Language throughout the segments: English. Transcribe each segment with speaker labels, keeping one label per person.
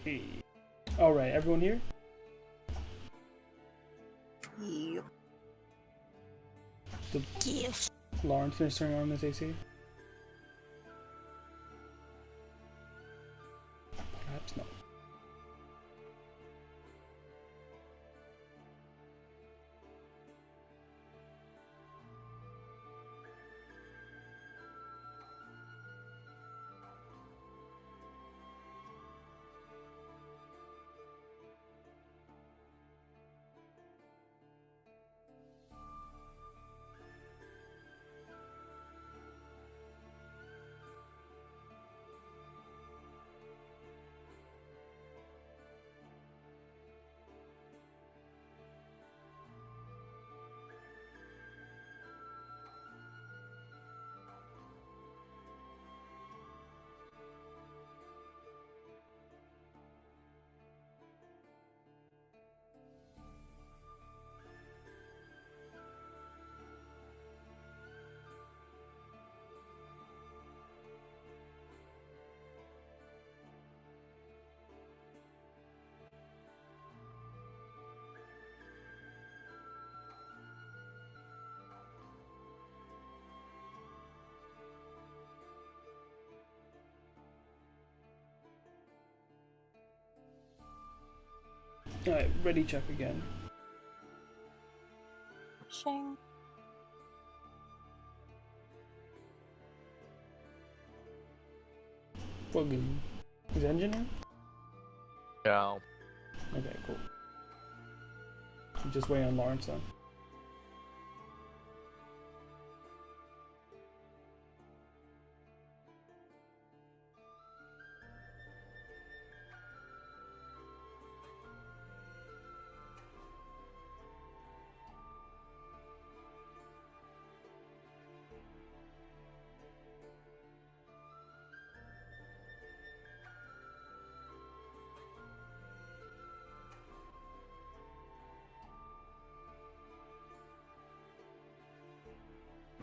Speaker 1: Hey. Alright, everyone here?
Speaker 2: Yep.
Speaker 1: Did
Speaker 2: Yes.
Speaker 1: Lawrence finish turning on his AC? Perhaps not. Alright, ready check again.
Speaker 2: Shing.
Speaker 1: Fucking. Is engine in?
Speaker 3: Yeah.
Speaker 1: Okay, cool. Just wait on Lawrence then.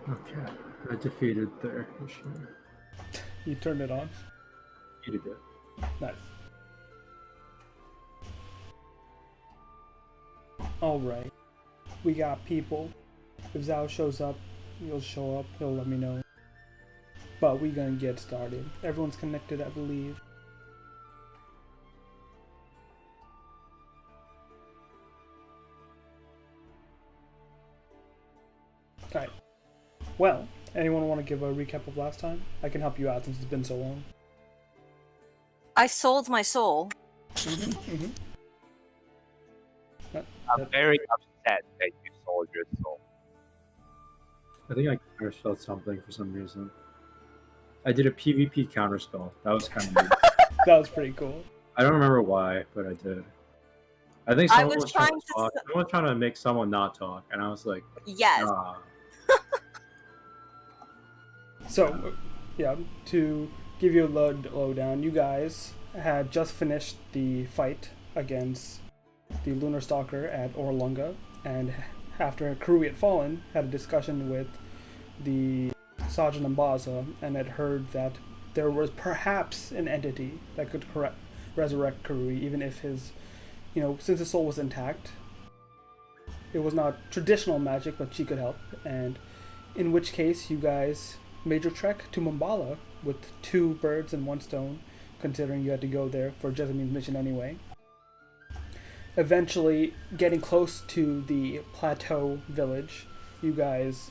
Speaker 4: Okay, I defeated their machine.
Speaker 1: You turned it on?
Speaker 4: Defeated it.
Speaker 1: Nice. Alright. We got people. If Zhao shows up, he'll show up, he'll let me know. But we gonna get started. Everyone's connected, I believe. Alright. Well, anyone want to give a recap of last time? I can help you out since it's been so long.
Speaker 2: I sold my soul.
Speaker 3: I'm very upset that you sold your soul.
Speaker 4: I think I counterspelled something for some reason. I did a PvP counterspell. That was kind of neat.
Speaker 1: That was pretty cool.
Speaker 4: I don't remember why, but I did. I think
Speaker 2: I
Speaker 4: someone
Speaker 2: was
Speaker 4: was trying
Speaker 2: trying
Speaker 4: to
Speaker 2: to
Speaker 4: talk. Someone was trying to make someone not talk, and I was like,
Speaker 2: Yes.
Speaker 4: nah.
Speaker 1: So, yeah, to give you a lowdown, you guys had just finished the fight against the Lunar Stalker at Orlunga, and after Karui had fallen, had a discussion with the Sajin Ambaza, and had heard that there was perhaps an entity that could resurrect Karui, even if his, since his soul was intact. It was not traditional magic, but she could help, and in which case you guys made your trek to Mumbala with 2 birds and 1 stone, considering you had to go there for Jessamine mission anyway. Eventually, getting close to the plateau village, you guys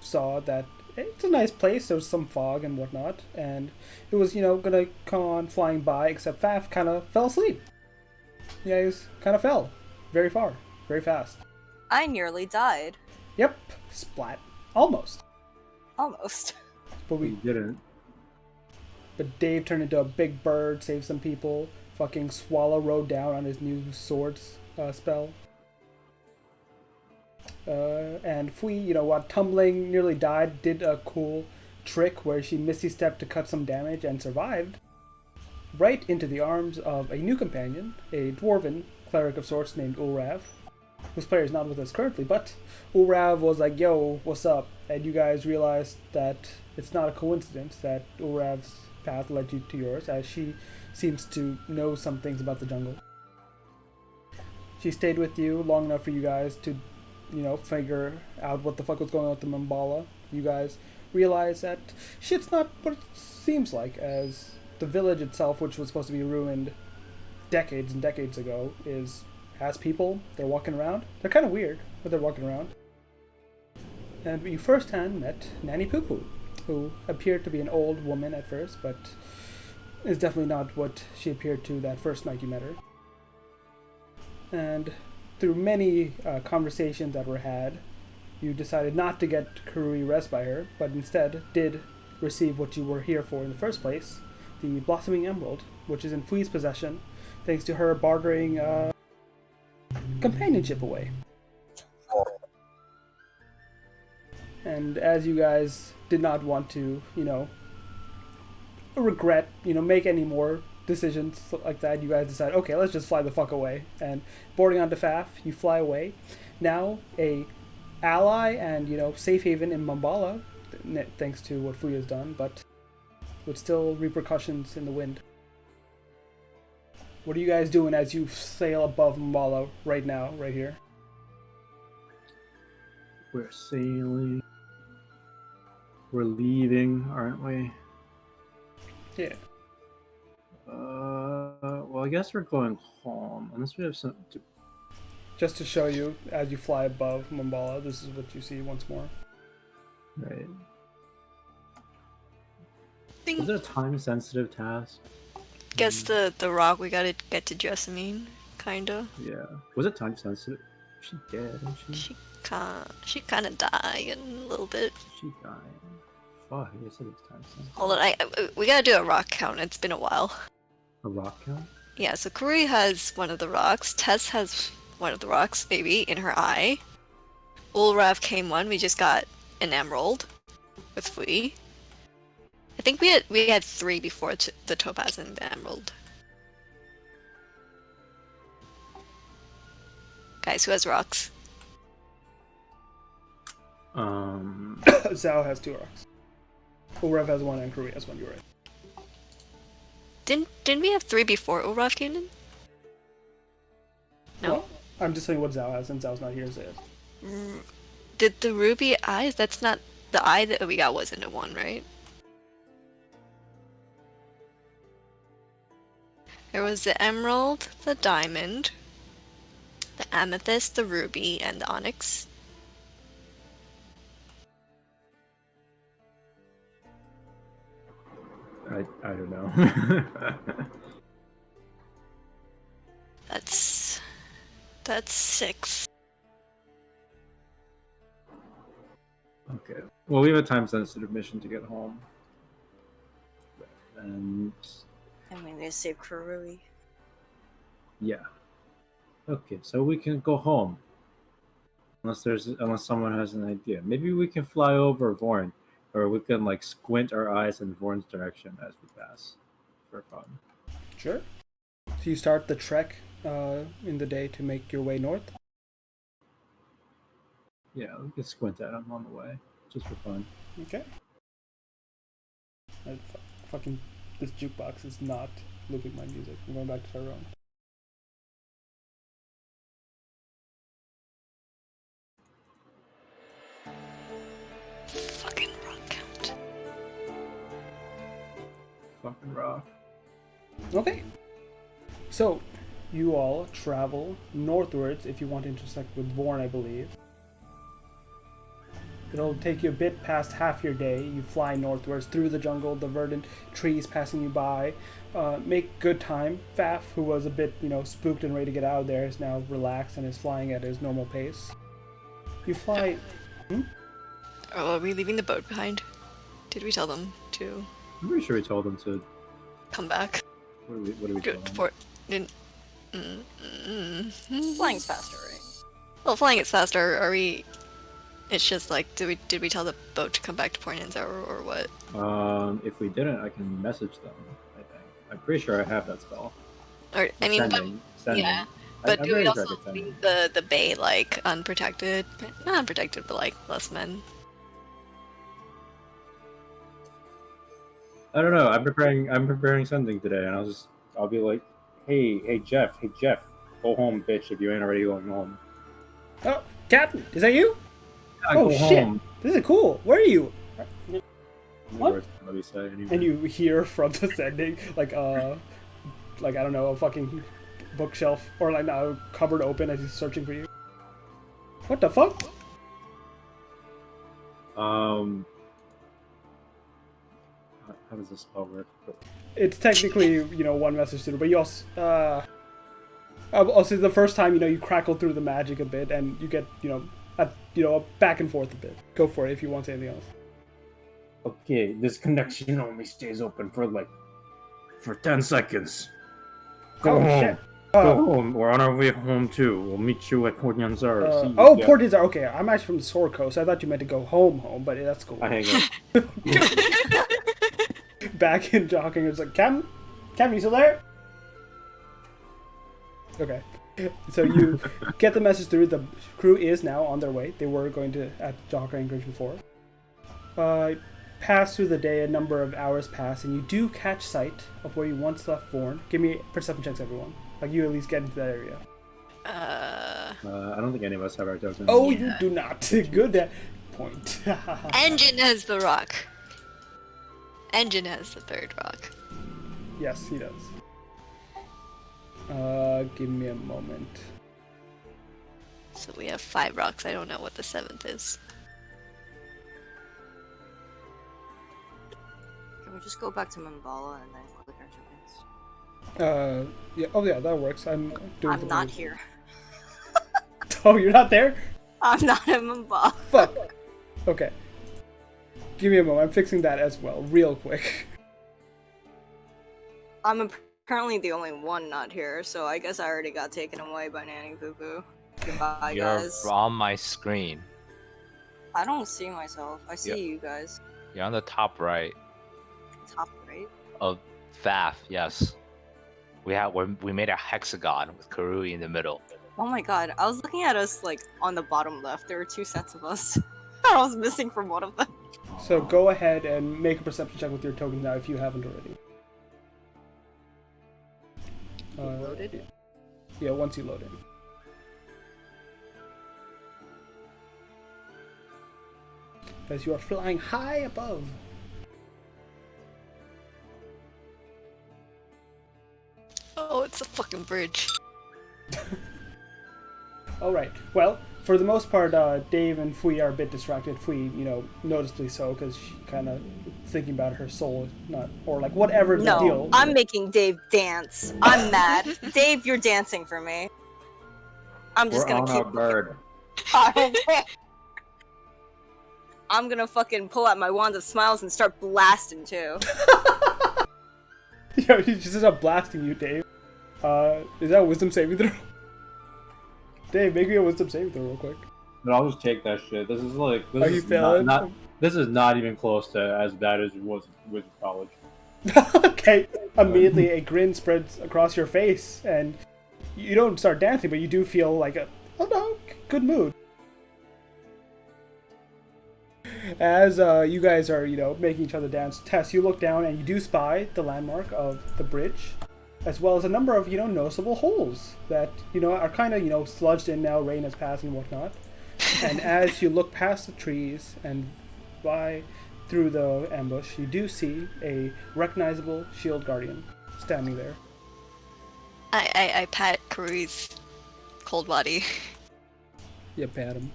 Speaker 1: saw that it's a nice place. There was some fog and whatnot, and it was, gonna come on flying by, except Faf kind of fell asleep. You guys kind of fell very far, very fast.
Speaker 2: I nearly died.
Speaker 1: Yep, splat. Almost.
Speaker 2: Almost.
Speaker 1: But
Speaker 4: We didn't.
Speaker 1: But Dave turned into a big bird, saved some people. Fucking Swallow rode down on his new swords spell. And Fui, while tumbling, nearly died, did a cool trick where she misty stepped to cut some damage and survived. Right into the arms of a new companion, a dwarven cleric of sorts named Ulrav, whose player is not with us currently, but Ulrav was like, yo, what's up? And you guys realized that it's not a coincidence that Ulrav's path led you to yours, as she seems to know some things about the jungle. She stayed with you long enough for you guys to, figure out what the fuck was going on with the Mambala. You guys realize that shit's not what it seems like, as the village itself, which was supposed to be ruined decades and decades ago, has people. They're walking around. They're kind of weird, but they're walking around. And you firsthand met Nanny Poo Poo, who appeared to be an old woman at first, but is definitely not what she appeared to that first night you met her. And through many conversations that were had, you decided not to get Karui res by her, but instead did receive what you were here for in the first place, the Blossoming Emerald, which is in Fui's possession, thanks to her bartering companionship away. And as you guys did not want to, regret, make any more decisions like that, you guys decide, okay, let's just fly the fuck away. And boarding onto Faf, you fly away. Now a ally and, safe haven in Mambala, thanks to what Fuya has done, but with still repercussions in the wind. What are you guys doing as you sail above Mambala right now, right here?
Speaker 4: We're sailing. We're leaving, aren't we?
Speaker 1: Yeah.
Speaker 4: Well, I guess we're going home, unless we have something to...
Speaker 1: Just to show you, as you fly above Mambala, this is what you see once more.
Speaker 4: Right.
Speaker 5: Think
Speaker 4: Is it a time-sensitive task?
Speaker 5: guess the rock we gotta get to Jessamine, kinda.
Speaker 4: Yeah. Was it time-sensitive? She dead, isn't she?
Speaker 5: She kinda died a little bit.
Speaker 4: She died. Fuck, I guess it is time-sensitive.
Speaker 5: Hold on, we gotta do a rock count. It's been a while.
Speaker 4: A rock count?
Speaker 5: Yeah, so Kuri has one of the rocks. Tess has one of the rocks, maybe, in her eye. Ulrav came one. We just got an emerald with Fui. I think we had 3 before the topaz and the emerald. Guys, who has rocks?
Speaker 1: Zhao has 2 rocks. Ulrev has 1 and Karui has 1, you're right.
Speaker 5: Didn't we have 3 before Ulrav came in? No.
Speaker 1: Well, I'm just saying what Zhao has, and Zhao's not here to say it.
Speaker 5: Did the ruby eyes? That's not the eye that we got. Wasn't a 1, right? There was the emerald, the diamond, the amethyst, the ruby, and the onyx.
Speaker 4: I don't know.
Speaker 5: That's 6.
Speaker 4: Okay. Well, we have a time-sensitive mission to get home. And...
Speaker 2: I mean, they saved Karui.
Speaker 4: yeah. Okay, so we can go home. Unless someone has an idea. Maybe we can fly over Vorn. Or we can, squint our eyes in Vorn's direction as we pass. For fun.
Speaker 1: Sure. So you start the trek in the day to make your way north?
Speaker 4: Yeah, we can squint at him on the way. Just for fun.
Speaker 1: Okay. Fucking... this jukebox is not looping my music. I'm going back to Tyrone.
Speaker 5: Fucking rock count.
Speaker 4: Fucking rock.
Speaker 1: Okay. So, you all travel northwards if you want to intersect with Vorn, I believe. It'll take you a bit past half your day. You fly northwards through the jungle, the verdant trees passing you by. Make good time. Faf, who was a bit, spooked and ready to get out of there, is now relaxed and is flying at his normal pace. You fly...
Speaker 5: Oh, are we leaving the boat behind? Did we tell them to
Speaker 4: I'm pretty sure we told them to...
Speaker 5: come back?
Speaker 4: What do we
Speaker 5: Do
Speaker 4: tell
Speaker 5: it
Speaker 4: them?
Speaker 5: for...
Speaker 2: Flying's faster, right?
Speaker 5: Well, flying is faster. Are we... It's just did we tell the boat to come back to Port Anza or what?
Speaker 4: If we didn't, I can message them, I think. I'm pretty sure I have that spell.
Speaker 5: Or, I mean,
Speaker 4: Sending.
Speaker 5: yeah. But
Speaker 4: I'm
Speaker 5: do we
Speaker 4: very
Speaker 5: also
Speaker 4: good at sending.
Speaker 5: leave the bay, unprotected? Not unprotected, but, less men.
Speaker 4: I don't know. I'm preparing something today, and I'll be like, hey Jeff, go home, bitch, if you ain't already going home.
Speaker 1: Oh, Captain, is that you?
Speaker 4: Yeah,
Speaker 1: Oh
Speaker 4: go
Speaker 1: shit,
Speaker 4: home.
Speaker 1: this is cool. Where are you? What?
Speaker 4: What do you say? Anyway.
Speaker 1: And you hear from the sending, like I don't know, a fucking bookshelf or like a cupboard open as he's searching for you. What the fuck?
Speaker 4: How does this spell work?
Speaker 1: It's technically, one message through, but you also the first time, you crackle through the magic a bit and you get, a back and forth a bit. Go for it if you want to say anything else.
Speaker 4: Okay, this connection only stays open for 10 seconds. Go
Speaker 1: Oh,
Speaker 4: home.
Speaker 1: shit.
Speaker 4: Go home. We're on our way home too. We'll meet you at Port Nyanzar.
Speaker 1: Port Nyanzar. Okay, I'm actually from the Sword Coast. I thought you meant to go home, but that's cool.
Speaker 4: I hang up.
Speaker 1: Back in jogging, it's like, Cam, you still there? Okay. So you get the message through. The crew is now on their way. They were going to at Jocker Anchorage before. Pass through the day, a number of hours pass, and you do catch sight of where you once left Vorn. Give me perception checks, everyone. Like, you at least get into that area.
Speaker 4: I don't think any of us have our tokens.
Speaker 1: Oh, yeah. You do not. Good point.
Speaker 5: Engine has the rock. Engine has the third rock.
Speaker 1: Yes, he does. Give me a moment.
Speaker 5: So we have 5 rocks. I don't know what the 7th is.
Speaker 2: Can we just go back to Mimbala and then click our tokens?
Speaker 1: Yeah. Oh, yeah, that works. I'm
Speaker 2: not here.
Speaker 1: Oh, you're not there?
Speaker 2: I'm not in Mimbala.
Speaker 1: Fuck. Okay. Give me a moment. I'm fixing that as well, real quick.
Speaker 2: I'm apparently the only one not here, so I guess I already got taken away by Nanny Poo Poo. Goodbye, guys.
Speaker 3: You're on my screen.
Speaker 2: I don't see myself. I see you guys.
Speaker 3: You're on the top right
Speaker 2: Top right?
Speaker 3: of FAF. Yes. We made a hexagon with Karui in the middle.
Speaker 2: Oh my god, I was looking at us like on the bottom left. There were 2 sets of us. I was missing from one of them.
Speaker 1: So go ahead and make a perception check with your tokens now if you haven't already.
Speaker 2: Loaded?
Speaker 1: Yeah, once you load in. As you are flying high above.
Speaker 5: Oh, it's a fucking bridge.
Speaker 1: Alright, well, for the most part, Dave and Fui are a bit distracted. Fui, noticeably so, because she's kind of thinking about her soul, or like whatever the deal.
Speaker 2: No, I'm making Dave dance. I'm mad. Dave, you're dancing for me. I'm just
Speaker 4: We're
Speaker 2: gonna
Speaker 4: on
Speaker 2: keep.
Speaker 4: our bird.
Speaker 2: I'm gonna fucking pull out my wand of smiles and start blasting too.
Speaker 1: Yo, she just up blasting you, Dave. Is that a wisdom saving throw? Dave, make me a wisdom saving throw real quick.
Speaker 4: But I'll just take that shit. This is like. This
Speaker 1: Are
Speaker 4: is
Speaker 1: you failing?
Speaker 4: This is not even close to as bad as it was with college.
Speaker 1: Okay. Immediately, a grin spreads across your face, and you don't start dancing, but you do feel like good mood. As you guys are, making each other dance, Tess, you look down and you do spy the landmark of the bridge, as well as a number of, noticeable holes that, are kind of, sludged in now, rain has passed and whatnot. And as you look past the trees and by through the ambush, you do see a recognizable shield guardian standing there.
Speaker 5: I pat Karui's cold body.
Speaker 1: You pat him.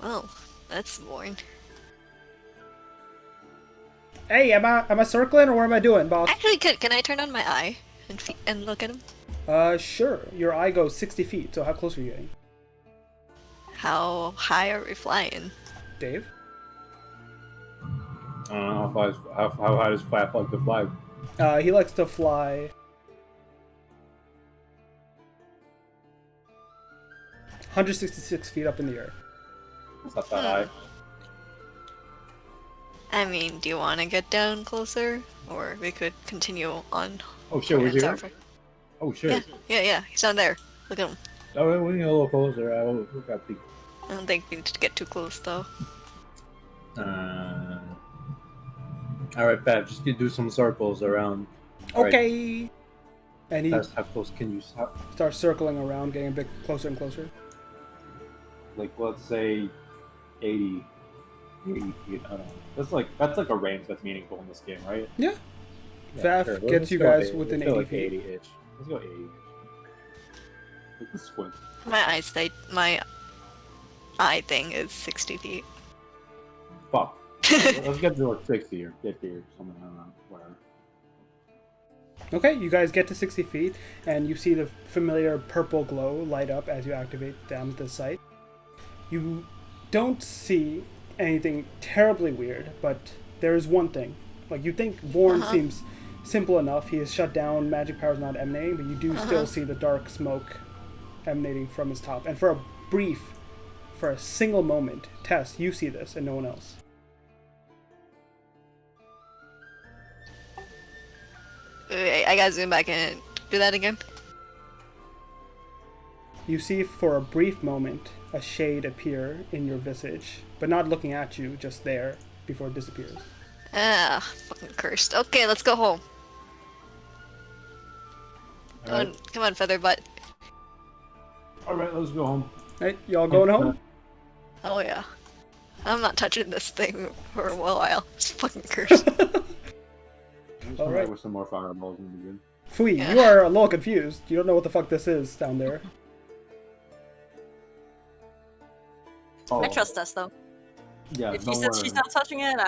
Speaker 5: Well, that's boring.
Speaker 1: Hey, am I circling or what am I doing, boss?
Speaker 5: Actually, can I turn on my eye and look at him?
Speaker 1: Sure. Your eye goes 60 feet, so how close are you getting?
Speaker 5: How high are we flying?
Speaker 1: Dave?
Speaker 4: I don't know how high does Flap like to fly?
Speaker 1: He likes to fly 166 feet up in the air.
Speaker 4: It's not that high.
Speaker 5: I mean, do you want to get down closer? Or we could continue on.
Speaker 4: Oh shit, where's he
Speaker 5: It's
Speaker 4: going?
Speaker 5: over.
Speaker 4: Oh shit.
Speaker 5: Yeah, he's down there. Look at him.
Speaker 4: Oh, we need a little closer. We got peek.
Speaker 5: I don't think we need to get too close, though.
Speaker 4: All right, Bev, just do some circles around. All right,
Speaker 1: Okay. And he
Speaker 4: Tess, how close can you?
Speaker 1: starts circling around, getting a bit closer and closer.
Speaker 4: Like, let's say 80, 80 feet. I don't know. That's like a range that's meaningful in this game, right?
Speaker 1: Yeah.
Speaker 4: Yeah,
Speaker 1: Vaf
Speaker 4: sure.
Speaker 1: gets
Speaker 4: Let's
Speaker 1: you
Speaker 4: go
Speaker 1: guys
Speaker 4: 80.
Speaker 1: within
Speaker 4: Let's go
Speaker 1: 80
Speaker 4: like
Speaker 1: feet.
Speaker 4: 80-ish. Let's go 80-ish. Like the squint.
Speaker 5: My eye thing is 60 feet.
Speaker 4: Fuck. Let's get to like 60 or 50 or something. I don't know. Whatever.
Speaker 1: Okay, you guys get to 60 feet, and you see the familiar purple glow light up as you activate down the site. You don't see anything terribly weird, but there is one thing. Like, you think Vorn seems simple enough. He is shut down, magic power is not emanating, but you do still see the dark smoke emanating from his top. And for a single moment, Tess, you see this and no one else.
Speaker 5: Wait, I gotta zoom back and do that again.
Speaker 1: You see for a brief moment a shade appear in your visage, but not looking at you, just there, before it disappears.
Speaker 5: Ah, fucking cursed. Okay, let's go home. Come on, Featherbutt.
Speaker 4: All right, let's go home.
Speaker 1: Right, y'all going home?
Speaker 5: Oh yeah. I'm not touching this thing for a while. It's fucking cursed.
Speaker 4: All
Speaker 1: right.
Speaker 4: right. With some more fireballs in the beginning.
Speaker 1: Fui,
Speaker 5: Yeah.
Speaker 1: you are a little confused. You don't know what the fuck this is down there.
Speaker 2: I trust us though.
Speaker 4: Yeah,
Speaker 2: If she
Speaker 4: don't
Speaker 2: says
Speaker 4: worry.
Speaker 2: she's not touching it,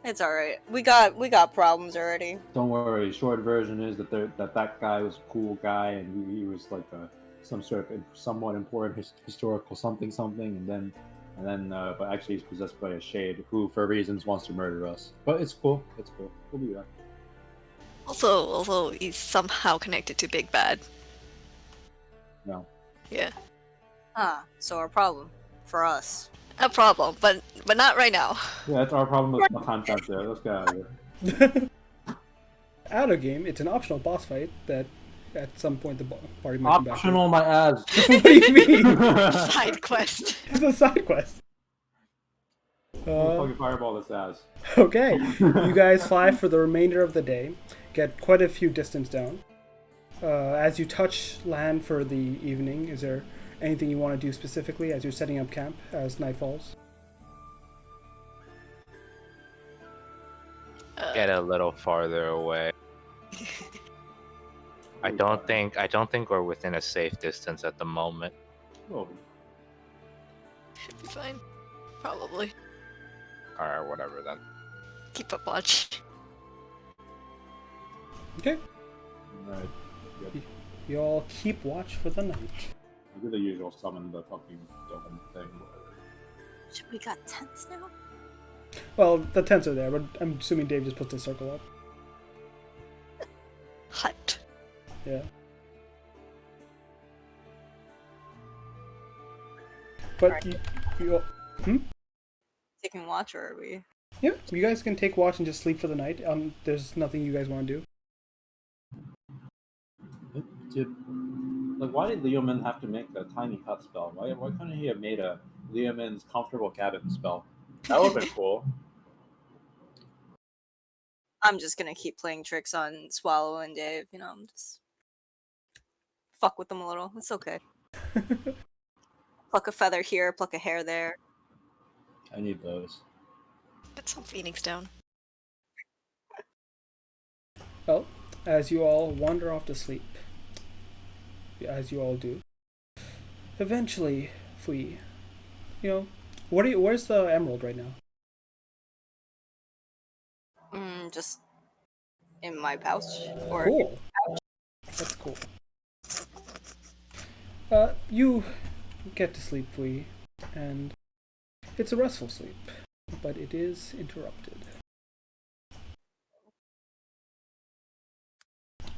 Speaker 2: it's alright. We got problems already.
Speaker 4: Don't worry. Short version is that guy was a cool guy, and he was like some sort of somewhat important historical something, and then but actually he's possessed by a shade who, for reasons, wants to murder us. But it's cool. It's cool. We'll be back.
Speaker 5: Also, he's somehow connected to Big Bad.
Speaker 4: No.
Speaker 5: Yeah.
Speaker 2: So our problem for us.
Speaker 5: A problem, but not right now.
Speaker 4: Yeah, that's our problem with the time traps there. Let's get out of here.
Speaker 1: Out of game, it's an optional boss fight that at some point the party might come back to.
Speaker 4: Optional, my ass.
Speaker 1: What do you mean?
Speaker 5: Side quest.
Speaker 1: It's a side quest.
Speaker 4: Fucking fireball this ass.
Speaker 1: Okay, you guys fly for the remainder of the day, get quite a few distance down. As you touch land for the evening, is there anything you want to do specifically as you're setting up camp as night falls?
Speaker 3: Get a little farther away. I don't think we're within a safe distance at the moment.
Speaker 4: Oh,
Speaker 5: Should be fine. Probably.
Speaker 3: Alright, whatever then.
Speaker 5: Keep up watch.
Speaker 1: Okay,
Speaker 4: right. Yep.
Speaker 1: you all keep watch for the night.
Speaker 4: I do the usual summon the fucking dome thing.
Speaker 2: Should we got tents now?
Speaker 1: Well, the tents are there, but I'm assuming Dave just puts the circle up.
Speaker 5: Hut.
Speaker 1: Yeah. But you
Speaker 2: Taking watch, or are we?
Speaker 1: yeah, you guys can take watch and just sleep for the night. There's nothing you guys want to do.
Speaker 4: Like, why did Leoman have to make a tiny hut spell? Why couldn't he have made a Leoman's comfortable cabin spell? That would have been cool.
Speaker 2: I'm just gonna keep playing tricks on Swallow and Dave. You know, I'm just fuck with them a little. It's okay. Pluck a feather here, pluck a hair there.
Speaker 4: I need those.
Speaker 5: Get some Phoenix down.
Speaker 1: Well, as you all wander off to sleep, as you all do, eventually, Fui, where's the emerald right now?
Speaker 2: Just in my pouch. Or
Speaker 1: Cool. That's cool. You get to sleep, Fui, and it's a restful sleep, but it is interrupted.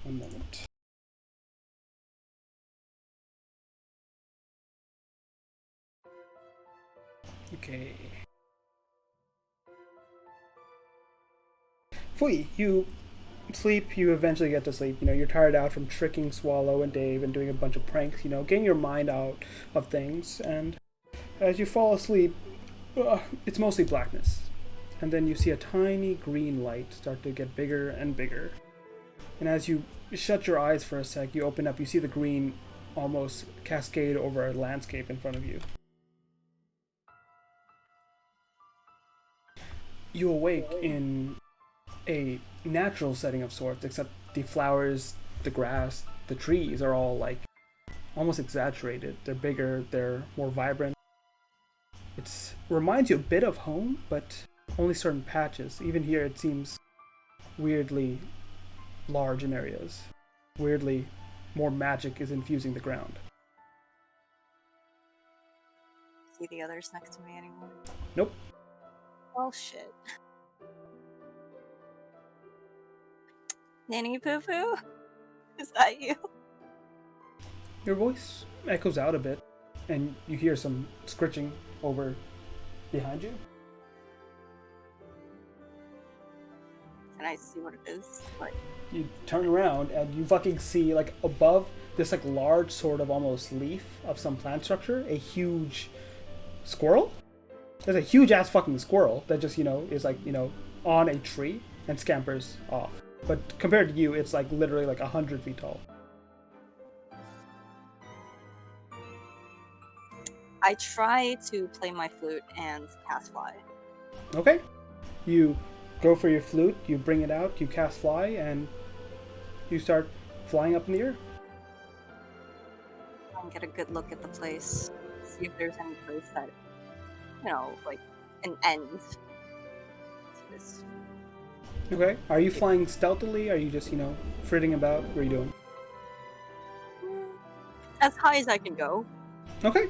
Speaker 1: One moment. Okay. Fui, you sleep, you eventually get to sleep. You're tired out from tricking Swallow and Dave and doing a bunch of pranks, getting your mind out of things. And as you fall asleep, it's mostly blackness. and then you see a tiny green light start to get bigger and bigger. And as you shut your eyes for a sec, you open up, you see the green almost cascade over a landscape in front of you. You awake in a natural setting of sorts, except the flowers, the grass, the trees are all like almost exaggerated. They're bigger, they're more vibrant. It reminds you a bit of home, but only certain patches. Even here it seems weirdly large in areas. Weirdly, more magic is infusing the ground.
Speaker 2: See the others next to me anymore?
Speaker 1: Nope.
Speaker 2: Oh shit. Nanny Poo Poo? Is that you?
Speaker 1: Your voice echoes out a bit, and you hear some scritching over behind you.
Speaker 2: Can I see what it is? Like,
Speaker 1: You turn around and you fucking see, like, above this like large sort of almost leaf of some plant structure, a huge squirrel. There's a huge ass fucking squirrel that just, is like, on a tree and scampers off. But compared to you, it's like literally like 100 feet tall.
Speaker 2: I try to play my flute and cast fly.
Speaker 1: Okay. You go for your flute, you bring it out, you cast fly, and you start flying up in the air.
Speaker 2: Try and get a good look at the place. See if there's any place that, like an end to this.
Speaker 1: Okay. Are you flying stealthily? Are you just, fritting about? What are you doing?
Speaker 2: As high as I can go.
Speaker 1: Okay.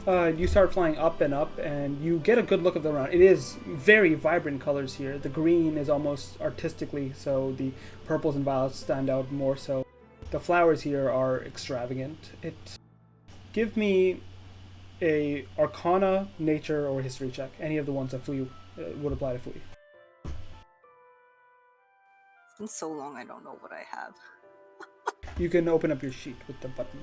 Speaker 1: You start flying up, and you get a good look of the ground. It is very vibrant colors here. The green is almost artistically, so the purples and violets stand out more so. The flowers here are extravagant. Give me a Arcana, Nature, or History check. Any of the ones that Fui would apply to Fui.
Speaker 2: It's been so long I don't know what I have.
Speaker 1: You can open up your sheet with the button.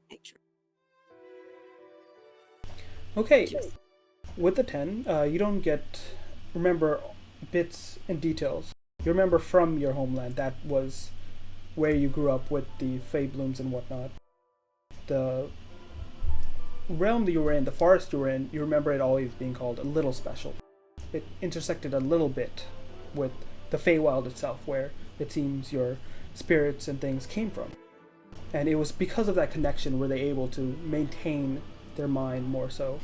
Speaker 2: Nature.
Speaker 1: Okay, with the 10, you don't remember bits and details. You remember from your homeland, that was where you grew up with the Fey blooms and whatnot. The realm that you were in, the forest you were in, you remember it always being called a little special. It intersected a little bit with the Feywild itself, where it seems your spirits and things came from. And it was because of that connection were they able to maintain their mind more so.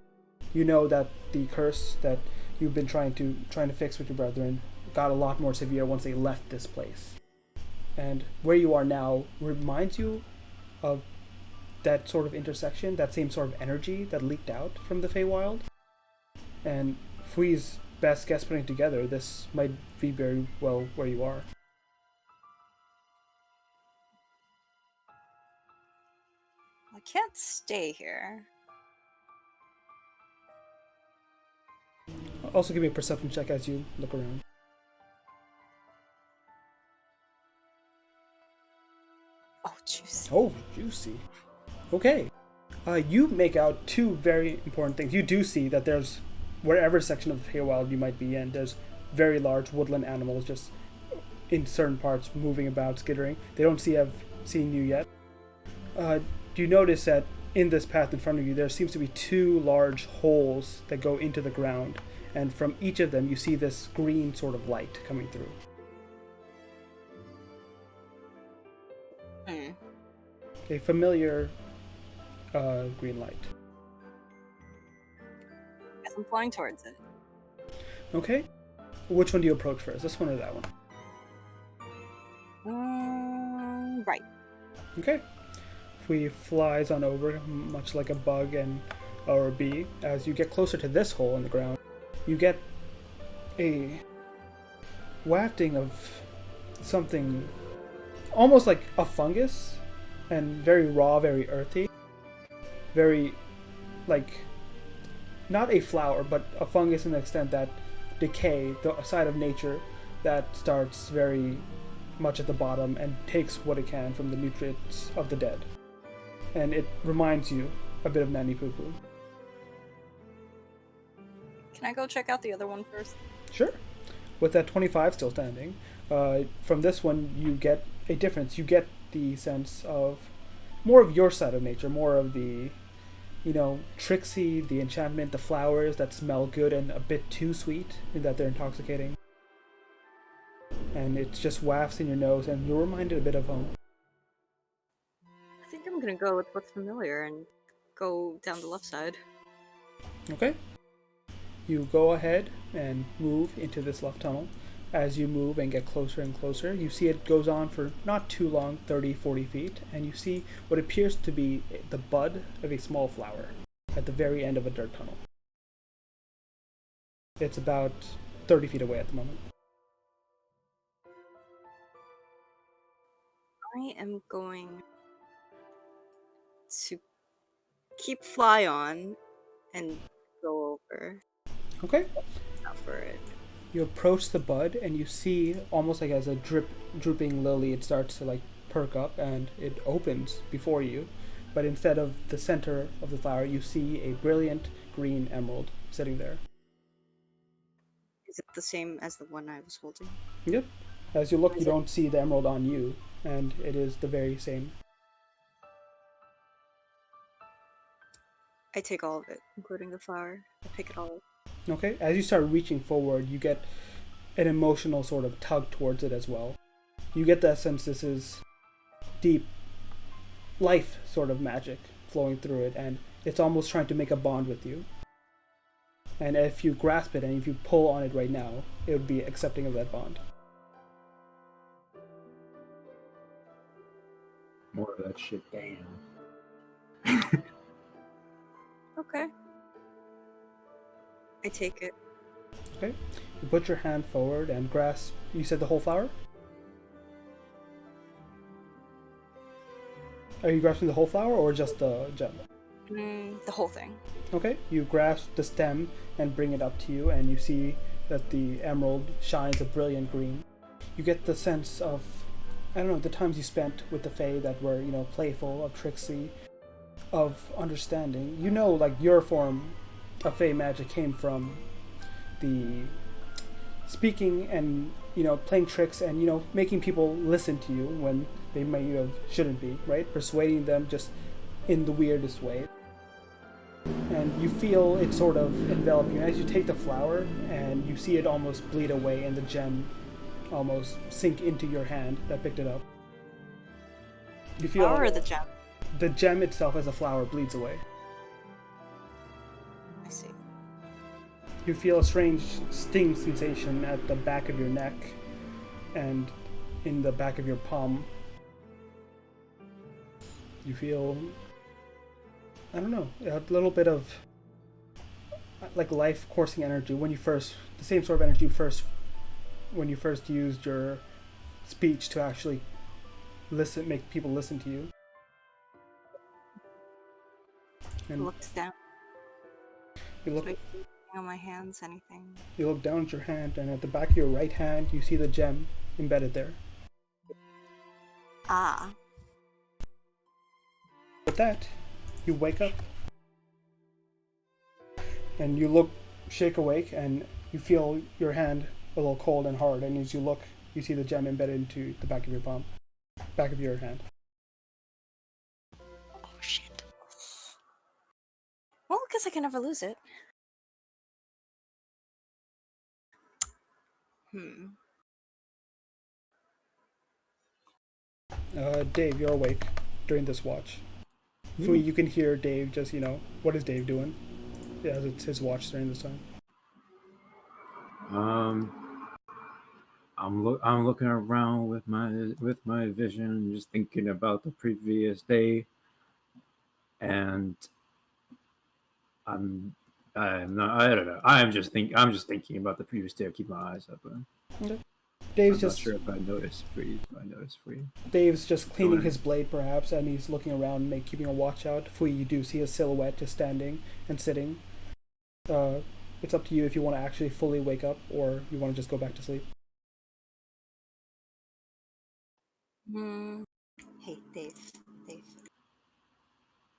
Speaker 1: You know that the curse that you've been trying to fix with your brethren got a lot more severe once they left this place. And where you are now reminds you of that sort of intersection, that same sort of energy that leaked out from the Feywild. And Fui's best guess putting together, this might be very well where you are.
Speaker 2: I can't stay here.
Speaker 1: Also give me a perception check as you look around.
Speaker 2: Oh, juicy.
Speaker 1: Oh, juicy. Okay. You make out two very important things. You do see that there's, wherever section of the Feywild you might be in, there's very large woodland animals just in certain parts moving about, skittering. They don't have seen you yet. You notice that in this path in front of you, there seems to be two large holes that go into the ground. And from each of them, you see this green sort of light coming through. A familiar green light.
Speaker 2: Guess I'm flying towards it.
Speaker 1: Okay. Which one do you approach first? This one or that one?
Speaker 2: Right.
Speaker 1: Okay. Fui flies on over, much like a bug or a bee. As you get closer to this hole in the ground, you get a wafting of something almost like a fungus, and very raw, very earthy. Very, like, not a flower, but a fungus in the extent that decay, the side of nature that starts very much at the bottom and takes what it can from the nutrients of the dead. And it reminds you a bit of Nanny Poo Poo.
Speaker 2: Can I go check out the other one first?
Speaker 1: Sure. With that 25 still standing, from this one you get a difference. You get the sense of more of your side of nature, more of the, tricksy, the enchantment, the flowers that smell good and a bit too sweet in that they're intoxicating. And it just wafts in your nose and you're reminded a bit of home.
Speaker 2: I think I'm gonna go with what's familiar and go down the left side.
Speaker 1: Okay. You go ahead and move into this left tunnel. As you move and get closer and closer, you see it goes on for not too long, 30, 40 feet, and you see what appears to be the bud of a small flower at the very end of a dirt tunnel. It's about 30 feet away at the moment.
Speaker 2: I am going to keep fly on and go over.
Speaker 1: Okay.
Speaker 2: Not for it.
Speaker 1: You approach the bud and you see, almost like as a drooping lily, it starts to perk up and it opens before you. But instead of the center of the flower, you see a brilliant green emerald sitting there.
Speaker 2: Is it the same as the one I was holding?
Speaker 1: Yep. As you look, you don't see the emerald on you, and it is the very same.
Speaker 2: I take all of it, including the flower. I pick it all up.
Speaker 1: Okay, as you start reaching forward, you get an emotional sort of tug towards it as well. You get that sense this is deep life sort of magic flowing through it, and it's almost trying to make a bond with you. And if you grasp it and if you pull on it right now, it would be accepting of that bond.
Speaker 4: More of that shit, damn.
Speaker 2: Okay. I take it.
Speaker 1: Okay, you put your hand forward and grasp, you said the whole flower? Are you grasping the whole flower or just the gem?
Speaker 2: The whole thing.
Speaker 1: Okay, you grasp the stem and bring it up to you, and you see that the emerald shines a brilliant green. You get the sense of, the times you spent with the Fae that were, playful, of tricksy, of understanding. Your form of Fae magic came from the speaking and, playing tricks and, making people listen to you when they shouldn't be, right? Persuading them just in the weirdest way. And you feel it sort of envelop you. As you take the flower and you see it almost bleed away and the gem almost sink into your hand that picked it up. You feel
Speaker 2: Flower or the gem?
Speaker 1: The gem itself as a flower bleeds away.
Speaker 2: I see.
Speaker 1: You feel a strange sting sensation at the back of your neck and in the back of your palm. You feel, a little bit of life coursing energy the same sort of energy when you first used your speech to actually make people listen to you. And
Speaker 2: Looked down.
Speaker 1: you look
Speaker 2: On my hands, anything?
Speaker 1: You look down at your hand, and at the back of your right hand, you see the gem embedded there.
Speaker 2: Ah.
Speaker 1: With that, you wake up, and you shake awake, and you feel your hand a little cold and hard, and as you look, you see the gem embedded into the back of your palm, back of your hand.
Speaker 5: Oh shit.
Speaker 2: Well, I guess I can never lose it.
Speaker 1: Dave, you're awake during this watch. Fui, you can hear Dave just, what is Dave doing? Yeah, it's his watch during this time.
Speaker 4: I'm looking around with my vision, just thinking about the previous day, and I don't know. I'm just thinking about the previous day. I keep my eyes open.
Speaker 1: Okay.
Speaker 4: I'm not sure if I noticed free.
Speaker 1: Dave's just cleaning his blade, perhaps, and he's looking around, keeping a watch out. Fui, you do see a silhouette just standing and sitting. It's up to you if you want to actually fully wake up or you want to just go back to sleep.
Speaker 2: Hey, Dave. Dave.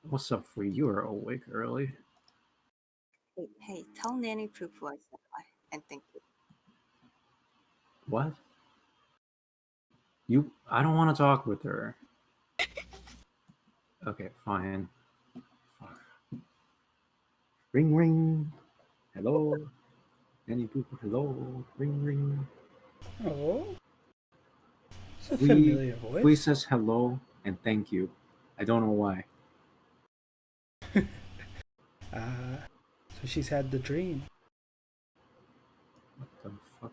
Speaker 4: What's up, Free? You are awake early.
Speaker 2: Hey, tell Nanny Poo Poo I said hi and thank you.
Speaker 4: What? I don't want to talk with her. Okay, fine. Fuck. Ring ring. Hello. Any people? Hello. Ring ring.
Speaker 1: Oh, it's a
Speaker 4: Fui
Speaker 1: familiar voice.
Speaker 4: says hello and thank you. I don't know why.
Speaker 1: So she's had the dream.
Speaker 4: What the fuck?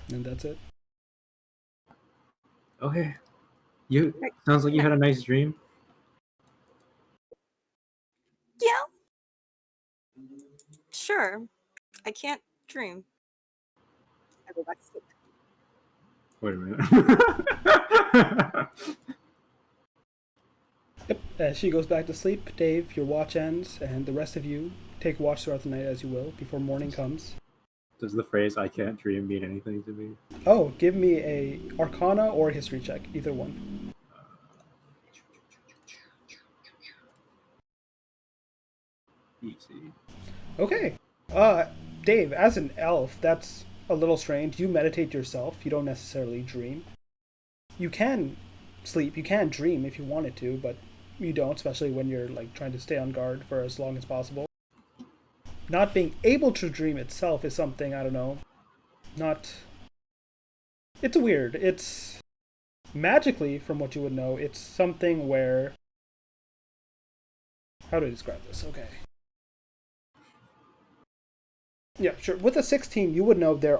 Speaker 1: And that's it.
Speaker 4: Okay. You sounds like you had a nice dream.
Speaker 2: Yeah. Sure. I can't dream. I go back to sleep.
Speaker 4: Wait a minute.
Speaker 1: Yep. As she goes back to sleep, Dave, your watch ends, and the rest of you take watch throughout the night as you will before morning comes.
Speaker 4: Does the phrase "I can't dream" mean anything to me?
Speaker 1: Oh, give me a Arcana or a History check, either one.
Speaker 4: Easy.
Speaker 1: Okay. Dave, as an elf, that's a little strange. You meditate yourself. You don't necessarily dream. You can sleep. You can dream if you wanted to, but you don't, especially when you're like trying to stay on guard for as long as possible. Not being able to dream itself is something, I don't know, not... It's weird. It's... Magically, from what you would know, it's something where... How do I describe this? Okay. Yeah, sure. With a 16, you would know there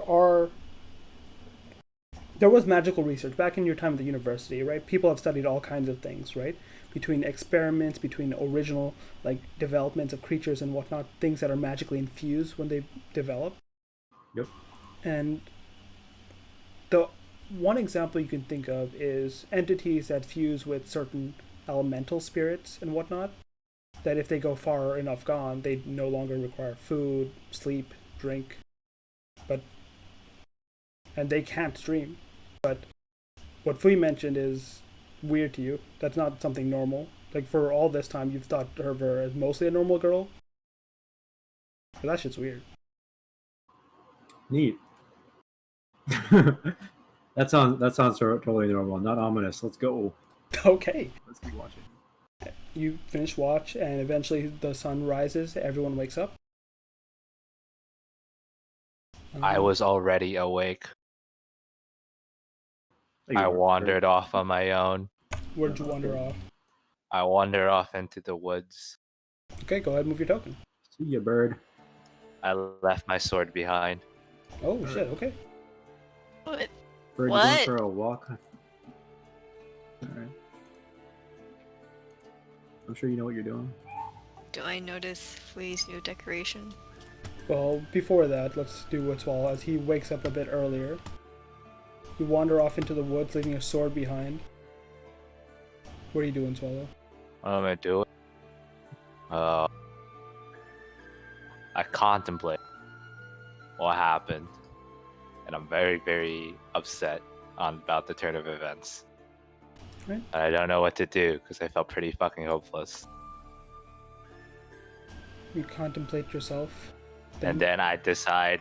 Speaker 1: was magical research back in your time at the university, right? People have studied all kinds of things, right? Between experiments, between original like developments of creatures and whatnot, things that are magically infused when they develop.
Speaker 4: Yep.
Speaker 1: And the one example you can think of is entities that fuse with certain elemental spirits and whatnot. That if they go far enough gone, they no longer require food, sleep, drink, and they can't dream. But what Fui mentioned is weird to you. That's not something normal. Like for all this time, you've thought of her as mostly a normal girl. But that shit's weird.
Speaker 4: Neat. that sounds totally normal, not ominous. Let's go.
Speaker 1: Okay.
Speaker 4: Let's keep watching.
Speaker 1: You finish watch, and eventually the sun rises. Everyone wakes up.
Speaker 3: I was already awake. I wandered off on my own.
Speaker 1: Where'd you wander off?
Speaker 3: I wandered off into the woods.
Speaker 1: Okay, go ahead and move your token.
Speaker 4: See ya, bird.
Speaker 3: I left my sword behind.
Speaker 1: Oh shit. Okay.
Speaker 5: What?
Speaker 4: Bird,
Speaker 5: What?
Speaker 4: you going for a walk? Alright. I'm sure you know what you're doing.
Speaker 5: Do I notice Flea's new decoration?
Speaker 1: Well, before that, let's do Woodswall. As he wakes up a bit earlier, you wander off into the woods, leaving your sword behind. What are you doing, Swallow?
Speaker 3: What am I doing? I contemplate what happened, and I'm very, very upset about the turn of events.
Speaker 1: Right.
Speaker 3: I don't know what to do because I felt pretty fucking hopeless.
Speaker 1: You contemplate yourself.
Speaker 3: And then I decide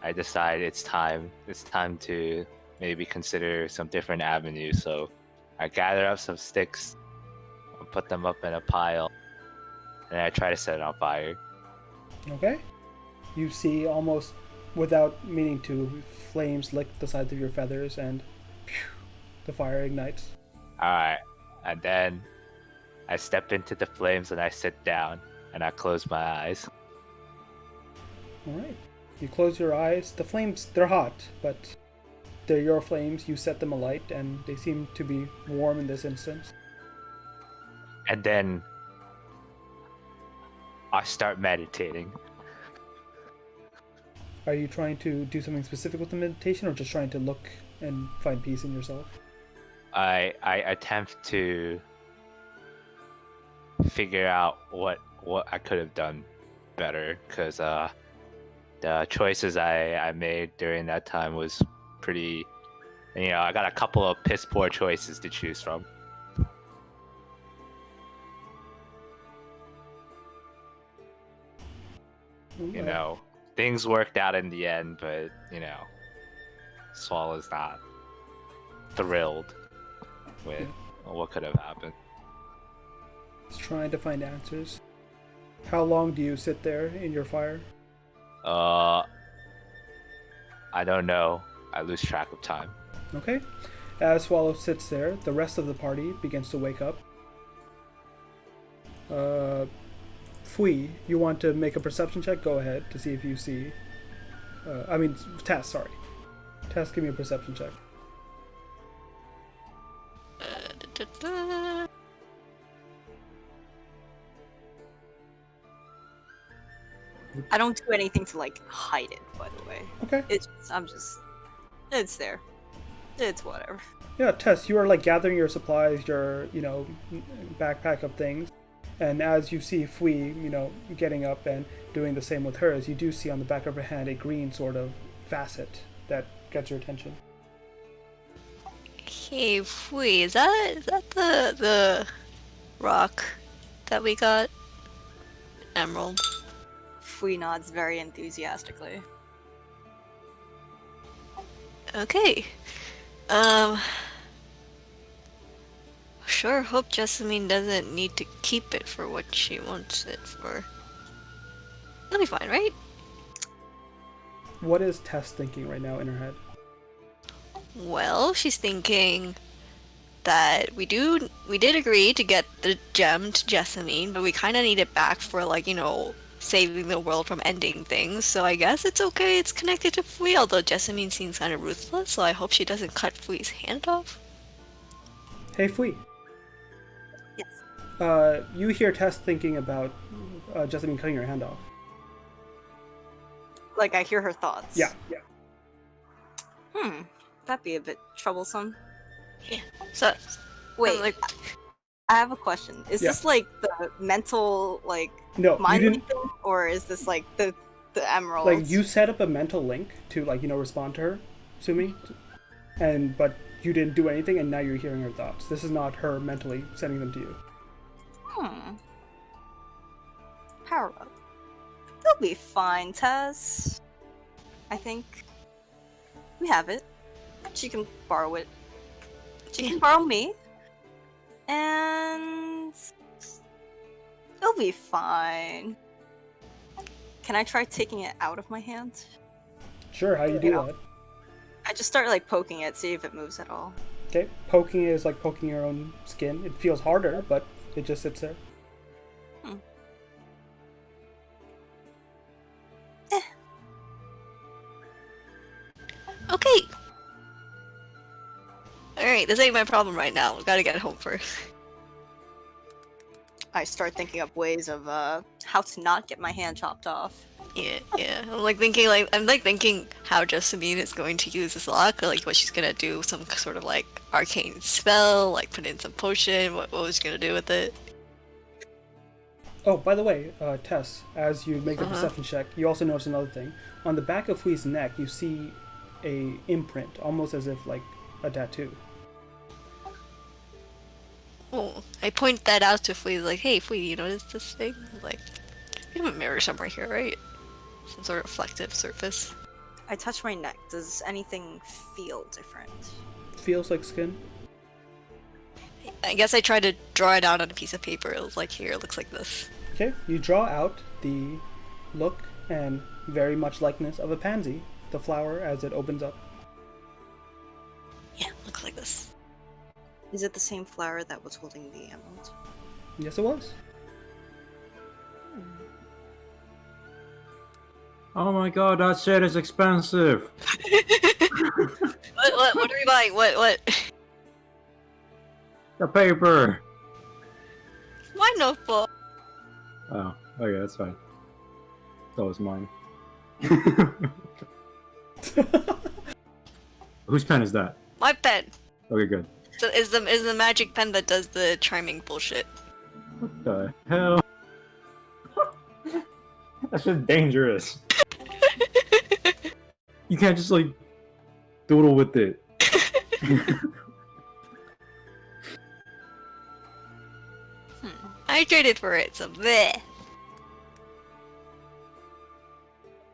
Speaker 3: it's time to maybe consider some different avenues. So I gather up some sticks and put them up in a pile, and I try to set it on fire.
Speaker 1: Okay. You see, almost without meaning to, flames lick the sides of your feathers, and phew, the fire ignites.
Speaker 3: Alright, and then I step into the flames and I sit down and I close my eyes.
Speaker 1: Alright. You close your eyes. The flames, they're hot, but they're your flames. You set them alight, and they seem to be warm in this instance.
Speaker 3: And then I start meditating.
Speaker 1: Are you trying to do something specific with the meditation, or just trying to look and find peace in yourself?
Speaker 3: I attempt to figure out what I could have done better, because the choices I made during that time was pretty. You know, I got a couple of piss poor choices to choose from. You know, things worked out in the end, but you know, Swallow's not thrilled with what could have happened.
Speaker 1: He's trying to find answers. How long do you sit there in your fire?
Speaker 3: I don't know. I lose track of time.
Speaker 1: Okay. As Swallow sits there, the rest of the party begins to wake up. Fui, you want to make a perception check? Go ahead to see if you see. Tess, sorry. Tess, give me a perception check.
Speaker 2: I don't do anything to like hide it, by the way.
Speaker 1: Okay.
Speaker 2: It's there. It's whatever.
Speaker 1: Yeah, Tess, you are like gathering your supplies, your, backpack of things. And as you see Fui, getting up and doing the same with hers, you do see on the back of her hand a green sort of facet that gets your attention.
Speaker 5: Hey, Fui, is that the rock that we got? Emerald.
Speaker 2: Fui nods very enthusiastically.
Speaker 5: Okay. Sure hope Jessamine doesn't need to keep it for what she wants it for. That'll be fine, right?
Speaker 1: What is Tess thinking right now in her head?
Speaker 5: Well, she's thinking that we did agree to get the gem to Jessamine, but we kind of need it back for, like, saving the world from ending things. So I guess it's okay, it's connected to Fui, although Jessamine seems kind of ruthless, so I hope she doesn't cut Fui's hand off.
Speaker 1: Hey, Fui.
Speaker 2: Yes.
Speaker 1: You hear Tess thinking about Jessamine cutting her hand off.
Speaker 2: Like, I hear her thoughts.
Speaker 1: Yeah.
Speaker 2: That'd be a bit troublesome.
Speaker 5: Yeah. So,
Speaker 2: Wait,
Speaker 5: like,
Speaker 2: I have a question. Is
Speaker 1: Yeah.
Speaker 2: this like the mental, like,
Speaker 1: No,
Speaker 2: mind
Speaker 1: you didn't.
Speaker 2: thing? Or is this like the emeralds?
Speaker 1: Like, you set up a mental link to, respond to her, Sumi, but you didn't do anything, and now you're hearing her thoughts. This is not her mentally sending them to you.
Speaker 2: Power up. You'll be fine, Tess. I think we have it. She can borrow it. She can borrow me. And it'll be fine. Can I try taking it out of my hand?
Speaker 1: Sure, how you do
Speaker 2: Yeah.
Speaker 1: that?
Speaker 2: I just start like poking it, see if it moves at all.
Speaker 1: Okay, poking is like poking your own skin. It feels harder, but it just sits there.
Speaker 5: okay. Alright, this ain't my problem right now. We gotta get home first.
Speaker 2: I start thinking up ways of how to not get my hand chopped off.
Speaker 5: Yeah. I'm thinking how Jessamine is going to use this lock, or like what she's gonna do, some sort of like arcane spell, like put in some potion, what was she gonna do with it.
Speaker 1: Oh, by the way, Tess, as you make the perception check, you also notice another thing. On the back of Fui's neck, you see a imprint, almost as if like a tattoo.
Speaker 5: Oh, I point that out to Fui, like, hey Fui, you notice this thing? Like, we have a mirror somewhere here, right? Some sort of reflective surface.
Speaker 2: I touch my neck. Does anything feel different?
Speaker 1: Feels like skin.
Speaker 5: I guess I tried to draw it out on a piece of paper. It was like, here, it looks like this.
Speaker 1: Okay, you draw out the look and very much likeness of a pansy, the flower as it opens up.
Speaker 5: Yeah, looks like this.
Speaker 2: Is it the same flower that was holding the emerald?
Speaker 1: Yes, it was.
Speaker 4: Oh my god, that shit is expensive.
Speaker 5: What are we buying? What?
Speaker 4: The paper.
Speaker 5: My notebook.
Speaker 4: Oh, okay, that's fine. That was mine. Whose pen is that?
Speaker 5: My pen.
Speaker 4: Okay, good.
Speaker 5: So is the magic pen that does the charming bullshit.
Speaker 4: What the hell? That's just dangerous. You can't just like doodle with it.
Speaker 5: I traded for it, so bleh.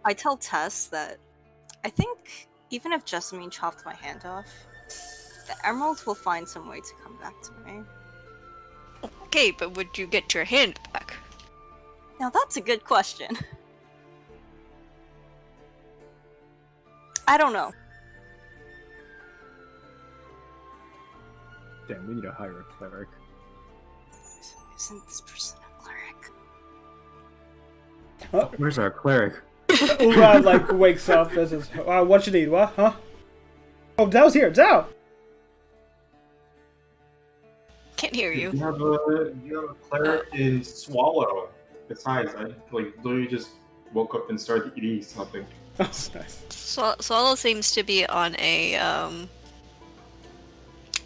Speaker 2: I tell Tess that I think even if Jessamine chopped my hand off, the emeralds will find some way to come back to me.
Speaker 5: Okay, but would you get your hand back?
Speaker 2: Now that's a good question. I don't know.
Speaker 4: Damn, we need to hire a cleric.
Speaker 2: Isn't this person a cleric?
Speaker 1: Huh?
Speaker 4: Where's our cleric?
Speaker 1: Urav like wakes up and says, what you need, what? Huh? Oh, Zhao's here, Zhao!
Speaker 5: Can't hear you.
Speaker 6: You have a cleric in Swallow. Besides, I like literally just woke up and started eating something.
Speaker 1: Oh, nice.
Speaker 5: Swallow seems to be on a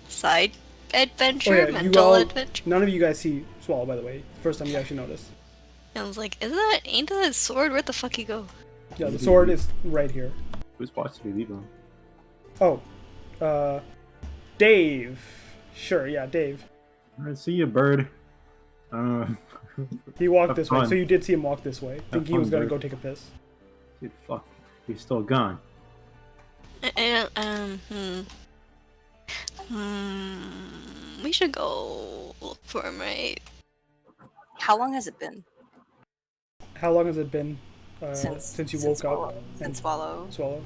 Speaker 5: side adventure,
Speaker 1: you
Speaker 5: mental
Speaker 1: all,
Speaker 5: adventure.
Speaker 1: none of you guys see Swallow, by the way. First time you actually notice.
Speaker 5: I was like, ain't that a sword? Where the fuck he go?
Speaker 1: Yeah, the sword is right here.
Speaker 4: Whose watch did we leave on?
Speaker 1: Oh, Dave. Sure, yeah, Dave.
Speaker 4: Alright, see you, bird.
Speaker 1: He walked
Speaker 4: Have
Speaker 1: this way,
Speaker 4: fun.
Speaker 1: so you did see him walk this way. Think he
Speaker 4: fun,
Speaker 1: was gonna
Speaker 4: bird.
Speaker 1: go take a piss.
Speaker 4: Dude, fuck. He's still gone.
Speaker 5: We should go look for him, right?
Speaker 2: How long has it been
Speaker 1: How long has it been since you woke
Speaker 2: Swallow,
Speaker 1: up
Speaker 2: since
Speaker 1: and
Speaker 2: Swallow?
Speaker 1: Swallow?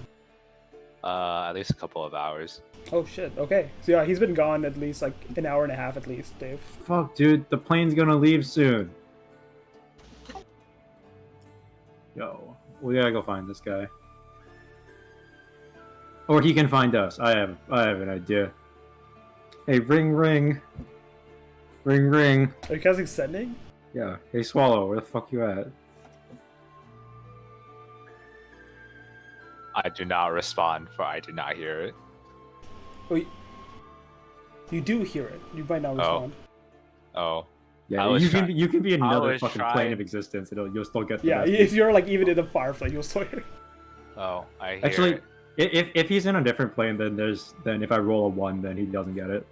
Speaker 3: At least a couple of hours.
Speaker 1: Oh shit, okay. So yeah, he's been gone at least like an hour and a half at least, Dave.
Speaker 4: Fuck, dude, the plane's gonna leave soon. Yo, we gotta go find this guy. Or he can find us. I have an idea. Hey, ring, ring. Ring, ring.
Speaker 1: Are you casting sending?
Speaker 4: Yeah. Hey, Swallow, where the fuck you at?
Speaker 3: I do not respond, for I do not hear it.
Speaker 1: Oh, you do hear it. You might not respond.
Speaker 3: Oh.
Speaker 4: Yeah,
Speaker 3: I was
Speaker 4: you can
Speaker 3: try-
Speaker 4: you can be in
Speaker 3: I
Speaker 4: another
Speaker 3: was
Speaker 4: fucking
Speaker 3: trying-
Speaker 4: plane of existence. You'll still get the
Speaker 1: Yeah,
Speaker 4: message.
Speaker 1: if you're like even in the firefly, you'll still hear it.
Speaker 3: Oh, I hear
Speaker 4: Actually,
Speaker 3: it.
Speaker 4: if he's in a different plane, then if I roll a 1, then he doesn't get it.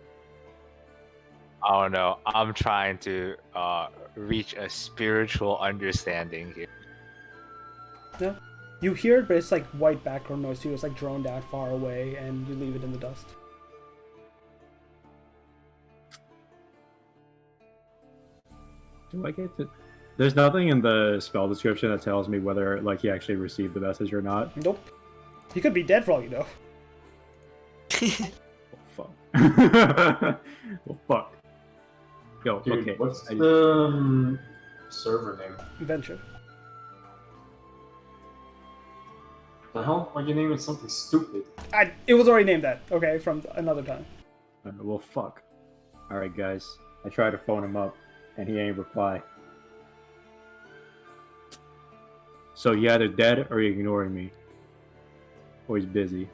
Speaker 3: I don't know. I'm trying to reach a spiritual understanding here.
Speaker 1: No, you hear it, but it's like white background noise too. It's like droned out far away, and you leave it in the dust.
Speaker 4: Do I get to? There's nothing in the spell description that tells me whether like he actually received the message or not.
Speaker 1: Nope. He could be dead for all you know.
Speaker 4: Oh, fuck. Well, fuck. Yo,
Speaker 6: Dude,
Speaker 4: okay.
Speaker 6: what's the server name?
Speaker 1: Venture.
Speaker 6: The hell? Why'd you name it something stupid?
Speaker 1: It was already named that. Okay, from another time.
Speaker 4: Well, fuck. All right, guys. I tried to phone him up, and he ain't reply. So you either dead or you're ignoring me, or he's busy.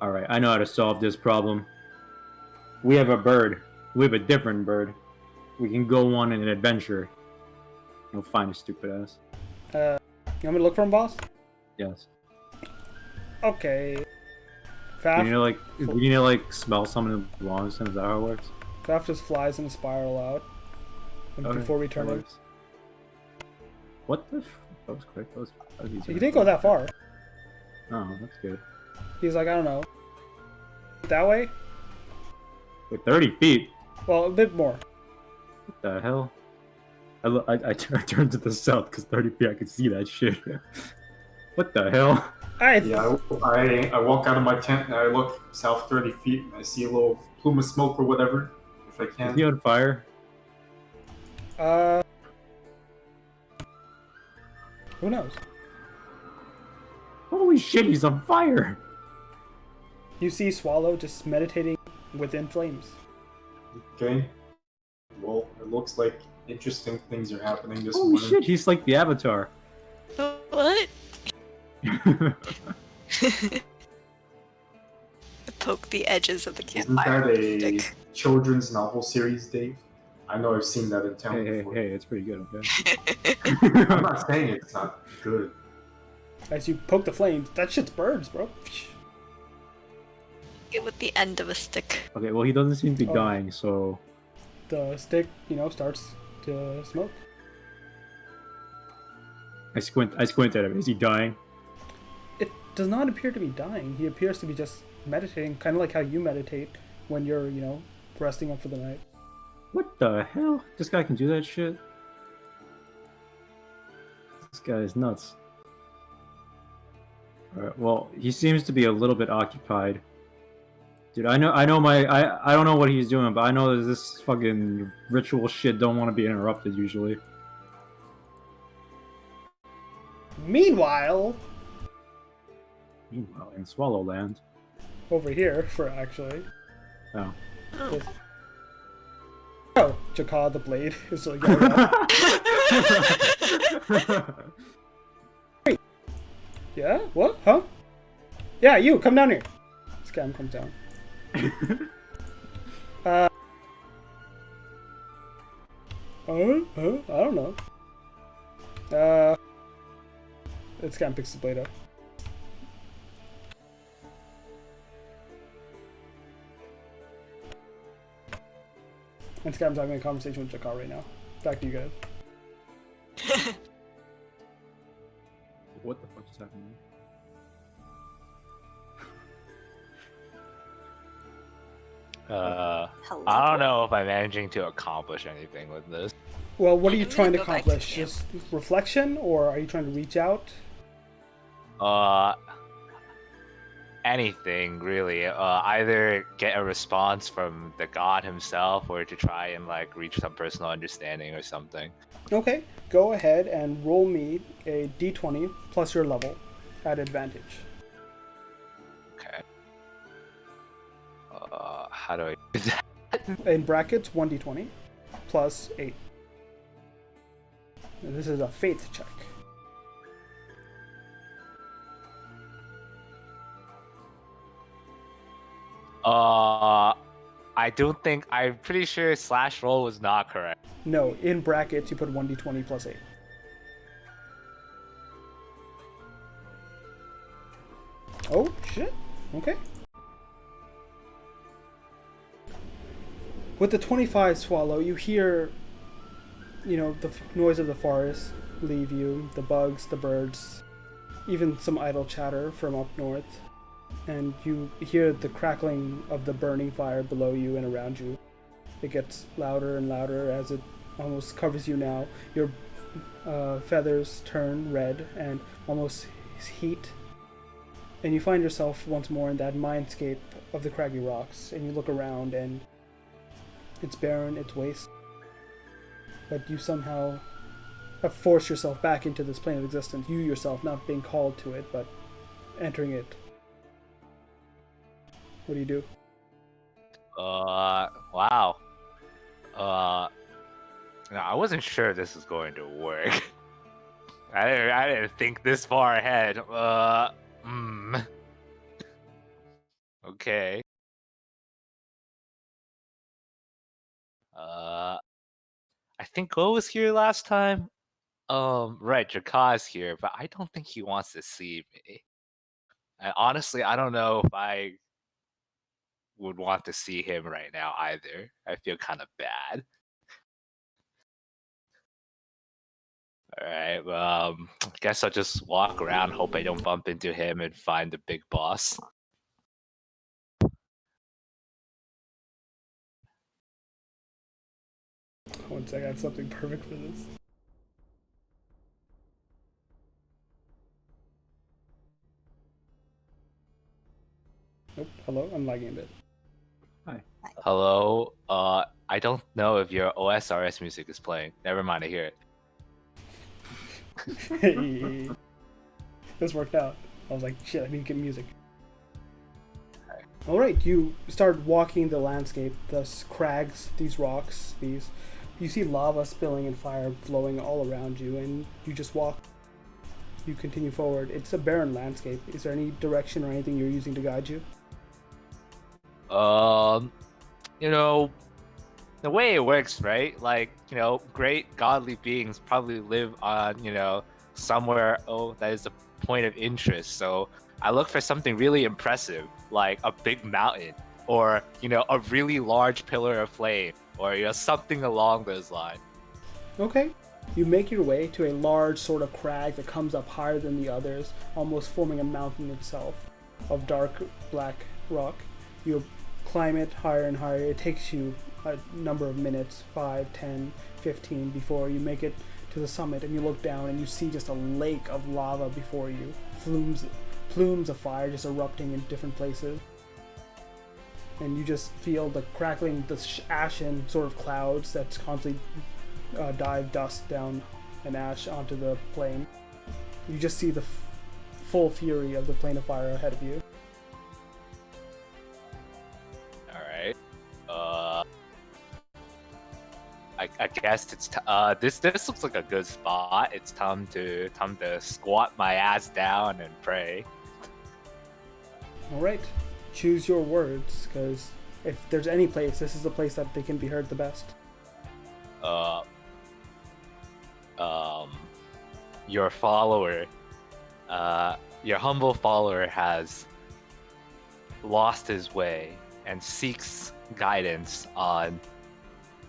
Speaker 4: All right, I know how to solve this problem. We have a bird. We have a different bird. We can go on an adventure. We'll find his stupid ass.
Speaker 1: You want me to look for him, boss?
Speaker 4: Yes.
Speaker 1: Okay.
Speaker 4: You
Speaker 1: Faf,
Speaker 4: need to like smell someone who belongs to him. Is that how it works?
Speaker 1: Faf just flies in a spiral out
Speaker 4: Okay,
Speaker 1: before
Speaker 4: that
Speaker 1: returning.
Speaker 4: works. What the? That was quick. That was easy.
Speaker 1: He didn't go that far.
Speaker 4: Oh, that's good.
Speaker 1: He's like, I don't know. That way?
Speaker 4: Wait, 30 feet?
Speaker 1: Well, a bit more.
Speaker 4: What the hell? I turned to the south because 30 feet I could see that shit. What the hell?
Speaker 6: Yeah, I walk out of my tent and I look south 30 feet and I see a little plume of smoke or whatever, if I
Speaker 4: Is
Speaker 6: can.
Speaker 4: he on fire?
Speaker 1: Who knows?
Speaker 4: Holy shit, he's on fire!
Speaker 1: You see Swallow just meditating within flames.
Speaker 6: Okay. Well, it looks like interesting things are happening this
Speaker 4: Holy
Speaker 6: morning.
Speaker 4: shit, he's like the Avatar.
Speaker 5: What? poke the edges of the
Speaker 6: Isn't
Speaker 5: campfire
Speaker 6: that
Speaker 5: with
Speaker 6: a
Speaker 5: a stick.
Speaker 6: children's novel series, Dave? I know I've seen that in town
Speaker 4: Hey,
Speaker 6: before.
Speaker 4: it's pretty good. Okay.
Speaker 6: I'm not saying it's not good.
Speaker 1: As you poke the flames, that shit's birds, bro.
Speaker 5: Get with the end of a stick.
Speaker 4: Okay. Well, he doesn't seem to be
Speaker 1: Oh.
Speaker 4: dying, so
Speaker 1: The stick, starts to smoke.
Speaker 4: I squint at him. Is he dying?
Speaker 1: It does not appear to be dying. He appears to be just meditating, kind of like how you meditate when you're, resting up for the night.
Speaker 4: What the hell? This guy can do that shit? This guy is nuts. Alright, well, he seems to be a little bit occupied. Dude, I don't know what he's doing, but I know that this fucking ritual shit don't want to be interrupted usually.
Speaker 1: Meanwhile,
Speaker 4: Meanwhile, in Swallowland.
Speaker 1: over here, for actually.
Speaker 4: Oh.
Speaker 5: Oh.
Speaker 1: Oh, Jakar the Blade is like going up. Yeah? What? Huh? Yeah, you, come down here. Scam comes down. I don't know. Scam picks the blade up. And Scam's having a conversation with Jakar right now. Back to you guys.
Speaker 4: What the fuck is happening?
Speaker 2: Hello.
Speaker 3: I don't know if I'm managing to accomplish anything with this.
Speaker 1: Well, what are you
Speaker 5: I'm gonna
Speaker 1: trying to
Speaker 5: go back to
Speaker 1: accomplish?
Speaker 5: camp.
Speaker 1: Just reflection, or are you trying to reach out?
Speaker 3: Anything really. Either get a response from the god himself, or to try and reach some personal understanding or something.
Speaker 1: Okay, go ahead and roll me a d20 plus your level at advantage.
Speaker 3: Okay. How do I do that?
Speaker 1: In brackets, 1d20 plus 8. And this is a faith check.
Speaker 3: I don't think. I'm pretty sure slash roll was not correct.
Speaker 1: No, in brackets, you put 1d20 plus 8. Oh, shit. Okay. With the 25 swallow, you hear, the noise of the forest leave you, the bugs, the birds, even some idle chatter from up north. And you hear the crackling of the burning fire below you and around you. It gets louder and louder as it almost covers you now. Your feathers turn red and almost heat. And you find yourself once more in that mindscape of the craggy rocks. And you look around and it's barren, it's waste. But you somehow have forced yourself back into this plane of existence. You yourself not being called to it, but entering it. What do you do?
Speaker 3: Wow. No, I wasn't sure this was going to work. I didn't think this far ahead. Okay. I think Go was here last time. Right, Jakar's here, but I don't think he wants to see me. And honestly, I don't know if I would want to see him right now either. I feel kind of bad. Alright, well, I guess I'll just walk around, hope I don't bump into him and find the big boss.
Speaker 1: One sec, I have something perfect for this. Nope, hello, I'm lagging a bit.
Speaker 3: Hello? I don't know if your OSRS music is playing. Never mind, I hear it.
Speaker 1: Hey, this worked out. I was like, shit, I need to get music. Alright, you start walking the landscape, thus crags, these rocks, you see lava spilling and fire flowing all around you, and you just walk. You continue forward. It's a barren landscape. Is there any direction or anything you're using to guide you?
Speaker 3: You know, the way it works, right? Like, great godly beings probably live on, somewhere that is a point of interest. So I look for something really impressive, like a big mountain, or a really large pillar of flame, or something along those lines.
Speaker 1: Okay. You make your way to a large sort of crag that comes up higher than the others, almost forming a mountain itself of dark black rock. You climb it higher and higher. It takes you a number of minutes, 5, 10, 15, before you make it to the summit, and you look down and you see just a lake of lava before you. Plumes of fire just erupting in different places. And you just feel the crackling, the ashen sort of clouds that's constantly dive dust down and ash onto the plane. You just see the full fury of the plane of fire ahead of you.
Speaker 3: Alright. I guess it's this looks like a good spot. It's time to squat my ass down and pray.
Speaker 1: Alright. Choose your words, because if there's any place, this is the place that they can be heard the best.
Speaker 3: Your follower, your humble follower has lost his way and seeks guidance on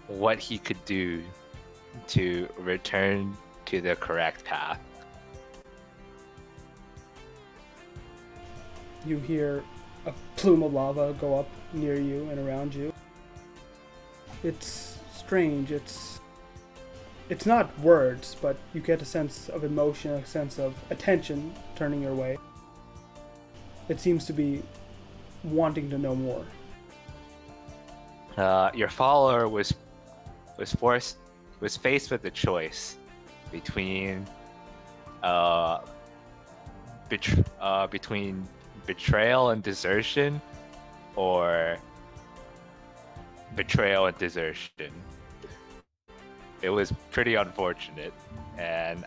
Speaker 3: what he could do to return to the correct path.
Speaker 1: You hear a plume of lava go up near you and around you. It's strange. It's not words, but you get a sense of emotion, a sense of attention turning your way. It seems to be wanting to know more.
Speaker 3: Your follower was faced with a choice between between betrayal and desertion, or betrayal and desertion. It was pretty unfortunate, and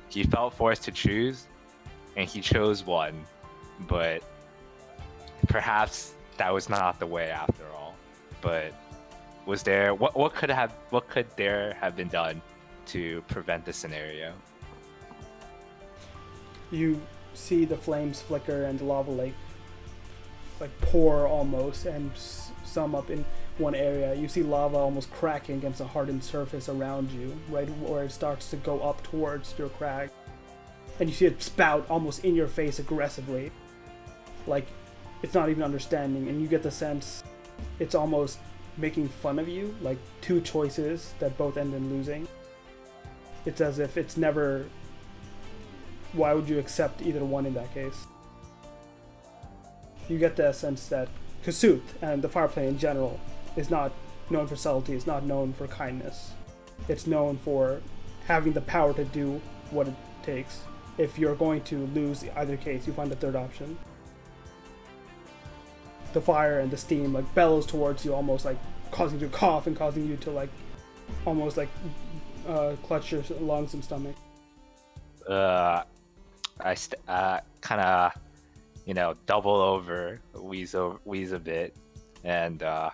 Speaker 3: he felt forced to choose, and he chose one, but perhaps that was not the way after all. But was there what could there have been done to prevent this scenario?
Speaker 1: You see the flames flicker and the lava lake pour almost, and sum up in one area. You see lava almost cracking against the hardened surface around you, right where it starts to go up towards your crag. And you see it spout almost in your face aggressively, like it's not even understanding, and you get the sense it's almost making fun of you, like two choices that both end in losing. It's as if it's never... Why would you accept either one in that case? You get the sense that Kasut and the Fireplane in general is not known for subtlety, it's not known for kindness. It's known for having the power to do what it takes. If you're going to lose either case, you find a third option. The fire and the steam bellows towards you, almost causing you to cough and causing you to almost clutch your lungs and stomach.
Speaker 3: I kind of double over, wheeze a bit, and I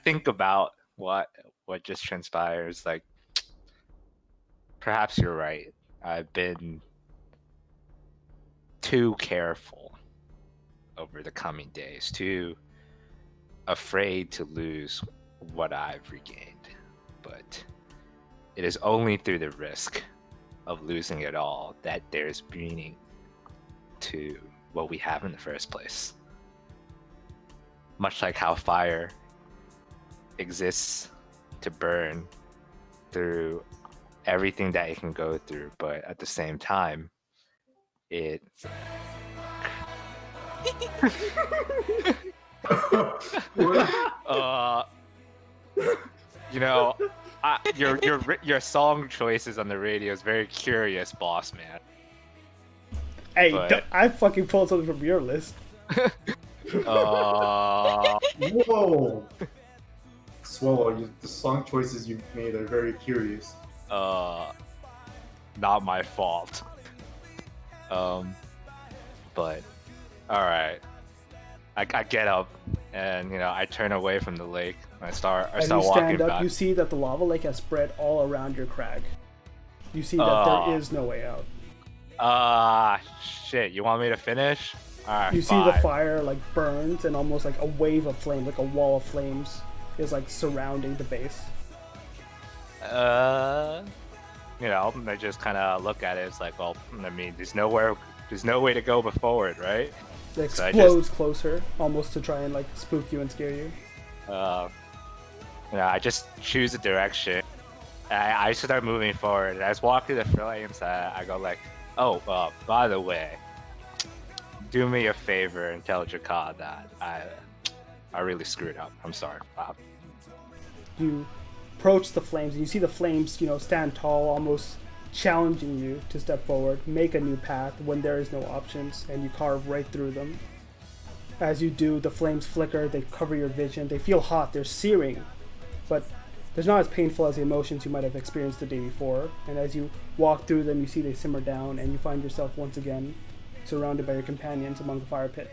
Speaker 3: think about what just transpires. Like, perhaps you're right. I've been too careful over the coming days, too afraid to lose what I've regained. But it is only through the risk of losing it all that there's meaning to what we have in the first place. Much like how fire exists to burn through everything that it can go through, but at the same time, it your song choices on the radio is very curious, boss man.
Speaker 1: Hey,
Speaker 3: But-
Speaker 1: I fucking pulled something from your list.
Speaker 6: Whoa! Swallow, the song choices you've made are very curious.
Speaker 3: Not my fault. But all right. I get up, and I turn away from the lake. I start
Speaker 1: As you
Speaker 3: walking
Speaker 1: stand up,
Speaker 3: back.
Speaker 1: you see that the lava lake has spread all around your crag. You see that there is no way out.
Speaker 3: Shit! You want me to finish? All right,
Speaker 1: You see the
Speaker 3: fine.
Speaker 1: fire like burns, and almost like a wave of flame, like a wall of flames, is like surrounding the base.
Speaker 3: I just kind of look at it. It's like, well, I mean, there's no way to go but forward, right?
Speaker 1: It
Speaker 3: So I
Speaker 1: explodes closer, almost to try and like spook you and scare you.
Speaker 3: I just choose a direction. I start moving forward. And as I walk through the flames, I go like, oh, by the way, do me a favor and tell Jakar that I really screwed up. I'm sorry, Bob.
Speaker 1: You approach the flames, and you see the flames, stand tall, almost challenging you to step forward, make a new path when there is no options, and you carve right through them. As you do, the flames flicker, they cover your vision, they feel hot, they're searing, but they're not as painful as the emotions you might have experienced the day before. And as you walk through them, you see they simmer down, and you find yourself once again surrounded by your companions among the fire pit.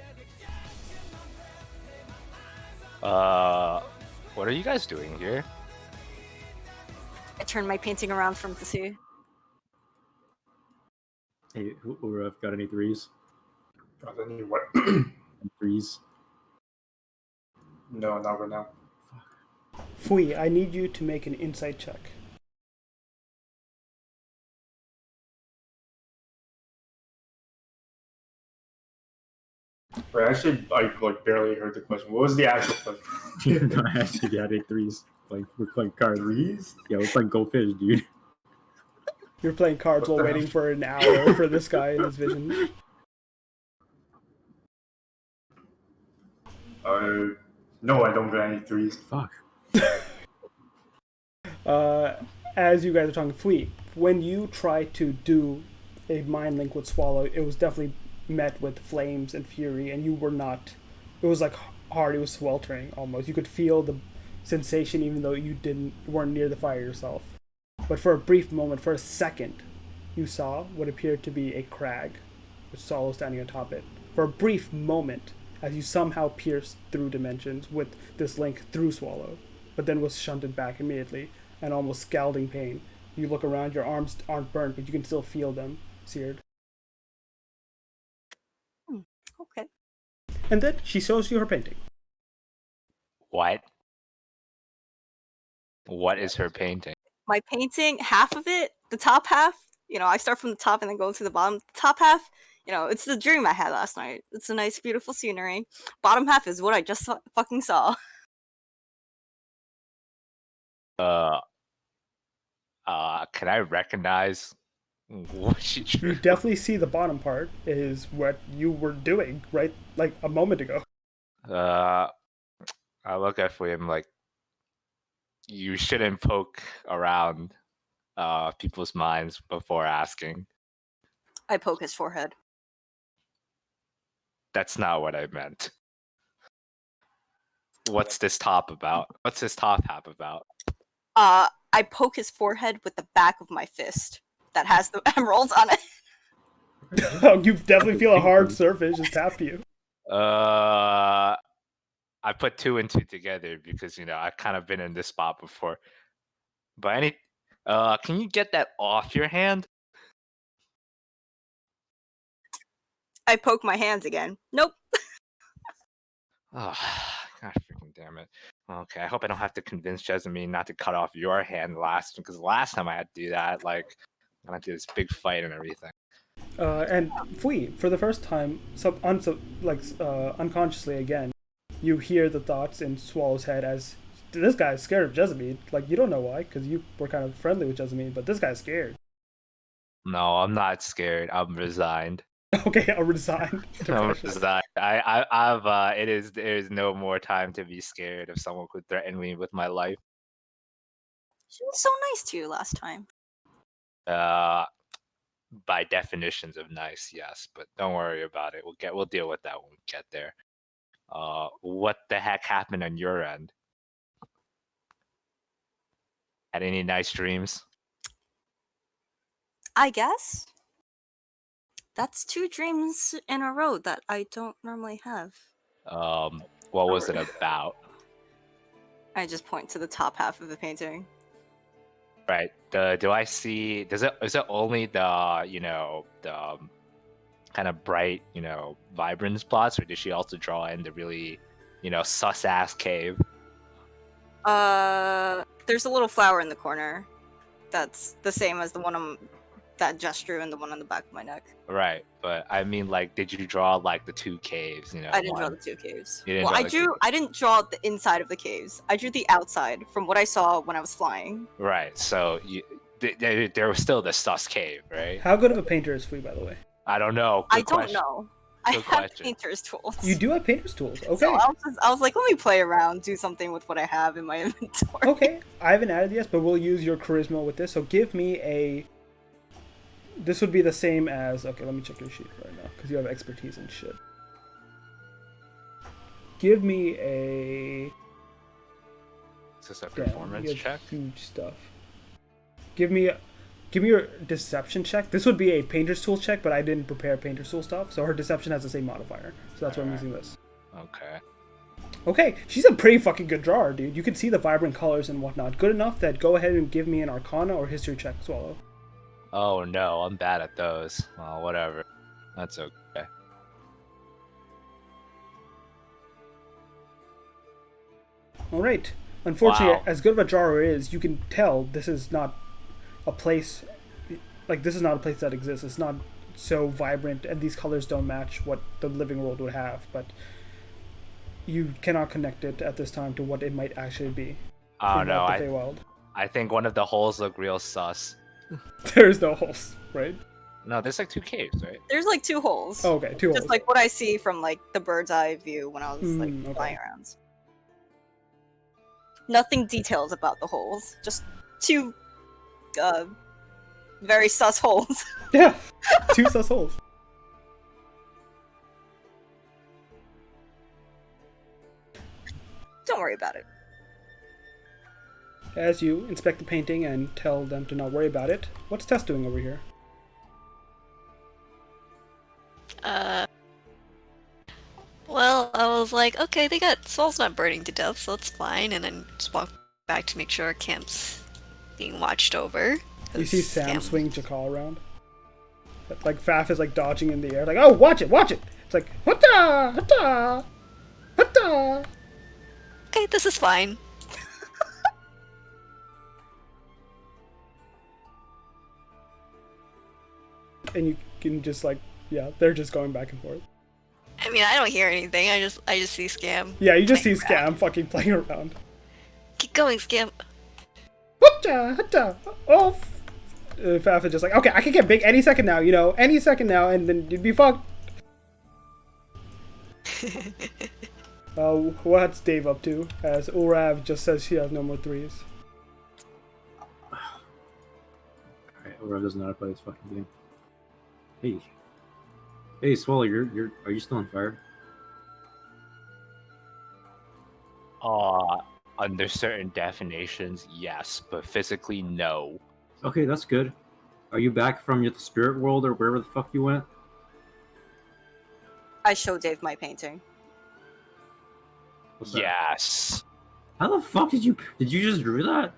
Speaker 3: What are you guys doing here?
Speaker 2: I turn my painting around from to see.
Speaker 4: Hey, Urav, got any threes?
Speaker 6: Got any what?
Speaker 4: Threes.
Speaker 6: No, not right now.
Speaker 1: Fui, I need you to make an insight check.
Speaker 6: Wait, actually, I like barely heard the question. What was the actual question?
Speaker 4: No, I actually got any threes. Like, we're playing cards. Threes? Yeah, we're playing Go Fish, dude.
Speaker 1: You're playing cards while waiting for an hour for this guy in his vision.
Speaker 6: No, I don't got any threes.
Speaker 4: Fuck.
Speaker 1: As you guys are talking, Fui, when you try to do a mind link with Swallow, it was definitely met with flames and fury, and you were not. It was like hard. It was sweltering almost. You could feel the sensation, even though you weren't near the fire yourself. But for a brief moment, for a second, you saw what appeared to be a crag, with Swallow standing atop it. For a brief moment, as you somehow pierced through dimensions with this link through Swallow, but then was shunted back immediately, and almost scalding pain. You look around, your arms aren't burnt, but you can still feel them seared.
Speaker 2: Okay.
Speaker 1: And then she shows you her painting.
Speaker 3: What? What is her painting?
Speaker 2: My painting, half of it, the top half, I start from the top and then go to the bottom. The top half, it's the dream I had last night. It's a nice, beautiful scenery. Bottom half is what I just fucking saw.
Speaker 3: Can I recognize what she drew?
Speaker 1: You definitely see the bottom part is what you were doing, right? Like a moment ago.
Speaker 3: I look at him like, you shouldn't poke around people's minds before asking.
Speaker 2: I poke his forehead.
Speaker 3: That's not what I meant. What's this top about? What's this top half about?
Speaker 2: I poke his forehead with the back of my fist that has the emeralds on it.
Speaker 1: You definitely feel a hard surface just tap you.
Speaker 3: I put 2 and 2 together because I've kind of been in this spot before. But can you get that off your hand?
Speaker 2: I poke my hands again. Nope.
Speaker 3: Oh, God freaking damn it. Okay, I hope I don't have to convince Jessamine not to cut off your hand because last time I had to do that, like, I had to do this big fight and everything.
Speaker 1: And Fui, for the first time, unconsciously again, you hear the thoughts in Swallow's head as this guy's scared of Jessamine. Like, you don't know why, because you were kind of friendly with Jessamine, but this guy's scared.
Speaker 3: No, I'm not scared. I'm resigned.
Speaker 1: Okay, I'm resigned.
Speaker 3: I'm resigned. There is no more time to be scared if someone could threaten me with my life.
Speaker 2: She was so nice to you last time.
Speaker 3: By definitions of nice, yes, but don't worry about it. We'll deal with that when we get there. What the heck happened on your end? Had any nice dreams?
Speaker 2: I guess. That's 2 dreams in a row that I don't normally have.
Speaker 3: What was it about?
Speaker 2: I just point to the top half of the painting.
Speaker 3: Right. Do I see? Is it only the the kind of bright vibrant spots, or did she also draw in the really sus ass cave?
Speaker 2: There's a little flower in the corner. That's the same as the one that just drew and the one on the back of my neck.
Speaker 3: Right, but I mean, like, did you draw like the two caves?
Speaker 2: I didn't draw the two caves.
Speaker 3: You didn't
Speaker 2: Well,
Speaker 3: draw
Speaker 2: I didn't draw the inside of the caves. I drew the outside from what I saw when I was flying.
Speaker 3: Right, so there was still the sus cave, right?
Speaker 1: How good of a painter is Fui, by the way?
Speaker 3: I don't know.
Speaker 2: I don't know. I
Speaker 3: Good
Speaker 2: have
Speaker 3: question.
Speaker 2: painter's tools.
Speaker 1: You do have painter's tools. Okay.
Speaker 2: So I was like, let me play around, do something with what I have in my inventory.
Speaker 1: Okay, I haven't added this, but we'll use your charisma with this. So give me a. This would be the same as. Okay, let me check your sheet right now because you have expertise in shit. Give me a.
Speaker 3: Is this a
Speaker 1: Yeah,
Speaker 3: performance
Speaker 1: you have
Speaker 3: check?
Speaker 1: huge stuff. Give me your deception check. This would be a painter's tool check, but I didn't prepare painter's tool stuff, so her deception has the same modifier. So that's why I'm using this.
Speaker 3: Okay.
Speaker 1: Okay, she's a pretty fucking good drawer, dude. You can see the vibrant colors and whatnot. Good enough that go ahead and give me an Arcana or History check, Swallow.
Speaker 3: Oh no, I'm bad at those. Well, whatever. That's okay.
Speaker 1: Alright. Unfortunately,
Speaker 3: Wow.
Speaker 1: as good of a drawer is, you can tell this is not a place... Like, this is not a place that exists. It's not so vibrant, and these colors don't match what the living world would have, but you cannot connect it at this time to what it might actually be.
Speaker 3: Oh
Speaker 1: in,
Speaker 3: no,
Speaker 1: like, the Feywild.
Speaker 3: I think one of the holes look real sus.
Speaker 1: There's no holes, right?
Speaker 3: No, there's like two caves, right?
Speaker 2: There's like two holes.
Speaker 1: Oh, okay, two
Speaker 2: Just
Speaker 1: holes.
Speaker 2: like what I see from like the bird's eye view when I was like
Speaker 1: Okay.
Speaker 2: flying around. Nothing details about the holes. Just two very sus holes.
Speaker 1: Yeah, two sus holes.
Speaker 2: Don't worry about it.
Speaker 1: As you inspect the painting and tell them to not worry about it, what's Tess doing over here?
Speaker 5: Well, I was like, okay, they got Saul's not burning to death, so that's fine, and then just walk back to make sure our camp's being watched over.
Speaker 1: You see
Speaker 5: 'cause
Speaker 1: Sam swing Jakal around. Like Faf is like dodging in the air, like, oh, watch it! It's like, hutta, hutta, hutta.
Speaker 5: Okay, this is fine.
Speaker 1: And you can just like, yeah, they're just going back and forth.
Speaker 5: I mean, I don't hear anything. I just see Scam.
Speaker 1: Yeah, you just see
Speaker 5: playing around.
Speaker 1: Scam fucking playing around.
Speaker 5: Keep going, Scam.
Speaker 1: Hutta, hutta. Oh, Faf is just like, okay, I can get big any second now, any second now, and then you'd be fucked. What's Dave up to? As Urav just says she has no more threes.
Speaker 4: Alright, Aurora doesn't know how to play this fucking game. Hey, Swallow, are you still on fire?
Speaker 3: Under certain definitions, yes, but physically, no.
Speaker 4: Okay, that's good. Are you back from the spirit world or wherever the fuck you went?
Speaker 2: I show Dave my painting.
Speaker 4: What's that?
Speaker 3: Yes.
Speaker 4: How the fuck did you just drew that?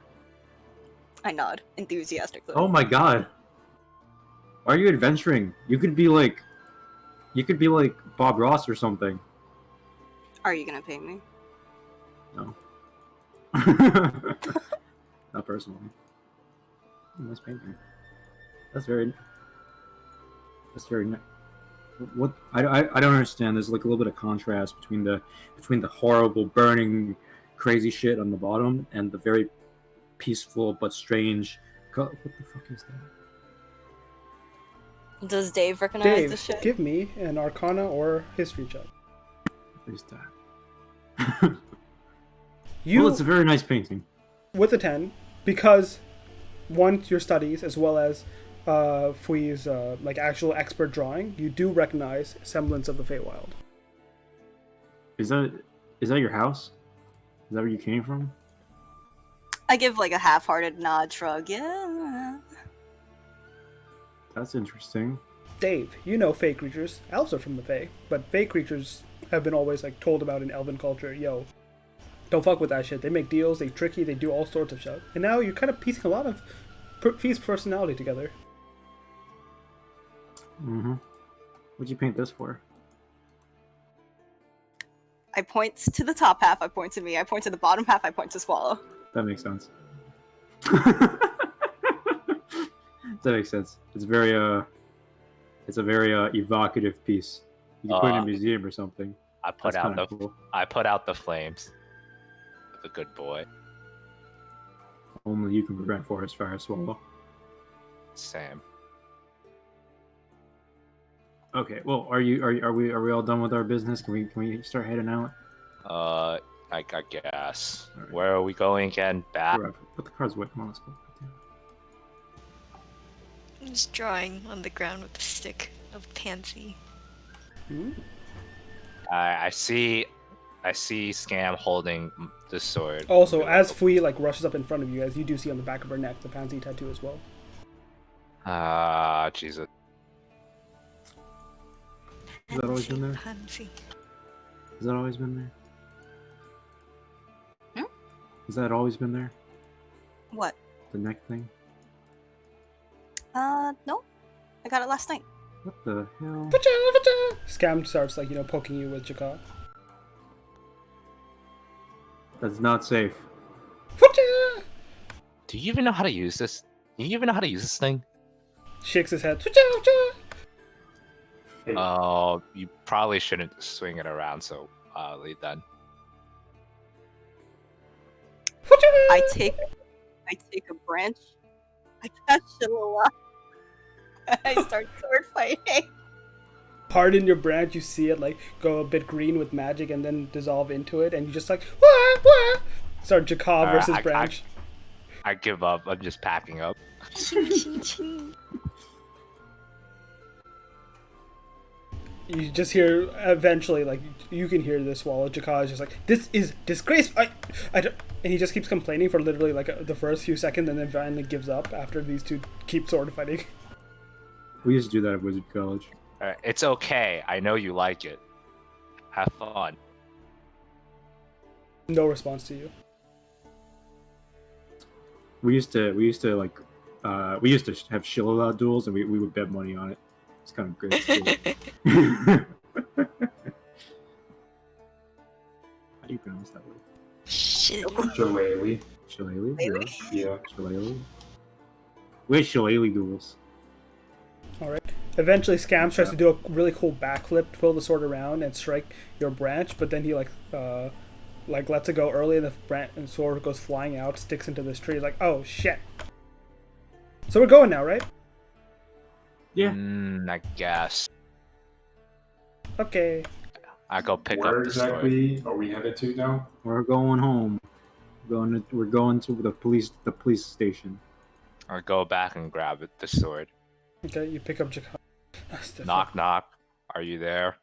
Speaker 2: I nod enthusiastically.
Speaker 4: Oh my god. Why are you adventuring? You could be like Bob Ross or something.
Speaker 2: Are you gonna pay me?
Speaker 4: No. Not personally. Nice painting. That's very nice. What I don't understand. There's like a little bit of contrast between the horrible burning crazy shit on the bottom and the very peaceful but strange. What the fuck is that?
Speaker 2: Does Dave recognize
Speaker 1: Dave,
Speaker 2: the shit?
Speaker 1: give me an Arcana or History check.
Speaker 4: What is that?
Speaker 1: You,
Speaker 4: Well, it's a very nice painting.
Speaker 1: with a 10, because one, your studies, as well as Fui's like actual expert drawing, you do recognize semblance of the Feywild.
Speaker 4: Is that your house? Is that where you came from?
Speaker 2: I give like a half-hearted nod, shrug. Yeah.
Speaker 4: That's interesting.
Speaker 1: Dave, you know Fae creatures. Elves are from the Fae, but Fae creatures have been always like told about in Elven culture. Yo, don't fuck with that shit. They make deals, they trick you, they do all sorts of shit. And now you're kind of piecing a lot of Fee's personality together.
Speaker 4: Mm-hmm. What'd you paint this for?
Speaker 2: I point to the top half, I point to me. I point to the bottom half, I point to Swallow.
Speaker 4: That makes sense. That makes sense. It's a very evocative piece. You can put it in a museum or something.
Speaker 3: I put
Speaker 4: That's
Speaker 3: out
Speaker 4: kinda
Speaker 3: the
Speaker 4: cool.
Speaker 3: I put out the flames. The good boy.
Speaker 4: Only you can prevent forest fire, Swallow.
Speaker 3: Sam.
Speaker 4: Okay. Well, are we all done with our business? Can we start heading out?
Speaker 3: I guess.
Speaker 4: Alright.
Speaker 3: Where are we going again? Back.
Speaker 4: Alright, put the cards away. Come on, let's go.
Speaker 5: I'm just drawing on the ground with a stick of pansy.
Speaker 1: Hmm?
Speaker 3: I see Scam holding the sword.
Speaker 1: Also, as Fui like rushes up in front of you, as you do see on the back of her neck the pansy tattoo as well.
Speaker 3: Jesus.
Speaker 4: Has that always been there?
Speaker 5: Pansy.
Speaker 4: Has that always been there?
Speaker 2: Hmm?
Speaker 4: Has that always been there?
Speaker 2: What?
Speaker 4: The neck thing?
Speaker 2: No. I got it last night.
Speaker 4: What the hell?
Speaker 1: Scam starts like poking you with Jakar.
Speaker 4: That's not safe.
Speaker 3: Do you even know how to use this? Do you even know how to use this thing?
Speaker 1: Shakes his head.
Speaker 6: Hey,
Speaker 3: Oh, you probably shouldn't swing it around so leave then.
Speaker 2: I take a branch. I catch Shalala. I start sword fighting.
Speaker 1: Pardon your branch, you see it like go a bit green with magic and then dissolve into it, and you just like wah, wah. Start Jakar versus branch.
Speaker 3: I give up. I'm just packing up.
Speaker 5: Ching, ching, ching.
Speaker 1: You just hear eventually, like you can hear this Swallow. Jakar is just like, "This is disgraceful." I don't, and he just keeps complaining for literally like the first few seconds, and then finally gives up after these two keep sword fighting.
Speaker 4: We used to do that at Wizard College.
Speaker 3: Alright, it's okay. I know you like it. Have fun.
Speaker 1: No response to you.
Speaker 4: We used to have Shillelagh duels, and we would bet money on it. It's kind of great. How do you pronounce that word?
Speaker 5: Shit.
Speaker 6: Shillelagh.
Speaker 4: Shillelagh?
Speaker 2: Maybe.
Speaker 6: Yeah.
Speaker 4: Shillelagh? We had Shillelagh duels.
Speaker 1: All right. Eventually, Scam tries to do a really cool backflip, twirl the sword around, and strike your branch. But then he like lets it go early, and the sword goes flying out, sticks into this tree. He's like, oh shit. So we're going now, right?
Speaker 4: Yeah.
Speaker 3: I guess.
Speaker 1: Okay.
Speaker 3: I go pick
Speaker 6: Where
Speaker 3: up the sword.
Speaker 6: exactly are we headed to now?
Speaker 4: We're going home. We're going to the police station.
Speaker 3: I go back and grab it, the sword.
Speaker 1: Okay, you pick up Jakar.
Speaker 3: Knock, knock. Are you there?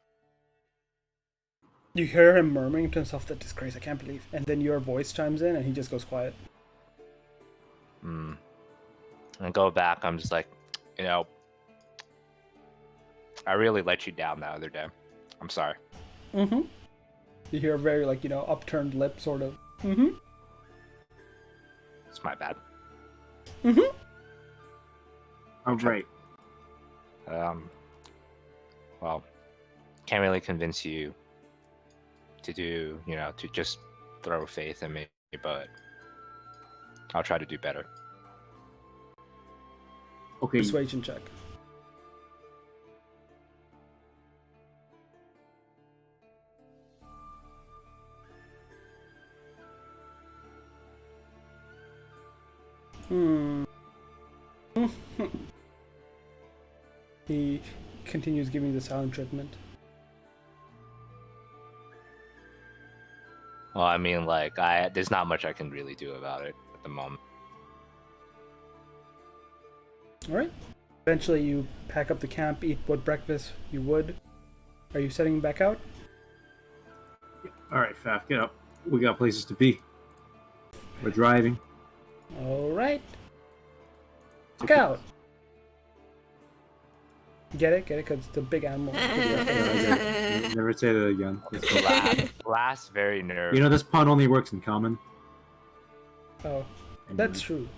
Speaker 1: You hear him murmuring to himself, "That disgrace! I can't believe." And then your voice chimes in, and he just goes quiet.
Speaker 3: I go back. I'm just like, I really let you down the other day. I'm sorry.
Speaker 1: Mm-hmm. You hear a very upturned lip, sort of. Mm-hmm.
Speaker 3: It's my bad.
Speaker 1: Mm-hmm.
Speaker 4: All right.
Speaker 3: Well, can't really convince you to do, to just throw faith in me, but I'll try to do better.
Speaker 4: Okay.
Speaker 1: Persuasion check. He continues giving the silent treatment.
Speaker 3: Well, I mean, there's not much I can really do about it at the moment.
Speaker 1: Alright. Eventually you pack up the camp, eat what breakfast you would. Are you setting back out?
Speaker 4: All right, Faf, get up. We got places to be. We're driving.
Speaker 1: Alright. Look out. Get it? Get it? Because it's a big animal.
Speaker 4: Never say that again.
Speaker 3: Last very nerve.
Speaker 4: You know, this pun only works in common.
Speaker 1: Oh,
Speaker 4: Anyway.
Speaker 1: that's true.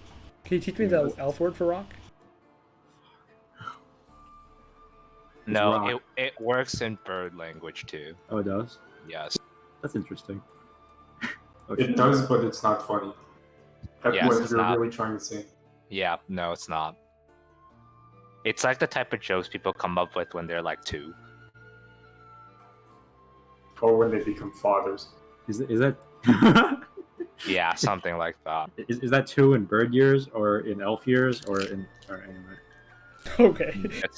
Speaker 1: Can you teach me
Speaker 4: Yeah,
Speaker 1: the
Speaker 4: that's-
Speaker 1: elf word for rock?
Speaker 3: No,
Speaker 4: rock.
Speaker 3: it works in bird language too.
Speaker 4: Oh, it does?
Speaker 3: Yes.
Speaker 4: That's interesting.
Speaker 6: It does, but it's not funny. That's
Speaker 3: Yes,
Speaker 6: what
Speaker 3: it's
Speaker 6: you're
Speaker 3: not.
Speaker 6: really trying to say.
Speaker 3: Yeah, no, it's not. It's like the type of jokes people come up with when they're like 2.
Speaker 6: Or when they become fathers.
Speaker 4: Is that
Speaker 3: Yeah, something like that.
Speaker 4: is that 2 in bird years or in elf years or anyway?
Speaker 1: Okay.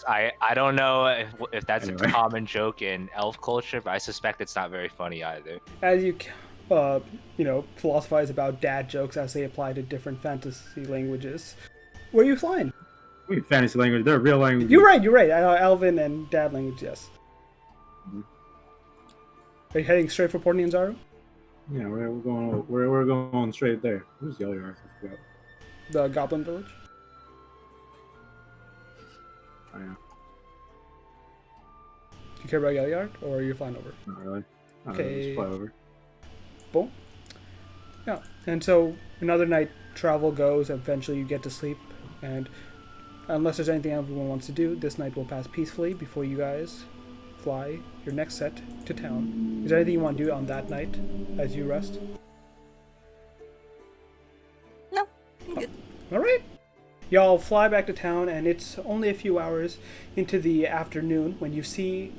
Speaker 3: I don't know if that's
Speaker 4: Anyway.
Speaker 3: a common joke in elf culture, but I suspect it's not very funny either.
Speaker 1: As you, philosophize about dad jokes as they apply to different fantasy languages, where are you flying?
Speaker 4: I mean, fantasy language, they're real language.
Speaker 1: You're right. Elven and dad language, yes.
Speaker 4: Mhm.
Speaker 1: Are you heading straight for Port Nianzaru?
Speaker 4: Yeah, we're going. We're going straight there. Who's the other arc? I forgot.
Speaker 1: The Goblin Village?
Speaker 4: Oh, yeah.
Speaker 1: Do you care about Yard, or are you flying over?
Speaker 4: Not really.
Speaker 1: Okay.
Speaker 4: Just fly over.
Speaker 1: Boom. Yeah. And so another night travel goes. Eventually, you get to sleep, and unless there's anything everyone wants to do, this night will pass peacefully before you guys fly your next set to town. Is there anything you want to do on that night as you rest?
Speaker 2: No, I'm good.
Speaker 1: All right. Y'all fly back to town, and it's only a few hours into the afternoon when you see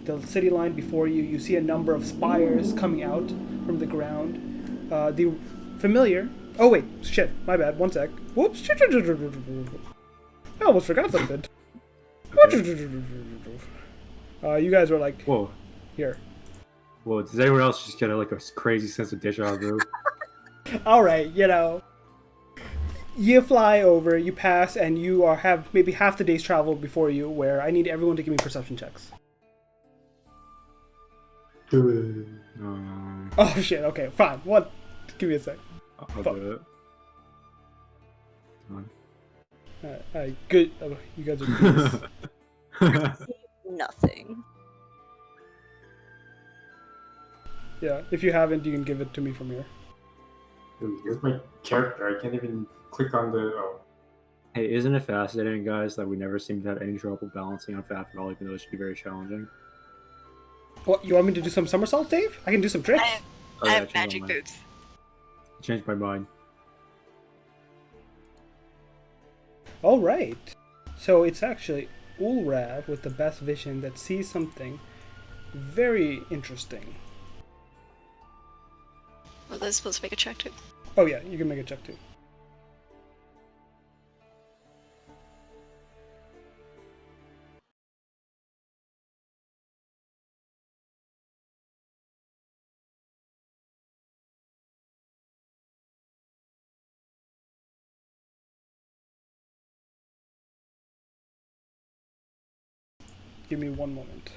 Speaker 1: the city line before you. You see a number of spires coming out from the ground. The familiar. Oh wait, shit. My bad. One sec. Whoops. I almost forgot something. You guys were like,
Speaker 4: Whoa.
Speaker 1: here.
Speaker 4: Whoa. Does anyone else just get a crazy sense of deja vu?
Speaker 1: All right, you fly over, you pass, and you have maybe half the day's travel before you, where I need everyone to give me perception checks. Oh shit, okay, fine. What? Give me a sec.
Speaker 4: I'll
Speaker 1: Fuck.
Speaker 4: do it. Come
Speaker 1: Good. Oh, you guys are good.
Speaker 2: Nothing.
Speaker 1: Yeah, if you haven't, you can give it to me from here.
Speaker 6: Dude, here's my character. I can't even click on the. Oh.
Speaker 4: Hey, isn't it fascinating, guys, that we never seem to have any trouble balancing on Fat at all, even though it should be very challenging?
Speaker 1: What, you want me to do some somersaults, Dave? I can do some tricks.
Speaker 4: Oh,
Speaker 5: I
Speaker 4: yeah,
Speaker 5: have
Speaker 4: change my
Speaker 5: magic
Speaker 4: mind.
Speaker 5: boots.
Speaker 4: Changed my mind.
Speaker 1: All right. So it's actually Ulrav with the best vision that sees something very interesting.
Speaker 5: Was I supposed to make a check too?
Speaker 1: Oh yeah, you can make a check too. Give me one moment.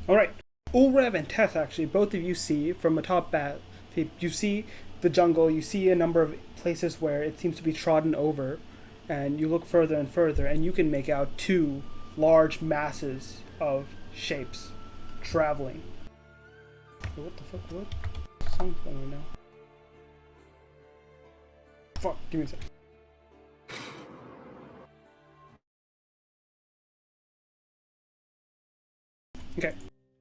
Speaker 1: Alright, Ulrev and Tess actually, both of you see from atop bat, you see the jungle, you see a number of places where it seems to be trodden over, and you look further and further, and you can make out two large masses of shapes traveling. What the fuck? What? Sounds going right now. Fuck, give me a sec. Okay.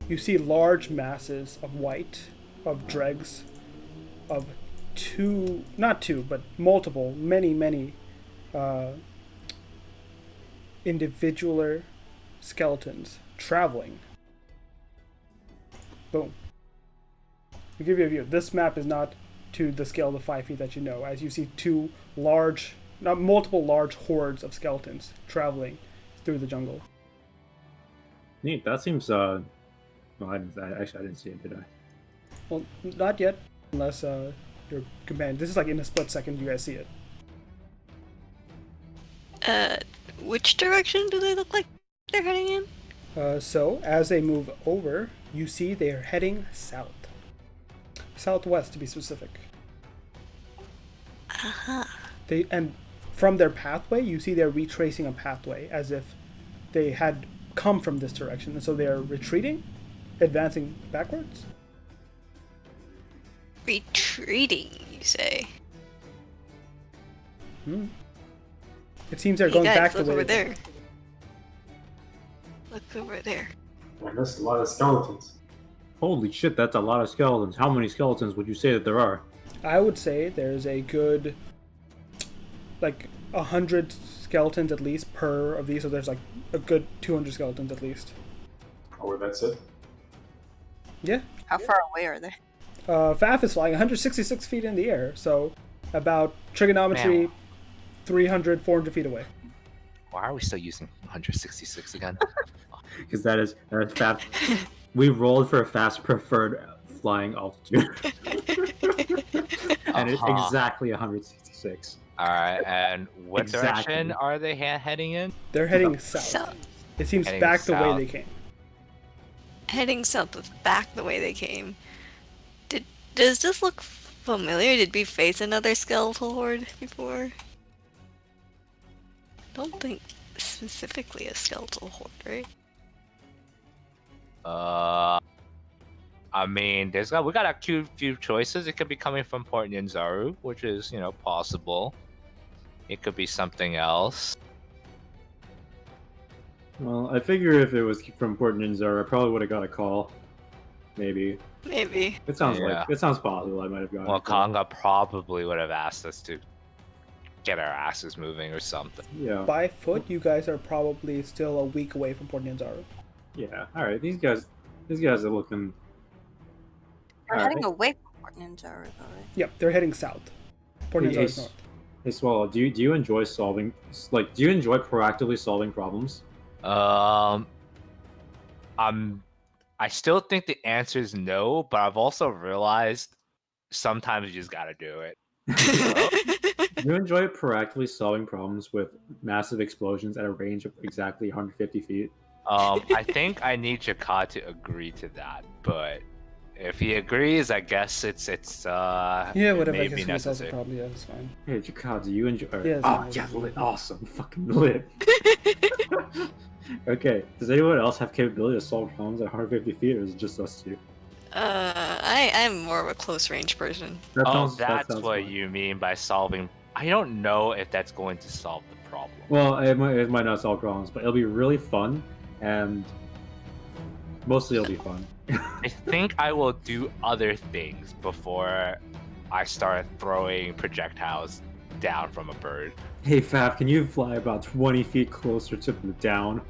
Speaker 1: You see large masses of white, of dregs, of not two, but multiple, many individual skeletons traveling. Boom. To give you a view, this map is not to the scale of the 5 feet that you know, as you see two multiple large hordes of skeletons traveling through the jungle.
Speaker 4: Neat. That seems. Well, I didn't see it, did I?
Speaker 1: Well, not yet, unless your companion. This is like in a split second you guys see it.
Speaker 5: Which direction do they look like they're heading in?
Speaker 1: So as they move over, you see they are heading south. Southwest, to be specific. And from their pathway, you see they're retracing a pathway as if they had come from this direction, and so they are retreating, advancing backwards.
Speaker 5: Retreating, you say?
Speaker 1: It seems they're
Speaker 5: Hey
Speaker 1: going
Speaker 5: guys,
Speaker 1: back the
Speaker 5: look
Speaker 1: way
Speaker 5: over
Speaker 1: they
Speaker 5: there. Look over there.
Speaker 6: I missed a lot of skeletons.
Speaker 4: Holy shit, that's a lot of skeletons. How many skeletons would you say that there are?
Speaker 1: I would say there's a good, like, 100 skeletons at least per of these, so there's like a good 200 skeletons at least.
Speaker 6: Oh, that's it.
Speaker 1: Yeah.
Speaker 2: How far away are they?
Speaker 1: Faf is flying 166 feet in the air, so about trigonometry
Speaker 3: Man.
Speaker 1: 300, 400 feet away.
Speaker 3: Why are we still using 166 again?
Speaker 4: Because that's fast. We rolled for a fast preferred flying altitude. And it's exactly 166.
Speaker 3: Alright, and what
Speaker 4: Exactly.
Speaker 3: direction are they heading in?
Speaker 1: They're heading south.
Speaker 5: South.
Speaker 1: It seems
Speaker 3: Heading
Speaker 1: back the way
Speaker 3: south.
Speaker 1: they came.
Speaker 5: Heading south with back the way they came. Does this look familiar? Did we face another skeletal horde before? Don't think specifically a skeletal horde, right?
Speaker 3: I mean, we got a few choices. It could be coming from Port Ninzaru, which is, possible. It could be something else.
Speaker 4: Well, I figure if it was from Port Ninzar, I probably would have got a call. Maybe.
Speaker 5: Maybe.
Speaker 4: It sounds
Speaker 3: Yeah.
Speaker 4: it sounds possible I might have gotten
Speaker 3: Well,
Speaker 4: a call.
Speaker 3: Konga probably would have asked us to get our asses moving or something.
Speaker 4: Yeah.
Speaker 1: By foot, you guys are probably still a week away from Port Ninzaru.
Speaker 4: Yeah. Alright, these guys are looking
Speaker 2: We're
Speaker 4: Alright.
Speaker 2: heading away from Port Ninjaru, though, right?
Speaker 1: Yep, they're heading south. Port
Speaker 4: Hey,
Speaker 1: Ninzaru is north.
Speaker 4: Hey Swallow, do you enjoy solving do you enjoy proactively solving problems?
Speaker 3: I still think the answer is no, but I've also realized sometimes you just gotta do it.
Speaker 4: Do you enjoy proactively solving problems with massive explosions at a range of exactly 150 feet?
Speaker 3: I think I need Jakad to agree to that, but if he agrees, I guess it's
Speaker 1: Yeah, whatever. I
Speaker 3: Maybe
Speaker 1: guess we solve the
Speaker 3: necessary.
Speaker 1: problem. Yeah, that's fine.
Speaker 4: Hey, Jakad, do you enjoy?
Speaker 1: Yeah,
Speaker 4: oh,
Speaker 1: it's
Speaker 4: yeah,
Speaker 1: fine.
Speaker 4: lit, awesome, fucking lit. Okay, does anyone else have capability to solve problems at 150 feet, or is it just us two?
Speaker 5: I'm more of a close range person.
Speaker 4: That
Speaker 3: Oh,
Speaker 4: sounds- that
Speaker 3: that's
Speaker 4: sounds
Speaker 3: what
Speaker 4: fine.
Speaker 3: you mean by solving. I don't know if that's going to solve the problem.
Speaker 4: Well, it might not solve problems, but it'll be really fun, and mostly it'll be fun.
Speaker 3: I think I will do other things before I start throwing projectiles down from a bird.
Speaker 4: Hey, Faf, can you fly about 20 feet closer to the down?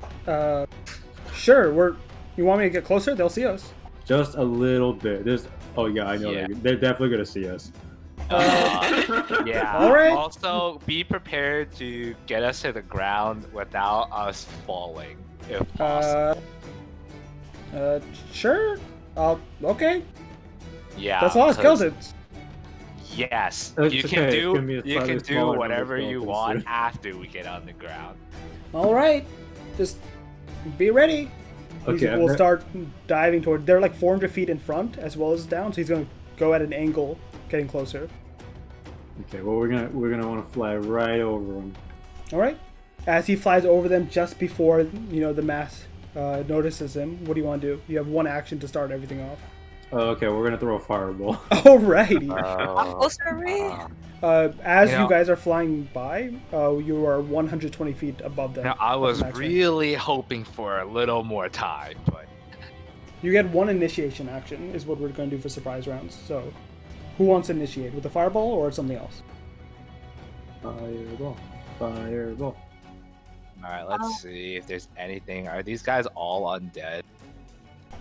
Speaker 1: Sure. You want me to get closer? They'll see us.
Speaker 4: Just a little bit. Oh yeah, I know.
Speaker 3: Yeah.
Speaker 4: They're definitely gonna see us.
Speaker 3: Yeah.
Speaker 1: All right.
Speaker 3: Also, be prepared to get us to the ground without us falling, if possible.
Speaker 1: Sure. Okay.
Speaker 3: Yeah.
Speaker 1: That's a lot of
Speaker 3: 'cause-
Speaker 1: skeletons.
Speaker 3: Yes,
Speaker 4: It's
Speaker 3: you
Speaker 4: okay,
Speaker 3: can
Speaker 4: it's
Speaker 3: do
Speaker 4: gonna be a slightly
Speaker 3: do
Speaker 4: smaller
Speaker 3: whatever
Speaker 4: number of
Speaker 3: you
Speaker 4: skeletons
Speaker 3: want
Speaker 4: soon.
Speaker 3: after we get on the ground.
Speaker 1: All right. Just be ready.
Speaker 4: Okay,
Speaker 1: We'll start diving toward. They're like 400 feet in front as well as down, so he's going to go at an angle, getting closer.
Speaker 4: Okay, well we're gonna want to fly right over them.
Speaker 1: All right. As he flies over them just before the mass notices him, what do you want to do? You have one action to start everything off.
Speaker 4: Okay, we're gonna throw a fireball.
Speaker 1: Alrighty.
Speaker 2: How close are we?
Speaker 1: As
Speaker 3: You
Speaker 1: you
Speaker 3: know-
Speaker 1: guys are flying by, you are 120 feet above them.
Speaker 3: Now, I was
Speaker 1: Max range.
Speaker 3: really hoping for a little more time, but
Speaker 1: You get one initiation action, is what we're going to do for surprise rounds. So, who wants to initiate? With a fireball or something else?
Speaker 4: Fireball. Fireball.
Speaker 3: all right, let's see if there's anything. Are these guys all undead?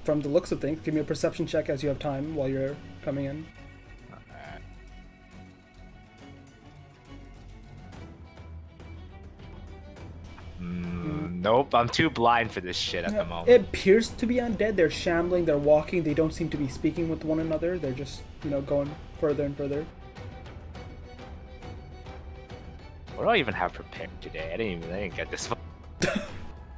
Speaker 1: From the looks of things, give me a perception check as you have time while you're coming in.
Speaker 3: Alright. Nope, I'm too blind for this shit at the moment.
Speaker 1: It appears to be undead. They're shambling, they're walking, they don't seem to be speaking with one another. They're just, going further and further.
Speaker 3: What do I even have prepared today? I didn't get this far.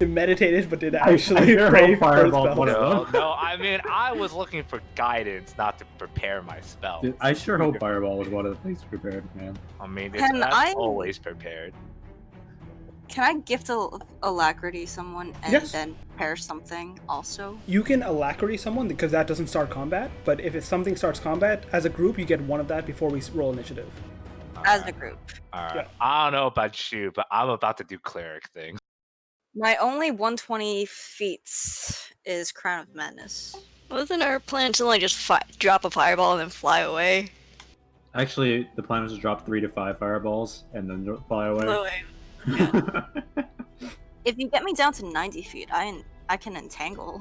Speaker 1: They meditated, but did
Speaker 4: I
Speaker 1: actually
Speaker 4: sure
Speaker 1: pray
Speaker 4: hope
Speaker 1: for
Speaker 4: Fireball
Speaker 1: spells.
Speaker 4: one of
Speaker 3: No,
Speaker 4: them.
Speaker 3: no, I mean, I was looking for guidance, not to prepare my spell.
Speaker 4: Dude, I sure hope Fireball was one of the things prepared, man.
Speaker 3: I mean,
Speaker 2: Can
Speaker 3: that's
Speaker 2: I-
Speaker 3: always prepared.
Speaker 2: Can I gift alacrity someone and
Speaker 1: Yes.
Speaker 2: then prepare something also?
Speaker 1: You can alacrity someone because that doesn't start combat, but if something starts combat, as a group, you get one of that before we roll initiative.
Speaker 2: As a group.
Speaker 3: Alright.
Speaker 1: Yeah.
Speaker 3: I don't know about you, but I'm about to do cleric thing.
Speaker 2: My only 120 feet is Crown of Madness.
Speaker 5: Wasn't our plan to like just drop a fireball and then fly away?
Speaker 4: Actually, the plan was to drop 3 to 5 fireballs and then fly away.
Speaker 5: Fly away.
Speaker 2: If you get me down to 90 feet, I can entangle.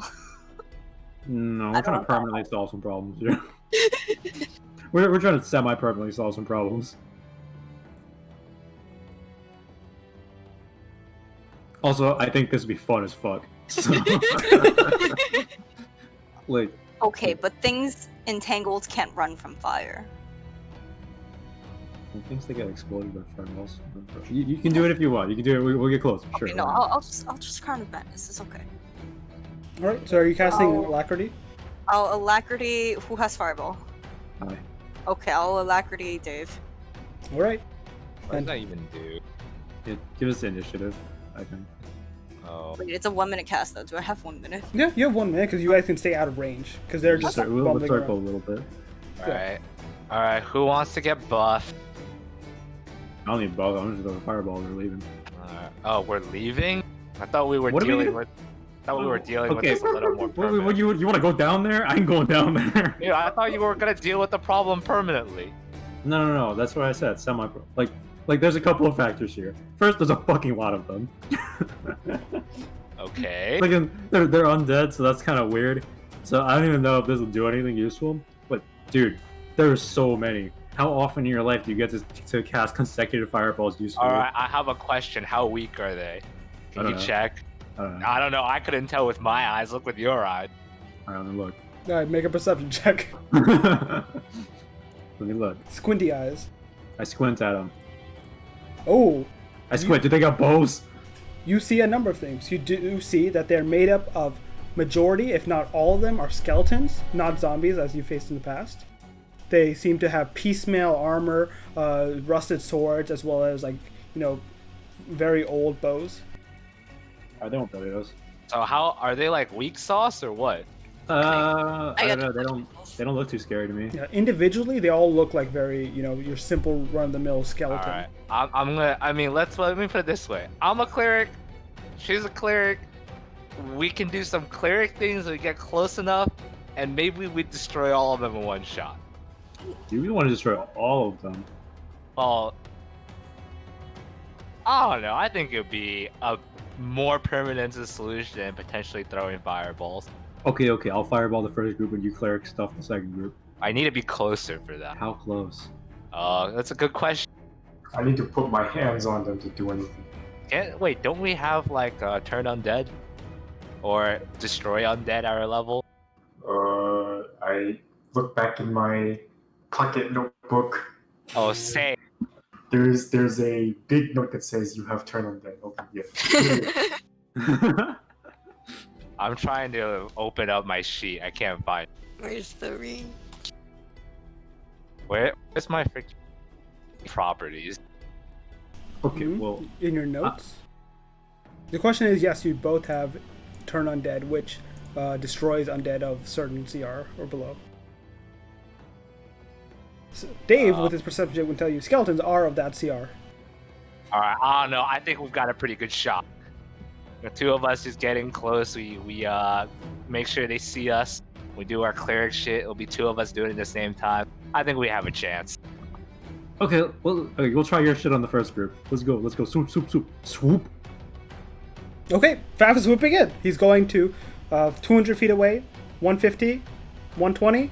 Speaker 4: No,
Speaker 2: I
Speaker 4: we're trying
Speaker 2: don't
Speaker 4: to permanently solve some problems here. we're trying to semi-permanently solve some problems. Also, I think this would be fun as fuck. So, like,
Speaker 2: Okay, but things entangled can't run from fire.
Speaker 4: when things that get exploded by fireballs. You can do it if you want. You can do it. We'll get close. Sure.
Speaker 2: Okay, no, I'll just Crown of Madness. It's okay.
Speaker 1: Alright, so are you casting
Speaker 2: Oh.
Speaker 1: alacrity?
Speaker 2: I'll alacrity. Who has fireball?
Speaker 4: Hi.
Speaker 2: Okay, I'll alacrity Dave.
Speaker 1: Alright.
Speaker 3: What does
Speaker 1: And-
Speaker 3: that even do?
Speaker 4: Give us the initiative, I think.
Speaker 3: Oh.
Speaker 2: Wait, it's a 1 minute cast though. Do I have 1 minute?
Speaker 1: Yeah, you have 1 minute because you guys can stay out of range because they're just
Speaker 4: We'll
Speaker 1: bumbling
Speaker 4: circle a
Speaker 1: around.
Speaker 4: little bit.
Speaker 3: Alright. Alright, who wants to get buffed?
Speaker 4: I don't need both. I'm just throwing fireballs. We're leaving.
Speaker 3: Oh, we're leaving? I thought we were
Speaker 4: What are we
Speaker 3: dealing
Speaker 4: gonna-
Speaker 3: with. I thought we were dealing
Speaker 4: Okay.
Speaker 3: with this a little more
Speaker 4: What,
Speaker 3: permanent.
Speaker 4: you want to go down there? I ain't going down there.
Speaker 3: Yeah, I thought you were gonna deal with the problem permanently.
Speaker 4: No. That's what I said. Like there's a couple of factors here. First, there's a fucking lot of them.
Speaker 3: Okay.
Speaker 4: Like, they're undead, so that's kind of weird. So I don't even know if this will do anything useful. But dude, there's so many. How often in your life do you get to cast consecutive fireballs usefully?
Speaker 3: Alright, I have a question. How weak are they?
Speaker 4: I
Speaker 3: Can
Speaker 4: don't
Speaker 3: you
Speaker 4: know.
Speaker 3: check?
Speaker 4: I don't know.
Speaker 3: I don't know. I couldn't tell with my eyes. Look with your eyes.
Speaker 4: Alright, let me look.
Speaker 1: Alright, make a perception check.
Speaker 4: Let me look.
Speaker 1: Squinty eyes.
Speaker 4: I squint at them.
Speaker 1: Oh,
Speaker 4: I squint. Do they got bows?
Speaker 1: you see a number of things. You do see that they're made up of majority, if not all of them, are skeletons, not zombies as you faced in the past. They seem to have piecemeal armor, rusted swords, as well as very old bows.
Speaker 4: I don't know those.
Speaker 3: So how are they like weak sauce or what?
Speaker 4: I
Speaker 5: I
Speaker 4: don't
Speaker 5: got
Speaker 4: know. They don't look too scary to me.
Speaker 1: Yeah, individually, they all look like very, your simple run-of-the-mill skeleton.
Speaker 3: Alright. I'm gonna. I mean, let me put it this way. I'm a cleric. She's a cleric. We can do some cleric things. We get close enough, and maybe we destroy all of them in one shot.
Speaker 4: You really want to destroy all of them?
Speaker 3: Well, I don't know. I think it would be a more permanent solution than potentially throwing fireballs.
Speaker 4: Okay. I'll fireball the first group and you cleric stuff the second group.
Speaker 3: I need to be closer for that.
Speaker 4: How close?
Speaker 3: That's a good question.
Speaker 6: I need to put my hands on them to do anything.
Speaker 3: Wait, don't we have like turn undead or destroy undead at our level?
Speaker 6: I look back in my pocket notebook.
Speaker 3: Oh, say.
Speaker 6: There's a big note that says you have turn on dead. Okay, yeah.
Speaker 3: I'm trying to open up my sheet. I can't find.
Speaker 5: Where's the ring?
Speaker 3: Where's my freaking properties?
Speaker 4: Okay,
Speaker 1: Mhm.
Speaker 4: well,
Speaker 1: In your notes. The question is, yes, you both have turn undead, which destroys undead of certain CR or below. So Dave, with his perception check, will tell you skeletons are of that CR.
Speaker 3: Alright, I don't know. I think we've got a pretty good shot. The two of us just getting close. We make sure they see us. We do our cleric shit. It'll be two of us doing it at the same time. I think we have a chance.
Speaker 4: okay, we'll try your shit on the first group. Let's go. Swoop.
Speaker 1: Okay, Faf is swooping in. He's going to 200 feet away, 150, 120.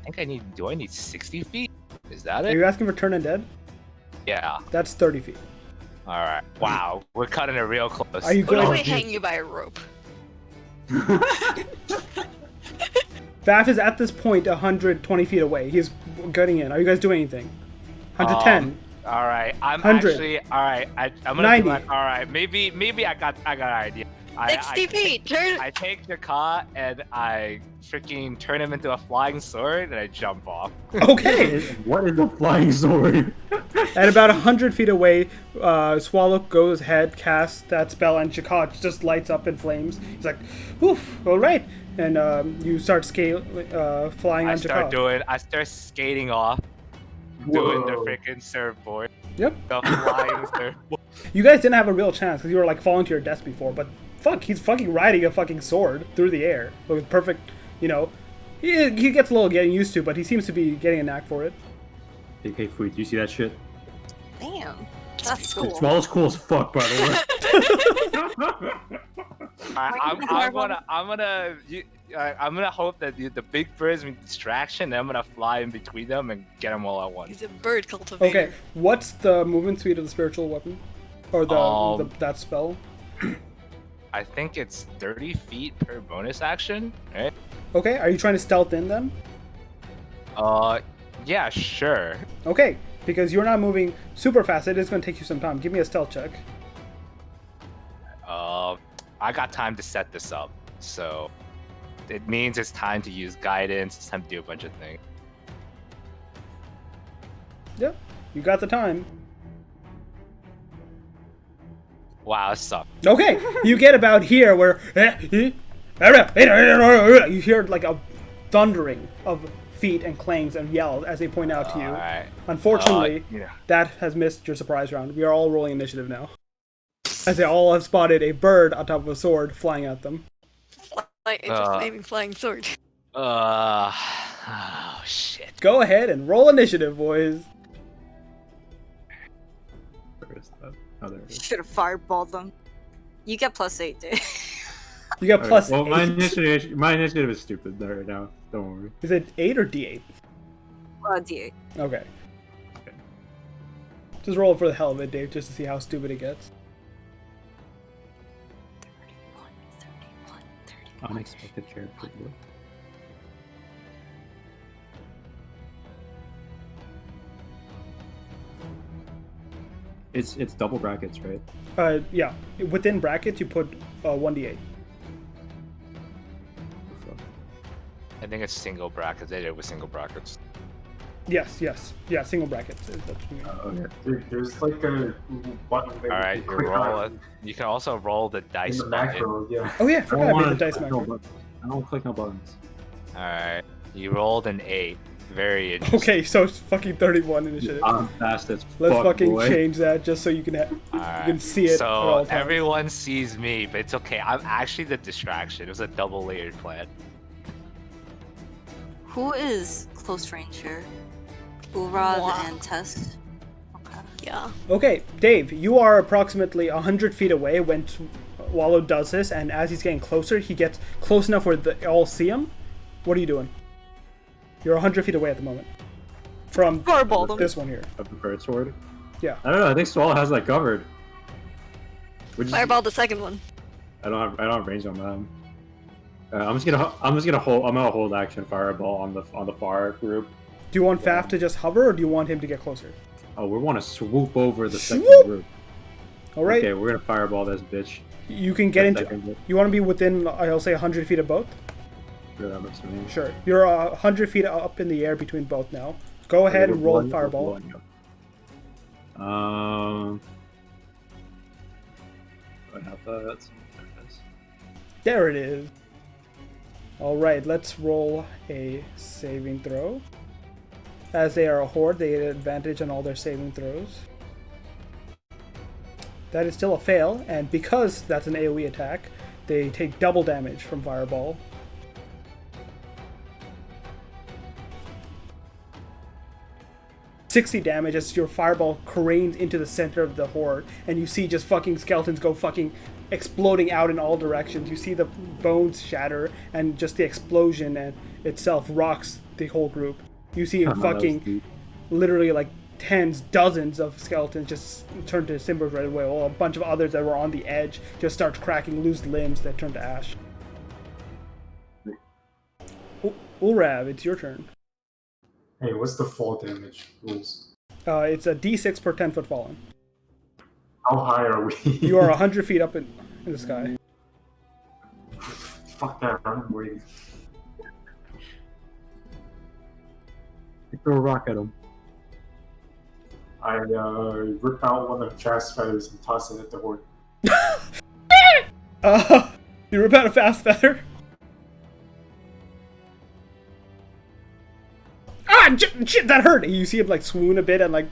Speaker 3: I think do I need 60 feet? Is that
Speaker 1: Are
Speaker 3: it?
Speaker 1: you asking for turn undead?
Speaker 3: Yeah.
Speaker 1: That's 30 feet.
Speaker 3: Alright. Wow. We're cutting it real close.
Speaker 1: Are you
Speaker 5: What
Speaker 1: going
Speaker 5: if we hang you by a rope?
Speaker 1: Faf is at this point 120 feet away. He's getting in. Are you guys doing anything? 110.
Speaker 3: All right, I'm
Speaker 1: 100.
Speaker 3: actually all right. I'm gonna
Speaker 1: 90.
Speaker 3: be like, all right, maybe I got an idea.
Speaker 5: 60 feet! Turn!
Speaker 3: I take the car and I freaking turn him into a flying sword and I jump off.
Speaker 1: Okay.
Speaker 4: What is a flying sword?
Speaker 1: At about 100 feet away, Swallow goes ahead, casts that spell, and Chakot just lights up in flames. He's like, "Oof, all right." And you start flying on Chakot.
Speaker 3: I start skating off, doing the
Speaker 6: Whoa.
Speaker 3: freaking surfboard.
Speaker 1: Yep.
Speaker 3: The flying surfboard.
Speaker 1: You guys didn't have a real chance because you were like falling to your death before, but fuck, he's fucking riding a fucking sword through the air. With perfect, you know. He gets a little getting used to, but he seems to be getting a knack for it.
Speaker 4: Hey, Fui, do you see that shit?
Speaker 2: Damn. That's cool.
Speaker 4: Swallow's cool as fuck, by the way.
Speaker 3: I'm gonna hope that the big birds mean distraction, and I'm gonna fly in between them and get them all at once.
Speaker 5: He's a bird cultivator.
Speaker 1: Okay, what's the movement speed of the spiritual weapon? Or that spell?
Speaker 3: I think it's 30 feet per bonus action, right?
Speaker 1: Okay, are you trying to stealth in then?
Speaker 3: Yeah, sure.
Speaker 1: Okay, because you're not moving super fast, it is going to take you some time. Give me a stealth check.
Speaker 3: I got time to set this up, so it means it's time to use guidance. It's time to do a bunch of things.
Speaker 1: Yeah, you got the time.
Speaker 3: Wow, it sucked.
Speaker 1: Okay, you get about here where you hear like a thundering of feet and claims and yells as they point out to you.
Speaker 3: Alright.
Speaker 1: Unfortunately,
Speaker 3: Yeah.
Speaker 1: that has missed your surprise round. We are all rolling initiative now. As they all have spotted a bird on top of a sword flying at them.
Speaker 5: It's a flaming flying sword.
Speaker 3: Oh shit.
Speaker 1: Go ahead and roll initiative, boys.
Speaker 4: Where is that? Oh, there it is.
Speaker 2: Should have fireballed them. You get +8, dude.
Speaker 1: You got plus
Speaker 4: Well,
Speaker 1: 8.
Speaker 4: my initiative is stupid right now. Don't worry.
Speaker 1: Is it 8 or D8?
Speaker 2: D8.
Speaker 1: Okay. Just roll it for the hell of it, Dave, just to see how stupid it gets.
Speaker 2: 31.
Speaker 4: Unexpected character. It's double brackets, right?
Speaker 1: Yeah. Within brackets, you put 1d8.
Speaker 3: I think it's single brackets. They did it with single brackets.
Speaker 1: Yes. Yeah, single brackets. That's what you mean.
Speaker 4: Okay.
Speaker 6: There's like a button.
Speaker 3: All right, you roll it. You can also roll the
Speaker 6: in
Speaker 3: dice
Speaker 6: the
Speaker 3: button.
Speaker 6: macro, yeah.
Speaker 1: Oh yeah, I forgot I made the
Speaker 4: wanna
Speaker 1: dice
Speaker 4: click
Speaker 1: macro.
Speaker 4: no buttons. I don't click no buttons.
Speaker 3: All right, you rolled an 8. Very interesting.
Speaker 1: Okay, so it's fucking 31 initiative.
Speaker 4: I'm fast as
Speaker 1: Let's
Speaker 4: fuck,
Speaker 1: fucking
Speaker 4: boy.
Speaker 1: change that just so you can you can see it at
Speaker 3: So
Speaker 1: all times.
Speaker 3: everyone sees me, but it's okay. I'm actually the distraction. It was a double layered plan.
Speaker 2: Who is close range here? Ulrod
Speaker 5: Moi.
Speaker 2: and Tess. Okay.
Speaker 5: Yeah.
Speaker 1: Okay, Dave, you are approximately 100 feet away when Wallow does this, and as he's getting closer, he gets close enough where they all see him. What are you doing? You're 100 feet away at the moment. From
Speaker 2: Fireball them.
Speaker 1: this one here.
Speaker 4: A preferred sword.
Speaker 1: Yeah.
Speaker 4: I don't know. I think Swallow has that covered. Which is-
Speaker 5: Fireball the second one.
Speaker 4: I don't have range on them. I'm just gonna hold action fireball on the far group.
Speaker 1: Do you want Faf to just hover, or do you want him to get closer?
Speaker 4: Oh, we want to swoop over the second
Speaker 1: Swoop!
Speaker 4: group.
Speaker 1: All right.
Speaker 4: Okay, we're gonna fireball this bitch.
Speaker 1: You can get
Speaker 4: The
Speaker 1: into.
Speaker 4: second group.
Speaker 1: You want to be within, I'll say, 100 feet of both?
Speaker 4: Sure, that looks to me.
Speaker 1: Sure. You're 100 feet up in the air between both now. Go ahead and roll fireball.
Speaker 4: I have that.
Speaker 1: There it is. All right, let's roll a saving throw. As they are a horde, they get advantage on all their saving throws. That is still a fail, and because that's an AoE attack, they take double damage from fireball. $60 damage as your fireball careens into the center of the horde, and you see just fucking skeletons go fucking exploding out in all directions. You see the bones shatter, and just the explosion and itself rocks the whole group. You see fucking literally like dozens of skeletons just turn to cimbers right away, while a bunch of others that were on the edge just start cracking loose limbs that turn to ash. Ulrav, it's your turn.
Speaker 6: Hey, what's the fall damage rules?
Speaker 1: It's a D6 per 10-foot fallen.
Speaker 6: How high are we?
Speaker 1: You are 100 feet up in the sky.
Speaker 6: Fuck that, I'm waiting.
Speaker 4: Throw a rock at him.
Speaker 6: I rip out one of the fast feathers and toss it at the horde.
Speaker 1: You rip out a fast feather. Ah, shit, that hurt. You see him like swoon a bit and like,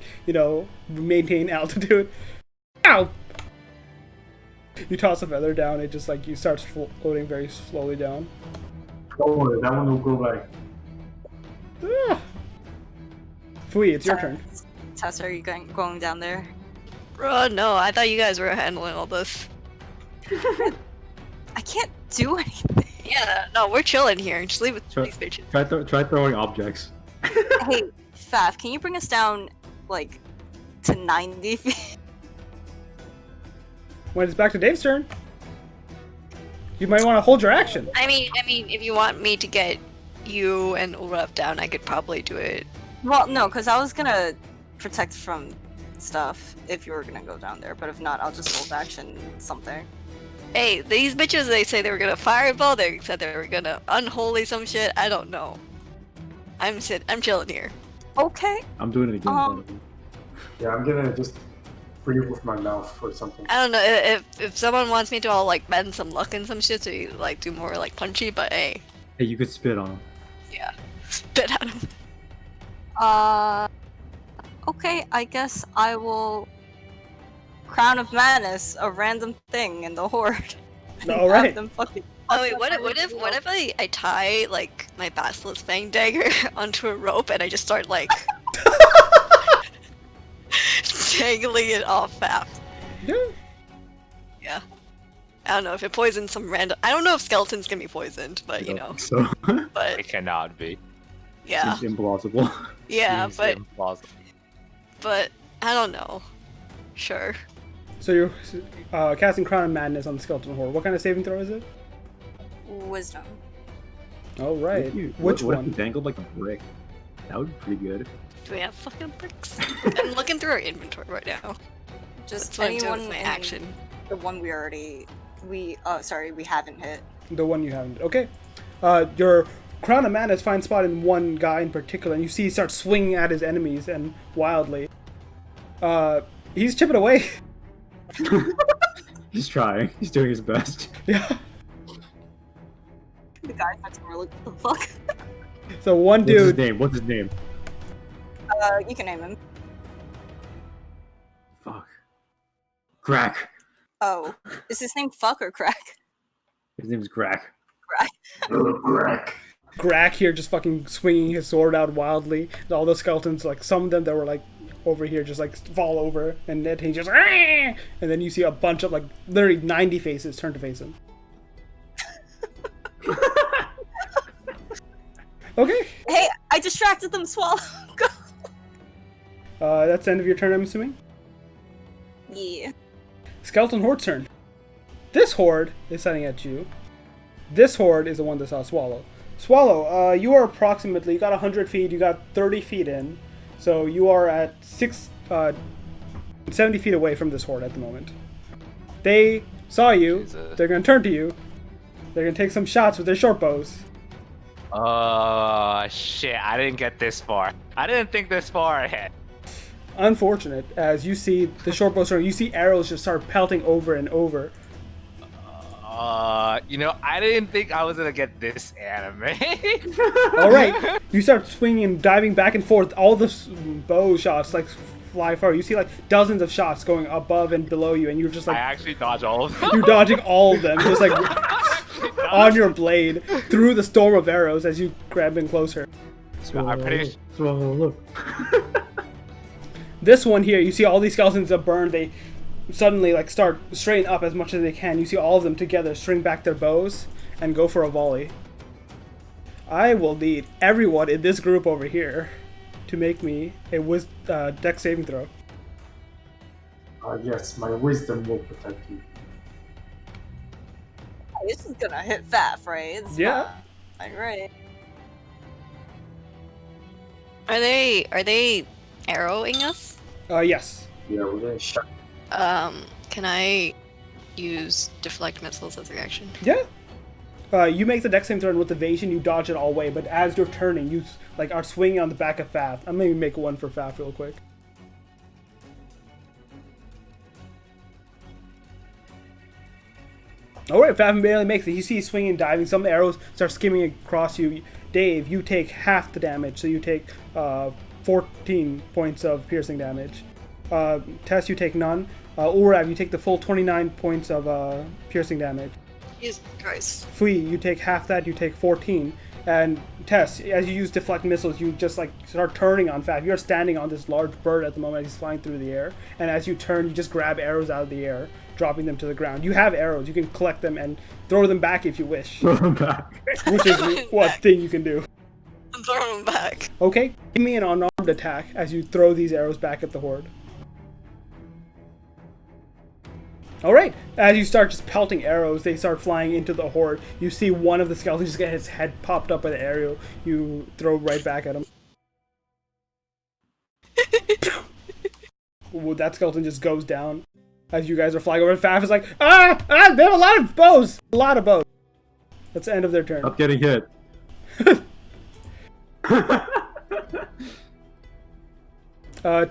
Speaker 1: maintain altitude. Ow! You toss a feather down, it just like, you start floating very slowly down.
Speaker 6: Don't worry, that one will go back.
Speaker 1: Ah. Fui, it's your turn.
Speaker 2: Tess, are you going down there?
Speaker 5: No, I thought you guys were handling all this.
Speaker 2: I can't do anything.
Speaker 5: Yeah, no, we're chilling here. Just leave it to these bitches.
Speaker 4: Try throwing objects.
Speaker 2: Hey, Faf, can you bring us down, like, to 90 feet?
Speaker 1: When it's back to Dave's turn, you might want to hold your action.
Speaker 5: I mean, if you want me to get you and Ulraf down, I could probably do it.
Speaker 2: Well, no, because I was gonna protect from stuff if you were gonna go down there, but if not, I'll just hold action something.
Speaker 5: Hey, these bitches, they say they were gonna fireball, they said they were gonna unholy some shit, I don't know. I'm chilling here.
Speaker 2: Okay.
Speaker 4: I'm doing it again.
Speaker 6: Yeah, I'm gonna just breathe with my mouth or something.
Speaker 5: I don't know, if someone wants me to, I'll like bend some luck and some shit to like do more like punchy, but hey.
Speaker 4: Hey, you could spit on him.
Speaker 5: Yeah. Spit at him.
Speaker 2: Okay, I guess I will Crown of Madness, a random thing in the horde.
Speaker 1: All right.
Speaker 2: Them fucking
Speaker 5: Oh wait, what if I tie like my Basilisk Fang dagger onto a rope and I just start like dangling it off Faf?
Speaker 1: Yeah.
Speaker 5: Yeah. I don't know if it poisons some random. I don't know if skeletons can be poisoned, but you know.
Speaker 4: So
Speaker 5: But
Speaker 3: It cannot be.
Speaker 5: yeah,
Speaker 4: seems implausible.
Speaker 5: yeah,
Speaker 3: Seems
Speaker 5: but
Speaker 3: implausible.
Speaker 5: I don't know. Sure.
Speaker 1: So you're casting Crown of Madness on the Skeleton Horde. What kind of saving throw is it?
Speaker 2: Wisdom.
Speaker 1: All right.
Speaker 4: What
Speaker 1: Which
Speaker 4: if you
Speaker 1: one?
Speaker 4: dangled like a brick? That would be pretty good.
Speaker 5: Do we have fucking bricks? I'm looking through our inventory right now.
Speaker 2: Just
Speaker 5: That's what I'm doing
Speaker 2: anyone
Speaker 5: with my
Speaker 2: in
Speaker 5: action.
Speaker 2: the one we haven't hit.
Speaker 1: The one you haven't. Okay. Your Crown of Madness finds spot in one guy in particular, and you see he starts swinging at his enemies and wildly. He's chipping away.
Speaker 4: He's trying. He's doing his best.
Speaker 1: Yeah.
Speaker 2: The guy that's more like, what the fuck?
Speaker 1: So one
Speaker 4: What's his
Speaker 1: dude.
Speaker 4: name? What's his name?
Speaker 2: You can name him.
Speaker 4: Fuck. Crack.
Speaker 2: Oh, is his name Fuck or Crack?
Speaker 4: His name is Crack.
Speaker 6: Crack.
Speaker 1: Grak here just fucking swinging his sword out wildly. And all the skeletons, like some of them that were like over here, just like fall over, and then he just, and then you see a bunch of like literally 90 faces turn to face him. Okay.
Speaker 2: Hey, I distracted them, Swallow. Go.
Speaker 1: That's the end of your turn, I'm assuming.
Speaker 2: Yeah.
Speaker 1: Skeleton Horde's turn. This horde is heading at you. This horde is the one that saw Swallow. Swallow, you are approximately, you got 100 feet, you got 30 feet in. So you are at 70 feet away from this horde at the moment. They saw you,
Speaker 3: Jesus.
Speaker 1: they're going to turn to you. They're going to take some shots with their short bows.
Speaker 3: Oh shit! I didn't get this far. I didn't think this far ahead.
Speaker 1: Unfortunate, as you see the short bows, you see arrows just start pelting over and over.
Speaker 3: I didn't think I was gonna get this anime.
Speaker 1: All right, you start swinging and diving back and forth. All the bow shots like fly far. You see like dozens of shots going above and below you, and you're just
Speaker 3: I
Speaker 1: like
Speaker 3: actually dodged all of them.
Speaker 1: you're dodging all of them, just like on your blade through the storm of arrows as you grab in closer.
Speaker 3: I'm pretty.
Speaker 4: Swallow, look.
Speaker 1: This one here, you see all these skeletons that burn. They suddenly like start straighten up as much as they can. You see all of them together string back their bows and go for a volley. I will need everyone in this group over here to make me a dex saving throw.
Speaker 6: Yes, my wisdom will protect you.
Speaker 2: This is gonna hit Faf, right? It's
Speaker 1: Yeah.
Speaker 2: fine. Right.
Speaker 5: Are they arrowing us?
Speaker 1: Yes.
Speaker 6: Yeah, we're getting shot.
Speaker 5: Can I use deflect missiles as a reaction?
Speaker 1: Yeah. You make the dex same turn with evasion, you dodge it all way, but as you're turning, you like are swinging on the back of Faf. I'm gonna make one for Faf real quick. Alright, Faf barely makes it. You see swinging, diving. Some arrows start skimming across you. Dave, you take half the damage, so you take 14 points of piercing damage. Tess, you take none. Urav, you take the full 29 points of piercing damage.
Speaker 5: Jesus Christ.
Speaker 1: Fui, you take half that, you take 14. And Tess, as you use deflect missiles, you just like start turning on Faf. You're standing on this large bird at the moment. He's flying through the air. And as you turn, you just grab arrows out of the air, dropping them to the ground. You have arrows. You can collect them and throw them back if you wish.
Speaker 4: Throw them back.
Speaker 1: Which is what thing you can do.
Speaker 5: I'm throwing them back.
Speaker 1: Okay, give me an unarmed attack as you throw these arrows back at the horde. Alright, as you start just pelting arrows, they start flying into the horde. You see one of the skeletons just get his head popped up by the arrow. You throw right back at him. Ooh, that skeleton just goes down. As you guys are flying over, Faf is like, they have a lot of bows! A lot of bows. That's the end of their turn.
Speaker 4: Stop getting hit.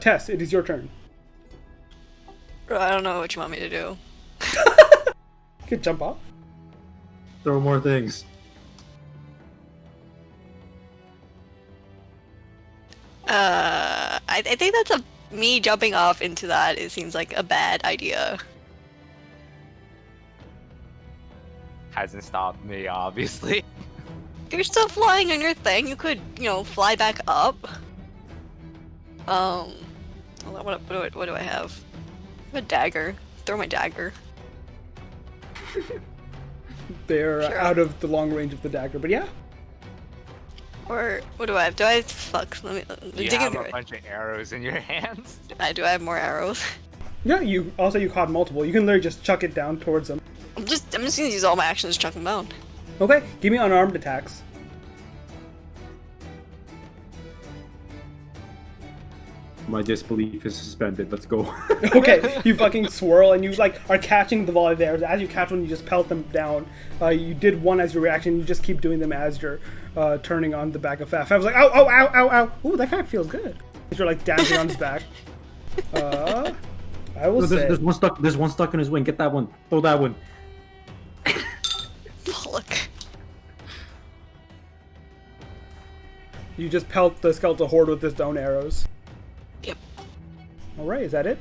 Speaker 1: Tess, it is your turn.
Speaker 5: I don't know what you want me to do.
Speaker 1: You could jump off.
Speaker 4: Throw more things.
Speaker 5: I think that's me jumping off into that. It seems like a bad idea.
Speaker 3: Hasn't stopped me, obviously.
Speaker 5: You're still flying on your thing. You could, fly back up. Hold on, what do I have? I have a dagger. Throw my dagger.
Speaker 1: They're
Speaker 5: Sure.
Speaker 1: out of the long range of the dagger, but yeah.
Speaker 5: Or what do I have? Fuck. Let me
Speaker 3: You
Speaker 5: dig
Speaker 3: have
Speaker 5: into
Speaker 3: a
Speaker 5: it.
Speaker 3: bunch of arrows in your hands.
Speaker 5: I have more arrows.
Speaker 1: Yeah, you caught multiple. You can literally just chuck it down towards them.
Speaker 5: I'm just gonna use all my actions to chuck them down.
Speaker 1: Okay, give me unarmed attacks.
Speaker 4: My disbelief is suspended. Let's go.
Speaker 1: Okay, you fucking swirl and you like are catching the volley there. As you catch one, you just pelt them down. You did one as your reaction. You just keep doing them as you're turning on the back of Faf. I was like, ow, ow, ow, ow, ow. Ooh, that kind of feels good. As you're like dancing on his back. I will say.
Speaker 4: There's one stuck. There's one stuck in his wing. Get that one. Throw that one.
Speaker 5: Look.
Speaker 1: You just pelt the skeletal horde with his own arrows.
Speaker 5: Yep.
Speaker 1: Alright, is that it?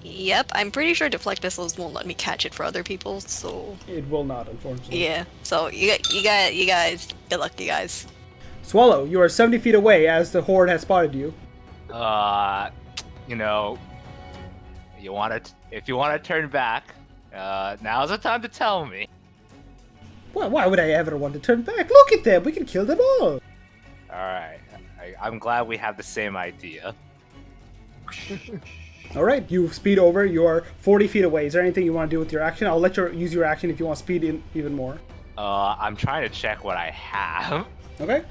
Speaker 5: Yep. I'm pretty sure deflect missiles won't let me catch it for other people. So
Speaker 1: It will not, unfortunately.
Speaker 5: yeah. So you guys. Good luck, you guys.
Speaker 1: Swallow, you are 70 feet away as the horde has spotted you.
Speaker 3: If you want to turn back, now's the time to tell me.
Speaker 1: Well, why would I ever want to turn back? Look at them! We can kill them all!
Speaker 3: Alright, I'm glad we have the same idea.
Speaker 1: Alright, you speed over. You're 40 feet away. Is there anything you want to do with your action? I'll let you use your action if you want to speed in even more.
Speaker 3: I'm trying to check what I have.
Speaker 1: Okay?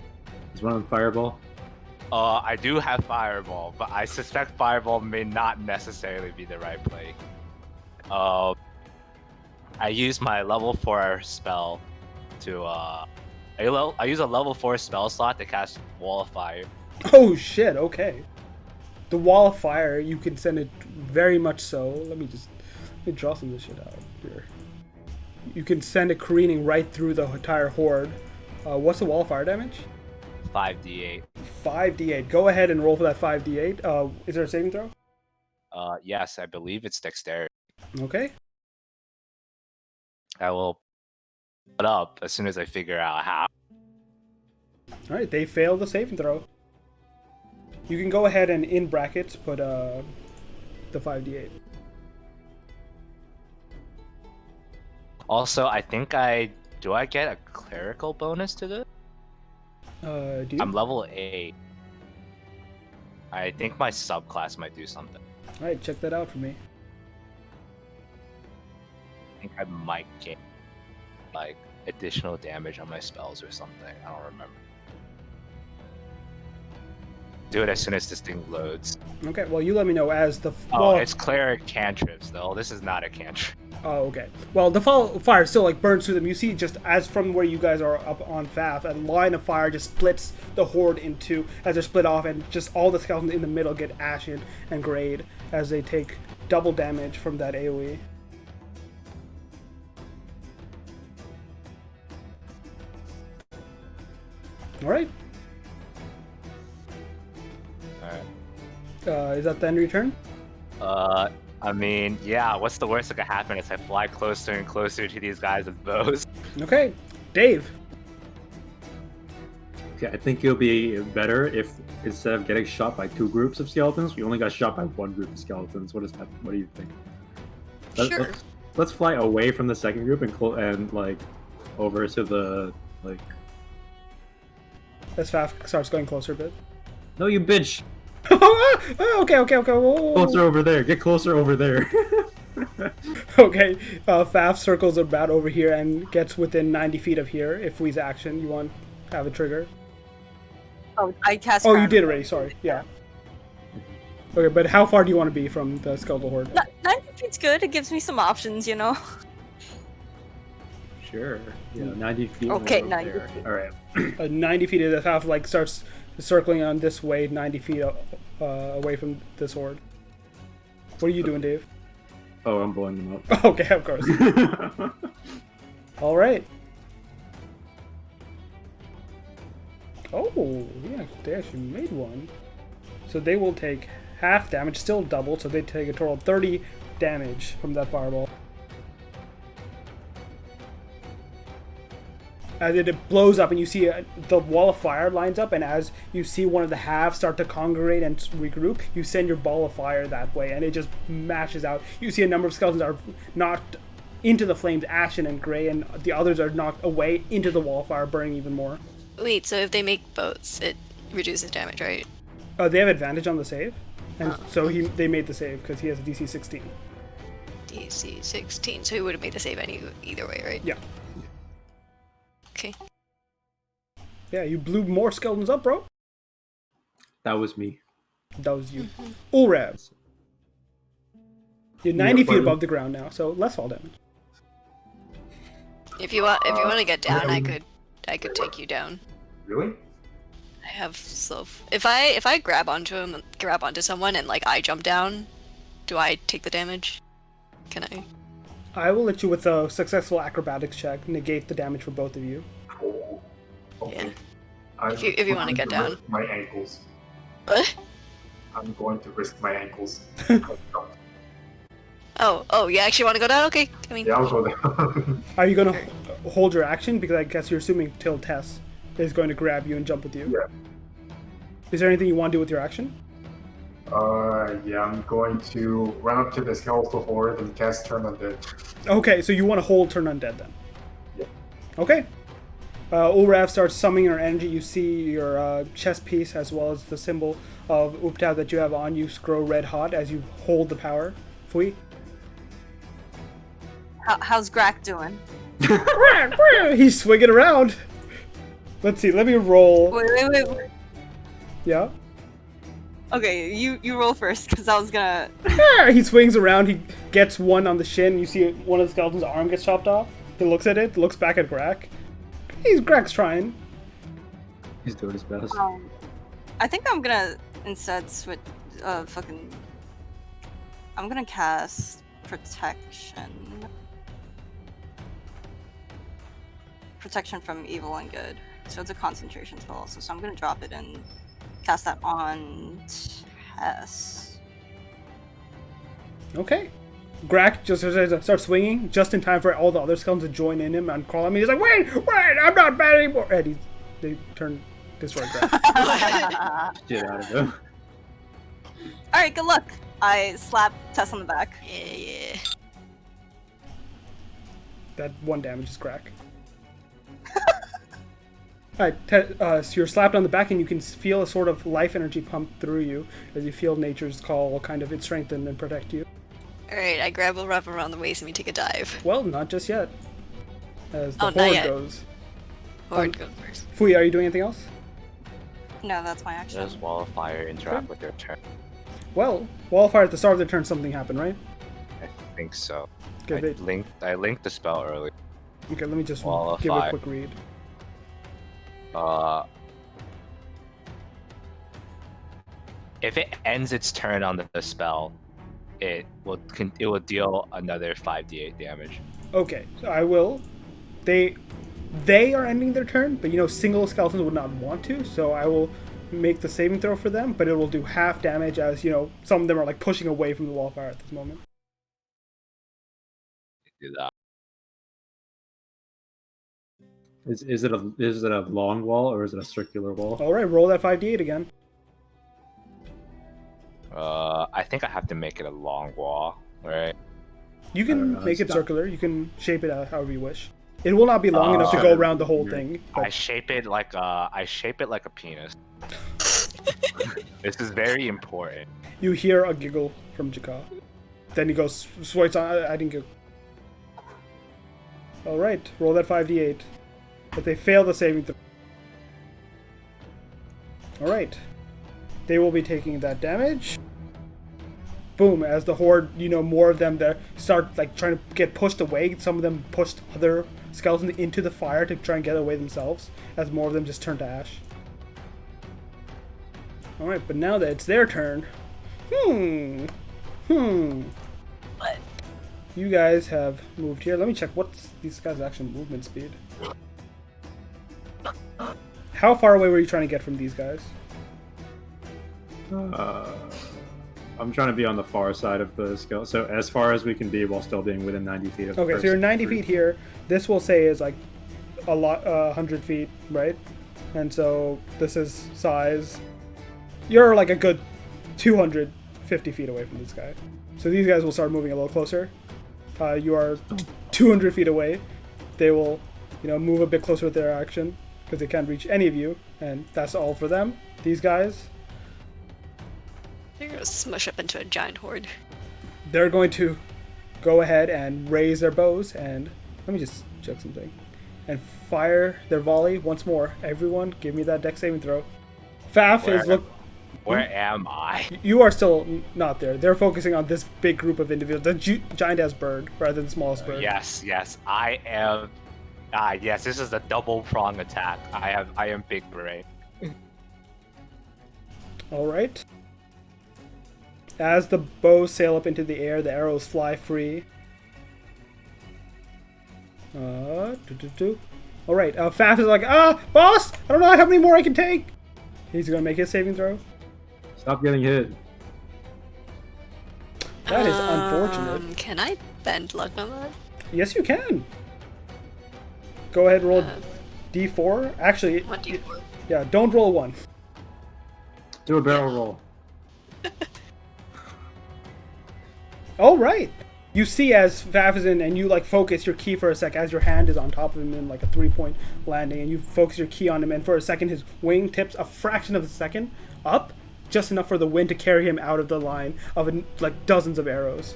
Speaker 4: Is one on fireball?
Speaker 3: I do have Fireball, but I suspect Fireball may not necessarily be the right play. I use my level 4 spell to, I use a level 4 spell slot to cast Wall of Fire.
Speaker 1: Oh shit, okay. The wall of fire, you can send it very much so. Let me draw some of this shit out here. You can send it careening right through the entire horde. What's the wall of fire damage?
Speaker 3: 5d8.
Speaker 1: 5d8. Go ahead and roll for that 5d8. Is there a saving throw?
Speaker 3: Yes, I believe it's Dexterity.
Speaker 1: Okay.
Speaker 3: I will put up as soon as I figure out how.
Speaker 1: Alright, they failed the saving throw. You can go ahead and in brackets put the 5d8.
Speaker 3: Also, I think do I get a clerical bonus to this?
Speaker 1: Do you?
Speaker 3: I'm level 8. I think my subclass might do something.
Speaker 1: Alright, check that out for me.
Speaker 3: I think I might get like additional damage on my spells or something. I don't remember. do it as soon as this thing loads.
Speaker 1: Okay, well, you let me know as the...
Speaker 3: Oh,
Speaker 1: well,
Speaker 3: it's cleric cantrips though. This is not a cantrip.
Speaker 1: oh, okay. Well, the fire still like burns through them. You see, just as from where you guys are up on Faf, a line of fire just splits the horde in two as they're split off, and just all the skeletons in the middle get ashen and grayed as they take double damage from that AoE. All right.
Speaker 3: Alright.
Speaker 1: Is that the end of your turn?
Speaker 3: I mean, yeah, what's the worst that could happen is I fly closer and closer to these guys with bows.
Speaker 1: Okay, Dave.
Speaker 4: Okay, I think it'll be better if instead of getting shot by 2 groups of skeletons, we only got shot by 1 group of skeletons. What is that? What do you think?
Speaker 5: Sure.
Speaker 4: Let's fly away from the second group and like over to the like.
Speaker 1: As Faf starts going closer a bit.
Speaker 4: No, you bitch!
Speaker 1: Okay. Whoa.
Speaker 4: Closer over there. Get closer over there.
Speaker 1: Okay, Faf circles about over here and gets within 90 feet of here. If we's action, you want to have a trigger?
Speaker 2: Oh, I cast.
Speaker 1: Oh, you
Speaker 2: Crown.
Speaker 1: did already. Sorry. Yeah. Okay, but how far do you want to be from the skeletal horde?
Speaker 2: 90 feet's good. It gives me some options, you know.
Speaker 4: Sure. Yeah, 90 feet.
Speaker 2: Okay,
Speaker 4: over
Speaker 2: 90
Speaker 4: there.
Speaker 2: feet.
Speaker 4: All right.
Speaker 1: 90 feet of the Faf like starts circling on this way, 90 feet away from this horde. What are you doing, Dave?
Speaker 4: Oh, I'm blowing them up.
Speaker 1: Okay, of course. All right. Oh, yeah, they actually made one. So they will take half damage, still double, so they take a total of 30 damage from that fireball. As it blows up and you see the wall of fire lines up, and as you see one of the halves start to congregate and regroup, you send your ball of fire that way, and it just mashes out. You see a number of skeletons are knocked into the flames, ashen and gray, and the others are knocked away into the wall of fire, burning even more.
Speaker 5: Wait, so if they make boats, it reduces damage, right?
Speaker 1: They have advantage on the save, and so they made the save because he has a DC 16.
Speaker 5: DC 16, so he would have made the save either way, right?
Speaker 1: Yeah.
Speaker 5: Okay.
Speaker 1: Yeah, you blew more skeletons up, bro.
Speaker 4: That was me.
Speaker 1: That was you. Ulrev. You're 90 feet
Speaker 6: buddy.
Speaker 1: above the ground now, so less fall damage.
Speaker 5: If you want to get down, I could take you down.
Speaker 6: Really?
Speaker 5: I have slow. If I grab onto someone and like I jump down, do I take the damage? Can I?
Speaker 1: I will let you, with a successful acrobatics check, negate the damage for both of you.
Speaker 6: Oh. Okay.
Speaker 5: Yeah. If you wanna get down.
Speaker 6: Risk my ankles.
Speaker 5: What?
Speaker 6: I'm going to risk my ankles.
Speaker 5: Oh, you actually want to go down? Okay, I mean.
Speaker 6: Yeah, I'll go down.
Speaker 1: Are you going to hold your action? Because I guess you're assuming till Tess is going to grab you and jump with you.
Speaker 6: Yeah.
Speaker 1: Is there anything you want to do with your action?
Speaker 6: Yeah, I'm going to run up to the skeletal horde and cast Turn Undead.
Speaker 1: Okay, so you want to hold Turn Undead then?
Speaker 6: Yeah.
Speaker 1: Okay. Ulrav starts summoning her energy. You see your chest piece as well as the symbol of Uptau that you have on you grow red hot as you hold the power. Fui?
Speaker 2: How's Grak doing?
Speaker 1: He's swinging around. Let's see, let me roll.
Speaker 2: Wait.
Speaker 1: Yeah?
Speaker 2: Okay, you roll first, because I was gonna...
Speaker 1: He swings around, he gets one on the shin, you see one of the skeleton's arm gets chopped off. He looks at it, looks back at Grak. Grak's trying.
Speaker 4: He's doing his best.
Speaker 2: I think I'm gonna instead switch, I'm gonna cast Protection. Protection from evil and good. So it's a concentration spell also, so I'm gonna drop it and cast that on Tess.
Speaker 1: Okay. Grak just starts swinging just in time for all the other skeletons to join in him and crawl at me. He's like, wait, I'm not bad anymore. And they destroy Grak.
Speaker 4: Get out of him.
Speaker 2: Alright, good luck. I slap Tess on the back.
Speaker 5: Yeah.
Speaker 1: That one damage is Grak. Alright, so you're slapped on the back and you can feel a sort of life energy pump through you as you feel nature's call kind of strengthen and protect you.
Speaker 5: Alright, I grab a wrap around the waist and we take a dive.
Speaker 1: Well, not just yet. As the
Speaker 5: Oh, not
Speaker 1: horde
Speaker 5: yet.
Speaker 1: goes.
Speaker 5: Horde goes first.
Speaker 1: Fui, are you doing anything else?
Speaker 2: No, that's my action.
Speaker 3: Does Wall of Fire interact with their turn?
Speaker 1: Well, Wall of Fire at the start of their turn, something happened, right?
Speaker 3: I think so.
Speaker 1: Okay,
Speaker 3: I linked the spell early.
Speaker 1: okay, let me just
Speaker 3: Wall of
Speaker 1: give a
Speaker 3: Fire.
Speaker 1: quick read.
Speaker 3: If it ends its turn on the spell, it will deal another 5d8 damage.
Speaker 1: Okay, so I will. They are ending their turn, but single skeletons would not want to, so I will make the saving throw for them, but it will do half damage as, some of them are like pushing away from the wall of fire at this moment.
Speaker 3: Do that.
Speaker 4: Is it a long wall or is it a circular wall?
Speaker 1: Alright, roll that 5d8 again.
Speaker 3: I think I have to make it a long wall, right?
Speaker 1: You
Speaker 4: I don't
Speaker 1: can
Speaker 4: know,
Speaker 1: make it
Speaker 4: it's not-
Speaker 1: circular, you can shape it however you wish. It will not be long enough to go around the whole thing.
Speaker 3: I
Speaker 1: But
Speaker 3: shape it like a penis. This is very important.
Speaker 1: you hear a giggle from Jakar. Then he goes, swipes on. I didn't go. Alright, roll that 5d8. But they fail the saving throw. Alright. They will be taking that damage. Boom, as the horde, more of them there start like trying to get pushed away. Some of them pushed other skeletons into the fire to try and get away themselves, as more of them just turn to ash. Alright, but now that it's their turn.
Speaker 5: What?
Speaker 1: You guys have moved here. Let me check what's these guys' actual movement speed. How far away were you trying to get from these guys?
Speaker 4: I'm trying to be on the far side of the scale, so as far as we can be while still being within 90 feet of the
Speaker 1: Okay, so
Speaker 4: first
Speaker 1: you're 90
Speaker 4: group.
Speaker 1: feet here. This will say is like a lot, 100 feet, right? And so this is size. You're like a good 250 feet away from this guy. So these guys will start moving a little closer. You are 200 feet away. They will, move a bit closer with their action because they can't reach any of you, and that's all for them. These guys,
Speaker 5: They're gonna smush up into a giant horde.
Speaker 1: they're going to go ahead and raise their bows, and let me just check something, and fire their volley once more. Everyone, give me that dex saving throw. Faf is
Speaker 3: Where am I?
Speaker 1: You are still not there. They're focusing on this big group of individuals, the giant ass bird rather than the smallest bird.
Speaker 3: Yes, I am. Yes, this is a double prong attack. I am big brain.
Speaker 1: All right. As the bows sail up into the air, the arrows fly free. All right. Faf is like, boss! I don't know how many more I can take. He's gonna make his saving throw.
Speaker 4: Stop getting hit.
Speaker 1: That is unfortunate.
Speaker 5: Can I bend luck on that?
Speaker 1: Yes, you can. Go ahead, roll d4. Actually,
Speaker 5: 1d4.
Speaker 1: yeah, don't roll 1.
Speaker 4: Do a barrel roll.
Speaker 1: All right. You see as Faf is in, and you focus your key for a sec as your hand is on top of him in like a 3-point landing, and you focus your key on him, and for a second his wing tips a fraction of a second up, just enough for the wind to carry him out of the line of dozens of arrows.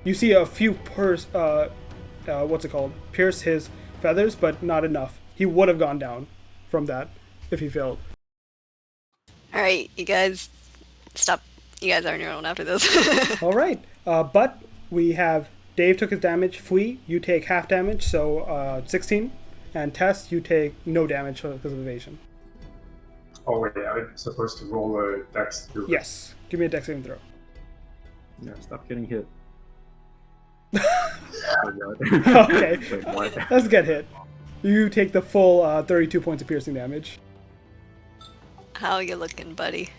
Speaker 1: You see a few pierce his feathers, but not enough. He would have gone down from that if he failed.
Speaker 5: Alright, you guys, stop. You guys are on your own after this.
Speaker 1: All right, but we have Dave took his damage. Fui, you take half damage, so 16. And Tess, you take no damage because of evasion.
Speaker 6: Oh wait, I'm supposed to roll a dex through.
Speaker 1: Yes, give me a dex saving throw.
Speaker 4: Yeah, stop getting hit.
Speaker 1: Okay,
Speaker 4: Wait, what?
Speaker 1: let's get hit. You take the full 32 points of piercing damage.
Speaker 5: How you looking, buddy?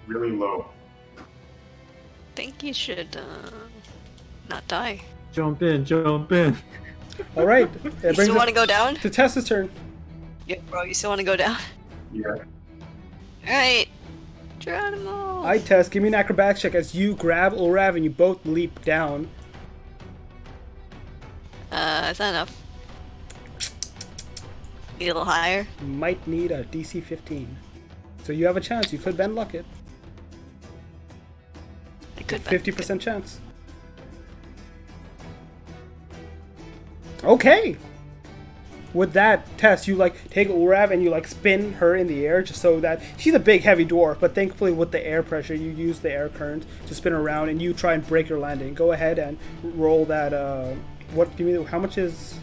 Speaker 6: Really low.
Speaker 5: Think you should not die.
Speaker 4: Jump in, jump in.
Speaker 1: All right, it
Speaker 5: You
Speaker 1: brings
Speaker 5: still
Speaker 1: us
Speaker 5: want to go down?
Speaker 1: to Tess's turn.
Speaker 5: Yeah, bro. You still want to go down?
Speaker 6: Yeah.
Speaker 5: Alright. Geronimo.
Speaker 1: I Tess, give me an acrobatics check as you grab Ulrav and you both leap down.
Speaker 5: Is that enough? Need a little higher?
Speaker 1: You might need a DC 15. So you have a chance. You could bend luck it.
Speaker 5: I could.
Speaker 1: 50% chance. Okay. with that test, you like take Urav and you like spin her in the air just so that she's a big heavy dwarf, but thankfully with the air pressure you use the air current to spin her around and you try and break her landing. Go ahead and roll that what give me how much is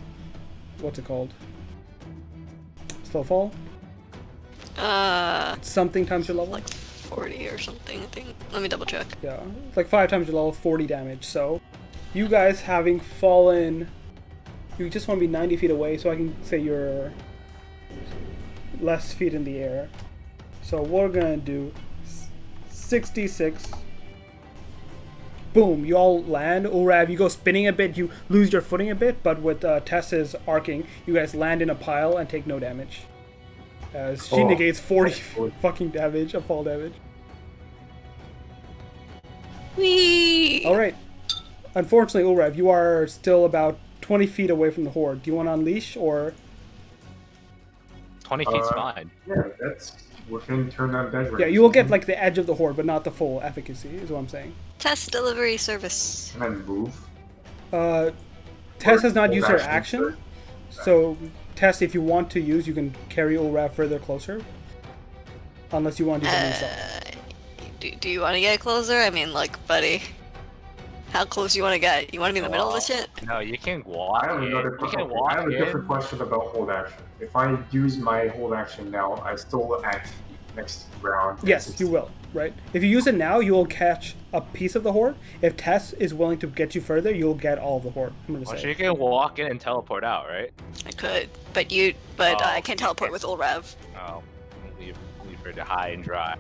Speaker 1: what's it called? Slow fall? Something times your level?
Speaker 5: Like 40 or something, I think. Let me double check.
Speaker 1: Yeah. It's like 5 times your level, 40 damage. So you guys having fallen, you just want to be 90 feet away, so I can say you're less feet in the air. So we're gonna do 66. Boom, you all land. Urav, you go spinning a bit, you lose your footing a bit, but with Tessa's arcing, you guys land in a pile and take no damage. As she negates 40 fucking damage of fall damage.
Speaker 5: Whee!
Speaker 1: Alright. Unfortunately, Urav, you are still about 20 feet away from the horde. Do you want to unleash or?
Speaker 3: 20 feet's fine.
Speaker 6: Yeah, that's within turn on dead range.
Speaker 1: Yeah, you will get like the edge of the horde, but not the full efficacy, is what I'm saying.
Speaker 5: Test delivery service.
Speaker 6: And then move.
Speaker 1: Tess has not
Speaker 6: Hold
Speaker 1: used her
Speaker 6: action.
Speaker 1: action, so Tess, if you want to use, you can carry Urav further closer. Unless you want to do something yourself.
Speaker 5: Do you want to get closer? I mean, like, buddy. How close you want to get? You want to be in the middle of the shit?
Speaker 3: No, you can walk
Speaker 6: I have
Speaker 3: in.
Speaker 6: another
Speaker 3: You can
Speaker 6: question.
Speaker 3: walk
Speaker 6: I have a
Speaker 3: in.
Speaker 6: different question about hold action. If I use my hold action now, I still act next round.
Speaker 1: Yes, you will, right? If you use it now, you will catch a piece of the horde. If Tess is willing to get you further, you'll get all of the horde. I'm gonna
Speaker 3: Well,
Speaker 1: say.
Speaker 3: you can walk in and teleport out, right?
Speaker 5: I could, but I can't teleport with Ulrev.
Speaker 3: Oh, leave her to high and dry.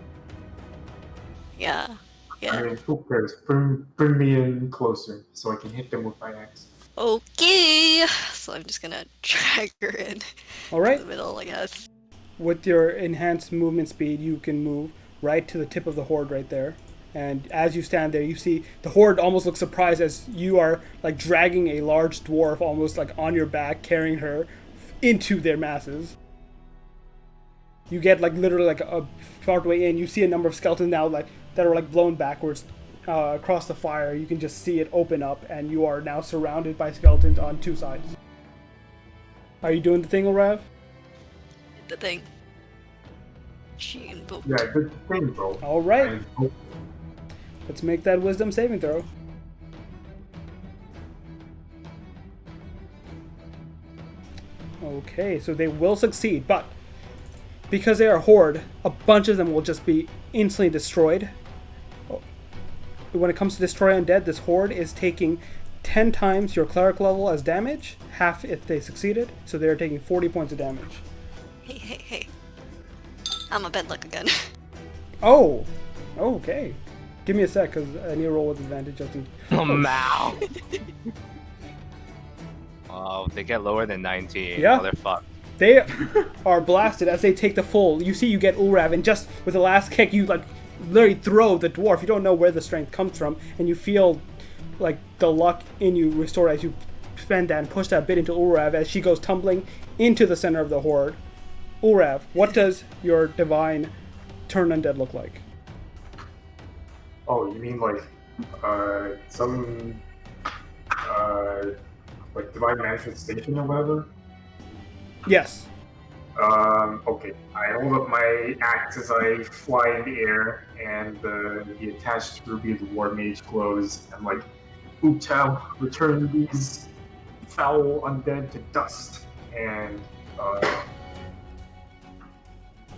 Speaker 5: Yeah.
Speaker 6: I
Speaker 5: Yeah.
Speaker 6: mean, who cares? Bring me in closer so I can hit them with my axe.
Speaker 5: Okay. So I'm just gonna drag her in
Speaker 1: All right.
Speaker 5: the middle, I guess.
Speaker 1: With your enhanced movement speed, you can move right to the tip of the horde right there. And as you stand there, you see the horde almost looks surprised as you are like dragging a large dwarf almost like on your back, carrying her into their masses. You get like literally like a part way in. You see a number of skeletons now like that are like blown backwards across the fire. You can just see it open up, and you are now surrounded by skeletons on 2 sides. Are you doing the thing, Urav?
Speaker 5: The thing. She invoked.
Speaker 6: Yeah, good thing, bro.
Speaker 1: All right.
Speaker 6: I invoke-
Speaker 1: Let's make that wisdom saving throw. Okay, so they will succeed, but because they are horde, a bunch of them will just be instantly destroyed. When it comes to destroy undead, this horde is taking 10 times your cleric level as damage, half if they succeeded, so they're taking 40 points of damage.
Speaker 5: Hey. I'm a bed luck again.
Speaker 1: Oh! Okay. Give me a sec, because I need to roll with advantage just in...
Speaker 3: Oh, Mao. Oh, they get lower than 19.
Speaker 1: Yeah.
Speaker 3: Oh, they're fucked.
Speaker 1: They are blasted as they take the full. You see, you get Urav, and just with the last kick, you like literally throw the dwarf. You don't know where the strength comes from, and you feel like the luck in you restore as you spend that and push that bit into Urav as she goes tumbling into the center of the horde. Urav, what does your divine turn undead look like?
Speaker 6: Oh, you mean like some like divine manifestation or whatever?
Speaker 1: Yes.
Speaker 6: Okay. I hold up my axe as I fly in the air, and the attached ruby of the war mage glows. I'm like, Utau, return these foul undead to dust. And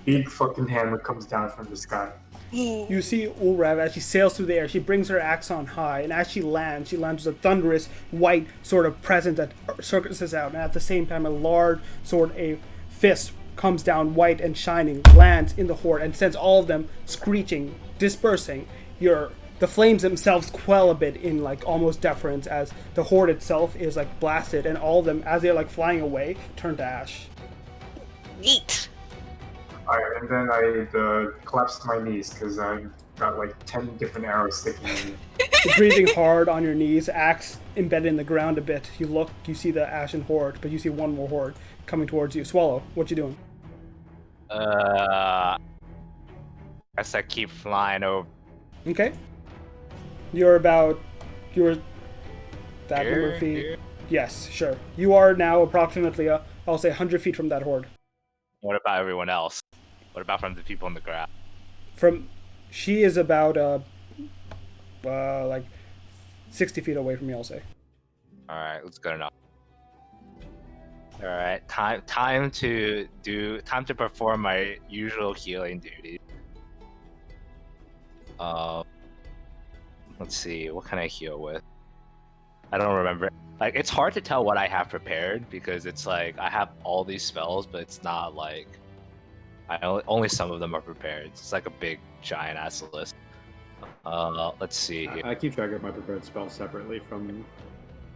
Speaker 6: big fucking hammer comes down from the sky.
Speaker 1: You see Urav as she sails through the air. She brings her axe on high, and as she lands with a thunderous white sort of presence that circuses out, and at the same time a large sort of a fist comes down white and shining, lands in the horde, and sends all of them screeching, dispersing. The flames themselves quell a bit in like almost deference as the horde itself is like blasted, and all of them, as they're like flying away, turn to ash.
Speaker 5: Neat.
Speaker 6: Alright, and then I collapse to my knees because I've got like 10 different arrows sticking in me.
Speaker 1: You're breathing hard on your knees, axe embedded in the ground a bit. You look, you see the ashen horde, but you see one more horde coming towards you. Swallow, what you doing?
Speaker 3: I guess I keep flying over.
Speaker 1: Okay. You're that
Speaker 3: Here,
Speaker 1: number of feet.
Speaker 3: here.
Speaker 1: Yes, sure. You are now approximately a I'll say 100 feet from that horde.
Speaker 3: What about everyone else? What about from the people on the ground?
Speaker 1: She is about like 60 feet away from me. I'll say.
Speaker 3: All right, that's good enough. All right, time to perform my usual healing duty. Let's see, what can I heal with? I don't remember. Like, it's hard to tell what I have prepared because it's like I have all these spells, but it's not like only some of them are prepared. It's like a big giant ass list. Let's see here.
Speaker 4: I keep track of my prepared spells separately from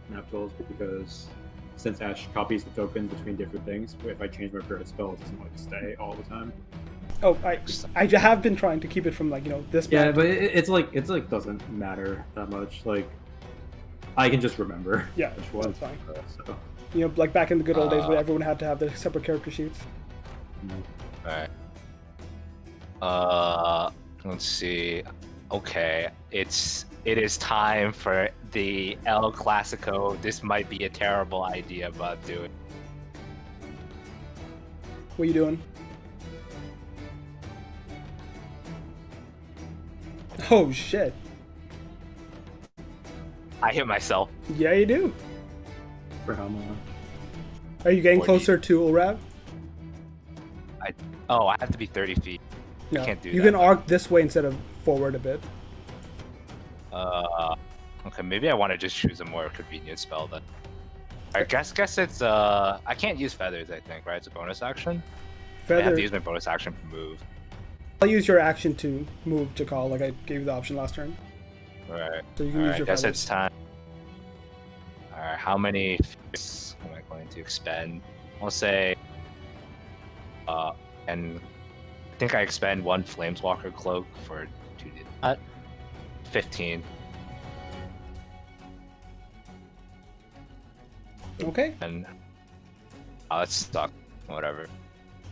Speaker 4: map tools because since Ash copies the token between different things, if I change my prepared spell, it doesn't like stay all the time.
Speaker 1: Oh, I have been trying to keep it from like this.
Speaker 4: Yeah,
Speaker 1: map.
Speaker 4: but it's like doesn't matter that much. Like I can just remember.
Speaker 1: Yeah,
Speaker 4: which one.
Speaker 1: that's fine.
Speaker 4: So.
Speaker 1: Like back in the good old days when everyone had to have their separate character sheets.
Speaker 3: Alright. Let's see. Okay, it is time for the El Clasico. This might be a terrible idea, but I'll do it.
Speaker 1: What are you doing? Oh shit!
Speaker 3: I hit myself.
Speaker 1: Yeah, you do.
Speaker 4: For how long?
Speaker 1: Are you getting
Speaker 3: 40.
Speaker 1: closer to Ulrav?
Speaker 3: I have to be 30 feet.
Speaker 1: No,
Speaker 3: Can't do
Speaker 1: you
Speaker 3: that.
Speaker 1: can arc this way instead of forward a bit.
Speaker 3: Okay, maybe I want to just choose a more convenient spell then. I guess it's I can't use feathers. I think right. It's a bonus action. I have
Speaker 1: Feather.
Speaker 3: to use my bonus action to move.
Speaker 1: I'll use your action to move Jakal, like I gave you the option last turn.
Speaker 3: Right.
Speaker 1: So you can
Speaker 3: All
Speaker 1: use
Speaker 3: right.
Speaker 1: your
Speaker 3: Guess
Speaker 1: feathers.
Speaker 3: it's time. All right. How many feathers am I going to expend? I'll say. And I think I expend one Flameswalker cloak for 2 that. 15.
Speaker 1: Okay.
Speaker 3: And it's stuck. Whatever.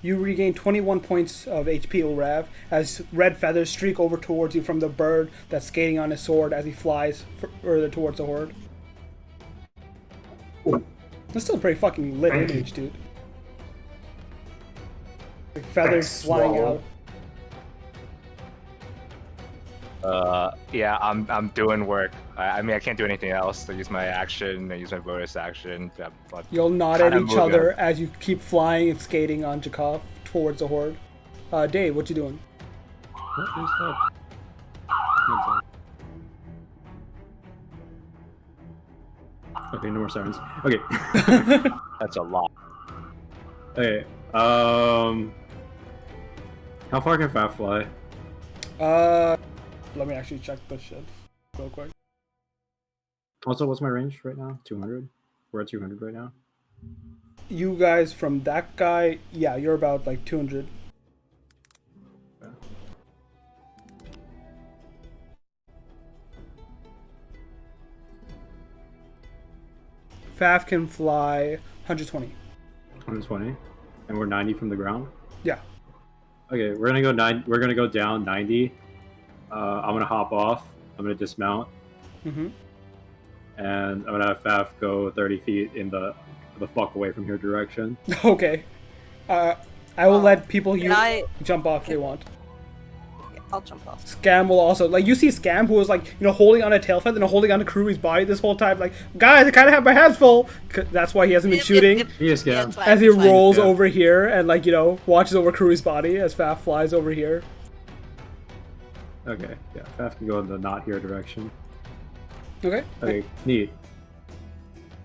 Speaker 1: You regain 21 points of HP, Ulrav, as red feathers streak over towards you from the bird that's skating on his sword as he flies further towards the horde. That's still a pretty fucking lit
Speaker 6: Thank you.
Speaker 1: image, dude. Like feathers
Speaker 6: Thanks,
Speaker 1: flying
Speaker 6: Swallow.
Speaker 1: out.
Speaker 3: Yeah, I'm doing work. I mean, I can't do anything else. I use my action. I use my bonus action. But
Speaker 1: You'll nod at
Speaker 3: kinda
Speaker 1: each
Speaker 3: moving.
Speaker 1: other as you keep flying and skating on Jakov towards the horde. Dave, what you doing?
Speaker 4: What is that? Okay, no more sirens. Okay.
Speaker 3: That's a lot.
Speaker 4: Okay. How far can Fat fly?
Speaker 1: Let me actually check this shit real quick.
Speaker 4: Also, what's my range right now? 200. We're at 200 right now.
Speaker 1: You guys from that guy, yeah, you're about like 200. Faf can fly 120.
Speaker 4: 120, and we're 90 from the ground.
Speaker 1: Yeah.
Speaker 4: Okay, we're gonna go We're gonna go down 90. I'm gonna hop off. I'm gonna dismount,
Speaker 1: Mm-hmm.
Speaker 4: and I'm gonna have Faf go 30 feet in the fuck away from here direction.
Speaker 1: Okay. I will let people
Speaker 2: Can I?
Speaker 1: jump off if they want.
Speaker 2: I'll jump off.
Speaker 1: Scam will also, like, you see Scam, who was like, holding on a tail feather and holding on to Kurui's body this whole time, like, guys, I kind of have my hands full. That's why he hasn't been shooting.
Speaker 4: He is
Speaker 5: Yeah,
Speaker 4: scam.
Speaker 5: it's fine,
Speaker 1: As he
Speaker 5: it's fine.
Speaker 1: rolls
Speaker 4: Yeah.
Speaker 1: over here and, like, watches over Kurui's body as Faf flies over here.
Speaker 4: Okay, yeah, Faf can go in the not here direction.
Speaker 1: Okay.
Speaker 4: Okay, neat.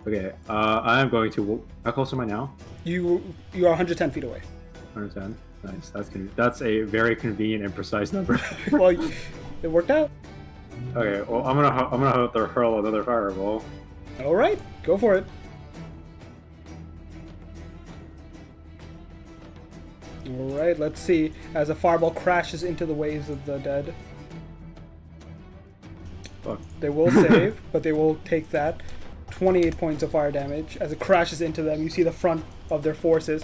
Speaker 4: Okay, I am going to. How close am I now?
Speaker 1: You are 110 feet away.
Speaker 4: 110. Nice. That's a very convenient and precise number.
Speaker 1: Well, it worked out.
Speaker 4: Okay, well I'm gonna have to hurl another fireball.
Speaker 1: All right, go for it. All right, let's see as a fireball crashes into the waves of the dead.
Speaker 4: Fuck.
Speaker 1: They will save, but they will take that 28 points of fire damage as it crashes into them. You see the front of their forces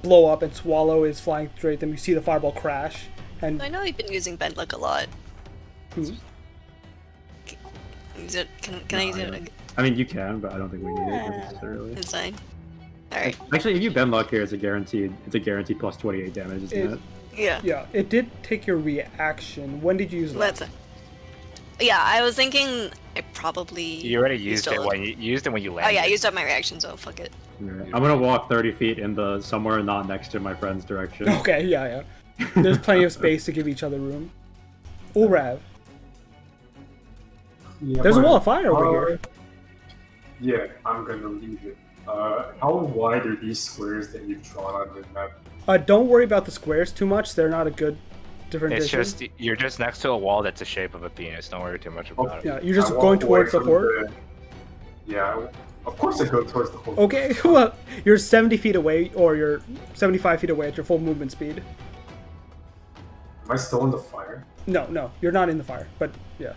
Speaker 1: blow up, and Swallow is flying straight at them. You see the fireball crash, and
Speaker 5: I know you've been using Bent Luck a lot.
Speaker 1: Hmm.
Speaker 5: Use it. Can I use it?
Speaker 4: I mean, you can, but I don't think we need it necessarily.
Speaker 5: It's fine. Alright.
Speaker 4: Actually, if you bend luck here, it's a guaranteed plus 28 damage, isn't it?
Speaker 5: Yeah.
Speaker 1: Yeah, it did take your reaction. When did you use
Speaker 5: Let's.
Speaker 1: that?
Speaker 5: Yeah, I was thinking I probably.
Speaker 3: You already used it
Speaker 5: all-
Speaker 3: when you
Speaker 5: Oh
Speaker 3: landed.
Speaker 5: yeah, I used up my reaction, so fuck it.
Speaker 4: Alright. I'm gonna walk 30 feet in the somewhere not next to my friend's direction.
Speaker 1: Okay, yeah. There's plenty of space to give each other room. Ulrav,
Speaker 6: Yeah,
Speaker 1: there's a
Speaker 6: but,
Speaker 1: wall of fire over here.
Speaker 6: Yeah, I'm gonna leave it. How wide are these squares that you've drawn on the map?
Speaker 1: Don't worry about the squares too much. They're not a good different
Speaker 3: It's
Speaker 1: vision.
Speaker 3: just you're just next to a wall that's the shape of a penis. Don't worry too much about it.
Speaker 1: Yeah, you're just
Speaker 6: I walk
Speaker 1: going
Speaker 6: away
Speaker 1: towards the
Speaker 6: from
Speaker 1: horde.
Speaker 6: Yeah, of course I go towards the horde.
Speaker 1: Okay, well, you're 70 feet away, or you're 75 feet away at your full movement speed.
Speaker 6: Am I still in the fire?
Speaker 1: No, you're not in the fire, but yeah.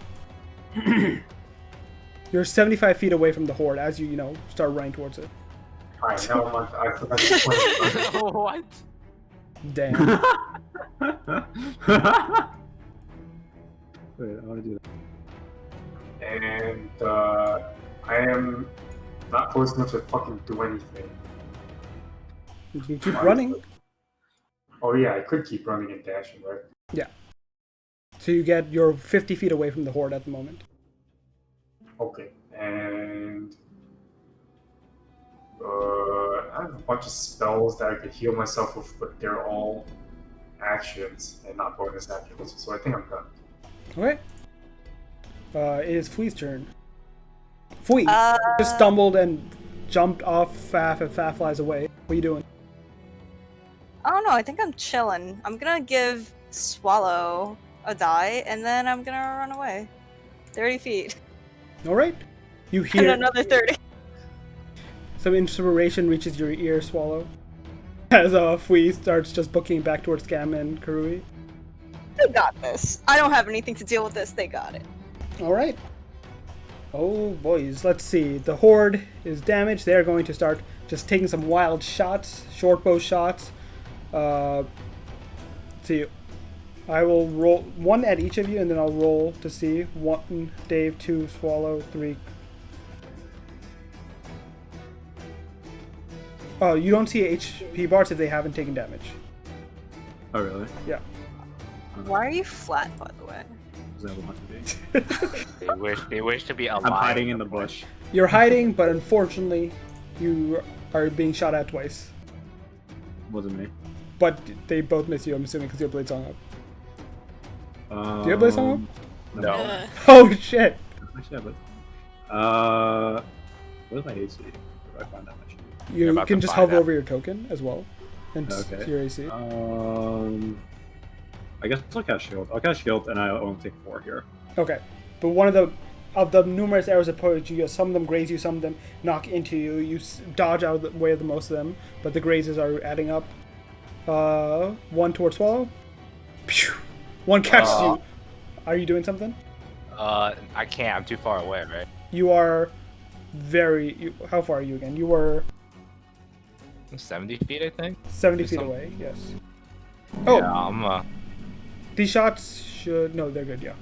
Speaker 1: You're 75 feet away from the horde as you start running towards it.
Speaker 6: Alright, now I'm on. I forgot to point.
Speaker 3: What?
Speaker 1: Damn.
Speaker 4: Wait, I want to do that.
Speaker 6: And I am not close enough to fucking do anything.
Speaker 1: You can keep running.
Speaker 6: Oh yeah, I could keep running and dashing, right?
Speaker 1: Yeah. So you're 50 feet away from the horde at the moment.
Speaker 6: Okay, and I have a bunch of spells that I could heal myself with, but they're all actions and not bonus actions. So I think I'm done.
Speaker 1: Okay. It is Flea's turn. Flea
Speaker 2: Uh,
Speaker 1: just stumbled and jumped off Faf, and Faf flies away. What are you doing?
Speaker 2: I don't know. I think I'm chilling. I'm gonna give Swallow a die, and then I'm gonna run away. 30 feet.
Speaker 1: All right. You
Speaker 2: And
Speaker 1: hear
Speaker 2: another 30.
Speaker 1: some inspiration reaches your ear, Swallow, as Flea starts just booking back towards Scam and Karui.
Speaker 2: They got this. I don't have anything to deal with this. They got it.
Speaker 1: All right. Oh, boys. Let's see. The horde is damaged. They're going to start just taking some wild shots, short bow shots. See, I will roll one at each of you, and then I'll roll to see. 1, Dave, 2, Swallow, 3. Oh, you don't see HP bars if they haven't taken damage.
Speaker 4: Oh, really?
Speaker 1: Yeah.
Speaker 2: Why are you flat, by the way?
Speaker 4: Does that want to be?
Speaker 3: They wish to be alive.
Speaker 4: I'm hiding in the bush.
Speaker 1: You're hiding, but unfortunately, you are being shot at twice.
Speaker 4: Wasn't me.
Speaker 1: But they both miss you, I'm assuming, because you have Blade Song up. Do you have Blade Song up?
Speaker 3: No.
Speaker 1: Oh, shit!
Speaker 4: Actually, I what is my AC? Where do I find that much?
Speaker 1: You
Speaker 3: about
Speaker 1: can
Speaker 3: to
Speaker 1: just
Speaker 3: find
Speaker 1: hover
Speaker 3: out.
Speaker 1: over your token as well. And
Speaker 4: Okay.
Speaker 1: see your AC.
Speaker 4: I guess I'll cast shield. I'll cast shield, and I only take 4 here.
Speaker 1: Okay. But one of the numerous arrows that poke you, some of them graze you, some of them knock into you. You dodge out of the way of the most of them, but the grazes are adding up. 1 towards Swallow. Pew! 1 catches you. Are you doing something?
Speaker 3: I can't. I'm too far away, right?
Speaker 1: You are how far are you again? You were
Speaker 3: 70 feet, I think.
Speaker 1: 70
Speaker 3: Or
Speaker 1: feet
Speaker 3: something.
Speaker 1: away, yes. Oh,
Speaker 3: Yeah, I'm.
Speaker 1: these shots should... No, they're good, yeah.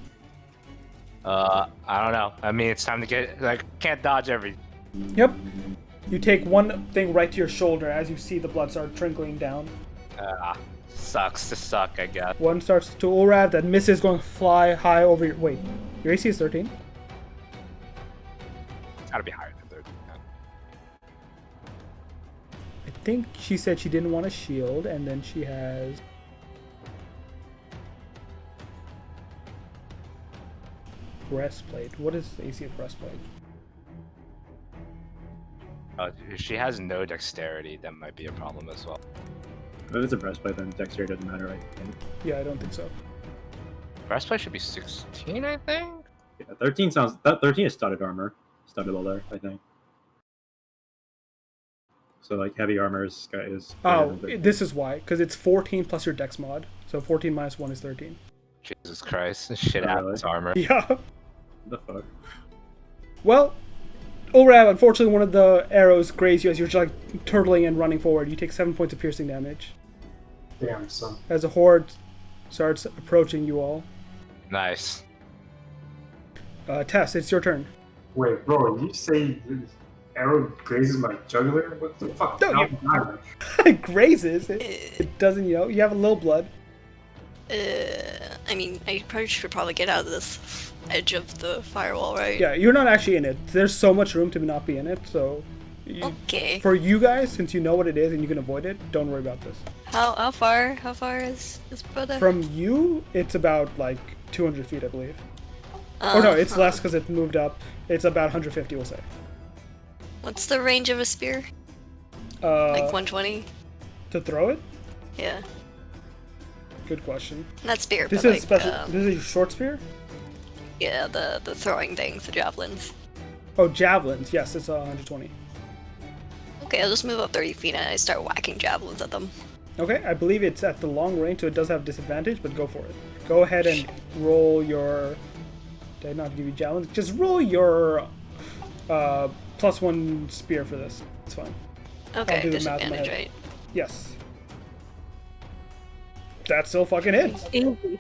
Speaker 3: I don't know. I mean, it's time to get. Like, can't dodge everything.
Speaker 1: Yep. You take one thing right to your shoulder as you see the blood start trickling down.
Speaker 3: Sucks to suck, I guess.
Speaker 1: One starts to Ulrav that misses, going to fly high over your... Wait, your AC is 13?
Speaker 3: It's gotta be higher than 30.
Speaker 1: I think she said she didn't want a shield, and then she has... Breastplate. What is the AC of breastplate?
Speaker 3: If she has no dexterity, that might be a problem as well.
Speaker 4: If it's a breastplate, then dexterity doesn't matter, right?
Speaker 1: Yeah, I don't think so.
Speaker 3: Breastplate should be 16, I think.
Speaker 4: Yeah, 13 sounds. 13 is studded armor. Studded leather, I think. So, like, heavy armor is greater
Speaker 1: Oh,
Speaker 4: than 13.
Speaker 1: this is why. Because it's 14 plus your dex mod. So 14 minus 1 is 13.
Speaker 3: Jesus Christ, shit
Speaker 4: Oh,
Speaker 3: out
Speaker 4: really?
Speaker 3: this armor.
Speaker 1: Yeah.
Speaker 4: What the fuck?
Speaker 1: Well, Ulrav, unfortunately, one of the arrows grazed you as you're just like turtling and running forward. You take 7 points of piercing damage
Speaker 6: Damn, son.
Speaker 1: as the horde starts approaching you all.
Speaker 3: Nice.
Speaker 1: Tess, it's your turn.
Speaker 6: Wait, bro, you say arrow grazes my jugular? What the fuck?
Speaker 1: No,
Speaker 6: Now
Speaker 1: you-
Speaker 6: I'm dying.
Speaker 1: It grazes. It doesn't, you have a little blood.
Speaker 5: I mean, I should get out of this edge of the firewall, right?
Speaker 1: Yeah, you're not actually in it. There's so much room to not be in it, so...
Speaker 5: Okay.
Speaker 1: For you guys, since you know what it is and you can avoid it, don't worry about this.
Speaker 5: How far is this brother?
Speaker 1: From you, it's about, like, 200 feet, I believe. Oh no, it's less because it moved up. It's about 150, we'll say.
Speaker 5: What's the range of a spear? Like 120?
Speaker 1: To throw it?
Speaker 5: Yeah.
Speaker 1: Good question.
Speaker 5: Not spear,
Speaker 1: This
Speaker 5: but
Speaker 1: is special. This is a short spear?
Speaker 5: yeah, the throwing things, the javelins.
Speaker 1: Oh, javelins. Yes, it's 120.
Speaker 5: Okay, I'll just move up 30 feet and I start whacking javelins at them.
Speaker 1: Okay, I believe it's at the long range, so it does have disadvantage, but go for it. Go ahead and roll your... Did I not give you javelins? Just roll your +1 spear for this. It's fine.
Speaker 5: Okay,
Speaker 1: do the math in my
Speaker 5: disadvantage,
Speaker 1: head.
Speaker 5: right?
Speaker 1: Yes. That still fucking hits.
Speaker 2: Easy.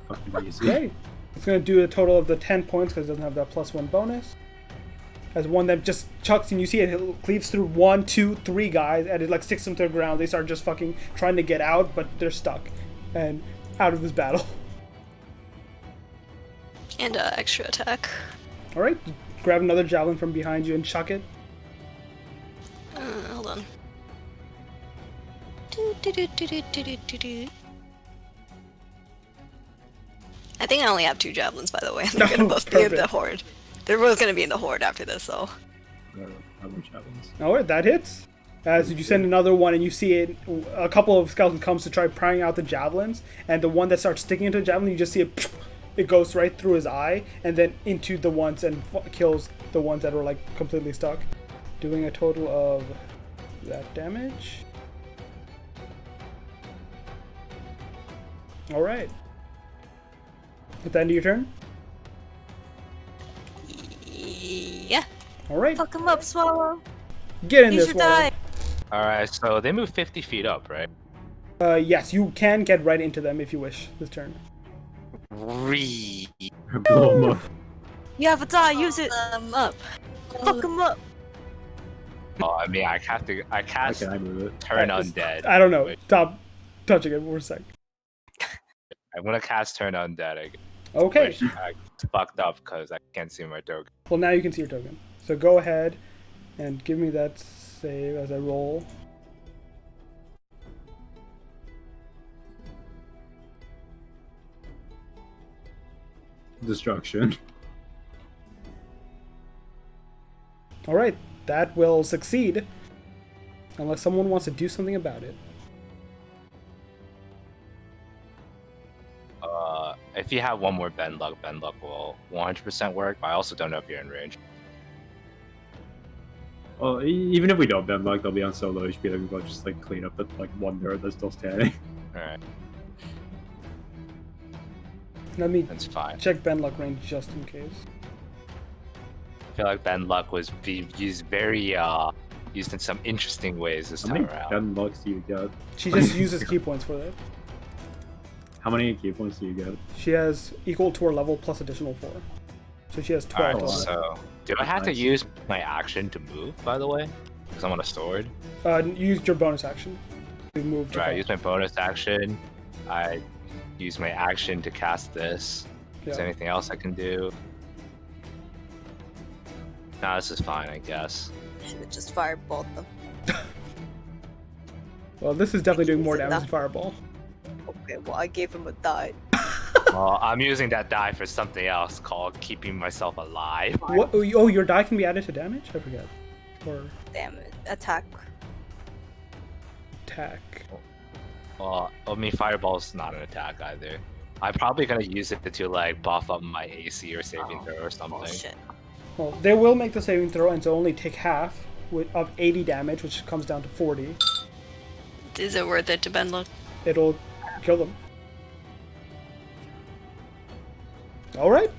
Speaker 4: Fucking easy.
Speaker 1: Okay. It's going to do a total of the 10 points because it doesn't have that +1 bonus. As one that just chucks, and you see it cleaves through 1, 2, 3 guys, and it like sticks them to the ground. They start just fucking trying to get out, but they're stuck and out of this battle.
Speaker 5: And extra attack.
Speaker 1: All right, grab another javelin from behind you and chuck it.
Speaker 5: Hold on. Do. I think I only have 2 javelins, by the way. They're gonna both be in the
Speaker 1: perfect.
Speaker 5: horde. They're both gonna be in the horde after this, so.
Speaker 4: How much happens?
Speaker 1: All right, that hits. As you send another one, and you see it, a couple of skeletons comes to try prying out the javelins, and the one that starts sticking into the javelin, you just see it. It goes right through his eye, and then into the ones and kills the ones that are like completely stuck, doing a total of that damage. All right. At the end of your turn.
Speaker 5: Yeah.
Speaker 1: All right.
Speaker 2: Fuck him up, Swallow.
Speaker 1: Get in
Speaker 2: Use
Speaker 1: this
Speaker 2: your
Speaker 1: one.
Speaker 2: die.
Speaker 3: Alright, so they move 50 feet up, right?
Speaker 1: Yes, you can get right into them if you wish this turn.
Speaker 4: Blow 'em up.
Speaker 2: You have a die. Use it.
Speaker 5: Up.
Speaker 2: Fuck him up.
Speaker 3: Oh, I mean, I cast
Speaker 4: Okay, I move it.
Speaker 3: Turn
Speaker 1: I-
Speaker 3: Undead.
Speaker 1: I don't know.
Speaker 3: Wait,
Speaker 1: Stop touching it for a sec.
Speaker 3: I'm gonna cast Turn Undead again.
Speaker 1: Okay.
Speaker 3: Which I fucked up because I can't see my token.
Speaker 1: Well, now you can see your token. So go ahead and give me that save as I roll.
Speaker 4: Destruction.
Speaker 1: All right, that will succeed, unless someone wants to do something about it.
Speaker 3: If you have one more bend luck will 100% work. But I also don't know if you're in range.
Speaker 4: Well, even if we don't bend luck, they'll be on so low HP that we can just like clean up the like one nerd that's still standing.
Speaker 3: All right,
Speaker 1: Let me
Speaker 3: that's fine.
Speaker 1: check bend luck range just in case.
Speaker 3: I feel like bend luck was used used in some interesting ways this
Speaker 4: How
Speaker 3: time
Speaker 4: many
Speaker 3: around.
Speaker 4: bend lucks do you get?
Speaker 1: She just uses key points for that.
Speaker 4: How many key points do you get?
Speaker 1: She has equal to her level plus additional 4. So she has 12
Speaker 3: Alright,
Speaker 1: total.
Speaker 3: so do I have to
Speaker 4: Nice.
Speaker 3: use my action to move? By the way, because I'm on a sword.
Speaker 1: Use your bonus action to move to
Speaker 3: Right,
Speaker 1: fight.
Speaker 3: use my bonus action. I use my action to cast this. Is there
Speaker 1: Yeah.
Speaker 3: anything else I can do? Nah, this is fine, I guess.
Speaker 2: Should have just fireballed them.
Speaker 1: Well, this is definitely doing more
Speaker 2: Use it
Speaker 1: damage
Speaker 2: now.
Speaker 1: than Fireball.
Speaker 2: Okay, well I gave him a die.
Speaker 3: Well, I'm using that die for something else called keeping myself alive.
Speaker 1: What? Oh, your die can be added to damage? I forget. Or
Speaker 2: Damn it. Attack.
Speaker 1: attack.
Speaker 3: Well, I mean, Fireball's not an attack either. I'm probably gonna use it to like buff up my AC or saving throw or something.
Speaker 2: Bullshit.
Speaker 1: Well, they will make the saving throw and so only take half of 80 damage, which comes down to 40.
Speaker 5: Is it worth it to bend luck?
Speaker 1: It'll kill them. Alright.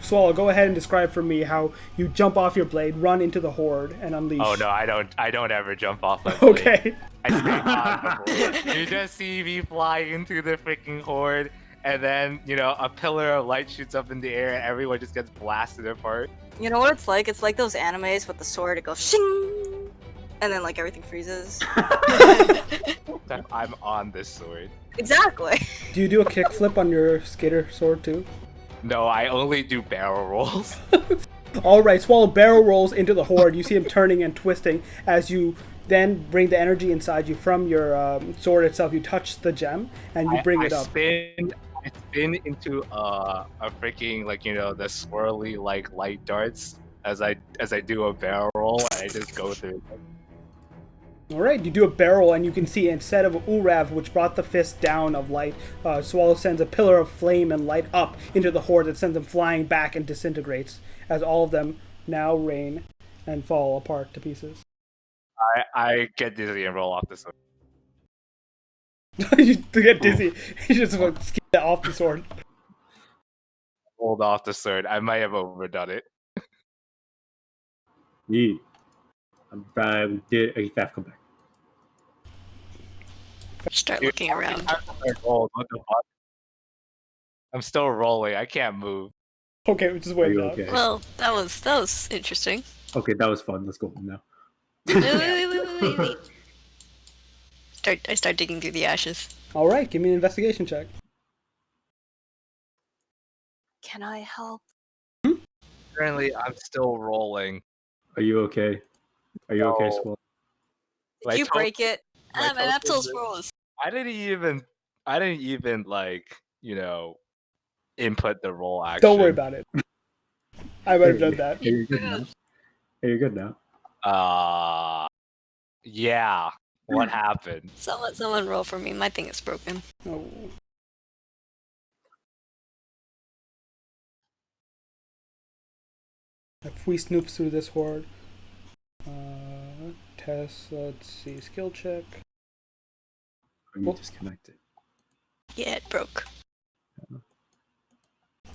Speaker 1: Swallow, go ahead and describe for me how you jump off your blade, run into the horde, and unleash.
Speaker 3: Oh no, I don't ever jump off my blade.
Speaker 1: Okay.
Speaker 3: I stay on the horde. You just see me fly into the freaking horde, and then, you know, a pillar of light shoots up in the air, and everyone just gets blasted apart.
Speaker 2: You know what it's like? It's like those animes with the sword. It goes shing, and then like everything freezes.
Speaker 3: I'm on this sword.
Speaker 2: Exactly.
Speaker 1: Do you do a kickflip on your skater sword too?
Speaker 3: No, I only do barrel rolls.
Speaker 1: Alright, Swallow barrel rolls into the horde. You see him turning and twisting as you then bring the energy inside you from your sword itself. You touch the gem and you bring it up.
Speaker 3: I spin into a freaking the swirly light darts as I do a barrel roll, and I just go through.
Speaker 1: Alright, you do a barrel and you can see instead of Urav, which brought the fist down of light, Swallow sends a pillar of flame and light up into the horde that sends them flying back and disintegrates as all of them now rain and fall apart to pieces.
Speaker 3: I get dizzy and roll off the sword.
Speaker 1: You get dizzy. You just skip off the sword.
Speaker 3: Rolled off the sword. I might have overdone it.
Speaker 4: Yeah. We did a theft come back.
Speaker 5: Start looking around.
Speaker 3: I'm still rolling. I can't move.
Speaker 1: Okay, we just
Speaker 4: Are
Speaker 1: wait
Speaker 4: you
Speaker 1: it out.
Speaker 4: okay?
Speaker 5: Well, that was interesting.
Speaker 4: Okay, that was fun. Let's go home now.
Speaker 5: Wait. I start digging through the ashes.
Speaker 1: Alright, give me an investigation check.
Speaker 2: Can I help?
Speaker 3: Currently, I'm still rolling.
Speaker 4: Are you okay? Are you okay,
Speaker 3: No.
Speaker 4: Swell?
Speaker 2: Did you break it?
Speaker 5: My map still froze.
Speaker 3: I didn't even input the roll action.
Speaker 1: Don't worry about it. I might have done that.
Speaker 4: Are you good now? Are you good now?
Speaker 3: Yeah. What happened?
Speaker 5: Someone roll for me. My thing is broken.
Speaker 1: Oh. If we snoop through this horde, test, let's see, skill check.
Speaker 4: Are you disconnected?
Speaker 5: Yeah, it broke.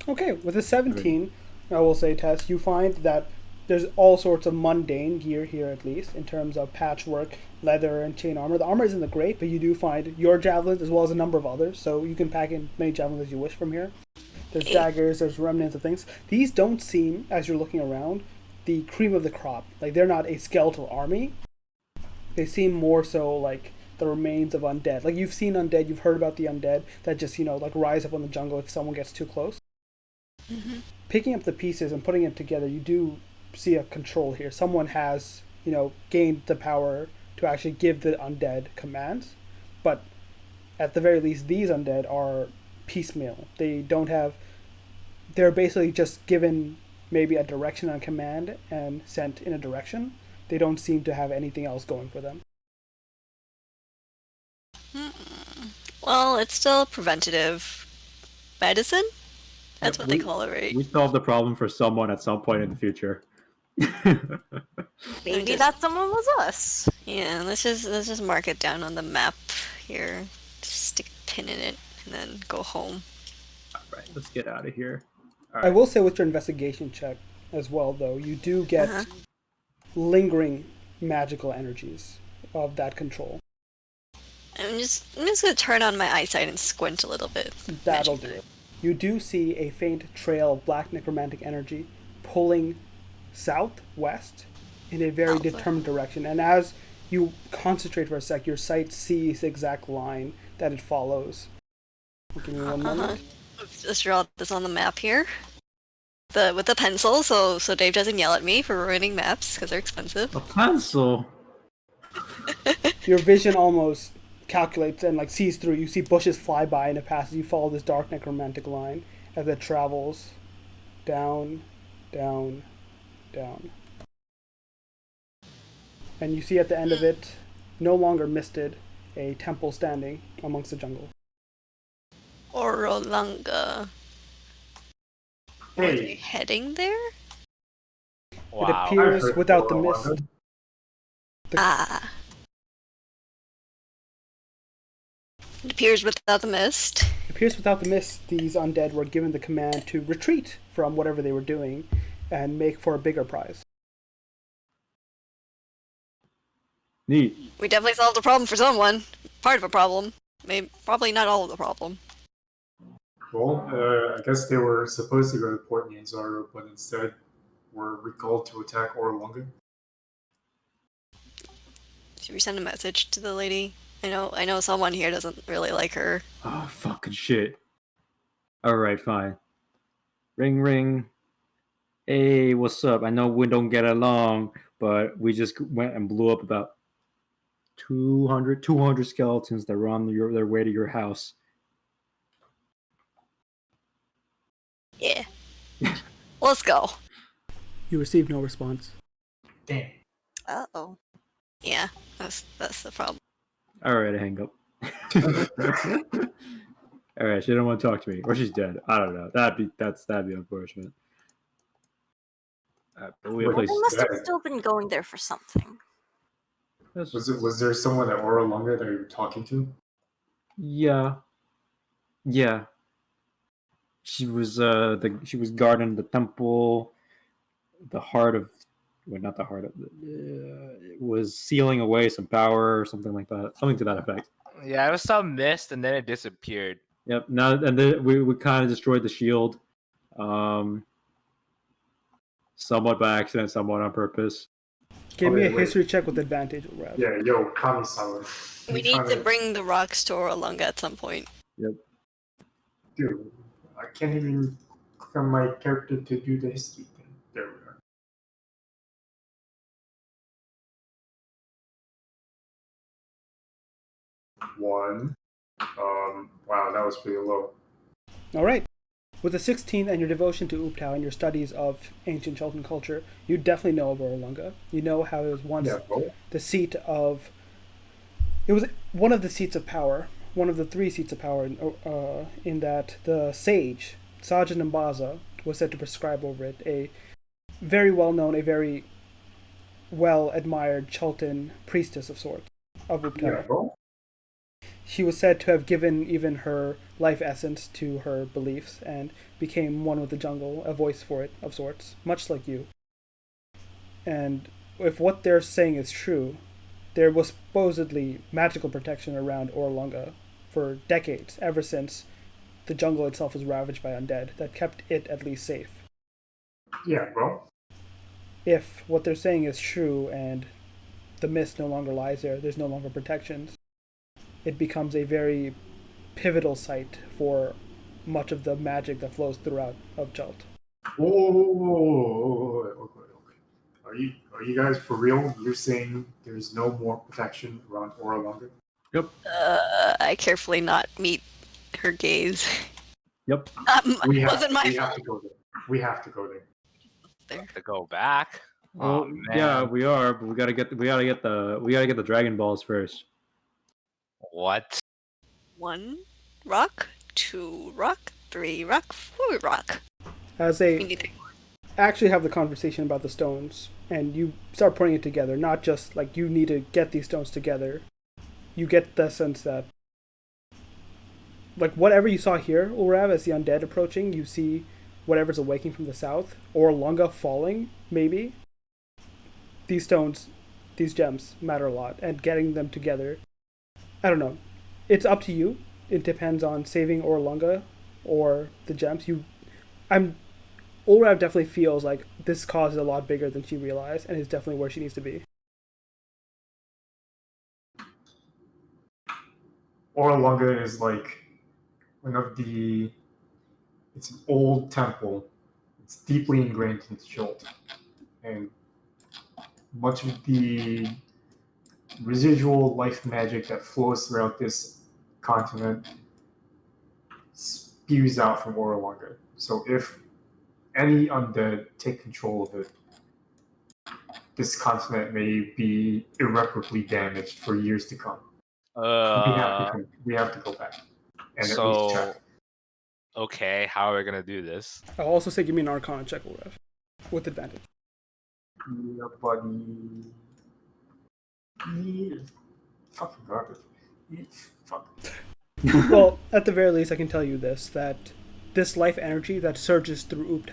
Speaker 1: Okay, with a 17, I will say, Tess, you find that there's all sorts of mundane gear here, at least, in terms of patchwork, leather, and chain armor. The armor isn't that great, but you do find your javelins as well as a number of others, so you can pack in many javelins as you wish from here. There's daggers, there's remnants of things. These don't seem, as you're looking around, the cream of the crop. Like, they're not a skeletal army. They seem more so like the remains of undead. Like, you've seen undead, you've heard about the undead that just, rise up on the jungle if someone gets too close.
Speaker 5: Mm-hmm.
Speaker 1: Picking up the pieces and putting it together, you do see a control here. Someone has, gained the power to actually give the undead commands, but at the very least, these undead are piecemeal. They're basically just given maybe a direction on command and sent in a direction. They don't seem to have anything else going for them.
Speaker 5: Well, it's still preventative medicine. That's
Speaker 4: Yep,
Speaker 5: what they call it, right?
Speaker 4: We solved the problem for someone at some point in the future.
Speaker 2: Maybe that someone was us.
Speaker 5: Yeah, let's just mark it down on the map here. Just stick a pin in it and then go home.
Speaker 4: Alright, let's get out of here.
Speaker 1: I will say with your investigation check as well, though, you do get lingering magical energies of that control.
Speaker 5: I'm just gonna turn on my eyesight and squint a little bit.
Speaker 1: That'll do it. You do see a faint trail of black necromantic energy pulling southwest in a very determined direction. And as you concentrate for a sec, your sight sees the exact line that it follows. Give me one moment.
Speaker 5: Let's draw this on the map here. With the pencil, so Dave doesn't yell at me for ruining maps because they're expensive.
Speaker 4: A pencil.
Speaker 1: Your vision almost calculates and sees through. You see bushes fly by and it passes. You follow this dark necromantic line as it travels down, down, down. And you see at the end of it, no longer misted, a temple standing amongst the jungle.
Speaker 5: Orolunga. Are they
Speaker 6: Hey,
Speaker 5: heading there?
Speaker 3: Wow.
Speaker 1: It appears
Speaker 6: heard
Speaker 1: without the
Speaker 6: Orlando.
Speaker 1: mist.
Speaker 5: It appears without the mist.
Speaker 1: It appears without the mist, these undead were given the command to retreat from whatever they were doing and make for a bigger prize.
Speaker 4: Neat.
Speaker 5: We definitely solved a problem for someone. Part of a problem. Maybe, probably not all of the problem.
Speaker 6: Well, I guess they were supposed to go to Port Nianzaro, but instead were recalled to attack Orlunga.
Speaker 5: Should we send a message to the lady? I know someone here doesn't really like her.
Speaker 4: Oh, fucking shit. Alright, fine. Ring, ring. Hey, what's up? I know we don't get along, but we just went and blew up about 200 skeletons that were on their way to your house.
Speaker 5: Yeah. Let's go.
Speaker 1: You received no response.
Speaker 6: Damn.
Speaker 2: Uh-oh.
Speaker 5: Yeah, that's the problem.
Speaker 4: Alright, I hang up. Alright, she don't want to talk to me. Or she's dead. I don't know. That'd be unfortunate. But we have
Speaker 6: Wait,
Speaker 2: They
Speaker 4: place.
Speaker 2: must have
Speaker 6: Yeah.
Speaker 2: still been going there for something.
Speaker 6: Was there someone at Orlunga that you were talking to?
Speaker 4: Yeah. She was she was guarding the temple, the heart of, well, not the heart of, it was sealing away some power or something like that, something to that effect.
Speaker 3: Yeah, it was some mist and then it disappeared.
Speaker 4: Yep. Now and then we kind of destroyed the shield, somewhat by accident, somewhat on purpose.
Speaker 1: Give me a
Speaker 6: wait.
Speaker 1: history check with advantage, Rev.
Speaker 6: Yeah, yo, Kami-sama.
Speaker 5: We need to bring the rocks to Orlunga at some point.
Speaker 4: Yep.
Speaker 6: Dude, I can't even click on my character to do the history thing. There we are. One. Wow, that was pretty low.
Speaker 1: All right. With a 16 and your devotion to Uptau and your studies of ancient Cheltan culture, you definitely know of Orlunga. You know how it was once
Speaker 6: Yeah, bro.
Speaker 1: the seat of... It was one of the seats of power, one of the 3 seats of power, in that the sage, Sajan Mbaza, was said to prescribe over it, a very well-known, a very well-admired Cheltan priestess of sorts, of Uptau.
Speaker 6: Yeah, bro.
Speaker 1: She was said to have given even her life essence to her beliefs and became one with the jungle, a voice for it of sorts, much like you. And if what they're saying is true, there was supposedly magical protection around Orlunga for decades, ever since the jungle itself was ravaged by undead, that kept it at least safe.
Speaker 6: Yeah, bro.
Speaker 1: If what they're saying is true and the mist no longer lies there, there's no longer protections, it becomes a very pivotal site for much of the magic that flows throughout of Chult.
Speaker 6: Whoa. Okay. Are you guys for real? You're saying there's no more protection around Orlunga?
Speaker 4: Yep.
Speaker 5: I carefully not meet her gaze.
Speaker 4: Yep.
Speaker 5: Wasn't my
Speaker 6: we
Speaker 5: fault.
Speaker 6: have to go there. We have to go there.
Speaker 5: There.
Speaker 3: To go back.
Speaker 4: Well,
Speaker 3: Oh man.
Speaker 4: yeah, we are, but we gotta get the Dragon Balls first.
Speaker 3: What?
Speaker 5: 1 rock, 2 rock, 3 rock, 4 rock.
Speaker 1: As
Speaker 5: We
Speaker 1: they
Speaker 5: need to...
Speaker 1: actually have the conversation about the stones, and you start putting it together, not just like you need to get these stones together, you get the sense that, like, whatever you saw here, Ulrav, as the undead approaching, you see whatever's awaking from the south, or Lunga falling, maybe. These stones, these gems, matter a lot, and getting them together, I don't know. It's up to you. It depends on saving Orlunga or the gems. Ulrav definitely feels like this cause is a lot bigger than she realized, and is definitely where she needs to be.
Speaker 6: Orlunga is like one of the. It's an old temple. It's deeply ingrained into Chult, and much of the residual life magic that flows throughout this continent spews out from Orlunga. So if any undead take control of it, this continent may be irreparably damaged for years to come. We have to go back and at least check.
Speaker 3: Okay, how are we gonna do this?
Speaker 1: I'll also say give me an Arcana check, Ulrav, with advantage.
Speaker 6: Yeah, buddy. Yeah. Fucking garbage. Yeah, fuck.
Speaker 1: Well, at the very least, I can tell you this, that this life energy that surges through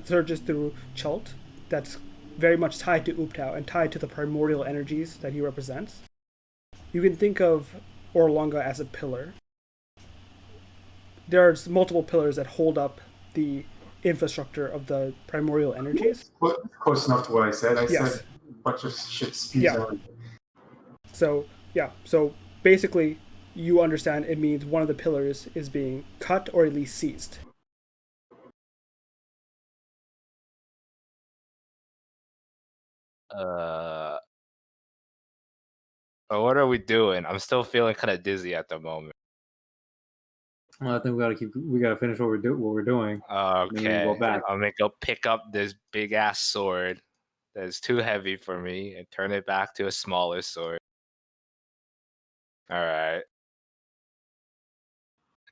Speaker 1: surges through Chult, that's very much tied to Uptau and tied to the primordial energies that he represents. You can think of Orlunga as a pillar. There's multiple pillars that hold up the infrastructure of the primordial energies.
Speaker 6: Close enough to what I said. I
Speaker 1: Yes.
Speaker 6: said a bunch of shit spews
Speaker 1: Yeah.
Speaker 6: out.
Speaker 1: So basically, you understand it means one of the pillars is being cut or at least seized.
Speaker 3: What are we doing? I'm still feeling kind of dizzy at the moment.
Speaker 4: Well, I think we gotta finish what we're doing. Then we can go
Speaker 3: Okay,
Speaker 4: back.
Speaker 3: I'm gonna go pick up this big ass sword that's too heavy for me and turn it back to a smaller sword. All right.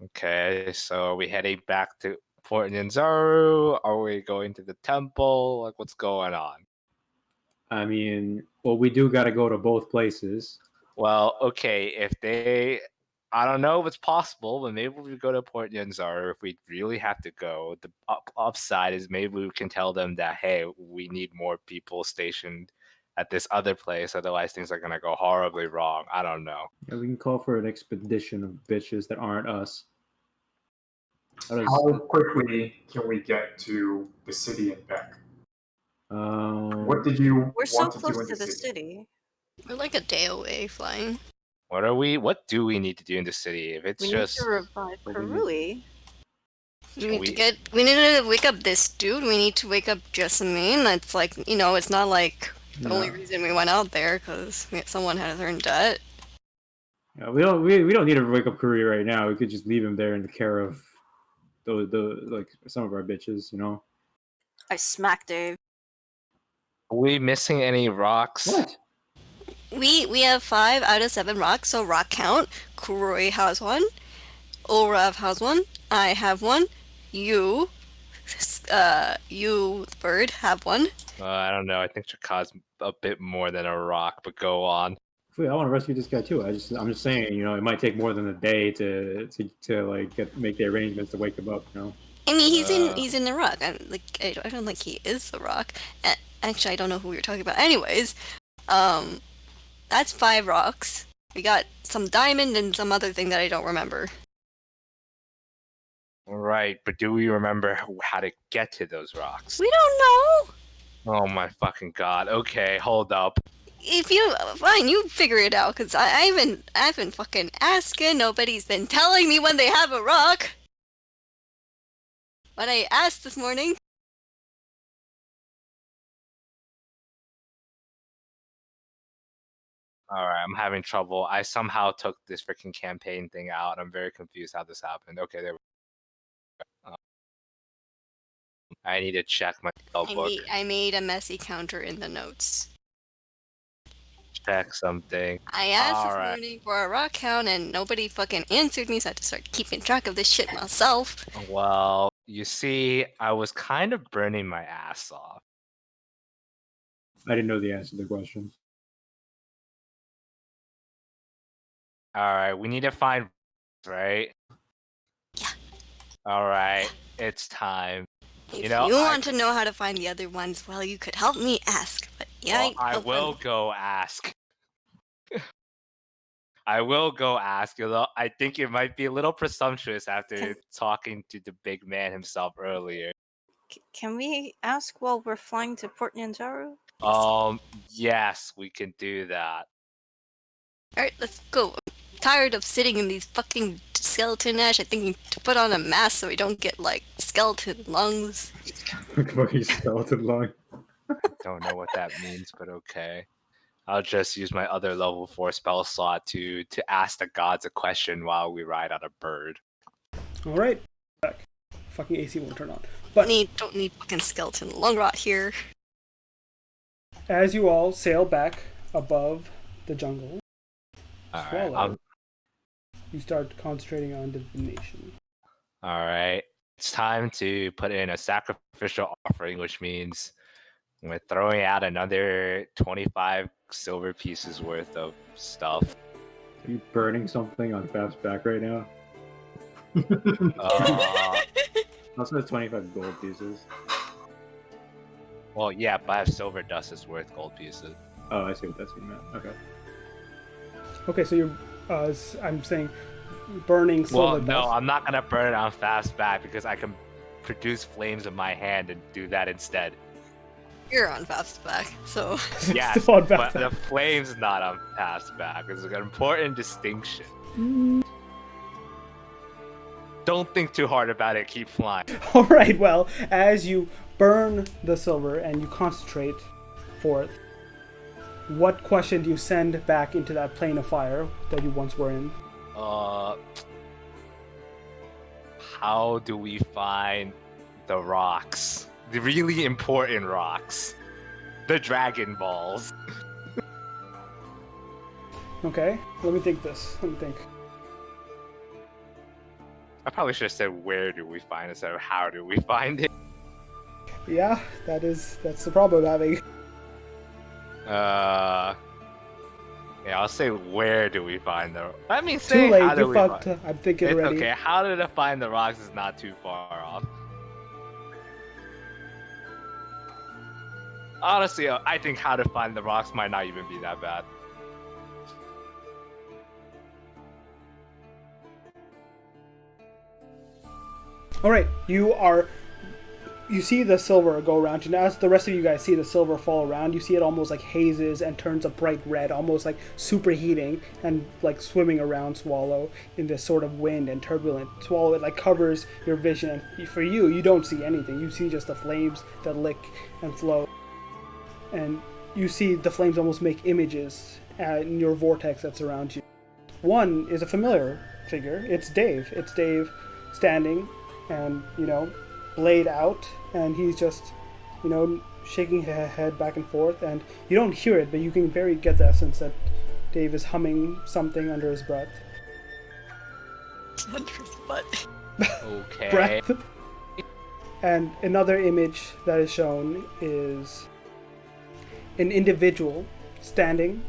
Speaker 3: Okay, so are we heading back to Fort Ninzaru? Are we going to the temple? Like, what's going on?
Speaker 4: I mean, well, we do gotta go to both places.
Speaker 3: Well, okay, I don't know if it's possible, but maybe we go to Port Yanzar if we really have to go. The upside is maybe we can tell them that, hey, we need more people stationed at this other place, otherwise things are gonna go horribly wrong. I don't know.
Speaker 4: Yeah, we can call for an expedition of bitches that aren't us.
Speaker 6: How quickly can we get to the city and back? What did you
Speaker 2: We're so
Speaker 6: want to do
Speaker 2: close
Speaker 6: in
Speaker 2: to
Speaker 6: the
Speaker 2: the
Speaker 6: city?
Speaker 2: city.
Speaker 5: We're like a day away flying.
Speaker 3: What do we need to do in the city? If it's
Speaker 2: We
Speaker 3: just
Speaker 2: need to revive
Speaker 4: What we
Speaker 2: Karui.
Speaker 5: We need to wake up this dude. We need to wake up Jessamine. That's like, it's not like the only reason we went out there because someone had to earn debt.
Speaker 4: Yeah, we don't need to wake up Curry right now. We could just leave him there in the care of the like some of our bitches,
Speaker 2: I smacked Dave.
Speaker 3: are we missing any rocks?
Speaker 4: What?
Speaker 5: We have 5 out of 7 rocks, so rock count. Kuroi has 1. Olrav has 1. I have 1. You, Bird, have 1.
Speaker 3: I don't know. I think Chaka's a bit more than a rock, but go on.
Speaker 4: Wait, I want to rescue this guy too. I'm just saying, it might take more than a day to like make the arrangements to wake him up.
Speaker 5: I mean, he's in the rock. I don't think he is the rock. Actually, I don't know who we were talking about. Anyways, that's 5 rocks. We got some diamond and some other thing that I don't remember.
Speaker 3: Right, but do we remember how to get to those rocks?
Speaker 5: We don't know.
Speaker 3: Oh my fucking god. Okay, hold up.
Speaker 5: Fine, you figure it out, because I've been fucking asking. Nobody's been telling me when they have a rock. But I asked this morning.
Speaker 3: Alright, I'm having trouble. I somehow took this freaking campaign thing out. I'm very confused how this happened. Okay, there we go. I need to check my book.
Speaker 5: I made a messy counter in the notes.
Speaker 3: Check something.
Speaker 5: I asked this morning for a rock count and nobody fucking answered me, so I had to start keeping track of this shit myself.
Speaker 3: Well, you see, I was kind of burning my ass off.
Speaker 4: I didn't know the answer to the question.
Speaker 3: Alright, we need to find right?
Speaker 5: Yeah.
Speaker 3: Alright, it's time.
Speaker 5: If you want to know how to find the other ones, well, you could help me ask. But yeah,
Speaker 3: well, I will go ask. I will go ask. Although I think it might be a little presumptuous after talking to the big man himself earlier.
Speaker 2: Can we ask while we're flying to Port Nyanzaru?
Speaker 3: Yes, we can do that.
Speaker 5: Alright, let's go. I'm tired of sitting in these fucking skeleton ash. I think we need to put on a mask so we don't get, like, skeleton lungs.
Speaker 4: Fucking skeleton lung.
Speaker 3: Don't know what that means, but okay. I'll just use my other level 4 spell slot to ask the gods a question while we ride on a bird.
Speaker 1: Alright. Back. Fucking AC won't turn on. But
Speaker 5: Don't need fucking skeleton lung rot here.
Speaker 1: as you all sail back above the jungle, Swallow, you start concentrating on divination.
Speaker 3: Alright. It's time to put in a sacrificial offering, which means we're throwing out another 25 silver pieces worth of stuff.
Speaker 4: Are you burning something on Fab's back right now? Also, it's 25 gold pieces.
Speaker 3: Well, yeah, but I have silver dust is worth gold pieces.
Speaker 4: Oh, I see what that's meant. Okay.
Speaker 1: Okay, so you're, I'm saying, burning silver
Speaker 3: Well, no,
Speaker 1: dust.
Speaker 3: I'm not gonna burn it on fast back because I can produce flames in my hand and do that instead.
Speaker 5: You're on fast back, so
Speaker 3: Yes,
Speaker 1: Still on
Speaker 3: but
Speaker 1: fast back.
Speaker 3: the flame's not on fast back. It's an important distinction. Don't think too hard about it. Keep flying.
Speaker 1: All right. Well, as you burn the silver and you concentrate for it, what question do you send back into that plane of fire that you once were in?
Speaker 3: How do we find the rocks? The really important rocks. The Dragon Balls.
Speaker 1: Okay. Let me think.
Speaker 3: I probably should have said where do we find it instead of how do we find it.
Speaker 1: Yeah, that's the problem of having.
Speaker 3: Yeah, I'll say where do we find the. I mean,
Speaker 1: Too
Speaker 3: say
Speaker 1: late.
Speaker 3: how do
Speaker 1: You
Speaker 3: we
Speaker 1: fucked.
Speaker 3: find.
Speaker 1: I'm thinking
Speaker 3: It's
Speaker 1: already.
Speaker 3: okay. How to find the rocks is not too far off. Honestly, I think how to find the rocks might not even be that bad.
Speaker 1: All right, you see the silver go around you. And as the rest of you guys see the silver fall around, you see it almost like hazes and turns a bright red, almost like superheating and like swimming around Swallow in this sort of wind and turbulent. Swallow, it like covers your vision, and for you don't see anything. You see just the flames that lick and flow, and you see the flames almost make images in your vortex that's around you. One is a familiar figure. It's Dave. It's Dave standing and, blade out, and he's just, shaking his head back and forth, and you don't hear it, but you can very get the essence that Dave is humming something under his breath.
Speaker 5: under his butt.
Speaker 3: Okay.
Speaker 1: Breath. And another image that is shown is an individual standing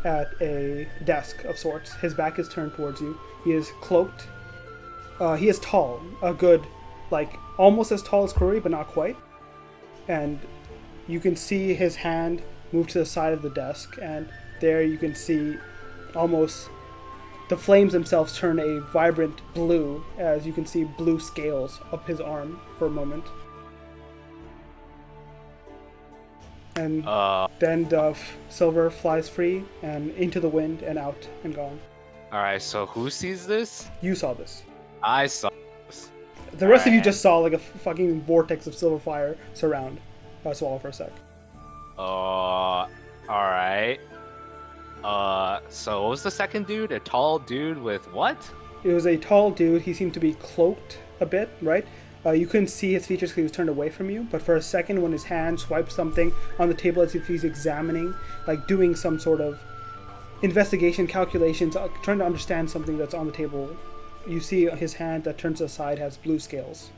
Speaker 1: at a desk of sorts. His back is turned towards you. He is cloaked. He is tall, a good, almost as tall as Curry, but not quite. And you can see his hand move to the side of the desk, and there you can see almost the flames themselves turn a vibrant blue, as you can see blue scales up his arm for a moment. And then the silver flies free and into the wind and out and gone.
Speaker 3: Alright, so who sees this?
Speaker 1: You saw this.
Speaker 3: I saw this.
Speaker 1: The rest of you
Speaker 3: Alright.
Speaker 1: just saw like a fucking vortex of silver fire surround Swallow for a sec.
Speaker 3: Alright. So what was the second dude? A tall dude with what?
Speaker 1: It was a tall dude. He seemed to be cloaked a bit, right? You couldn't see his features because he was turned away from you, but for a second when his hand swiped something on the table as if he's examining, like doing some sort of investigation, calculations, trying to understand something that's on the table, you see his hand that turns aside has blue scales.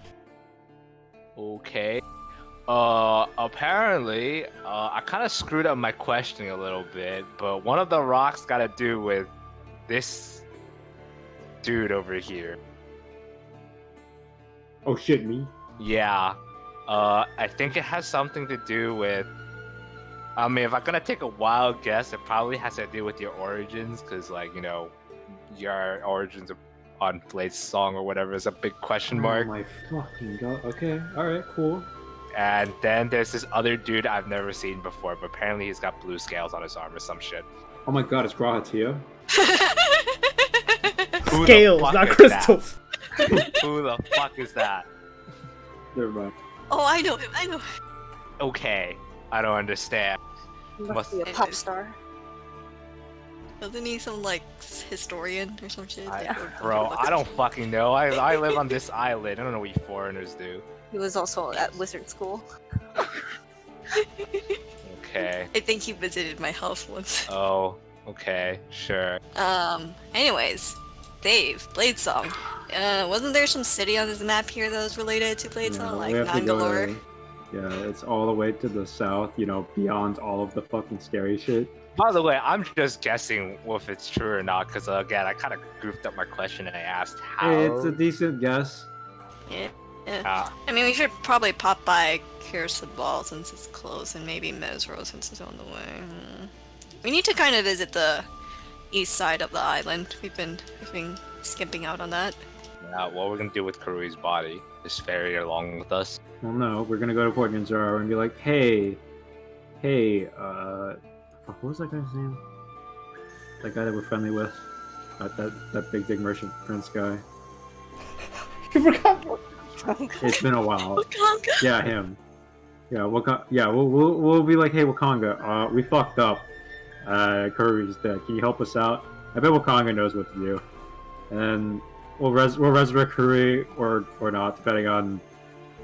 Speaker 3: Okay. Apparently, I kind of screwed up my questioning a little bit, but one of the rocks got to do with this dude over here.
Speaker 4: Oh shit, me?
Speaker 3: Yeah. I think it has something to do with. I mean, if I'm gonna take a wild guess, it probably has to do with your origins, because, your origins on Blade's song or whatever is a big question mark.
Speaker 4: Oh my fucking god. Okay, alright, cool.
Speaker 3: And then there's this other dude I've never seen before, but apparently he's got blue scales on his arm or some shit.
Speaker 4: Oh my god, it's Grahatia.
Speaker 3: Who the
Speaker 1: Scales,
Speaker 3: fuck
Speaker 1: not
Speaker 3: is
Speaker 1: crystals.
Speaker 3: that? Who the fuck is that?
Speaker 4: Never mind.
Speaker 5: Oh, I know him. I know him.
Speaker 3: Okay, I don't understand.
Speaker 2: Must be a pop star.
Speaker 5: Wasn't he some historian or some shit?
Speaker 3: Bro, I don't fucking know. I live on this island. I don't know what you foreigners do.
Speaker 2: He was also at wizard school.
Speaker 3: Okay.
Speaker 5: I think he visited my house once.
Speaker 3: Oh, okay, sure.
Speaker 5: Anyways, Dave, Blade Song. Wasn't there some city on this map here that was related to Blade Song?
Speaker 4: we have to go
Speaker 5: Mangalore?
Speaker 4: to- Yeah, it's all the way to the south, beyond all of the fucking scary shit.
Speaker 3: By the way, I'm just guessing if it's true or not, because again, I kind of goofed up my question and I asked how.
Speaker 4: Hey, it's a decent guess.
Speaker 5: Yeah.
Speaker 3: Ah,
Speaker 5: I mean, we should probably pop by Curse Ball since it's close, and maybe Mesro since it's on the way. We need to kind of visit the east side of the island. We've been skimping out on that.
Speaker 3: what we're gonna do with Karui's body? Just ferry it along with us?
Speaker 4: Well, no, we're gonna go to Port Nianzaro and be like, hey, fuck, what was that guy's name? That guy that we're friendly with, that big dick merchant prince guy.
Speaker 1: You forgot.
Speaker 4: It's been a while.
Speaker 5: Wakanga.
Speaker 4: Yeah, him. Yeah, we'll be like, hey, Wakanga, we fucked up. Karui's dead. Can you help us out? I bet Wakanga knows what to do. And then we'll resurrect Karui or not, depending on.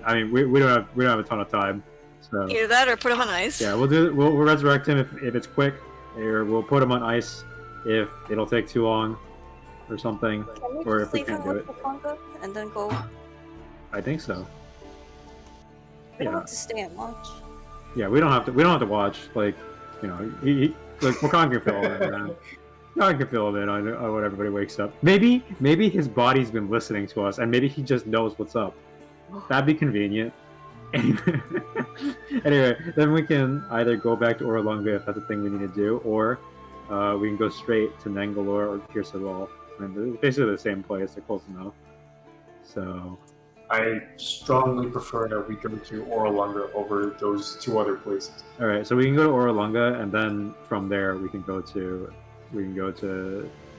Speaker 4: I mean, we don't have a ton of time, so
Speaker 5: Either that or put him on ice.
Speaker 4: yeah, we'll resurrect him if it's quick, or we'll put him on ice if it'll take too long, or something.
Speaker 2: Can we
Speaker 4: Or
Speaker 2: just
Speaker 4: if we
Speaker 2: leave him
Speaker 4: can't do
Speaker 2: with
Speaker 4: it.
Speaker 2: Wakanga and then go?
Speaker 4: I think so.
Speaker 2: We don't
Speaker 4: Yeah.
Speaker 2: have to stay and watch.
Speaker 4: Yeah, we don't have to watch. Like, you know, like Wakanga can fill him in, man. Wakanga can fill him in on when everybody wakes up. Maybe his body's been listening to us, and maybe he just knows what's up. That'd be convenient. Anyway, then we can either go back to Orolunga if that's the thing we need to do, or we can go straight to Nangalore or Kirsawal. And it's basically the same place. They're close enough. So
Speaker 6: I strongly prefer that we go to Orolunga over those two other places.
Speaker 4: all right, so we can go to Orolunga, and then from there we can go to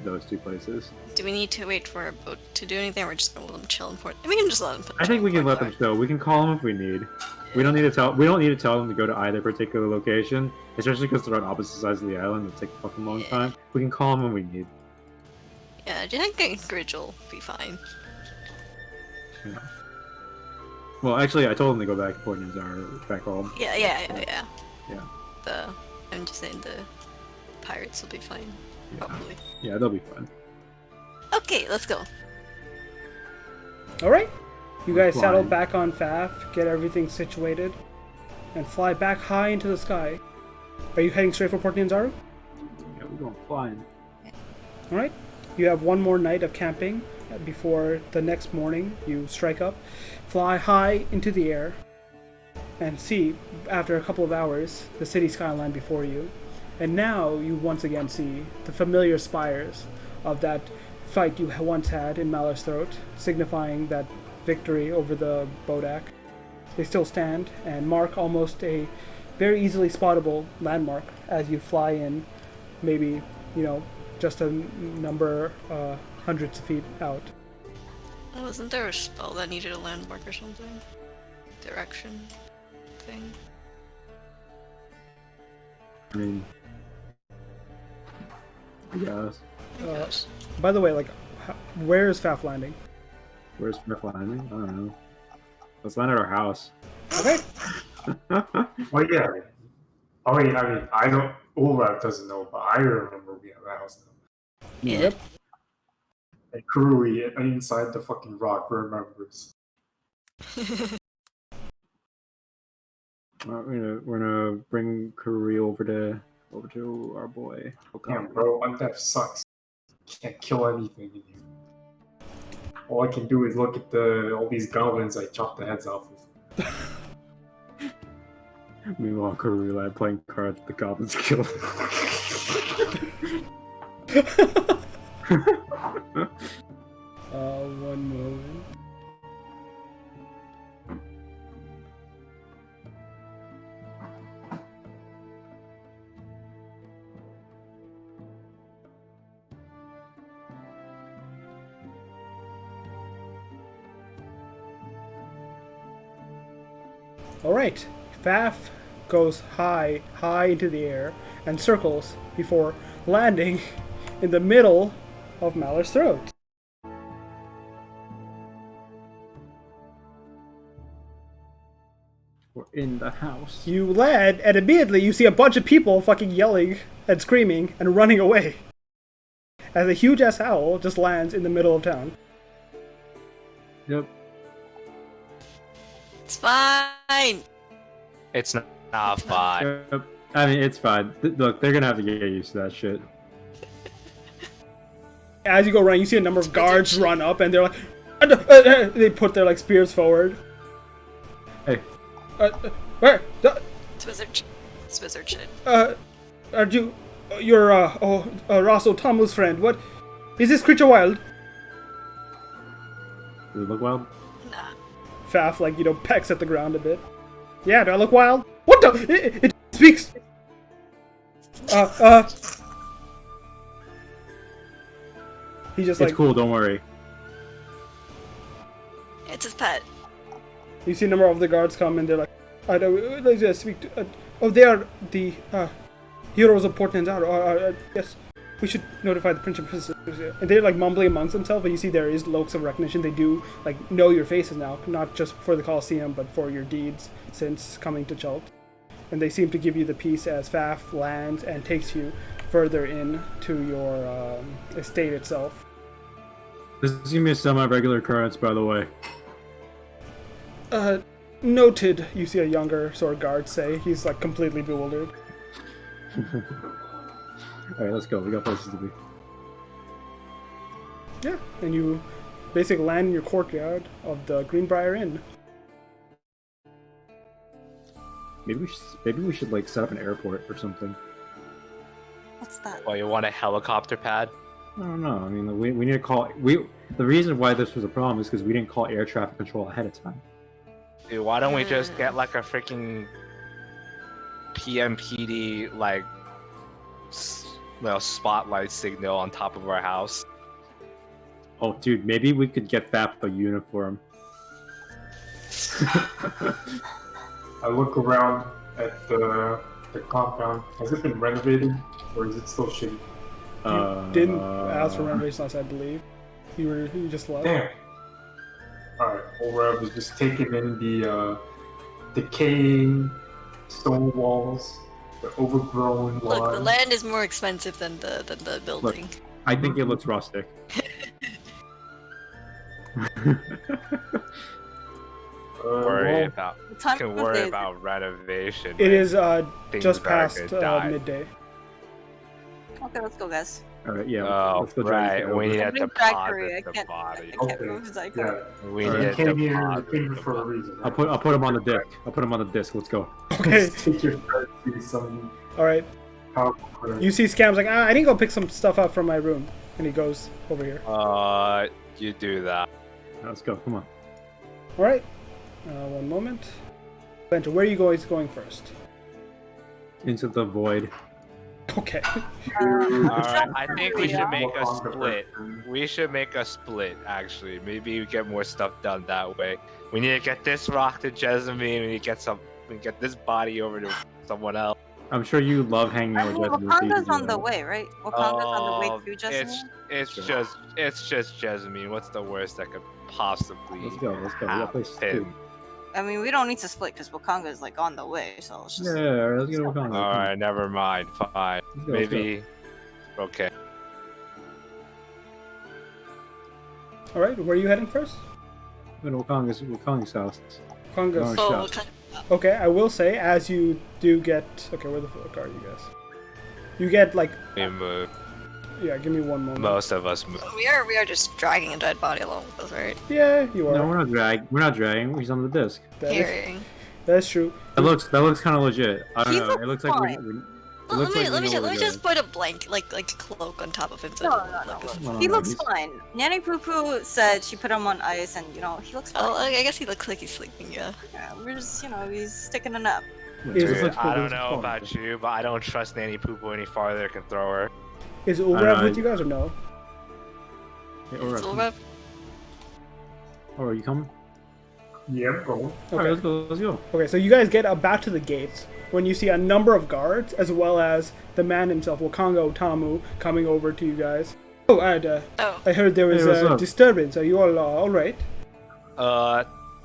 Speaker 4: those two places.
Speaker 5: Do we need to wait for a boat to do anything, or we're just gonna let them chill in port? We can just let them.
Speaker 4: I think we can let them chill. We can call them if we need. We don't need to tell them to go to either particular location, especially because they're on opposite sides of the island. It'll take a fucking long time. We can call them when we need.
Speaker 5: Yeah, I think Anchorage will be fine.
Speaker 4: Yeah. Well, actually, I told them to go back to Port Nianzaro, back home.
Speaker 5: Yeah.
Speaker 4: Yeah.
Speaker 5: I'm just saying the pirates will be fine, probably.
Speaker 4: Yeah, they'll be fine.
Speaker 5: Okay, let's go.
Speaker 1: All right. You guys
Speaker 4: Flying.
Speaker 1: settle back on Faf, get everything situated, and fly back high into the sky. Are you heading straight for Port Nianzaro?
Speaker 4: Yeah, we're going flying.
Speaker 1: All right. You have one more night of camping before the next morning you strike up, fly high into the air, and see, after a couple of hours, the city skyline before you. And now you once again see the familiar spires of that fight you once had in Malor's Throat, signifying that victory over the Bodak. They still stand and mark almost a very easily spottable landmark as you fly in, maybe, just a number hundreds of feet out.
Speaker 5: Wasn't there a spell that needed a landmark or something? Direction thing?
Speaker 4: I mean, I guess.
Speaker 5: Yes.
Speaker 1: By the way, where is Faf landing?
Speaker 4: Where's Smith landing? I don't know. Let's land at our house.
Speaker 1: Okay.
Speaker 6: Well, yeah. I mean, I don't. Olaf doesn't know, but I remember we have a house now.
Speaker 5: Yeah.
Speaker 1: Yep.
Speaker 6: And Kurui inside the fucking rock remembers.
Speaker 4: We're gonna bring Karui over to our boy.
Speaker 6: Damn, bro, undeath sucks. Can't kill anything in here. All I can do is look at all these goblins I chopped the heads off of.
Speaker 4: Meanwhile, Karui lad playing cards the goblins kill.
Speaker 1: One moment. Alright, Faf goes high into the air and circles before landing in the middle of Malor's throat.
Speaker 4: We're in the house.
Speaker 1: You land, and immediately you see a bunch of people fucking yelling and screaming and running away. As a huge ass owl just lands in the middle of town.
Speaker 4: Yep.
Speaker 5: It's fine.
Speaker 3: It's not fine.
Speaker 4: Yep. I mean, it's fine. Look, they're gonna have to get used to that shit.
Speaker 1: As you go around, you see a number of guards run up, and they're like, they put their spears forward.
Speaker 4: Hey.
Speaker 1: Where?
Speaker 5: It's wizard shit.
Speaker 1: Are you? You're Rosso Tomu's friend. What? Is this creature wild?
Speaker 4: Does it look wild?
Speaker 5: Nah.
Speaker 1: Faf, like, pecks at the ground a bit. Yeah, do I look wild? What the? It speaks! He just,
Speaker 4: It's
Speaker 1: like,
Speaker 4: cool, don't worry.
Speaker 5: It's his pet.
Speaker 1: you see a number of the guards come and they're like, I don't like to speak to, oh, they are the, heroes of Port Nanzaro. Yes, we should notify the Prince and Princess. And they're, like, mumbling amongst themselves, but you see there is looks of recognition. They do, like, know your faces now, not just for the Colosseum, but for your deeds since coming to Chult. And they seem to give you the peace as Faf lands and takes you further in to your estate itself.
Speaker 4: This is gonna be a semi-regular occurrence, by the way.
Speaker 1: Noted, you see a younger sword guard say. He's, like, completely bewildered.
Speaker 4: Alright, let's go. We got places to be.
Speaker 1: Yeah, and you basically land in your courtyard of the Greenbrier Inn.
Speaker 4: Maybe we should like set up an airport or something.
Speaker 2: What's that?
Speaker 3: Well, you want a helicopter pad?
Speaker 4: I don't know. I mean, we need to call. The reason why this was a problem is because we didn't call air traffic control ahead of time.
Speaker 3: Dude, why don't we just get like a freaking PNPD like spotlight signal on top of our house?
Speaker 4: Oh, dude, maybe we could get Fap a uniform.
Speaker 6: I look around at the compound. Has it been renovated, or is it still shitty?
Speaker 1: You didn't ask for renovation last, I believe. You just left.
Speaker 6: Damn. Alright, Olrev is just taking in the decaying stone walls, the overgrown
Speaker 5: Look, the
Speaker 6: lawns.
Speaker 5: land is more expensive than the building.
Speaker 4: I think it looks rustic.
Speaker 3: Worry
Speaker 6: Well,
Speaker 2: What time
Speaker 3: can
Speaker 2: of
Speaker 3: worry
Speaker 2: day is it?
Speaker 3: about renovation.
Speaker 1: It is
Speaker 3: Things
Speaker 1: just
Speaker 3: are
Speaker 1: past
Speaker 3: gonna die.
Speaker 1: midday.
Speaker 2: Okay, let's go, guys.
Speaker 4: Alright, yeah.
Speaker 3: Oh,
Speaker 4: let's go drag
Speaker 3: right.
Speaker 4: this
Speaker 3: We
Speaker 4: over.
Speaker 3: need to
Speaker 2: Bring Zachary,
Speaker 3: deposit the body.
Speaker 2: I can't
Speaker 6: Okay.
Speaker 2: move Zachary.
Speaker 6: yeah,
Speaker 3: We
Speaker 6: you
Speaker 3: need to
Speaker 6: came here
Speaker 3: deposit
Speaker 6: for a
Speaker 3: the
Speaker 6: reason.
Speaker 4: I'll put him on the disc. I'll put him on the disc. Let's go.
Speaker 1: Okay,
Speaker 6: Take your time to see some
Speaker 1: alright.
Speaker 6: powerful criminal.
Speaker 1: You see Scam's like, I need to go pick some stuff up from my room. And he goes over here.
Speaker 3: You do that.
Speaker 4: Let's go. Come on.
Speaker 1: Alright. One moment. Bento, where are you going first?
Speaker 4: Into the void.
Speaker 1: Okay.
Speaker 3: Alright, I think we should make a
Speaker 6: Wakanda
Speaker 3: split.
Speaker 6: person.
Speaker 3: We should make a split, actually. Maybe we get more stuff done that way. We need to get this rock to Jessamine. We need to get this body over to someone else.
Speaker 4: I'm sure you love hanging
Speaker 2: I
Speaker 4: out
Speaker 2: mean,
Speaker 4: with Jessamine. so you
Speaker 2: Wakanda's
Speaker 4: can
Speaker 2: on
Speaker 4: do
Speaker 2: the
Speaker 4: that.
Speaker 2: way, right? Wakanda's on the way to Jessamine?
Speaker 3: It's just Jessamine. What's the worst that could possibly
Speaker 4: Let's go. Let's go. We got places to
Speaker 3: happen?
Speaker 4: do.
Speaker 2: I mean, we don't need to split because Wakanga is like on the way, so let's just.
Speaker 4: Yeah, alright, let's get a Wakanda.
Speaker 3: Alright, never mind. Fine.
Speaker 4: Let's go,
Speaker 3: Maybe. Okay.
Speaker 1: Alright, where are you heading first?
Speaker 4: Go to Wakanga's house.
Speaker 1: Congas.
Speaker 4: Oh,
Speaker 5: Oh,
Speaker 4: shut.
Speaker 5: what kind
Speaker 1: Okay, I will say, as you do get... Okay, where the fuck are you guys? You get, like...
Speaker 3: We move.
Speaker 1: Yeah, give me one moment.
Speaker 3: Most of us move.
Speaker 5: we are just dragging a dead body along with us, right?
Speaker 1: Yeah, you are.
Speaker 4: No, we're not dragging. He's on the disc.
Speaker 1: That's true.
Speaker 4: That looks kind of legit. I don't
Speaker 2: He
Speaker 4: know.
Speaker 2: looks
Speaker 4: It looks like we.
Speaker 2: fine.
Speaker 4: It looks like
Speaker 5: Let
Speaker 4: we
Speaker 5: me
Speaker 4: know where
Speaker 5: just
Speaker 4: we're
Speaker 5: put a blank like cloak on top of him.
Speaker 2: No.
Speaker 4: going.
Speaker 2: He
Speaker 4: No,
Speaker 2: looks
Speaker 4: he's-
Speaker 2: fine. Nanny Poo Poo said she put him on ice, and he looks fine.
Speaker 5: Oh, I guess he looks like he's sleeping. Yeah.
Speaker 2: Yeah, we're just, he's taking a nap.
Speaker 4: Yeah,
Speaker 1: Is-
Speaker 4: it
Speaker 3: Dude,
Speaker 4: looks cool,
Speaker 3: I
Speaker 4: it
Speaker 3: don't
Speaker 4: looks
Speaker 3: know
Speaker 4: cool.
Speaker 3: about you, but I don't trust Nanny Poo Poo any farther. I can throw her.
Speaker 1: Is
Speaker 4: know,
Speaker 1: Ulrev with you guys or no?
Speaker 4: Yeah,
Speaker 5: It's all
Speaker 4: alright.
Speaker 5: about-
Speaker 4: Oh, are you coming?
Speaker 6: Yeah, go.
Speaker 4: Alright,
Speaker 1: Okay.
Speaker 4: let's go. Let's go.
Speaker 1: Okay, so you guys get back to the gates when you see a number of guards, as well as the man himself, Wakanga Otamu, coming over to you guys. Oh,
Speaker 5: Oh,
Speaker 1: I heard there was
Speaker 4: Hey, what's
Speaker 1: a
Speaker 4: up?
Speaker 1: disturbance. Are you all right?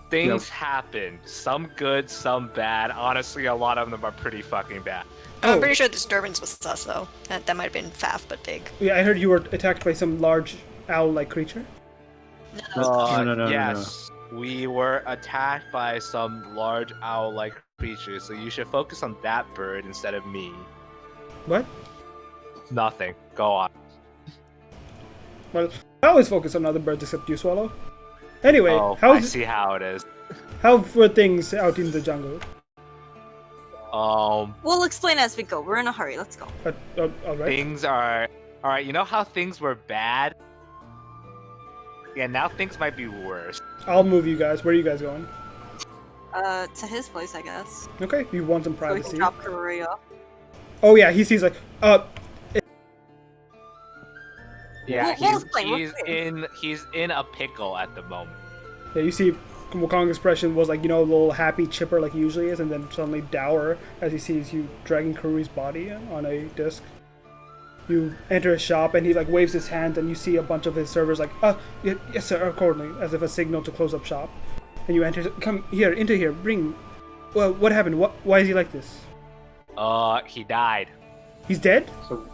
Speaker 3: Things happen. Some good, some bad. Honestly, a lot of them are pretty fucking bad.
Speaker 5: I'm
Speaker 1: Oh.
Speaker 5: pretty sure disturbance was us though. That might have been Faf, but big.
Speaker 1: Yeah, I heard you were attacked by some large owl-like creature.
Speaker 4: No.
Speaker 3: Yes, we were attacked by some large owl-like creature, so you should focus on that bird instead of me.
Speaker 1: What?
Speaker 3: Nothing. Go on.
Speaker 1: Well, I always focus on other birds except you, Swallow. Anyway,
Speaker 3: Oh, I
Speaker 1: how's
Speaker 3: see how it is.
Speaker 1: how were things out in the jungle?
Speaker 2: We'll explain as we go. We're in a hurry. Let's go.
Speaker 1: All right.
Speaker 3: Things are all right. You know how things were bad? Yeah, now things might be worse.
Speaker 1: I'll move you guys. Where are you guys going?
Speaker 2: To his place, I guess.
Speaker 1: Okay, you want some
Speaker 2: So we can
Speaker 1: privacy.
Speaker 2: drop Karui off.
Speaker 1: Oh yeah, he sees like,
Speaker 3: Yeah,
Speaker 2: We'll explain,
Speaker 3: he's in a pickle at the moment.
Speaker 1: yeah, you see Wukong's expression was like, a little happy, chipper like he usually is, and then suddenly dour as he sees you dragging Kurui's body on a disc. You enter a shop and he like waves his hand, and you see a bunch of his servers like, yes sir, accordingly, as if a signal to close up shop. And you enter, come here, into here, bring. Well, what happened? Why is he like this?
Speaker 3: He died.
Speaker 1: He's dead?
Speaker 4: So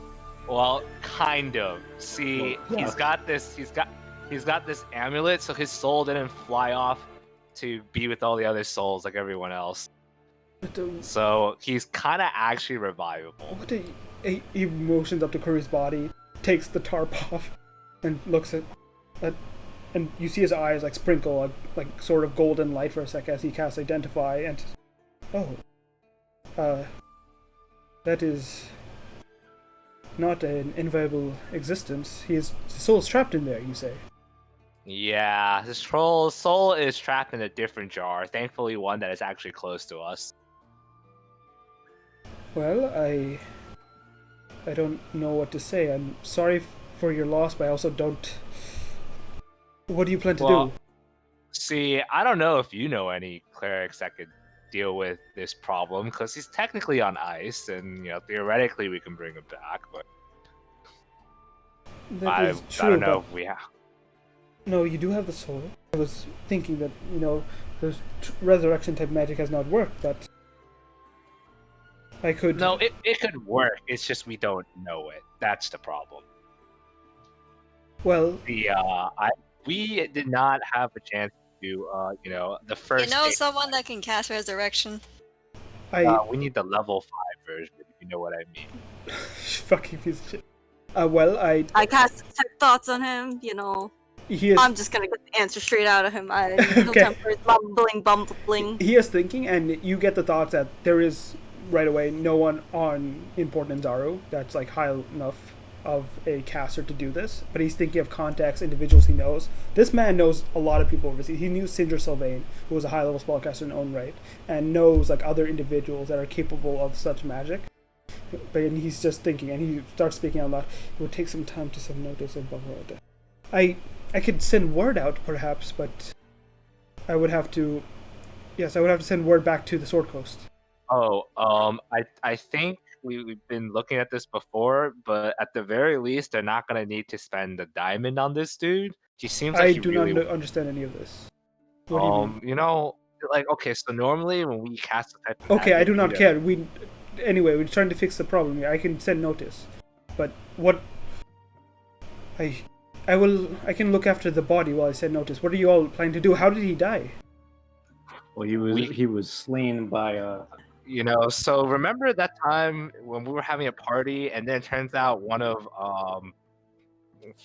Speaker 3: Well, kind of. See,
Speaker 4: Well, yeah.
Speaker 3: he's got this amulet, so his soul didn't fly off to be with all the other souls like everyone else. So he's kind of actually revivable.
Speaker 1: What he motions up to Curry's body, takes the tarp off, and looks at, and you see his eyes like sprinkle like sort of golden light for a sec as he casts Identify, and that is not an inviolable existence. His soul is trapped in there, you say?
Speaker 3: Yeah, his troll soul is trapped in a different jar. Thankfully, one that is actually close to us.
Speaker 1: Well, I don't know what to say. I'm sorry for your loss, but I also don't. What do you plan to do?
Speaker 3: See, I don't know if you know any clerics that could deal with this problem, because he's technically on ice, and theoretically we can bring him back, but
Speaker 1: That is
Speaker 3: I
Speaker 1: true,
Speaker 3: don't know
Speaker 1: but
Speaker 3: if we have.
Speaker 1: no, you do have the soul. I was thinking that those resurrection type magic has not worked, but I could.
Speaker 3: No, it could work. It's just we don't know it. That's the problem.
Speaker 1: Well,
Speaker 3: We did not have a chance to do the first.
Speaker 5: You know someone that can cast resurrection?
Speaker 3: We need the level 5 version, if you know what I mean.
Speaker 1: fucking piece of shit. Well,
Speaker 2: I cast detect thoughts on him,
Speaker 1: he is.
Speaker 2: I'm just gonna get the answer straight out of him. He'll
Speaker 1: Okay.
Speaker 2: temper his bumbling.
Speaker 1: He is thinking, and you get the thoughts that there is right away no one in Port Nanzaru that's like high enough of a caster to do this. But he's thinking of contacts, individuals he knows. This man knows a lot of people overseas. He knew Sindra Sylvain, who was a high level spellcaster in his own right, and knows like other individuals that are capable of such magic. But he's just thinking, and he starts speaking out loud. It would take some time to send notice and blah blah blah. I could send word out, perhaps, but I would have to. Yes, I would have to send word back to the Sword Coast.
Speaker 3: Oh, I think we've been looking at this before, but at the very least, they're not gonna need to spend a diamond on this dude. He seems like
Speaker 1: I
Speaker 3: he
Speaker 1: do
Speaker 3: really.
Speaker 1: not understand any of this. What do you mean?
Speaker 3: Okay, so normally when we cast the type of
Speaker 1: Okay, I
Speaker 3: magic,
Speaker 1: do not care. Anyway, we're trying to fix the problem here. I can send notice, but what? I can look after the body while I send notice. What are you all planning to do? How did he die?
Speaker 4: well, he was slain by
Speaker 3: So remember that time when we were having a party, and then it turns out one of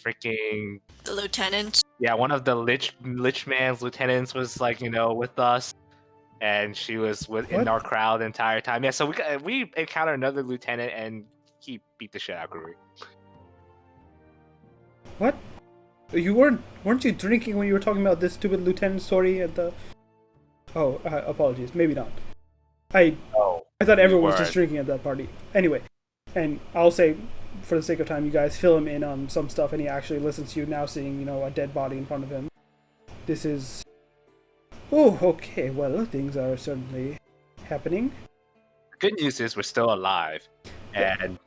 Speaker 3: freaking
Speaker 5: The lieutenant.
Speaker 3: one of the lich man's lieutenants was with us, and she was in
Speaker 1: What?
Speaker 3: our crowd the entire time. Yeah, so we encountered another lieutenant, and he beat the shit out of Guru.
Speaker 1: What? You weren't you drinking when you were talking about this stupid lieutenant story at the? Oh, apologies. Maybe not. I thought everyone was just
Speaker 3: weren't.
Speaker 1: drinking at that party. Anyway, and I'll say, for the sake of time, you guys fill him in on some stuff, and he actually listens to you now, seeing a dead body in front of him. This is. Oh, okay. Well, things are certainly happening.
Speaker 3: The good news is we're still alive, and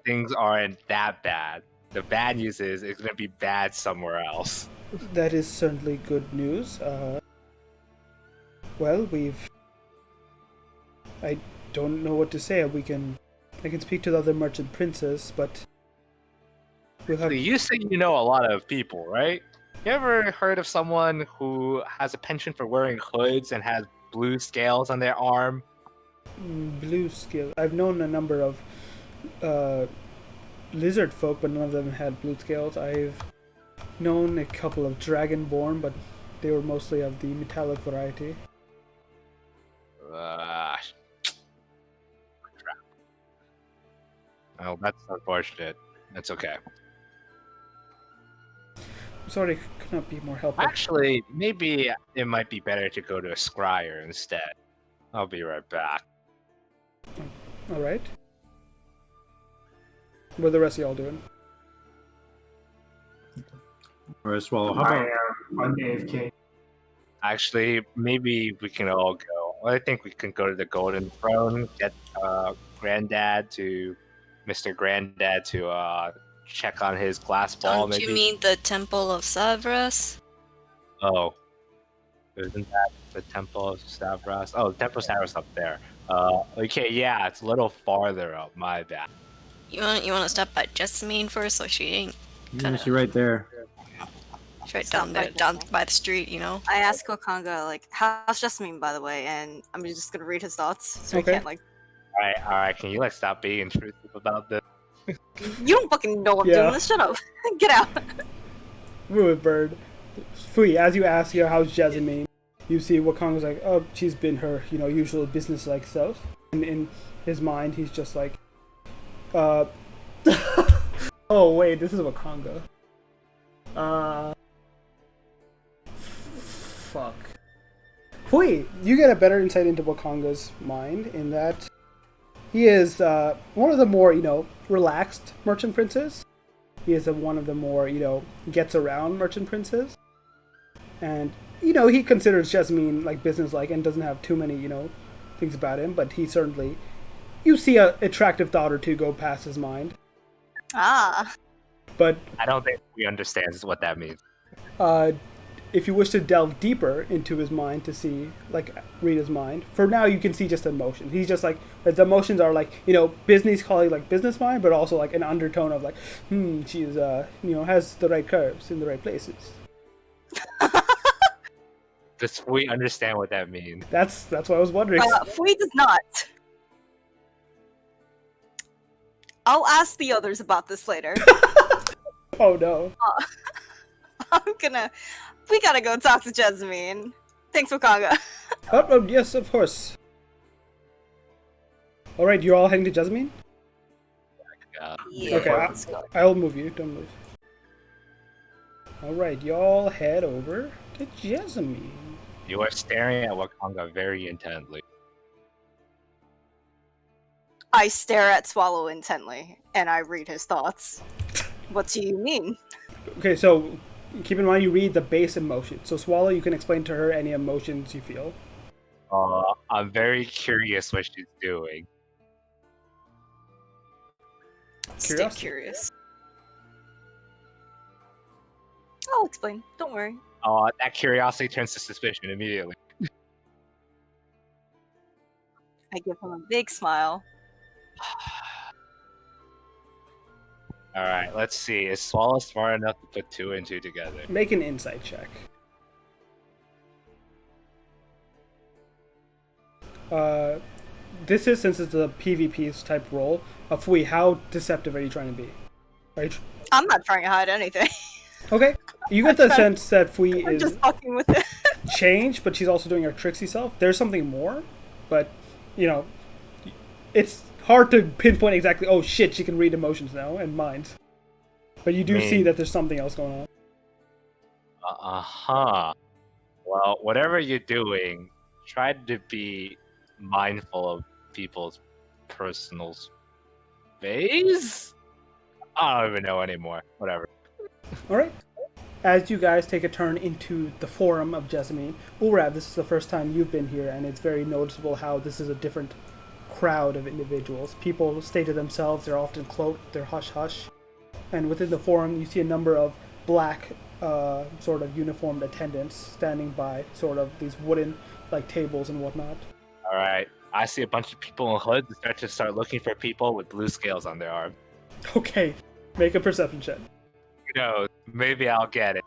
Speaker 3: things aren't that bad. The bad news is it's gonna be bad somewhere else.
Speaker 1: That is certainly good news. Well, I don't know what to say. I can speak to the other merchant princes, but we'll have.
Speaker 3: You say you know a lot of people, right? You ever heard of someone who has a penchant for wearing hoods and has blue scales on their arm?
Speaker 1: Blue scale. I've known a number of lizard folk, but none of them had blue scales. I've known a couple of dragonborn, but they were mostly of the metallic variety.
Speaker 3: Crap. Oh, that's unfortunate. That's okay.
Speaker 1: sorry, could not be more helpful.
Speaker 3: Actually, maybe it might be better to go to a scryer instead. I'll be right back.
Speaker 1: All right. What are the rest of y'all doing?
Speaker 4: Alright, Swallow. How
Speaker 6: I
Speaker 4: about
Speaker 6: am AFK.
Speaker 3: Actually, maybe we can all go. I think we can go to the Golden Throne, get Mr. Granddad to check on his glass ball,
Speaker 5: Don't
Speaker 3: maybe.
Speaker 5: you mean the Temple of Savras?
Speaker 3: Oh, isn't that the Temple of Stavros? Oh, the Temple of Stavros up there. Okay, yeah, it's a little farther up. My bad.
Speaker 5: You want to stop by Jessamine first, so she ain't
Speaker 4: yeah, she right there.
Speaker 5: right
Speaker 2: Stop
Speaker 5: down there,
Speaker 2: by
Speaker 5: down by the street, you know?
Speaker 2: I asked Kokanga, like, how's Jasmine, by the way? And I'm just gonna read his thoughts, so
Speaker 1: Okay.
Speaker 2: we can't, like...
Speaker 3: All right. Can you like stop being intrusive about this?
Speaker 2: You don't fucking know I'm
Speaker 1: Yeah.
Speaker 2: doing this, shut up. Get out.
Speaker 1: Rude bird. Fui, as you ask her, how's Jasmine? You see Wakanga's like, oh, she's been her, usual business-like self. And in his mind, he's just like, oh, wait, this is Wakanga. Fuck. Fui, you get a better insight into Wakanga's mind in that he is one of the more, relaxed merchant princes. He is one of the more, gets around merchant princes. And, he considers Jasmine, like, business-like and doesn't have too many, things about him. But he certainly... You see a attractive thought or two go past his mind.
Speaker 2: Ah.
Speaker 1: But
Speaker 3: I don't think we understand what that means.
Speaker 1: if you wish to delve deeper into his mind to see, like, read his mind, for now you can see just emotions. He's just like, the emotions are like, business calling like business mind, but also like an undertone of like, she's, has the right curves in the right places.
Speaker 3: Does we understand what that means?
Speaker 1: That's what I was wondering.
Speaker 2: Fui does not. I'll ask the others about this later.
Speaker 1: Oh no.
Speaker 2: We gotta go talk to Jasmine. Thanks, Wakanga.
Speaker 1: Oh, yes, of course. Alright, you're all heading to Jasmine?
Speaker 2: Yeah,
Speaker 1: Okay,
Speaker 2: let's go.
Speaker 1: I'll move you, don't move. Alright, y'all head over to Jasmine.
Speaker 3: You are staring at Wakanga very intently.
Speaker 2: I stare at Swallow intently, and I read his thoughts. What do you mean?
Speaker 1: Okay, so keep in mind you read the base emotion. So Swallow, you can explain to her any emotions you feel.
Speaker 3: I'm very curious what she's doing.
Speaker 2: Stay
Speaker 1: Curiosity.
Speaker 2: curious. I'll explain. Don't worry.
Speaker 3: That curiosity turns to suspicion immediately.
Speaker 2: I give him a big smile.
Speaker 3: Alright, let's see. Is Swallow smart enough to put 2 and 2 together?
Speaker 1: Make an insight check. This is, since it's a PvP type role, Fui, how deceptive are you trying to be? Right?
Speaker 2: I'm not trying to hide anything.
Speaker 1: Okay. You get the sense that Fui
Speaker 2: I'm
Speaker 1: is
Speaker 2: just fucking with it.
Speaker 1: changed, but she's also doing her tricksy self. There's something more, but, it's hard to pinpoint exactly, oh shit, she can read emotions now and minds. But you do see that there's something else going on.
Speaker 3: Uh-huh. Well, whatever you're doing, try to be mindful of people's personal space? I don't even know anymore. Whatever.
Speaker 1: Alright. As you guys take a turn into the forum of Jessamine, Ulrab, this is the first time you've been here, and it's very noticeable how this is a different crowd of individuals. People stay to themselves, they're often cloaked, they're hush-hush. And within the forum, you see a number of black, sort of uniformed attendants standing by sort of these wooden, like, tables and whatnot.
Speaker 3: Alright. I see a bunch of people in hoods and start looking for people with blue scales on their arm.
Speaker 1: Okay, make a perception check.
Speaker 3: Who knows? Maybe I'll get it.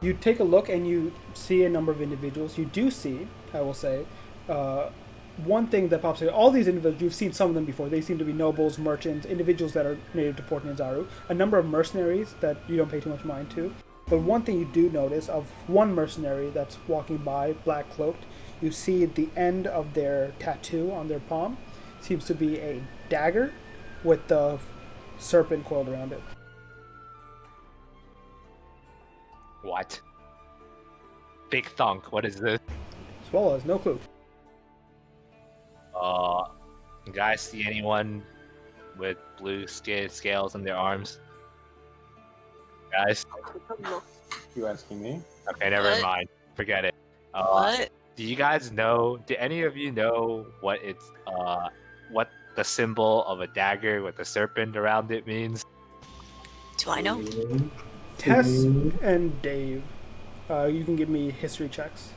Speaker 1: You take a look and you see a number of individuals. You do see, I will say, one thing that pops out. All these individuals, you've seen some of them before. They seem to be nobles, merchants, individuals that are native to Port Nizaru. A number of mercenaries that you don't pay too much mind to. But one thing you do notice of one mercenary that's walking by, black cloaked, you see at the end of their tattoo on their palm seems to be a dagger with the serpent coiled around it.
Speaker 3: What? Big thunk. What is this?
Speaker 1: Swallow has no clue.
Speaker 3: You guys see anyone with blue scales on their arms? Guys?
Speaker 4: You asking me?
Speaker 3: Okay, never
Speaker 5: What?
Speaker 3: mind. Forget it.
Speaker 5: What?
Speaker 3: Do you guys know? Do any of you know what what the symbol of a dagger with a serpent around it means?
Speaker 5: Do I know?
Speaker 1: Tess and Dave, you can give me history checks.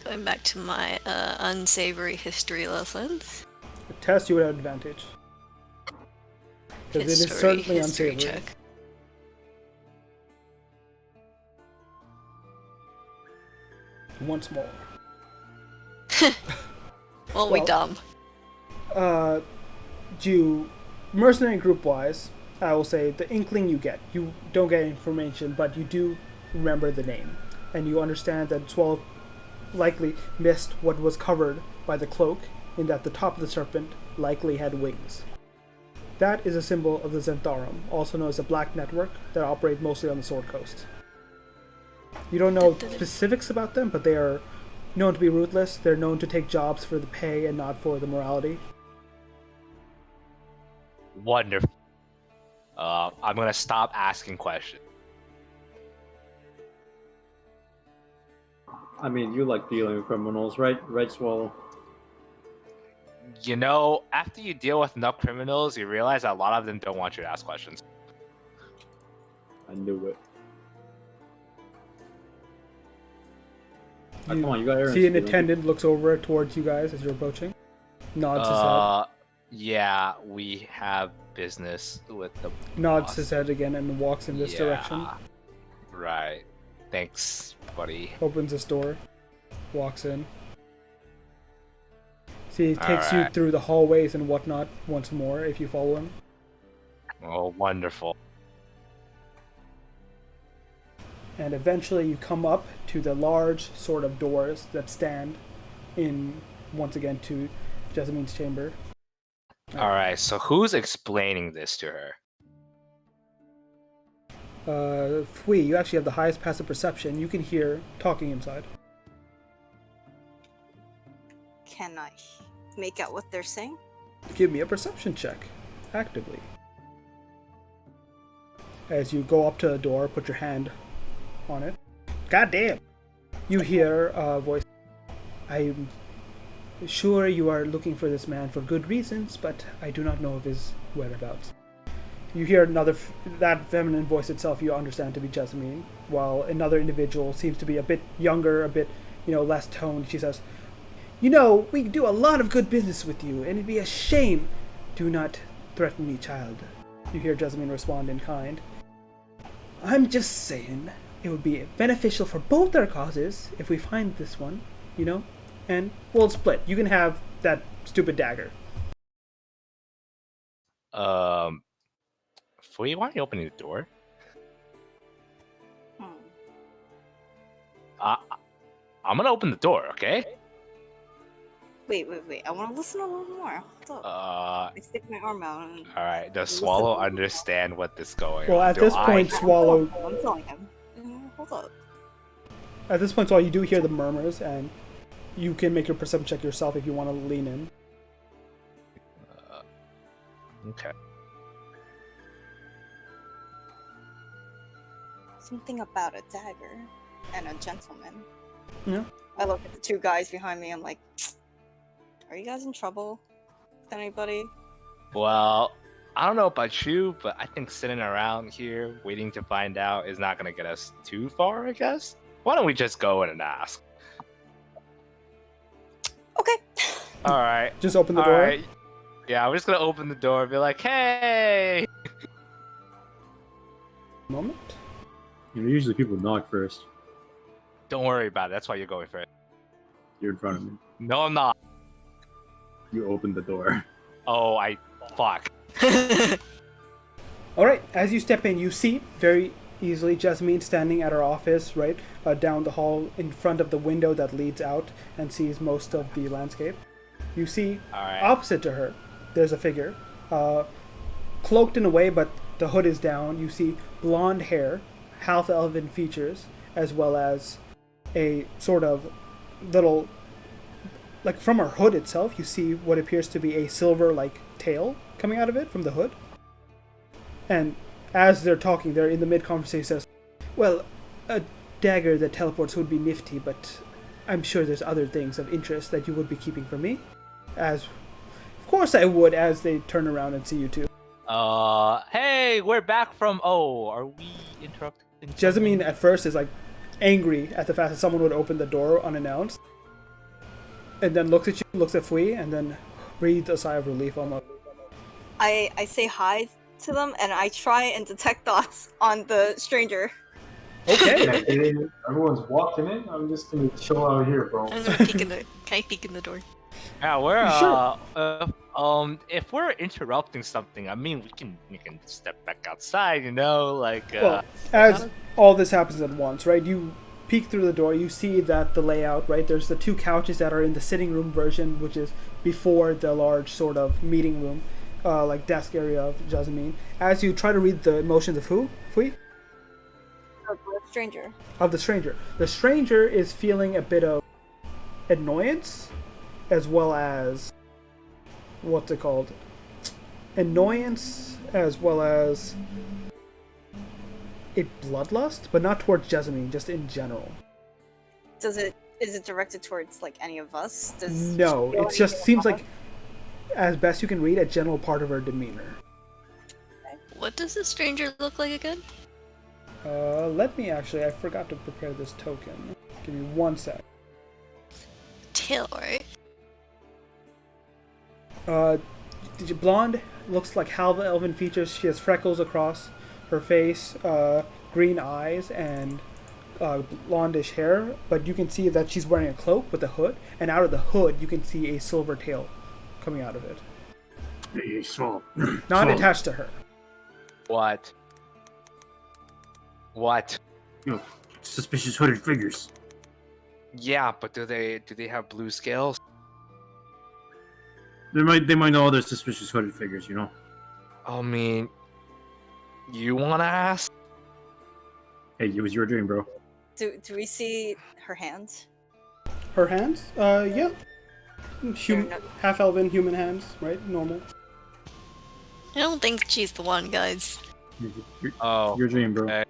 Speaker 5: Going back to my unsavory history lessons.
Speaker 1: Tess, you would have advantage. Because it is certainly
Speaker 5: history
Speaker 1: unsavory.
Speaker 5: check.
Speaker 1: Once more.
Speaker 5: Well, we dumb.
Speaker 1: You, mercenary group-wise, I will say the inkling you get. You don't get information, but you do remember the name. And you understand that Swallow likely missed what was covered by the cloak, in that the top of the serpent likely had wings. That is a symbol of the Zentharum, also known as the Black Network, that operate mostly on the Sword Coast. You don't know specifics about them, but they are known to be ruthless. They're known to take jobs for the pay and not for the morality.
Speaker 3: Wonderful. I'm gonna stop asking questions.
Speaker 4: I mean, you like dealing with criminals, right? Right, Swallow?
Speaker 3: You know, after you deal with enough criminals, you realize that a lot of them don't want you to ask questions.
Speaker 4: I knew it.
Speaker 1: You
Speaker 4: come on, you got Aaron
Speaker 1: see an
Speaker 4: stealing.
Speaker 1: attendant looks over towards you guys as you're approaching. Nods his head.
Speaker 3: Yeah, we have business with the
Speaker 1: Nods
Speaker 3: boss.
Speaker 1: his head again and walks in this direction.
Speaker 3: Right. Thanks, buddy.
Speaker 1: Opens this door. Walks in. See, he takes you
Speaker 3: Alright.
Speaker 1: through the hallways and whatnot once more if you follow him.
Speaker 3: Oh, wonderful.
Speaker 1: And eventually you come up to the large sort of doors that stand in, once again, to Jessamines chamber.
Speaker 3: Alright, so who's explaining this to her?
Speaker 1: Fui, you actually have the highest passive perception. You can hear talking inside.
Speaker 2: Can I make out what they're saying?
Speaker 1: Give me a perception check, actively. As you go up to the door, put your hand on it. God damn! You hear a voice. I'm sure you are looking for this man for good reasons, but I do not know of his whereabouts. You hear another, that feminine voice itself you understand to be Jessamine, while another individual seems to be a bit younger, a bit, less toned. She says, we do a lot of good business with you, and it'd be a shame. Do not threaten me, child. You hear Jessamine respond in kind. I'm just saying, it would be beneficial for both our causes if we find this one, and we'll split. You can have that stupid dagger.
Speaker 3: Fui, why aren't you opening the door? I'm gonna open the door, okay?
Speaker 2: Wait. I want to listen a little more. Hold up. I stick my arm out. And...
Speaker 3: Alright, does Swallow understand what is going
Speaker 1: Well,
Speaker 3: on?
Speaker 1: at this point, Swallow...
Speaker 2: I'm telling him. Hold up.
Speaker 1: At this point, Swallow, you do hear the murmurs, and you can make your perception check yourself if you want to lean in.
Speaker 3: Okay.
Speaker 2: Something about a dagger and a gentleman.
Speaker 1: Yeah.
Speaker 2: I look at the two guys behind me. I'm like, are you guys in trouble with anybody?
Speaker 3: Well, I don't know about you, but I think sitting around here waiting to find out is not going to get us too far, I guess. Why don't we just go in and ask?
Speaker 2: Okay.
Speaker 3: All right.
Speaker 1: Just open the
Speaker 3: All
Speaker 1: door.
Speaker 3: right. Yeah, I'm just going to open the door and be like, hey!
Speaker 1: Moment.
Speaker 4: Usually people knock first.
Speaker 3: Don't worry about it. That's why you're going first.
Speaker 4: You're in front of me.
Speaker 3: No, I'm not.
Speaker 4: You opened the door.
Speaker 3: Oh, fuck.
Speaker 1: Alright, as you step in, you see very easily Jessamine standing at her office, right, down the hall in front of the window that leads out and sees most of the landscape. You see,
Speaker 3: All right.
Speaker 1: opposite to her, there's a figure, cloaked in a way, but the hood is down. You see blonde hair, half elven features, as well as a sort of little, like from her hood itself, you see what appears to be a silver like tail coming out of it from the hood. And as they're talking, they're in the mid conversation. Says, "Well, a dagger that teleports would be nifty, but I'm sure there's other things of interest that you would be keeping from me." As, of course, I would. As they turn around and see you two.
Speaker 3: Hey, we're back from. Oh, are we interrupting?
Speaker 1: Jessamine at first is like angry at the fact that someone would open the door unannounced, and then looks at you, looks at Fui, and then breathes a sigh of relief almost.
Speaker 2: I say hi to them and I try and detect thoughts on the stranger.
Speaker 1: Okay.
Speaker 6: Everyone's walking in. I'm just gonna chill out here, bro.
Speaker 5: I'm gonna peek in the. Can I peek in the door?
Speaker 3: Yeah, we're
Speaker 1: Sure.
Speaker 3: if we're interrupting something, I mean, we can step back outside, you know, like.
Speaker 1: Well, as all this happens at once, right? You peek through the door, you see that the layout, right? There's the two couches that are in the sitting room version, which is before the large sort of meeting room, like desk area of Jasmine. As you try to read the emotions of who? Fui?
Speaker 2: The stranger.
Speaker 1: Of the stranger. The stranger is feeling a bit of annoyance, as well as what's it called? Annoyance, as well as a bloodlust, but not towards Jessamine, just in general.
Speaker 2: Is it directed towards like any of us?
Speaker 1: No, it just seems like, as best you can read, a general part of her demeanor.
Speaker 5: What does this stranger look like again?
Speaker 1: Let me actually, I forgot to prepare this token. Give me 1 sec.
Speaker 5: Tail, right?
Speaker 1: Blonde, looks like half elven features. She has freckles across her face, green eyes, and blondish hair. But you can see that she's wearing a cloak with a hood, and out of the hood you can see a silver tail coming out of it.
Speaker 6: Hey, Swallow.
Speaker 1: Not attached to her.
Speaker 3: What?
Speaker 6: Yo, suspicious hooded figures.
Speaker 3: Yeah, but do they have blue scales?
Speaker 6: They might know other suspicious hooded figures, you know.
Speaker 3: I mean, you wanna ask?
Speaker 6: Hey, it was your dream, bro.
Speaker 2: Do we see her hands?
Speaker 1: Her hands? Yeah.
Speaker 2: No-
Speaker 1: Half elven human hands, right? Normal.
Speaker 5: I don't think she's the one, guys.
Speaker 3: Oh,
Speaker 6: Your dream, bro.
Speaker 3: okay.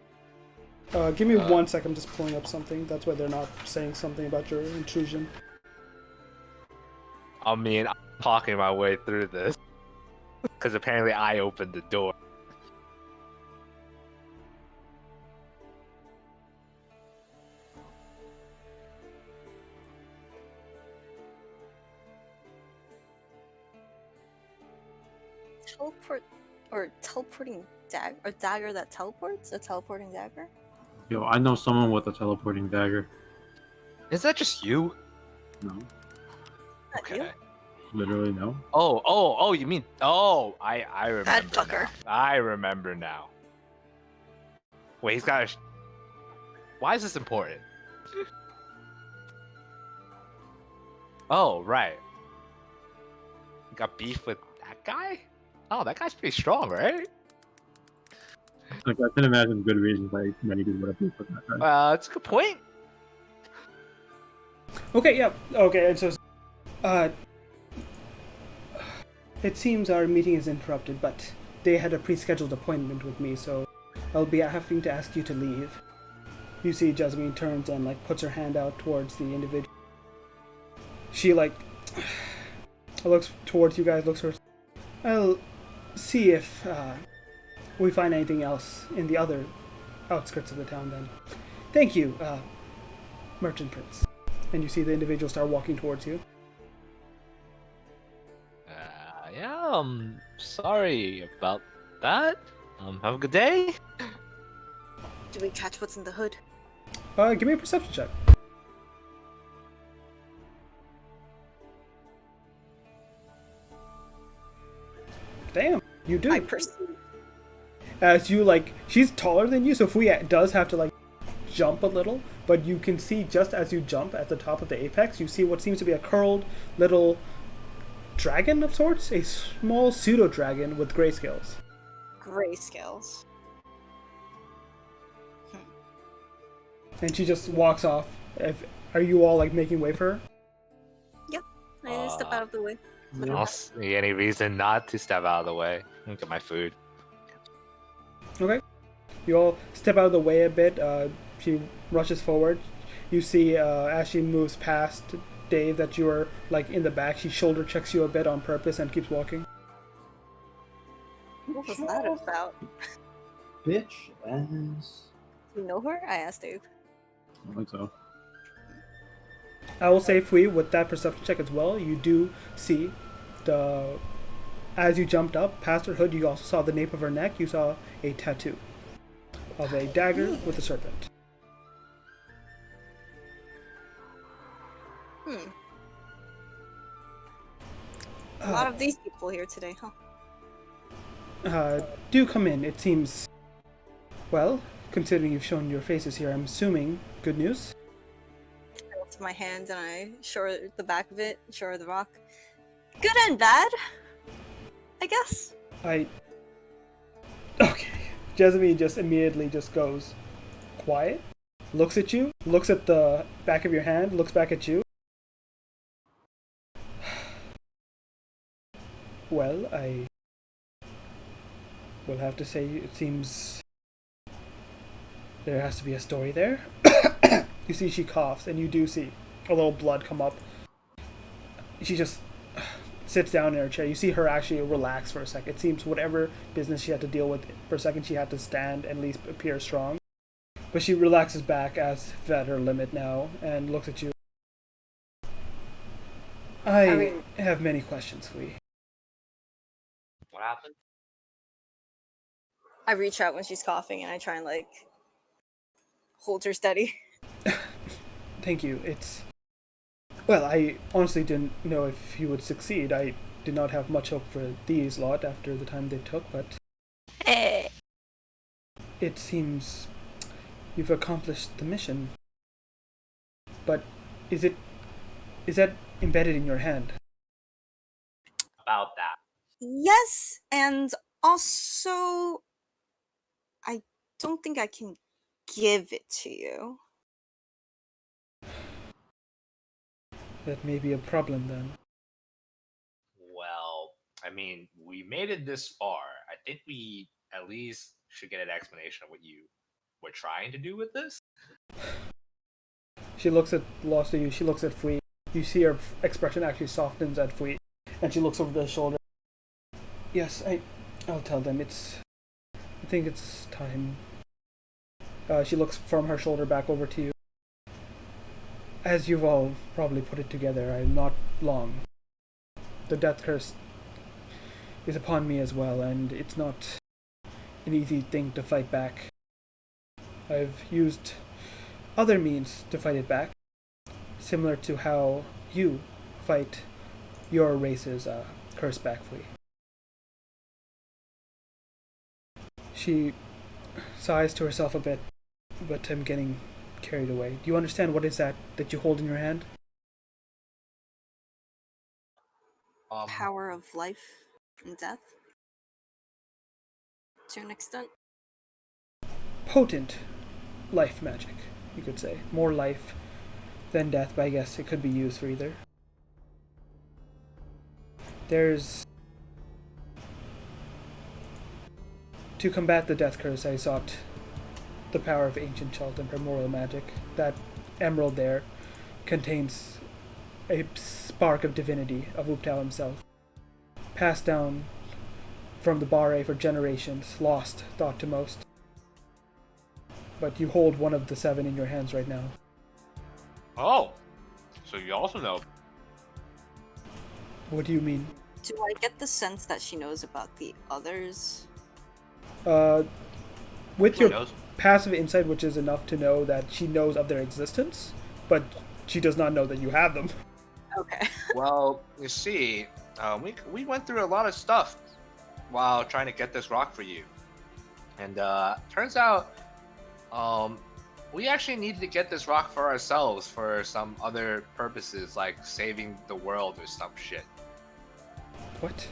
Speaker 1: Give me 1 sec, I'm just pulling up something. That's why they're not saying something about your intrusion.
Speaker 3: I mean, I'm talking my way through this because apparently I opened the door.
Speaker 2: Teleport or teleporting dagger? A dagger that teleports? A teleporting dagger?
Speaker 6: Yo, I know someone with a teleporting dagger.
Speaker 3: Is that just you?
Speaker 6: No,
Speaker 2: Not
Speaker 3: Okay.
Speaker 2: you?
Speaker 6: literally no.
Speaker 3: Oh, you mean? Oh, I remember.
Speaker 5: Bad fucker.
Speaker 3: Now. I remember now. Wait, he's got a. Why is this important? Oh, right. You got beef with that guy? Oh, that guy's pretty strong, right?
Speaker 6: Like I can imagine good reasons why many people would have been put that guy.
Speaker 3: That's a good point.
Speaker 1: Okay, yeah. Okay, and so, it seems our meeting is interrupted, but they had a pre-scheduled appointment with me, so I'll be having to ask you to leave. You see Jasmine turns and, like, puts her hand out towards the individual. She, like, looks towards you guys, looks towards... I'll see if, we find anything else in the other outskirts of the town, then. Thank you, Merchant Prince. And you see the individual start walking towards you.
Speaker 3: Yeah, sorry about that. Have a good day.
Speaker 2: Do we catch what's in the hood?
Speaker 1: Give me a perception check. Damn, you do.
Speaker 2: I perceive.
Speaker 1: As you, like, she's taller than you, so Fui does have to, like, jump a little, but you can see just as you jump at the top of the apex, you see what seems to be a curled little dragon of sorts, a small pseudo dragon with gray scales.
Speaker 2: Grayscales.
Speaker 1: And she just walks off. Are you all like making way for her?
Speaker 2: I step out of the way.
Speaker 3: I don't see any reason not to step out of the way and get my food.
Speaker 1: Okay. You all step out of the way a bit. She rushes forward. You see as she moves past Dave that you are like in the back. She shoulder checks you a bit on purpose and keeps walking.
Speaker 2: What was that about?
Speaker 4: Bitch ass.
Speaker 2: You know her? I asked Dave.
Speaker 4: I don't think so.
Speaker 1: I will say, Fui, with that perception check as well, you do see as you jumped up past her hood, you also saw the nape of her neck. You saw a tattoo of a dagger with a serpent.
Speaker 2: A lot of these people here today, huh?
Speaker 1: Do come in. It seems, well, considering you've shown your faces here, I'm assuming good news.
Speaker 2: I lift my hand and I show her the back of it, show her the rock. Good and bad, I guess.
Speaker 1: Okay. Jessamine just immediately just goes quiet, looks at you, looks at the back of your hand, looks back at you. Well, I will have to say it seems there has to be a story there. You see she coughs, and you do see a little blood come up. She just sits down in her chair. You see her actually relax for a second. It seems whatever business she had to deal with for a second, she had to stand and at least appear strong. But she relaxes back as if at her limit now and looks at you. I have many questions for you.
Speaker 3: What happened?
Speaker 2: I reach out when she's coughing and I try and like hold her steady.
Speaker 1: Thank you. Well, I honestly didn't know if you would succeed. I did not have much hope for these lot after the time they took, but it seems you've accomplished the mission. But is that embedded in your hand?
Speaker 3: About that.
Speaker 2: Yes, and also I don't think I can give it to you.
Speaker 1: That may be a problem then.
Speaker 3: Well, I mean, we made it this far. I think we at least should get an explanation of what you were trying to do with this.
Speaker 1: She looks at Lost to you. She looks at Fui. You see her expression actually softens at Fui, and she looks over the shoulder. Yes, I'll tell them. I think it's time. She looks from her shoulder back over to you. As you've all probably put it together, I'm not long. The death curse is upon me as well, and it's not an easy thing to fight back. I've used other means to fight it back, similar to how you fight your race's curse back for you. She sighs to herself a bit, but I'm getting carried away. Do you understand what is that you hold in your hand?
Speaker 2: Power of life and death. To an extent.
Speaker 1: Potent life magic, you could say. More life than death, but I guess it could be used for either. To combat the death curse, I sought the power of ancient Chult and primordial magic. That emerald there contains a spark of divinity of Uptao himself, passed down from the Barre for generations, lost, thought to most. But you hold one of the 7 in your hands right now.
Speaker 3: Oh, so you also know.
Speaker 1: What do you mean?
Speaker 2: Do I get the sense that she knows about the others?
Speaker 1: With
Speaker 3: Who
Speaker 1: your
Speaker 3: knows?
Speaker 1: passive insight, which is enough to know that she knows of their existence, but she does not know that you have them.
Speaker 2: Okay.
Speaker 3: Well, you see, we went through a lot of stuff while trying to get this rock for you, and turns out, we actually needed to get this rock for ourselves for some other purposes, like saving the world or some shit.
Speaker 1: What?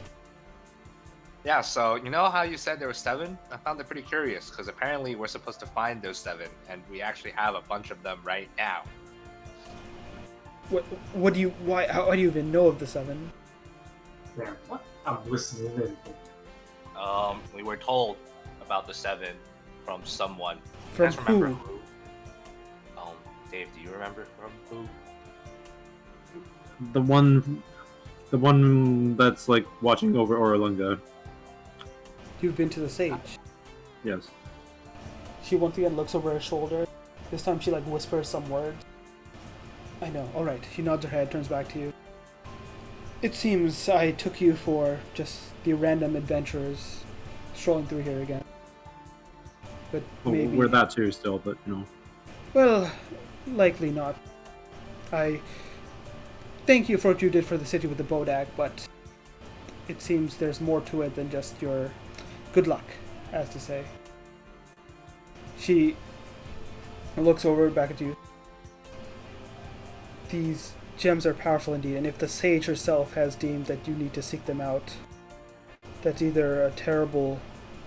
Speaker 3: Yeah, so you know how you said there were 7? I found it pretty curious because apparently we're supposed to find those 7, and we actually have a bunch of them right now.
Speaker 1: What do you? Why? How do you even know of the 7?
Speaker 6: Yeah, I'm listening in.
Speaker 3: We were told about the 7 from someone.
Speaker 1: From
Speaker 3: You guys remember
Speaker 1: who?
Speaker 3: Dave, do you remember from who?
Speaker 4: The one that's like watching over Orlunga.
Speaker 1: You've been to the sage.
Speaker 4: Yes.
Speaker 1: She once again looks over her shoulder. This time she like whispers some words. I know. All right. She nods her head, turns back to you. It seems I took you for just the random adventurers strolling through here again. But
Speaker 4: Well,
Speaker 1: maybe
Speaker 4: we're that too still, but you know.
Speaker 1: Well, likely not. I thank you for what you did for the city with the Bodak, but it seems there's more to it than just your good luck, as to say. She looks over back at you. These gems are powerful indeed, and if the sage herself has deemed that you need to seek them out, that's either a terrible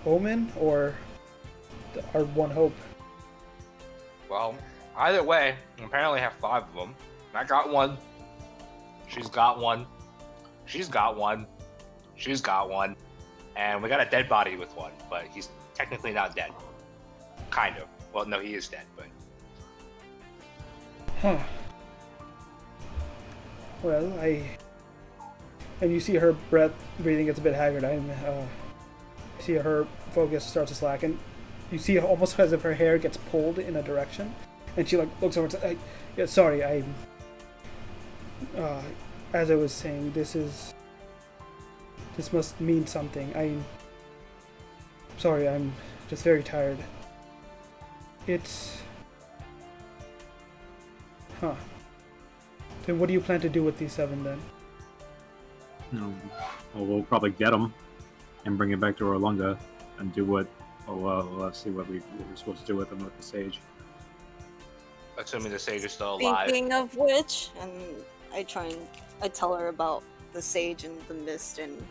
Speaker 1: omen or our one hope.
Speaker 3: Well, either way, we apparently have 5 of them. I got one. She's got one. She's got one. She's got one. And we got a dead body with one, but he's technically not dead. Kind of. Well, no, he is dead, but...
Speaker 1: Huh. Well, and you see her breathing gets a bit haggard. See her focus starts to slacken. You see almost as if her hair gets pulled in a direction, and she like looks over and says, yeah, sorry, as I was saying, this must mean something. I'm sorry, I'm just very tired. It's... Huh. Then what do you plan to do with these 7 then?
Speaker 4: No. Well, we'll probably get them and bring it back to Orlunga and do what. Well, let's see what we're supposed to do with them with the sage.
Speaker 3: Assuming the sage is still alive.
Speaker 2: Speaking of which, and I tell her about the sage and the mist, and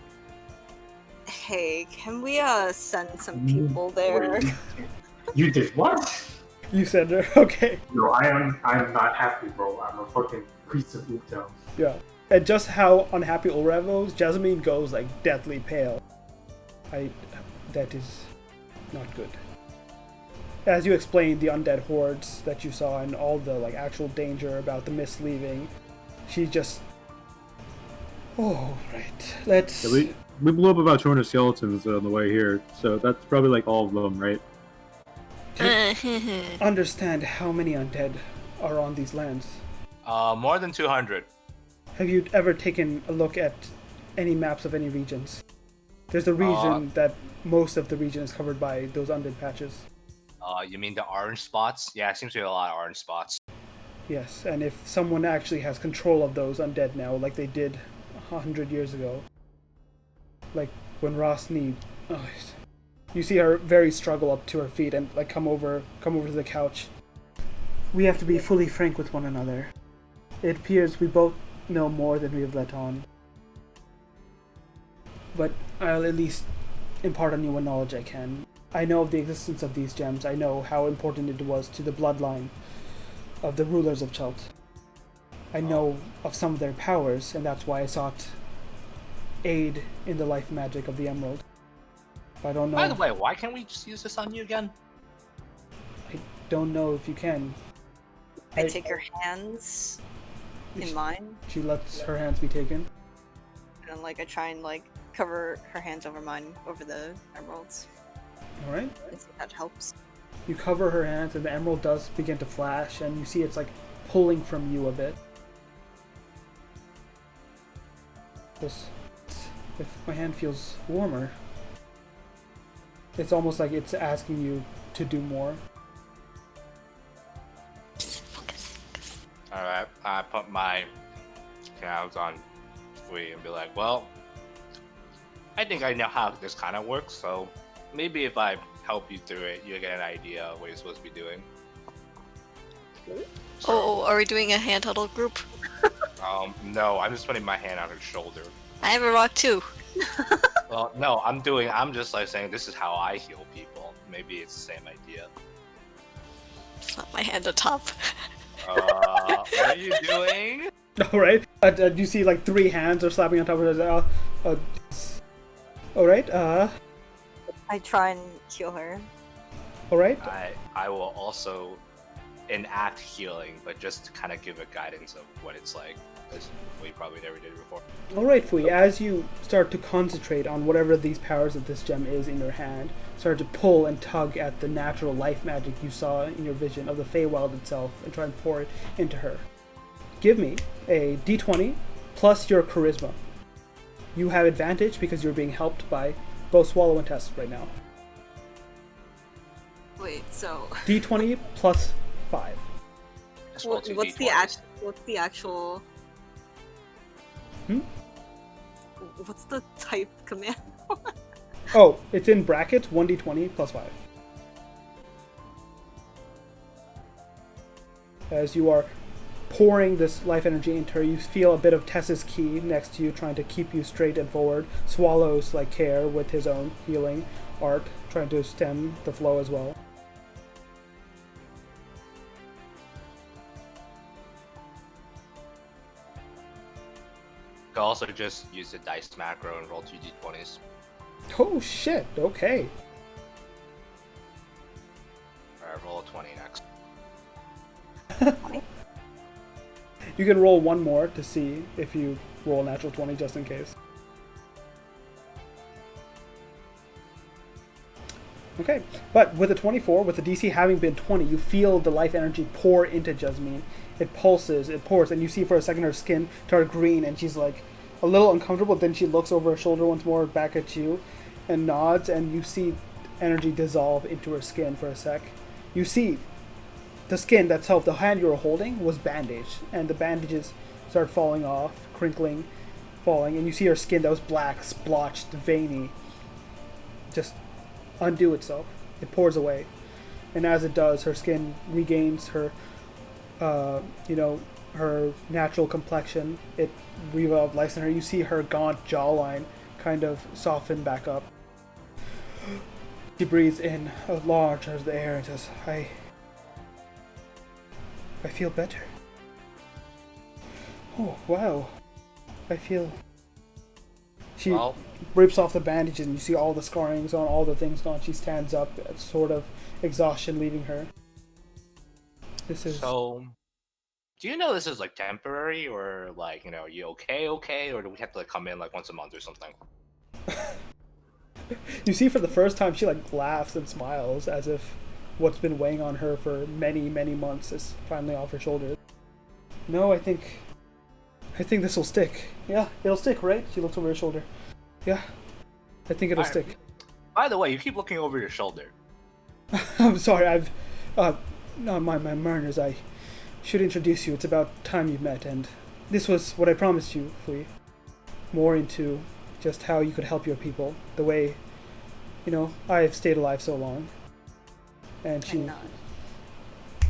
Speaker 2: hey, can we send some people there?
Speaker 6: You did what?
Speaker 1: You said her, okay.
Speaker 6: No, I'm not happy, bro. I'm a fucking priest of Uktown.
Speaker 1: Yeah. And just how unhappy Ulrav goes, Jasmine goes like deathly pale. That is not good. As you explained the undead hordes that you saw and all the like actual danger about the mist leaving, she just... Oh, right. Let's...
Speaker 4: Yeah, we blew up about 200 skeletons on the way here, so that's probably like all of them, right?
Speaker 1: understand how many undead are on these lands.
Speaker 3: More than 200.
Speaker 1: Have you ever taken a look at any maps of any regions? There's a reason that most of the region is covered by those undead patches.
Speaker 3: You mean the orange spots? Yeah, it seems to be a lot of orange spots.
Speaker 1: Yes, and if someone actually has control of those undead now, like they did 100 years ago, like when Ross Need, you see her very struggle up to her feet and like come over to the couch. We have to be fully frank with one another. It appears we both know more than we have let on. But I'll at least impart on you what knowledge I can. I know of the existence of these gems. I know how important it was to the bloodline of the rulers of Chult. I know of some of their powers, and that's why I sought aid in the life magic of the Emerald. I don't know.
Speaker 3: By the way, why can't we just use this on you again?
Speaker 1: I don't know if you can.
Speaker 2: I take her hands in mine,
Speaker 1: She lets her hands be taken.
Speaker 2: and like I try and like cover her hands over mine, over the emeralds.
Speaker 1: Alright.
Speaker 2: I think that helps.
Speaker 1: You cover her hands, and the emerald does begin to flash, and you see it's like pulling from you a bit. Just, if my hand feels warmer, it's almost like it's asking you to do more.
Speaker 3: Alright, I put my hands on Fui and be like, well, I think I know how this kind of works, so maybe if I help you through it, you'll get an idea of what you're supposed to be doing.
Speaker 5: Oh, are we doing a hand huddle group?
Speaker 3: No, I'm just putting my hand on her shoulder.
Speaker 5: I have a rock too.
Speaker 3: Well, no, I'm just like saying this is how I heal people. Maybe it's the same idea.
Speaker 5: Slap my hand on top.
Speaker 3: What are you doing?
Speaker 1: All right. You see like 3 hands are slapping on top of it. All right.
Speaker 2: I try and heal her.
Speaker 1: All right.
Speaker 3: I will also enact healing, but just to kind of give a guidance of what it's like, because we probably never did it before.
Speaker 1: All right, Fui. As you start to concentrate on whatever these powers of this gem is in your hand, start to pull and tug at the natural life magic you saw in your vision of the Feywild itself, and try and pour it into her. Give me a d20 plus your charisma. You have advantage because you're being helped by both Swallow and Tess right now.
Speaker 2: Wait, so
Speaker 1: d20 plus 5.
Speaker 3: Just roll two
Speaker 2: what's
Speaker 3: D20s.
Speaker 2: the actual?
Speaker 1: Hmm?
Speaker 2: What's the type command?
Speaker 1: Oh, it's in brackets, 1d20 plus 5. As you are pouring this life energy into her, you feel a bit of Tess's ki next to you, trying to keep you straight and forward. Swallows like care with his own healing art, trying to stem the flow as well.
Speaker 3: You can also just use the dice macro and roll 2 D20s.
Speaker 1: Oh shit, okay.
Speaker 3: Alright, roll a 20 next.
Speaker 1: You can roll one more to see if you roll a natural 20 just in case. Okay, but with a 24, with the DC having been 20, you feel the life energy pour into Jasmine. It pulses, it pours, and you see for a second her skin turn green, and she's like a little uncomfortable. Then she looks over her shoulder once more back at you and nods, and you see energy dissolve into her skin for a sec. You see the skin itself, the hand you were holding, was bandaged, and the bandages start falling off, crinkling, falling, and you see her skin that was black, splotched, veiny, just undo itself. It pours away, and as it does, her skin regains her, her natural complexion. It revived life in her. You see her gaunt jawline kind of soften back up. She breathes in a large as the air and says, I feel better. Oh, wow. I feel... She rips off the bandages and you see all the scarrings on, all the things gone. She stands up, sort of exhaustion leaving her. This is...
Speaker 3: So, do you know this is like temporary, or like, you okay, or do we have to like come in like once a month or something?
Speaker 1: You see for the first time she like laughs and smiles as if what's been weighing on her for many, many months is finally off her shoulders. No, I think this will stick. Yeah, it'll stick, right? She looks over her shoulder. Yeah, I think it'll stick.
Speaker 3: By the way, you keep looking over your shoulder.
Speaker 1: I'm sorry, no, my manners, I should introduce you. It's about time you met, and this was what I promised you, Fui. More into just how you could help your people, the way, I've stayed alive so long. And she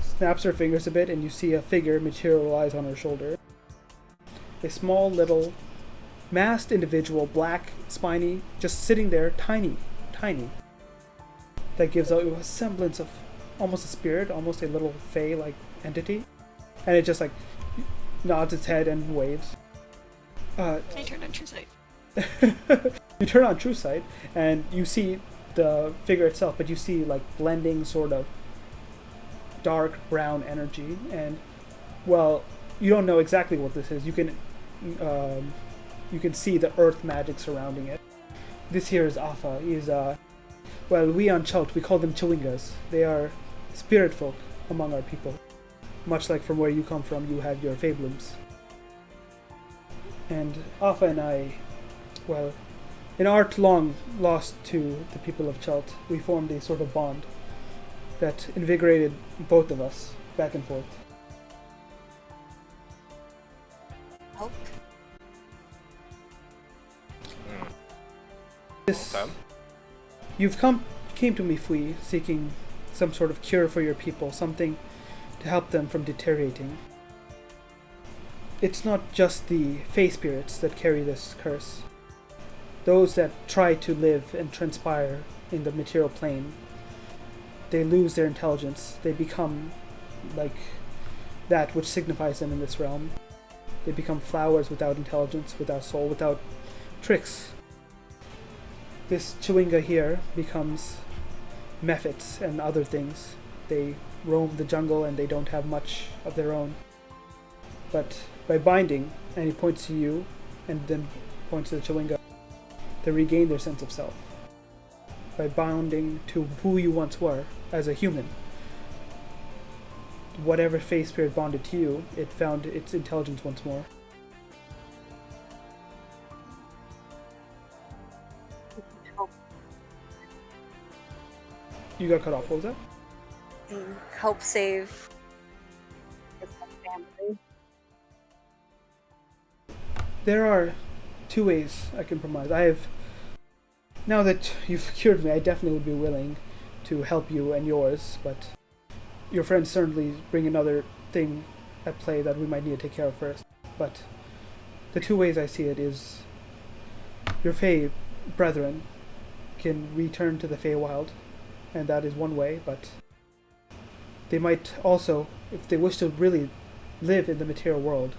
Speaker 1: snaps her fingers a bit, and you see a figure materialize on her shoulder. A small little masked individual, black, spiny, just sitting there, tiny. That gives out a semblance of almost a spirit, almost a little fey-like entity. And it just like nods its head and waves.
Speaker 5: I turn on True Sight.
Speaker 1: You turn on True Sight, and you see the figure itself, but you see like blending sort of dark brown energy, and well, you don't know exactly what this is. You can see the earth magic surrounding it. This here is Afa. He's we on Chult, we call them Chewingas. They are spirit folk among our people. Much like from where you come from, you have your Fablums. And Afa and I, in art long lost to the people of Chult, we formed a sort of bond that invigorated both of us back and forth.
Speaker 2: Help.
Speaker 1: You've came to me, Fui, seeking some sort of cure for your people, something to help them from deteriorating. it's not just the Fey spirits that carry this curse. Those that try to live and transpire in the material plane, they lose their intelligence. They become like that which signifies them in this realm. They become flowers without intelligence, without soul, without tricks. This Chewinga here becomes mephits and other things. They roam the jungle and they don't have much of their own. But by binding, and he points to you, and then points to the Chewinga, they regain their sense of self. By binding to who you once were as a human, whatever Fey spirit bonded to you, it found its intelligence once more. You got cut off. What was that?
Speaker 2: Help save his family.
Speaker 1: There are two ways I can promise. Now that you've cured me, I definitely would be willing to help you and yours, but your friends certainly bring another thing at play that we might need to take care of first. But the two ways I see it is your Fey brethren can return to the Feywild, and that is one way, but they might also, if they wish to really live in the material world,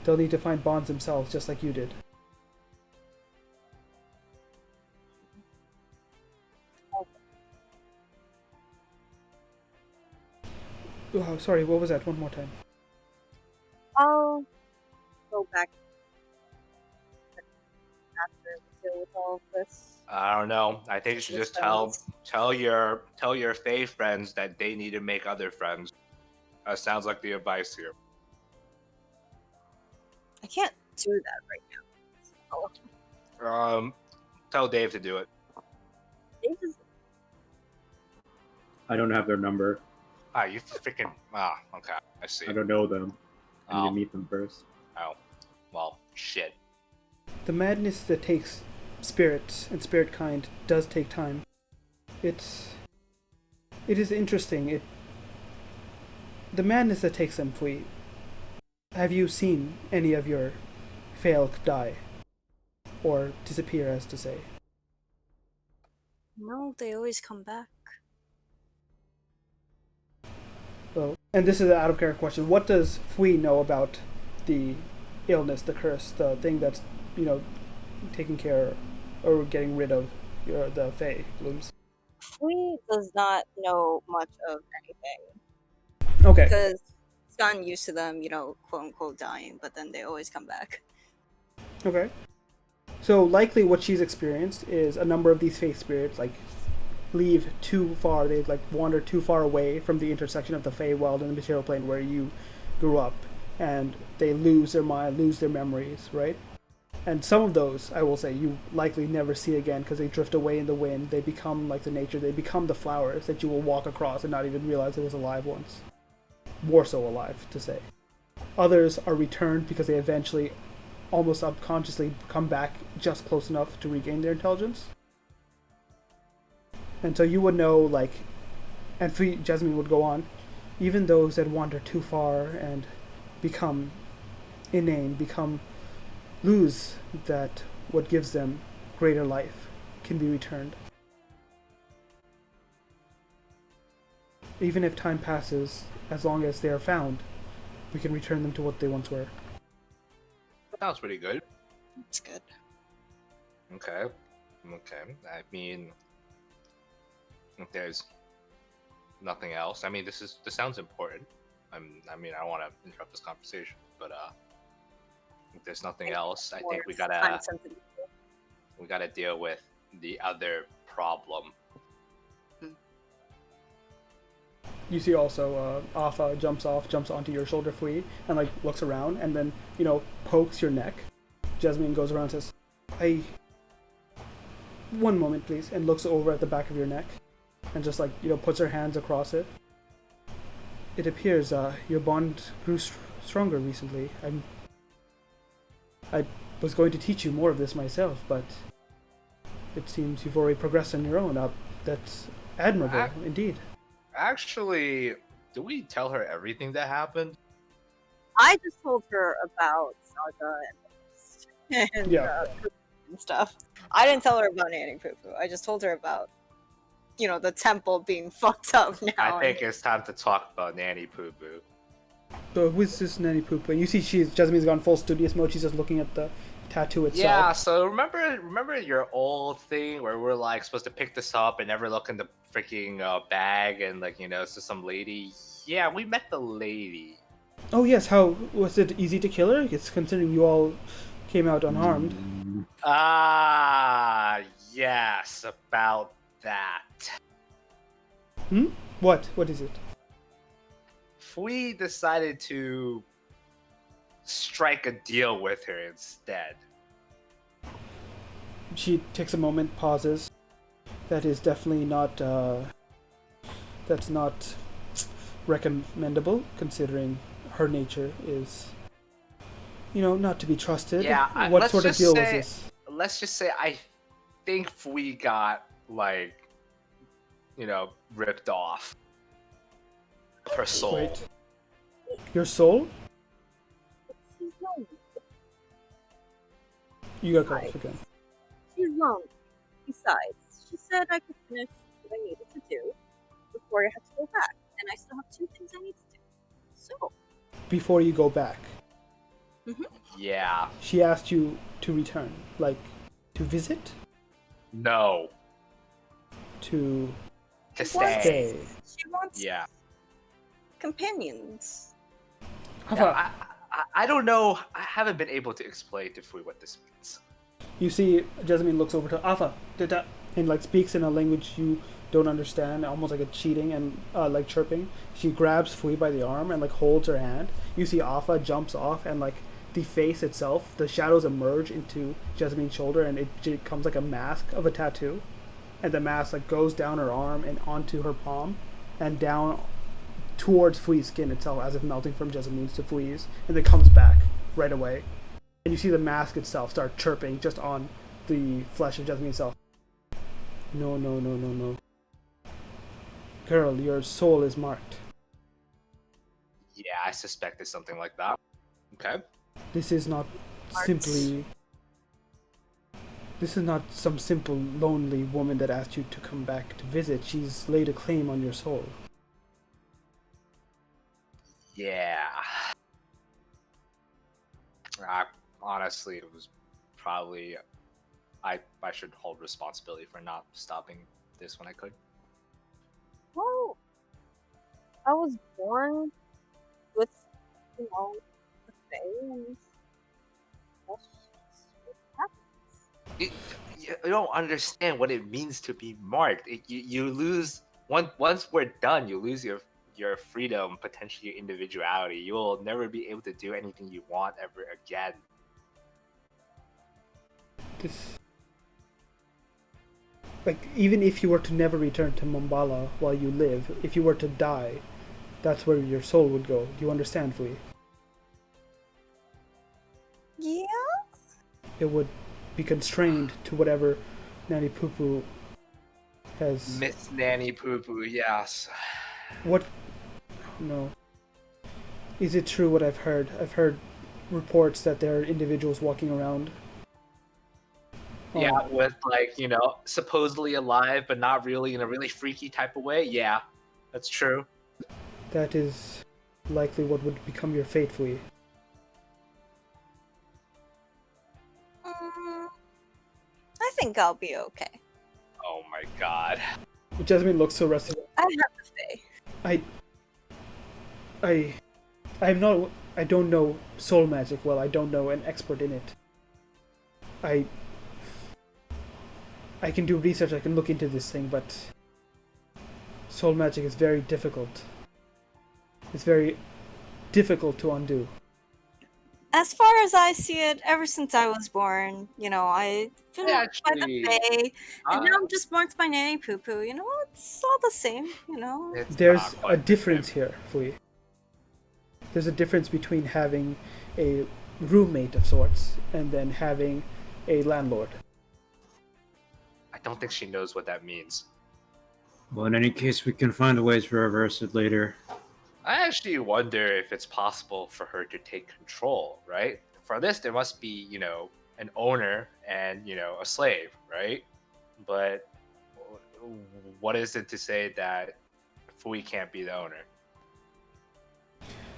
Speaker 1: they'll need to find bonds themselves, just like you did. Oh, sorry, what was that? One more time.
Speaker 2: I'll go back after we deal with all of this.
Speaker 3: I don't know. I think you should just tell your Fae friends that they need to make other friends. That sounds like the advice here.
Speaker 2: I can't do that right now.
Speaker 3: Tell Dave to do it.
Speaker 2: Dave is
Speaker 4: I don't have their number.
Speaker 3: You freaking okay. I see.
Speaker 4: I don't know them. I need
Speaker 3: Oh.
Speaker 4: to meet them first.
Speaker 3: Oh, well, shit.
Speaker 1: The madness that takes spirits and spirit kind does take time. It is interesting. The madness that takes them, Fui. Have you seen any of your Faelk die? Or disappear, as to say?
Speaker 2: no, they always come back.
Speaker 1: Well, and this is an out of character question. What does Fui know about the illness, the curse, the thing that's, taking care or getting rid of the Fae blooms?
Speaker 2: He does not know much of anything
Speaker 1: Okay.
Speaker 2: because he's gotten used to them, quote unquote dying, but then they always come back.
Speaker 1: Okay. So likely what she's experienced is a number of these Fae spirits leave too far. They wander too far away from the intersection of the Feywild and the material plane where you grew up, and they lose their mind, lose their memories, right? And some of those, I will say, you likely never see again because they drift away in the wind. They become like the nature. They become the flowers that you will walk across and not even realize it was alive once. More so alive, to say. Others are returned because they eventually, almost subconsciously, come back just close enough to regain their intelligence. And so you would know, and Jasmine would go on, even those that wander too far and become inane, lose that what gives them greater life, can be returned. Even if time passes, as long as they are found, we can return them to what they once were.
Speaker 3: Sounds pretty good.
Speaker 5: That's good.
Speaker 3: Okay. I mean, if there's nothing else, this sounds important. I don't want to interrupt this conversation, but if there's nothing else, I think we gotta deal with the other problem.
Speaker 1: You see also Afa jumps onto your shoulder, Fui, and looks around, and then pokes your neck. Jasmine goes around and says, one moment please, and looks over at the back of your neck, and just puts her hands across it. It appears your bond grew stronger recently. I was going to teach you more of this myself, but it seems you've already progressed on your own. That's admirable, indeed.
Speaker 3: Actually, do we tell her everything that happened?
Speaker 2: I just told her about Saga and
Speaker 1: Yeah.
Speaker 2: and stuff. I didn't tell her about Nanny Poo Poo. I just told her about, the temple being fucked up now.
Speaker 3: I think it's time to talk about Nanny Poo Poo.
Speaker 1: So who's this Nanny Poop? And you see Jasmine's gone full studious mode. She's just looking at the tattoo itself.
Speaker 3: Yeah, so remember your old thing where we're like supposed to pick this up and never look in the freaking bag and it's just some lady. Yeah, we met the lady.
Speaker 1: Oh yes, how was it easy to kill her? It's considering you all came out unharmed.
Speaker 3: Yes, about that.
Speaker 1: What? What is it?
Speaker 3: We decided to strike a deal with her instead.
Speaker 1: She takes a moment, pauses. That is definitely not. That's not recommendable, considering her nature is, not to be trusted.
Speaker 3: Yeah.
Speaker 1: What sort of deal was this?
Speaker 3: Let's just say I think we got ripped off. Her soul.
Speaker 1: Wait. Your soul?
Speaker 2: She's lonely.
Speaker 1: You got cut off again.
Speaker 2: She's lonely. Besides, she said I could finish what I needed to do before I had to go back, and I still have 2 things I need to do. So.
Speaker 1: Before you go back.
Speaker 3: Yeah.
Speaker 1: She asked you to return, to visit,
Speaker 3: No.
Speaker 1: to
Speaker 3: stay.
Speaker 2: She wants companions.
Speaker 3: Yeah, I don't know. I haven't been able to explain to Fui what this means.
Speaker 1: You see, Jasmine looks over to Afa, and speaks in a language you don't understand, almost like a cheating and chirping. She grabs Fui by the arm and holds her hand. You see Afa jumps off and the face itself, the shadows emerge into Jasmine's shoulder, and it becomes like a mask of a tattoo, and the mask goes down her arm and onto her palm, and down towards Fui's skin itself, as if melting from Jasmine's to Fui's, and then comes back right away. And you see the mask itself start chirping just on the flesh of Jasmine itself. No, no, no, no, no. Girl, your soul is marked.
Speaker 3: Yeah, I suspected something like that. Okay.
Speaker 1: This is not simply... This is not some simple, lonely woman that asked you to come back to visit. She's laid a claim on your soul.
Speaker 3: Yeah. Honestly, it was probably... I should hold responsibility for not stopping this when I could.
Speaker 2: Well, I was born with, the Fae, and that's just what happens.
Speaker 3: You don't understand what it means to be marked. You lose... Once we're done, you lose your freedom, potentially your individuality. You will never be able to do anything you want ever again.
Speaker 1: Even if you were to never return to Mambala while you live, if you were to die, that's where your soul would go. Do you understand, Fui?
Speaker 2: Yeah?
Speaker 1: It would be constrained to whatever Nanny Poo Poo has...
Speaker 3: Miss Nanny Poo Poo, yes.
Speaker 1: What? No. Is it true what I've heard? I've heard reports that there are individuals walking around.
Speaker 3: Yeah, with supposedly alive, but not really, in a really freaky type of way. Yeah, that's true.
Speaker 1: That is likely what would become your fate, Fui.
Speaker 2: I think I'll be okay.
Speaker 3: Oh my god.
Speaker 1: Jasmine looks so rested.
Speaker 2: I have the Fae.
Speaker 1: I don't know soul magic well. I don't know an expert in it. I can do research, I can look into this thing, but soul magic is very difficult. It's very difficult to undo.
Speaker 2: As far as I see it, ever since I was born, I've been marked by the Fae, and now I'm just marked by Nanny Poo Poo. It's all the same,
Speaker 1: There's a difference here, Fui. There's a difference between having a roommate of sorts and then having a landlord.
Speaker 3: I don't think she knows what that means.
Speaker 4: Well, in any case, we can find a way to reverse it later.
Speaker 3: I actually wonder if it's possible for her to take control, right? For this, there must be, an owner and, a slave, right? But what is it to say that Fui can't be the owner?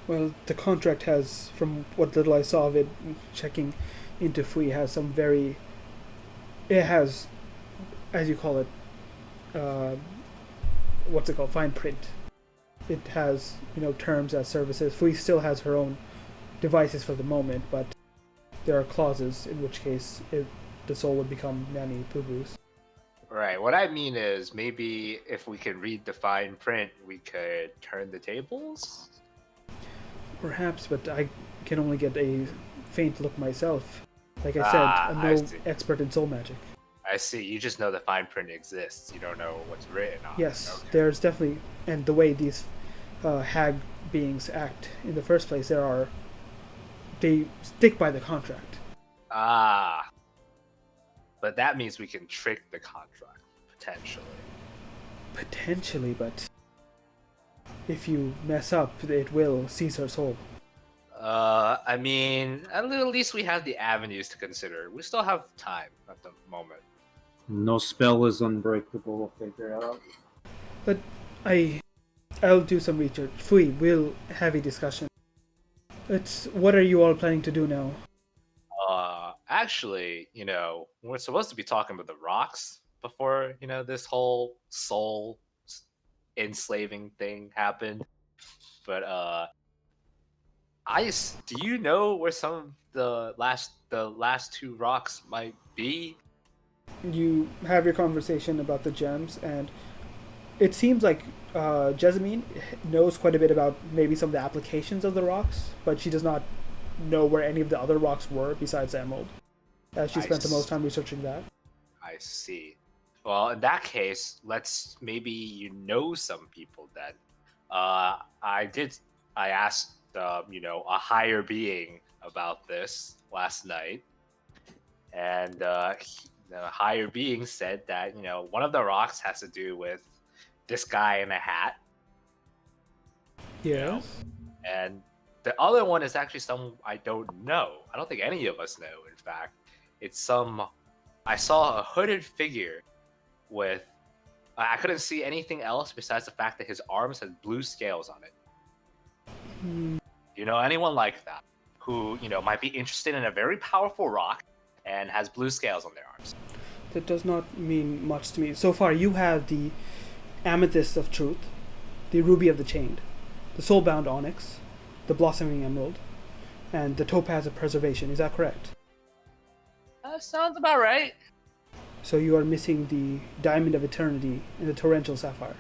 Speaker 1: Well, the contract has, from what little I saw of it, checking into Fui, has some very. It has, as you call it, uh, what's it called? Fine print. It has, terms as services. Fui still has her own devices for the moment, but there are clauses in which case the soul would become nanny poo-boos.
Speaker 3: Right. What I mean is maybe if we could read the fine print, we could turn the tables.
Speaker 1: Perhaps, but I can only get a faint look myself. Like I said, I'm no expert in soul magic.
Speaker 3: I see. You just know the fine print exists. You don't know what's written on it.
Speaker 1: Yes,
Speaker 3: Okay.
Speaker 1: there's definitely, and the way these hag beings act in the first place, they stick by the contract.
Speaker 3: Ah. But that means we can trick the contract, potentially.
Speaker 1: Potentially, but if you mess up, it will seize her soul.
Speaker 3: I mean, at least we have the avenues to consider. We still have time at the moment.
Speaker 4: No spell is unbreakable. We'll figure it out.
Speaker 1: But I'll do some research. Fui, we'll have a discussion. What are you all planning to do now?
Speaker 3: Actually, we're supposed to be talking about the rocks before, this whole soul enslaving thing happened. But do you know where some of the last two rocks might be?
Speaker 1: You have your conversation about the gems, and it seems like Jessamine knows quite a bit about maybe some of the applications of the rocks, but she does not know where any of the other rocks were besides the emerald, as she spent the most time researching that.
Speaker 3: I see. Well, in that case, maybe some people then. I asked a higher being about this last night, and the higher being said that one of the rocks has to do with this guy in a hat.
Speaker 1: Yes.
Speaker 3: And the other one is actually some I don't know. I don't think any of us know, in fact. I saw a hooded figure with, I couldn't see anything else besides the fact that his arms had blue scales on it. You know anyone like that who, might be interested in a very powerful rock and has blue scales on their arms?
Speaker 1: That does not mean much to me. So far, you have the Amethyst of Truth, the Ruby of the Chained, the Soulbound Onyx, the Blossoming Emerald, and the Topaz of Preservation. Is that correct?
Speaker 3: Sounds about right.
Speaker 1: So you are missing the Diamond of Eternity and the Torrential Sapphire.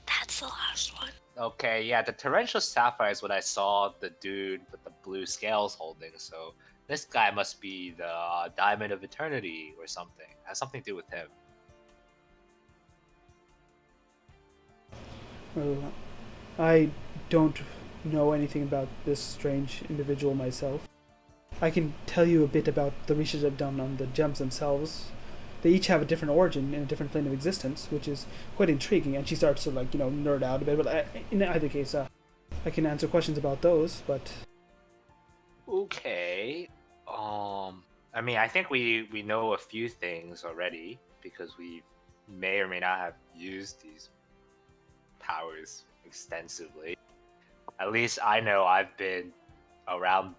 Speaker 5: That's the last one.
Speaker 3: Okay, yeah, the Torrential Sapphire is what I saw the dude with the blue scales holding, so this guy must be the Diamond of Eternity or something. It has something to do with him.
Speaker 1: Well, I don't know anything about this strange individual myself. I can tell you a bit about the research I've done on the gems themselves. They each have a different origin in a different plane of existence, which is quite intriguing, and she starts to, nerd out a bit, but in either case, I can answer questions about those, but...
Speaker 3: Okay. I mean, I think we know a few things already, because we may or may not have used these powers extensively. At least I know I've been around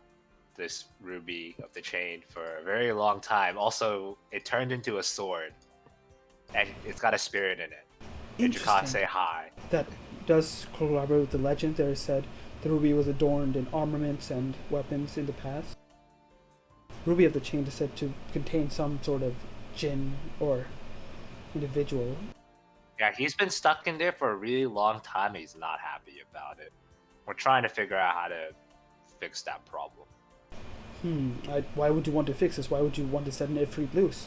Speaker 3: this Ruby of the Chain for a very long time. Also, it turned into a sword, and it's got a spirit in it. Did you can't say hi?
Speaker 1: That does corroborate with the legend. There is said the Ruby was adorned in armaments and weapons in the past. Ruby of the Chain is said to contain some sort of jinn or individual.
Speaker 3: Yeah, he's been stuck in there for a really long time, and he's not happy about it. We're trying to figure out how to fix that problem.
Speaker 1: Why would you want to fix this? Why would you want to set an Ifrit loose?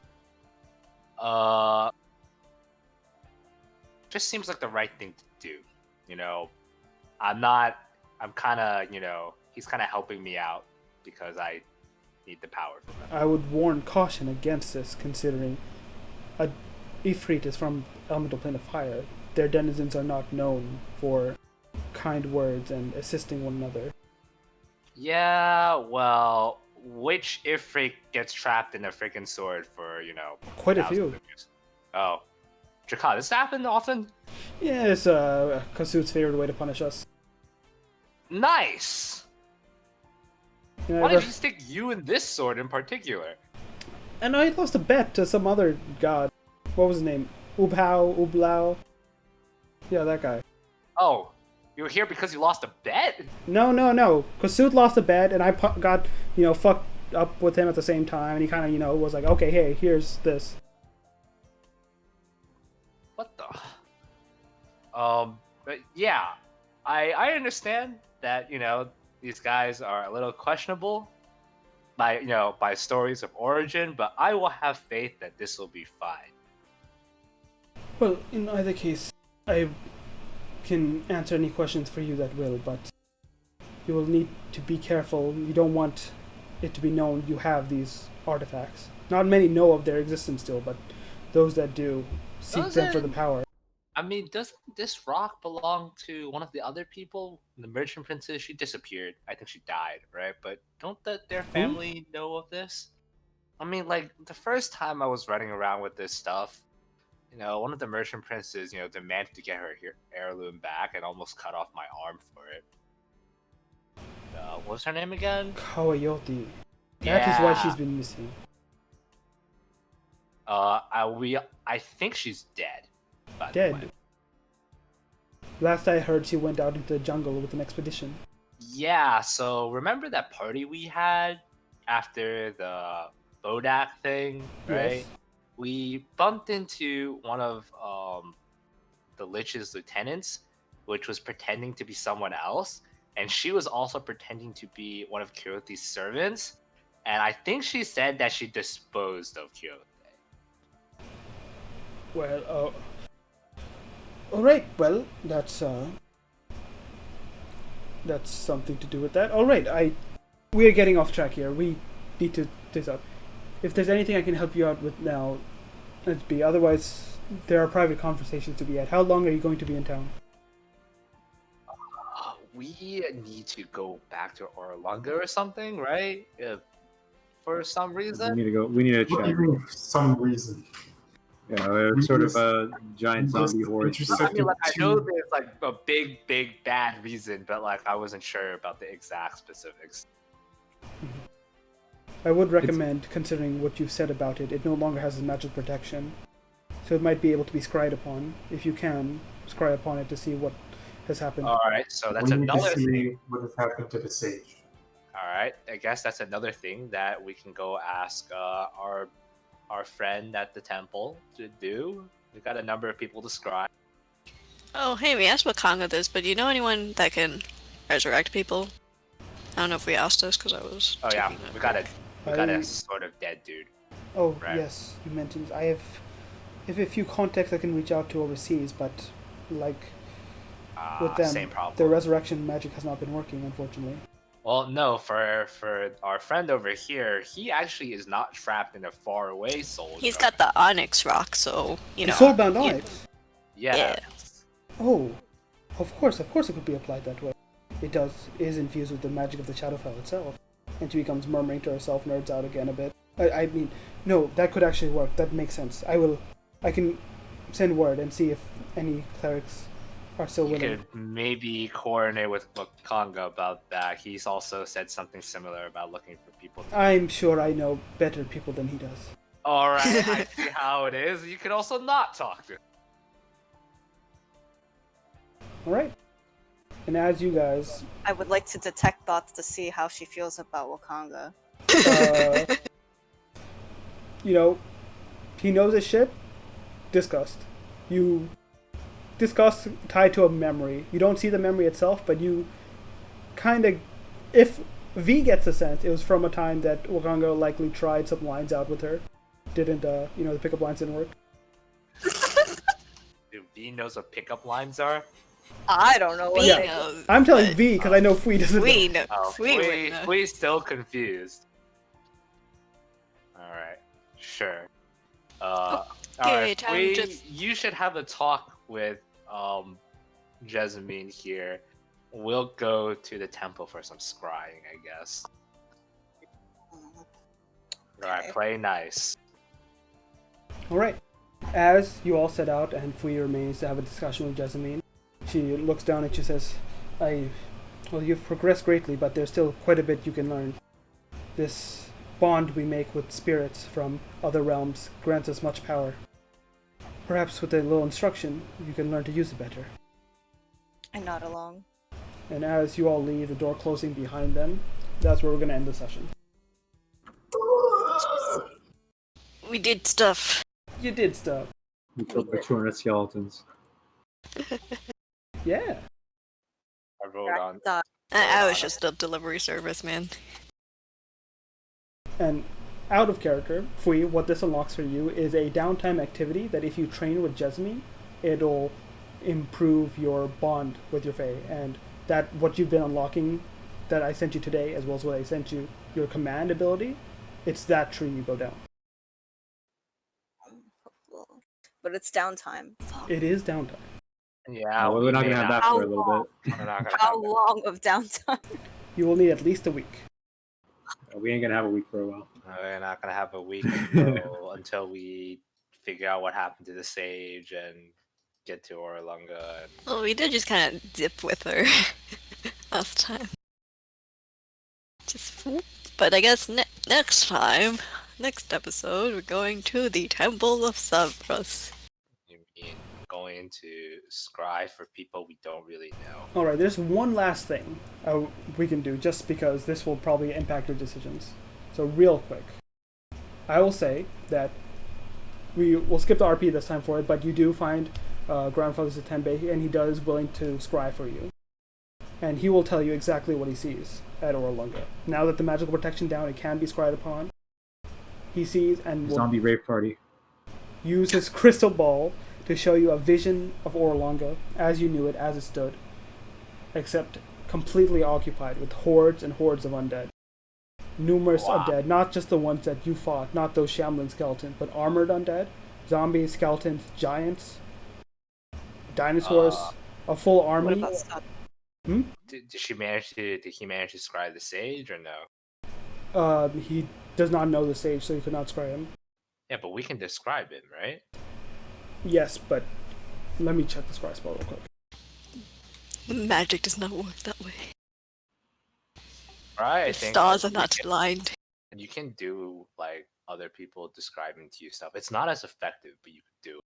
Speaker 3: Just seems like the right thing to do. I'm kind of, he's kind of helping me out because I need the power from him.
Speaker 1: I would warn caution against this, considering a Ifrit is from elemental plane of fire. Their denizens are not known for kind words and assisting one another.
Speaker 3: Yeah, well, which Ifrit gets trapped in a freaking sword for,
Speaker 1: Quite a
Speaker 3: thousands
Speaker 1: few.
Speaker 3: of years? Oh. Jakar, does this happen often?
Speaker 1: Yeah, it's Kasute's favorite way to punish us.
Speaker 3: Nice!
Speaker 1: You know,
Speaker 3: Why did he stick you in this sword in particular?
Speaker 1: And I lost a bet to some other god. What was his name? Ublao? Yeah, that guy.
Speaker 3: Oh, you were here because you lost a bet?
Speaker 1: No. Kasut lost a bet, and I got, fucked up with him at the same time, and he kind of, was like, okay, hey, here's this.
Speaker 3: What the? But yeah, I understand that, these guys are a little questionable by stories of origin, but I will have faith that this will be fine.
Speaker 1: Well, in either case, I can answer any questions for you that will, but you will need to be careful. You don't want it to be known you have these artifacts. Not many know of their existence still, but those that do seek them for the power.
Speaker 3: I mean, doesn't this rock belong to one of the other people? The merchant princess, she disappeared. I think she died, right? But don't their family know of this? I mean, like, the first time I was running around with this stuff, one of the merchant princes, demanded to get her heirloom back and almost cut off my arm for it. What's her name again?
Speaker 1: Kawayoti. That is why she's been missing.
Speaker 3: I think she's dead.
Speaker 1: Dead? Last I heard, she went out into the jungle with an expedition.
Speaker 3: Yeah, so remember that party we had after the Bodak thing, right?
Speaker 1: Yes.
Speaker 3: We bumped into one of the Lich's lieutenants, which was pretending to be someone else, and she was also pretending to be one of Kyoti's servants, and I think she said that she disposed of Kyote.
Speaker 1: Well, alright, well, that's something to do with that. Alright, we are getting off track here. We need to up. If there's anything I can help you out with now, let's be. Otherwise, there are private conversations to be had. How long are you going to be in town?
Speaker 3: We need to go back to Orlunga or something, right? For some reason.
Speaker 4: We need to
Speaker 6: What do
Speaker 4: check.
Speaker 6: you mean for some reason?
Speaker 4: Yeah, they're sort of a giant zombie horde.
Speaker 3: I mean, like, I know there's like a big bad reason, but like I wasn't sure about the exact specifics.
Speaker 1: I would recommend, considering what you've said about it, it no longer has magic protection. So it might be able to be scryed upon. If you can, scry upon it to see what has happened.
Speaker 3: Alright, so that's
Speaker 6: We need to
Speaker 3: another
Speaker 6: see
Speaker 3: thing.
Speaker 6: what has happened to the sage.
Speaker 3: Alright, I guess that's another thing that we can go ask our friend at the temple to do. We've got a number of people to scry.
Speaker 5: Oh, hey, we asked what Conga does, but do you know anyone that can resurrect people? I don't know if we asked this because I was.
Speaker 3: Oh yeah,
Speaker 5: taking that
Speaker 3: we got
Speaker 5: break.
Speaker 3: a sort of dead dude.
Speaker 1: Oh,
Speaker 3: Right.
Speaker 1: yes, you mentioned. I have a few contacts I can reach out to overseas, but like with them,
Speaker 3: Same problem.
Speaker 1: the resurrection magic has not been working, unfortunately.
Speaker 3: Well, no, for our friend over here, he actually is not trapped in a faraway soul.
Speaker 5: He's
Speaker 3: jar.
Speaker 5: got the onyx rock, so you know.
Speaker 1: The soulbound
Speaker 5: you-
Speaker 1: onyx.
Speaker 3: Yeah.
Speaker 5: Yeah.
Speaker 1: Oh, of course it could be applied that way. It is infused with the magic of the Shadowfell itself, and she becomes murmuring to herself, nerds out again a bit. I mean, no, that could actually work. That makes sense. I can send word and see if any clerics are still
Speaker 3: You
Speaker 1: willing.
Speaker 3: could maybe coordinate with Conga about that. He's also said something similar about looking for people.
Speaker 1: I'm sure I know better people than he does.
Speaker 3: Alright, I see how it is. You could also not talk to him.
Speaker 1: Alright. And as you guys,
Speaker 2: I would like to detect thoughts to see how she feels about Wakanga.
Speaker 1: he knows his shit. Disgust. Disgust tied to a memory. You don't see the memory itself, but you kind of, if V gets a sense, it was from a time that Wakanga likely tried some lines out with her. Didn't, the pickup lines didn't work.
Speaker 3: Dude, V knows what pickup lines are.
Speaker 2: I don't know what
Speaker 5: We
Speaker 1: Yeah.
Speaker 2: they
Speaker 5: know.
Speaker 1: I'm telling
Speaker 5: but
Speaker 1: V because I know Fui doesn't
Speaker 5: We
Speaker 1: know.
Speaker 5: know.
Speaker 3: Oh,
Speaker 5: We would know.
Speaker 3: we still confused. Alright, sure. Alright,
Speaker 5: time
Speaker 3: Fui,
Speaker 5: to-
Speaker 3: you should have a talk with Jessamine here. we'll go to the temple for some scrying, I guess. Alright,
Speaker 2: Okay.
Speaker 3: play nice.
Speaker 1: All right. As you all set out and Fui remains to have a discussion with Jessamine, she looks down and she says, well, you've progressed greatly, but there's still quite a bit you can learn. This bond we make with spirits from other realms grants us much power. Perhaps with a little instruction, you can learn to use it better.
Speaker 2: I nod along.
Speaker 1: And as you all leave, the door closing behind them, that's where we're going to end the session.
Speaker 5: We did stuff.
Speaker 1: You did stuff.
Speaker 4: We killed the 200 skeletons.
Speaker 1: Yeah.
Speaker 3: I rolled on.
Speaker 5: I was just a delivery service, man.
Speaker 1: And out of character, Fui, what this unlocks for you is a downtime activity that if you train with Jessamine, it'll improve your bond with your Fae. And that what you've been unlocking that I sent you today, as well as what I sent you, your command ability, it's that tree you go down.
Speaker 2: But it's downtime. Fuck.
Speaker 1: It is downtime.
Speaker 3: Yeah,
Speaker 4: Well, we're not
Speaker 3: may
Speaker 4: gonna have that for a little bit.
Speaker 3: We're not gonna
Speaker 2: How
Speaker 3: have that.
Speaker 2: long of downtime?
Speaker 1: You will need at least a week.
Speaker 4: We ain't gonna have a week for a while.
Speaker 3: We're not gonna have a week until we figure out what happened to the sage and get to Orlunga. And...
Speaker 5: Well, we did just kind of dip with her last time. Just, but I guess next time, next episode, we're going to the Temple of Savras.
Speaker 3: You mean going to scry for people we don't really know?
Speaker 1: Alright, there's one last thing we can do, just because this will probably impact your decisions. So real quick, I will say that we will skip the RP this time for it, but you do find Grandfather Zatembe, and he does willing to scry for you. And he will tell you exactly what he sees at Orlunga. Now that the magical protection down, it can be scryed upon. He sees and will
Speaker 4: Zombie rave party.
Speaker 1: use his crystal ball to show you a vision of Orlunga as you knew it, as it stood, except completely occupied with hordes and hordes of undead. Numerous undead, not just the ones that you fought, not those shambling skeletons, but armored undead, zombies, skeletons, giants, dinosaurs, a full
Speaker 2: What
Speaker 1: army.
Speaker 2: about stuff?
Speaker 3: Did he manage to scry the sage or no?
Speaker 1: He does not know the sage, so you could not scry him.
Speaker 3: Yeah, but we can describe him, right?
Speaker 1: Yes, but let me check the scry spell real quick.
Speaker 5: Magic does not work that way.
Speaker 3: Right. I
Speaker 5: The
Speaker 3: think
Speaker 5: stars are
Speaker 3: you
Speaker 5: not
Speaker 3: can-
Speaker 5: blind.
Speaker 3: You can do like other people describing to you stuff. It's not as effective, but you can do it.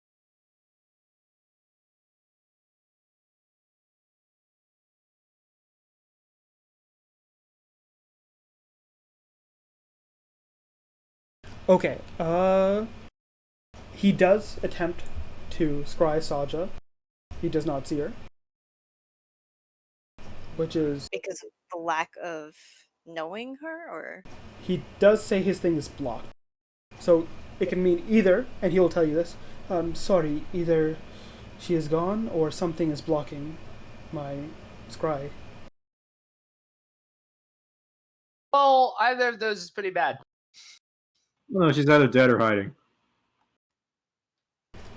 Speaker 1: Okay, he does attempt to scry Saja. He does not see her. Which is,
Speaker 2: Because of the lack of knowing her, or
Speaker 1: he does say his thing is blocked. So it can mean either, and he will tell you this, sorry, either she is gone or something is blocking my scry.
Speaker 3: Well, either of those is pretty bad.
Speaker 4: No, she's either dead or hiding.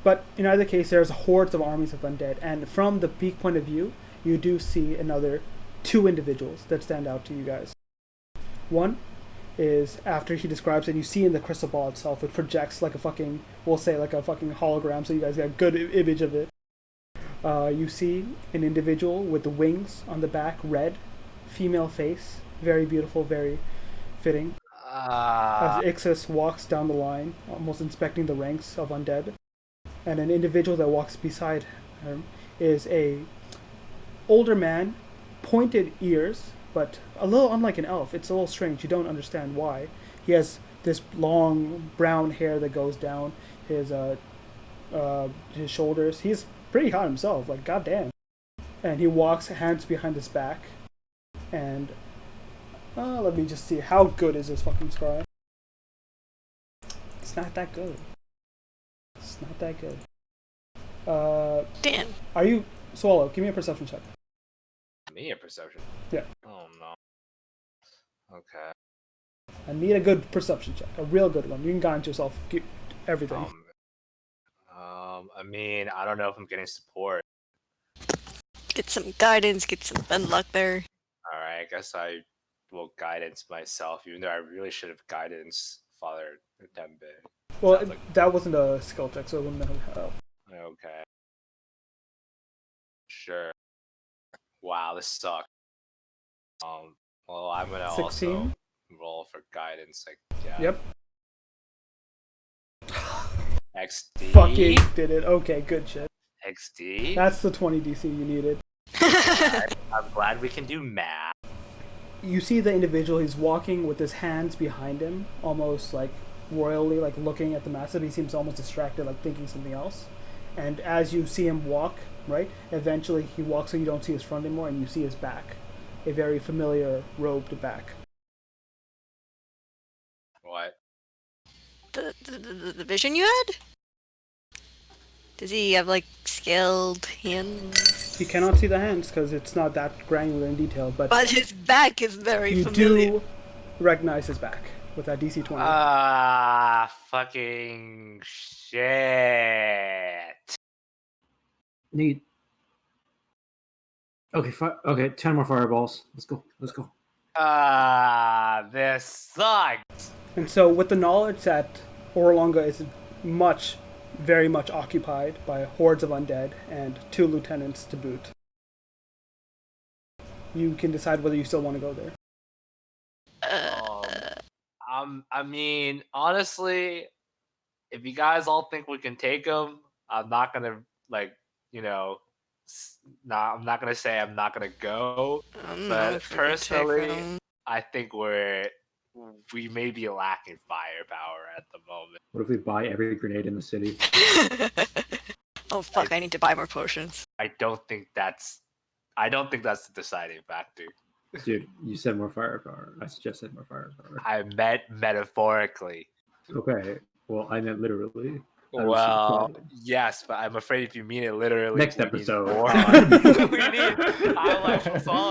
Speaker 1: But in either case, there's hordes of armies of undead, and from the peak point of view, you do see another two individuals that stand out to you guys. One is after he describes it, you see in the crystal ball itself, it projects like a fucking, we'll say like a fucking hologram, so you guys got a good image of it. You see an individual with the wings on the back, red, female face, very beautiful, very fitting. As Ixis walks down the line, almost inspecting the ranks of undead, and an individual that walks beside him is a older man, pointed ears, but a little unlike an elf. It's a little strange. You don't understand why. He has this long brown hair that goes down his shoulders. He's pretty hot himself, like goddamn. And he walks hands behind his back, and let me just see, how good is this fucking scry? It's not that good. It's not that good.
Speaker 5: Damn.
Speaker 1: Are you Swallow? Give me a perception check.
Speaker 3: Me a perception.
Speaker 1: Yeah.
Speaker 3: Oh no. Okay.
Speaker 1: I need a good perception check, a real good one. You can guide yourself, get everything.
Speaker 3: I mean, I don't know if I'm getting support.
Speaker 5: Get some guidance, get some bend luck there.
Speaker 3: Alright, I guess I will guidance myself, even though I really should have guidance Father Dembe.
Speaker 1: Well,
Speaker 3: Sounds like-
Speaker 1: that wasn't a skill check, so it wouldn't have helped.
Speaker 3: Okay. Sure. Wow, this sucks. Well, I'm gonna
Speaker 1: 16?
Speaker 3: also roll for guidance. Like, yeah.
Speaker 1: Yep.
Speaker 3: XD.
Speaker 1: Fucking did it. Okay, good shit.
Speaker 3: XD.
Speaker 1: That's the 20 DC you needed.
Speaker 3: I'm glad we can do math.
Speaker 1: You see the individual, he's walking with his hands behind him, almost like royally, like looking at the massive. He seems almost distracted, like thinking something else. And as you see him walk, right, eventually he walks so you don't see his front anymore, and you see his back. A very familiar robed back.
Speaker 3: What?
Speaker 5: The vision you had? Does he have like scaled hands?
Speaker 1: You cannot see the hands because it's not that granular in detail, but
Speaker 5: But his back is very
Speaker 1: you
Speaker 5: familiar.
Speaker 1: do recognize his back with that DC 20.
Speaker 3: Fucking shit.
Speaker 4: Need. Okay, okay, 10 more fireballs. Let's go. Let's go.
Speaker 3: This sucks.
Speaker 1: And so, with the knowledge that Orlonga is very much occupied by hordes of undead and 2 lieutenants to boot, you can decide whether you still want to go there.
Speaker 3: I mean, honestly, if you guys all think we can take him, I'm not gonna I'm not gonna say I'm not gonna go. But personally, I think we may be lacking firepower at the moment.
Speaker 4: What if we buy every grenade in the city?
Speaker 5: Oh fuck! I need to buy more potions.
Speaker 3: I don't think that's the deciding factor.
Speaker 4: Dude, you said more firepower. I just said more firepower.
Speaker 3: I meant metaphorically.
Speaker 4: Okay, well, I meant literally.
Speaker 3: Well, yes, but I'm afraid if you mean it literally,
Speaker 4: Next episode.
Speaker 3: So I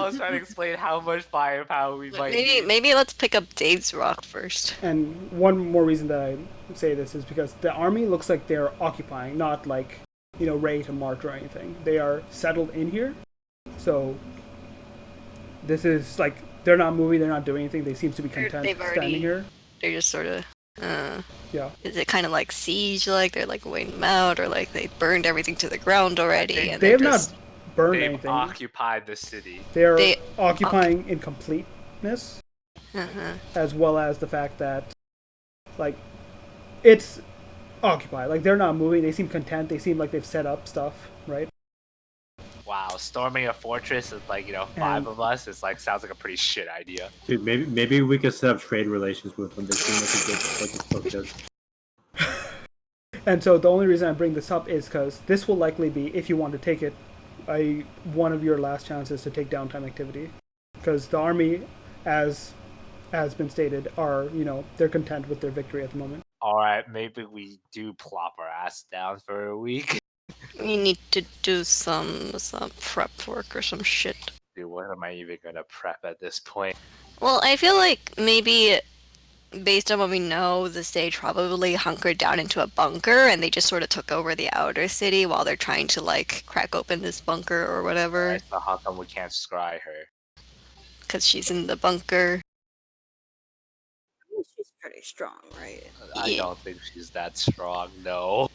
Speaker 3: was trying to explain how much firepower we might need.
Speaker 5: Maybe let's pick up Dave's rock first.
Speaker 1: And one more reason that I say this is because the army looks like they're occupying, not like, ready to march or anything. They are settled in here. So this is like, they're not moving, they're not doing anything. They seem to be content standing here.
Speaker 5: They're just sort of...
Speaker 1: yeah.
Speaker 5: Is it kind of like siege, like they're like waiting them out, or like they burned everything to the ground already?
Speaker 1: They have not burned
Speaker 3: They've
Speaker 1: anything.
Speaker 3: occupied the city.
Speaker 1: They're occupying in completeness,
Speaker 5: Uh-huh.
Speaker 1: as well as the fact that, like, it's occupied. Like, they're not moving. They seem content. They seem like they've set up stuff, right?
Speaker 3: Wow, storming a fortress with 5 of us is sounds like a pretty shit idea.
Speaker 4: Dude, maybe we could set up trade relations with them. They seem like a good
Speaker 1: And so the only reason I bring this up is because this will likely be, if you want to take it, one of your last chances to take downtime activity. Because the army, as has been stated, are, they're content with their victory at the moment.
Speaker 3: Alright, maybe we do plop our ass down for a week.
Speaker 5: We need to do some prep work or some shit.
Speaker 3: Dude, what am I even gonna prep at this point?
Speaker 5: Well, I feel like maybe, based on what we know, the stage probably hunkered down into a bunker, and they just sort of took over the outer city while they're trying to, crack open this bunker or whatever.
Speaker 3: Right, so how come we can't scry her?
Speaker 5: Because she's in the bunker.
Speaker 2: She's pretty strong, right?
Speaker 3: I don't think she's that strong, no.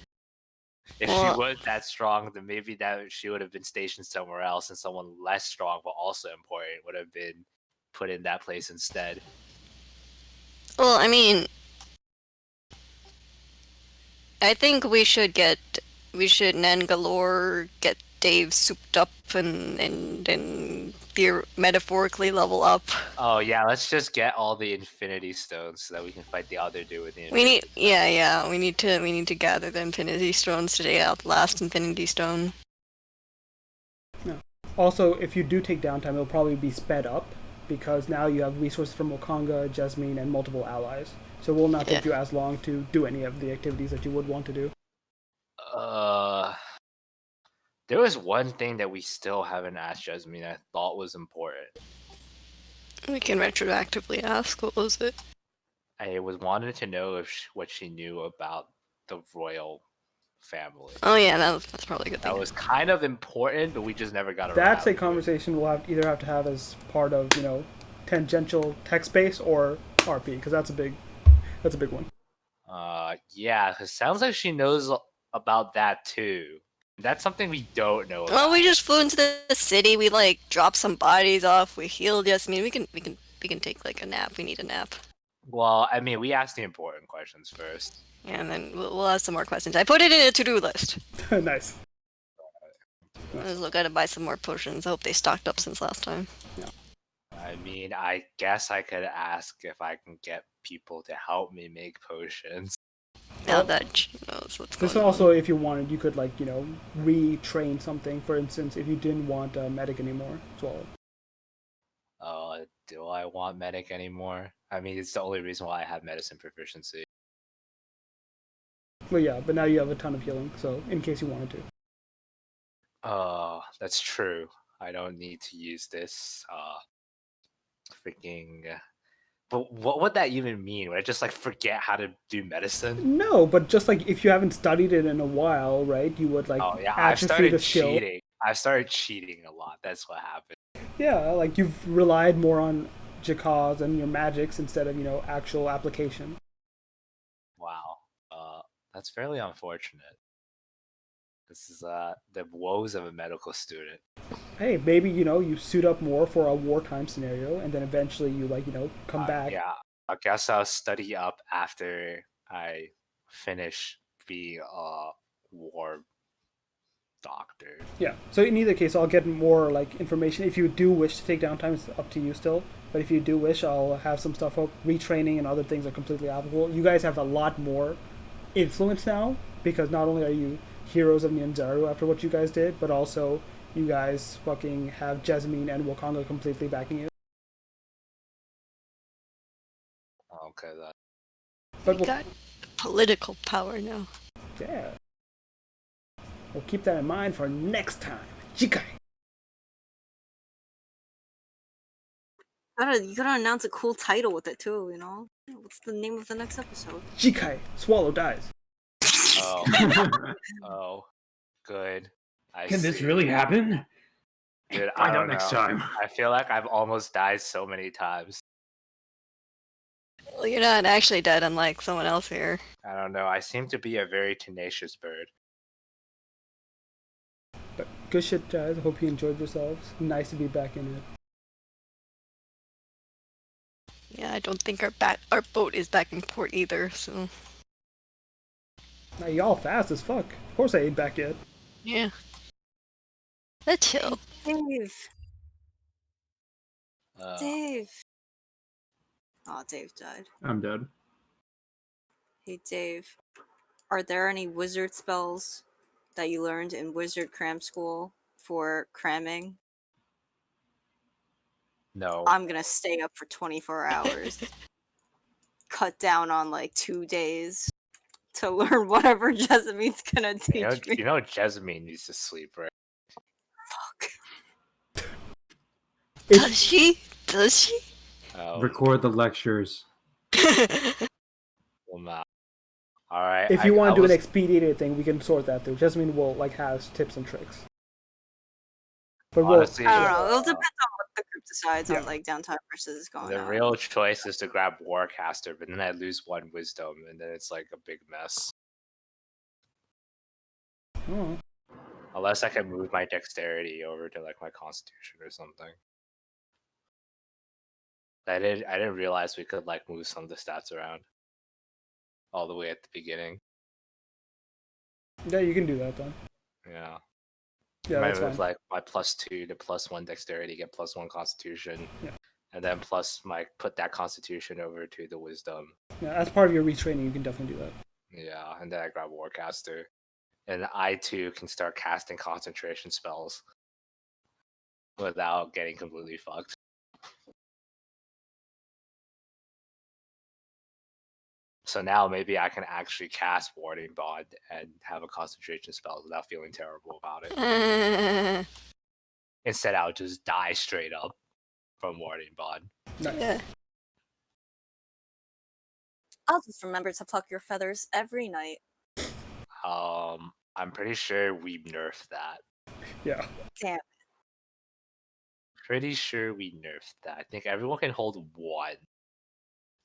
Speaker 3: If she was that strong, then maybe that she would have been stationed somewhere else, and someone less strong but also important would have been put in that place instead.
Speaker 5: Well, I mean, I think we should Nangalore get Dave souped up and metaphorically level up.
Speaker 3: Oh yeah, let's just get all the Infinity Stones so that we can fight the other dude with the
Speaker 5: We need to gather the Infinity Stones today out the last Infinity Stone.
Speaker 1: Yeah. Also, if you do take downtime, it'll probably be sped up because now you have resources from Wakanga, Jasmine, and multiple allies. So it will not take you as long to do any of the activities that you would want to do.
Speaker 3: There was one thing that we still haven't asked Jasmine I thought was important.
Speaker 5: We can retroactively ask. What was it?
Speaker 3: I was wanted to know what she knew about the royal family.
Speaker 5: Oh yeah, that's probably a good thing.
Speaker 3: That was kind of important, but we just never got around.
Speaker 1: That's a
Speaker 3: to it.
Speaker 1: conversation we'll have to have as part of tangential text base or RP, because that's a big one.
Speaker 3: Yeah, it sounds like she knows about that too. That's something we don't know about.
Speaker 5: Well, we just flew into the city. We like dropped some bodies off. We healed. Yes, I mean we can take like a nap. We need a nap.
Speaker 3: Well, I mean, we asked the important questions first.
Speaker 5: Yeah, and then we'll ask some more questions. I put it in a to-do list.
Speaker 1: Nice.
Speaker 5: I gotta buy some more potions. I hope they stocked up since last time.
Speaker 3: I mean, I guess I could ask if I can get people to help me make potions.
Speaker 5: Now that she knows what's
Speaker 1: This
Speaker 5: going on.
Speaker 1: also, if you wanted, you could retrain something. For instance, if you didn't want medic anymore as well.
Speaker 3: Do I want medic anymore? I mean, it's the only reason why I have medicine proficiency.
Speaker 1: Well, yeah, but now you have a ton of healing, so in case you wanted to.
Speaker 3: That's true. I don't need to use this. Freaking. But what would that even mean? Would I just forget how to do medicine?
Speaker 1: No, but just if you haven't studied it in a while, right? You would
Speaker 3: Oh yeah, I
Speaker 1: atrophy
Speaker 3: started
Speaker 1: the skill.
Speaker 3: cheating. I started cheating a lot. That's what happened.
Speaker 1: Yeah, you've relied more on Jakars and your magics instead of actual application.
Speaker 3: Wow. That's fairly unfortunate. This is the woes of a medical student.
Speaker 1: Hey, maybe you suit up more for a wartime scenario, and then eventually you come back.
Speaker 3: Yeah, I guess I'll study up after I finish being a war doctor.
Speaker 1: Yeah. So in either case, I'll get more information. If you do wish to take downtime, it's up to you still. But if you do wish, I'll have some stuff up. Retraining and other things are completely applicable. You guys have a lot more influence now, because not only are you heroes of Nyanzaru after what you guys did, but also you guys fucking have Jasmine and Wakanga completely backing you.
Speaker 3: Okay, then.
Speaker 1: But
Speaker 5: We got political power now.
Speaker 1: yeah. We'll keep that in mind for next time. Jikai.
Speaker 2: You gotta announce a cool title with it too, What's the name of the next episode?
Speaker 1: Jikai. Swallow dies.
Speaker 3: Oh, good.
Speaker 4: Can this really happen?
Speaker 3: Dude,
Speaker 6: Find
Speaker 3: I
Speaker 6: out
Speaker 3: don't
Speaker 6: next
Speaker 3: know.
Speaker 6: time.
Speaker 3: I feel like I've almost died so many times.
Speaker 5: Well, you're not actually dead, unlike someone else here.
Speaker 3: I don't know. I seem to be a very tenacious bird.
Speaker 1: But good shit, guys. Hope you enjoyed yourselves. Nice to be back in it.
Speaker 5: Yeah, I don't think our boat is back in port either. So
Speaker 1: Now y'all fast as fuck. Of course I ain't back yet.
Speaker 5: yeah, let's chill.
Speaker 2: Dave.
Speaker 3: Uh,
Speaker 2: Dave. Oh, Dave died.
Speaker 4: I'm dead.
Speaker 2: Hey, Dave. Are there any wizard spells that you learned in wizard cram school for cramming?
Speaker 3: no.
Speaker 2: I'm gonna stay up for 24 hours. Cut down on 2 days to learn whatever Jessamine gonna teach me.
Speaker 3: You know Jasmine needs to sleep, right?
Speaker 2: Fuck.
Speaker 5: Does she? Does she?
Speaker 4: Record the lectures.
Speaker 3: Well, nah. All right.
Speaker 1: If you want to do an expedited thing, we can sort that through. Jasmine will has tips and tricks. But
Speaker 3: Honestly,
Speaker 2: I don't know. It'll depend on what the group decides
Speaker 1: Yeah.
Speaker 2: on downtime versus going
Speaker 3: the
Speaker 2: out.
Speaker 3: real choice is to grab Warcaster, but then I lose one wisdom, and then it's a big mess.
Speaker 1: Oh.
Speaker 3: Unless I can move my dexterity over to my constitution or something. I didn't realize we could move some of the stats around all the way at the beginning.
Speaker 1: Yeah, you can do that then.
Speaker 3: Yeah.
Speaker 1: Yeah,
Speaker 3: I
Speaker 1: that's
Speaker 3: move
Speaker 1: fine.
Speaker 3: my +2 to +1 dexterity, get +1 constitution.
Speaker 1: Yeah.
Speaker 3: And then plus put that constitution over to the wisdom.
Speaker 1: Yeah, as part of your retraining, you can definitely do that.
Speaker 3: Yeah, and then I grab Warcaster. And I too can start casting concentration spells without getting completely fucked. So now maybe I can actually cast Warding Bond and have a concentration spell without feeling terrible about it. Instead, I'll just die straight up from Warding Bond.
Speaker 1: Nice.
Speaker 5: Yeah.
Speaker 2: I'll just remember to pluck your feathers every night.
Speaker 3: I'm pretty sure we nerfed that.
Speaker 1: Yeah.
Speaker 2: Damn.
Speaker 3: Pretty sure we nerfed that. I think everyone can hold 1.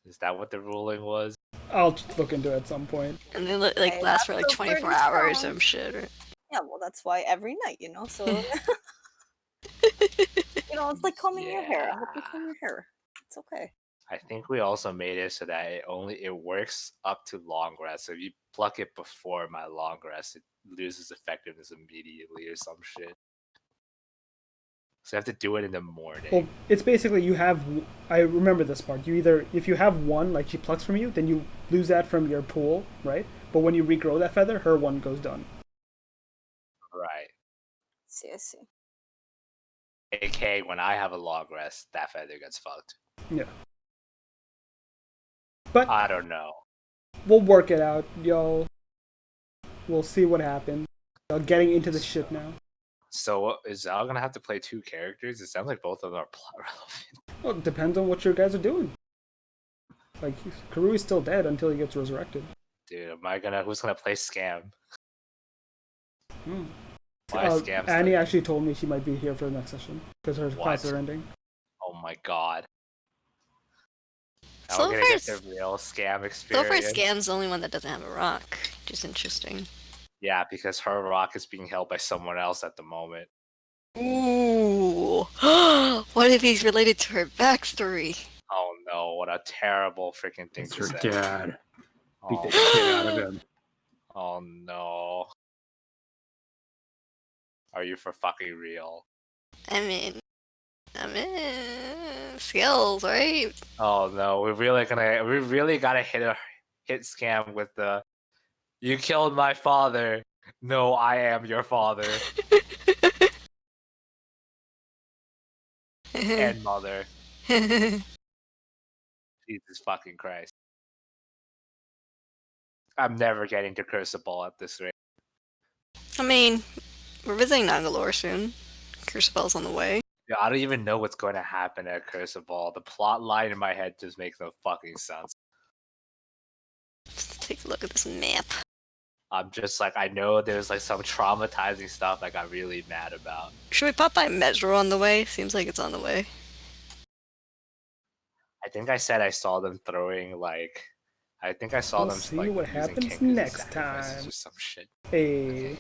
Speaker 3: Is that what the ruling was?
Speaker 1: I'll look into it at some point.
Speaker 5: And they like
Speaker 2: Hey,
Speaker 5: last
Speaker 2: that's
Speaker 5: for like
Speaker 2: still
Speaker 5: 24
Speaker 2: pretty
Speaker 5: hours
Speaker 2: strong.
Speaker 5: or some shit. Right?
Speaker 2: Yeah, well, that's why every night, so it's like combing your hair. I hope you comb your hair. It's okay.
Speaker 3: I think we also made it so that it works up to long rest. So if you pluck it before my long rest, it loses effectiveness immediately or some shit. So you have to do it in the morning.
Speaker 1: Well, it's basically you have. I remember this part. You either, if you have 1, like she plucks from you, then you lose that from your pool, right? But when you regrow that feather, her 1 goes done.
Speaker 3: Right.
Speaker 2: I see.
Speaker 3: AK, when I have a long rest, that feather gets fucked.
Speaker 1: Yeah. But
Speaker 3: I don't know.
Speaker 1: we'll work it out, yo. We'll see what happens. Getting into the shit now.
Speaker 3: So is Zal gonna have to play 2 characters? It sounds like both of them are plot relevant.
Speaker 1: Well, it depends on what your guys are doing. Like, Karui's still dead until he gets resurrected.
Speaker 3: Dude, who's gonna play Scam?
Speaker 1: Hmm.
Speaker 3: Why is Scam
Speaker 1: Annie
Speaker 3: stuck?
Speaker 1: actually told me she might be here for the next session because her
Speaker 3: What?
Speaker 1: classes are ending.
Speaker 3: Oh my god. Now
Speaker 5: So
Speaker 3: we're gonna get
Speaker 5: far,
Speaker 3: the real Scam
Speaker 5: so
Speaker 3: experience.
Speaker 5: far Scam's the only one that doesn't have a rock, which is interesting.
Speaker 3: Yeah, because her rock is being held by someone else at the moment.
Speaker 5: Ooh. What if he's related to her backstory?
Speaker 3: Oh no, what a terrible freaking thing
Speaker 4: It's
Speaker 3: to
Speaker 4: her
Speaker 3: say.
Speaker 4: dad. Beat
Speaker 3: Oh,
Speaker 4: the shit out of him.
Speaker 3: oh no. Are you for fucking real?
Speaker 5: I mean, skills, right?
Speaker 3: Oh no, we really gotta hit Scam with the "You killed my father. No, I am your father and mother." Jesus fucking Christ. I'm never getting to Crucible at this rate.
Speaker 5: I mean, we're visiting Nangalore soon. Crucible's on the way.
Speaker 3: Yeah, I don't even know what's going to happen at Crucible. The plot line in my head just makes no fucking sense.
Speaker 5: Let's take a look at this map.
Speaker 3: I'm just like, I know there's like some traumatizing stuff I got really mad about.
Speaker 5: Should we pop by Metro on the way? Seems like it's on the way.
Speaker 3: I think I said I saw them throwing like, I think I saw
Speaker 1: We'll
Speaker 3: them
Speaker 1: see
Speaker 3: like
Speaker 1: what
Speaker 3: using
Speaker 1: happens
Speaker 3: King as a
Speaker 1: next
Speaker 3: sacrifice
Speaker 1: time.
Speaker 3: or some shit.
Speaker 1: Hey.
Speaker 3: Okay.